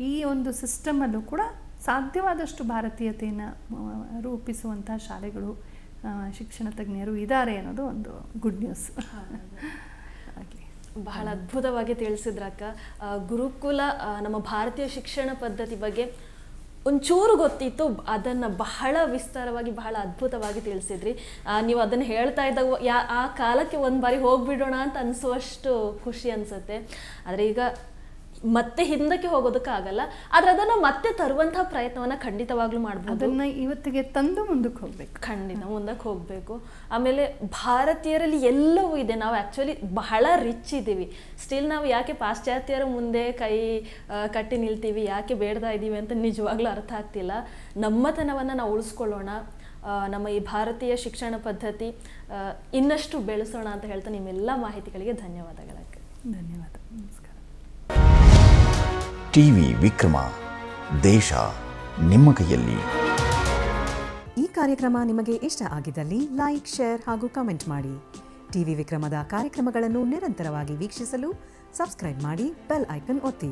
ಈ ಒಂದು ಸಿಸ್ಟಮಲ್ಲೂ ಕೂಡ ಸಾಧ್ಯವಾದಷ್ಟು ಭಾರತೀಯತೆಯನ್ನು ರೂಪಿಸುವಂಥ ಶಾಲೆಗಳು, ಶಿಕ್ಷಣ ತಜ್ಞರು ಇದ್ದಾರೆ ಅನ್ನೋದು ಒಂದು ಗುಡ್ ನ್ಯೂಸ್. ಬಹಳ ಅದ್ಭುತವಾಗಿ ತಿಳಿಸಿದ್ರಕ್ಕ. ಗುರುಕುಲ ನಮ್ಮ ಭಾರತೀಯ ಶಿಕ್ಷಣ ಪದ್ಧತಿ ಬಗ್ಗೆ ಒಂಚೂರು ಗೊತ್ತಿತ್ತು, ಅದನ್ನು ಬಹಳ ವಿಸ್ತಾರವಾಗಿ ಬಹಳ ಅದ್ಭುತವಾಗಿ ತಿಳಿಸಿದ್ರಿ. ನೀವು ಅದನ್ನು ಹೇಳ್ತಾ ಇದ್ದಾಗ ಆ ಕಾಲಕ್ಕೆ ಒಂದು ಬಾರಿ ಹೋಗ್ಬಿಡೋಣ ಅಂತ ಅನಿಸುವಷ್ಟು ಖುಷಿ ಅನಿಸುತ್ತೆ. ಆದರೆ ಈಗ ಮತ್ತೆ ಹಿಂದಕ್ಕೆ ಹೋಗೋದಕ್ಕಾಗಲ್ಲ, ಆದರೆ ಅದನ್ನು ಮತ್ತೆ ತರುವಂತಹ ಪ್ರಯತ್ನವನ್ನು ಖಂಡಿತವಾಗ್ಲೂ ಮಾಡ್ಬೋದು. ಅದನ್ನು ಇವತ್ತಿಗೆ ತಂದು ಮುಂದಕ್ಕೆ ಹೋಗ್ಬೇಕು, ಖಂಡಿತ ಮುಂದಕ್ಕೆ ಹೋಗಬೇಕು. ಆಮೇಲೆ ಭಾರತೀಯರಲ್ಲಿ ಎಲ್ಲವೂ ಇದೆ. ನಾವು ಆ್ಯಕ್ಚುಲಿ ಬಹಳ ರಿಚ್ ಇದ್ದೀವಿ. ಸ್ಟಿಲ್ ನಾವು ಯಾಕೆ ಪಾಶ್ಚಾತ್ಯರ ಮುಂದೆ ಕೈ ಕಟ್ಟಿ ನಿಲ್ತೀವಿ, ಯಾಕೆ ಬೇಡ್ತಾ ಇದ್ದೀವಿ ಅಂತ ನಿಜವಾಗ್ಲೂ ಅರ್ಥ ಆಗ್ತಿಲ್ಲ. ನಮ್ಮತನವನ್ನು ನಾವು ಉಳಿಸ್ಕೊಳ್ಳೋಣ, ನಮ್ಮ ಈ ಭಾರತೀಯ ಶಿಕ್ಷಣ ಪದ್ಧತಿ ಇನ್ನಷ್ಟು ಬೆಳೆಸೋಣ ಅಂತ ಹೇಳ್ತಾ ನಿಮ್ಮೆಲ್ಲ ಮಾಹಿತಿಗಳಿಗೆ ಧನ್ಯವಾದಗಳಕ್ಕೆ. ಧನ್ಯವಾದ, ನಮಸ್ಕಾರ. ಟಿವಿ ವಿಕ್ರಮ, ದೇಶ ನಿಮ್ಮ ಕೈಯಲ್ಲಿ. ಈ ಕಾರ್ಯಕ್ರಮ ನಿಮಗೆ ಇಷ್ಟ ಆಗಿದ್ದಲ್ಲಿ ಲೈಕ್, ಶೇರ್ ಹಾಗೂ ಕಮೆಂಟ್ ಮಾಡಿ. ಟಿವಿ ವಿಕ್ರಮದ ಕಾರ್ಯಕ್ರಮಗಳನ್ನು ನಿರಂತರವಾಗಿ ವೀಕ್ಷಿಸಲು ಸಬ್ಸ್ಕ್ರೈಬ್ ಮಾಡಿ, ಬೆಲ್ ಐಕನ್ ಒತ್ತಿ.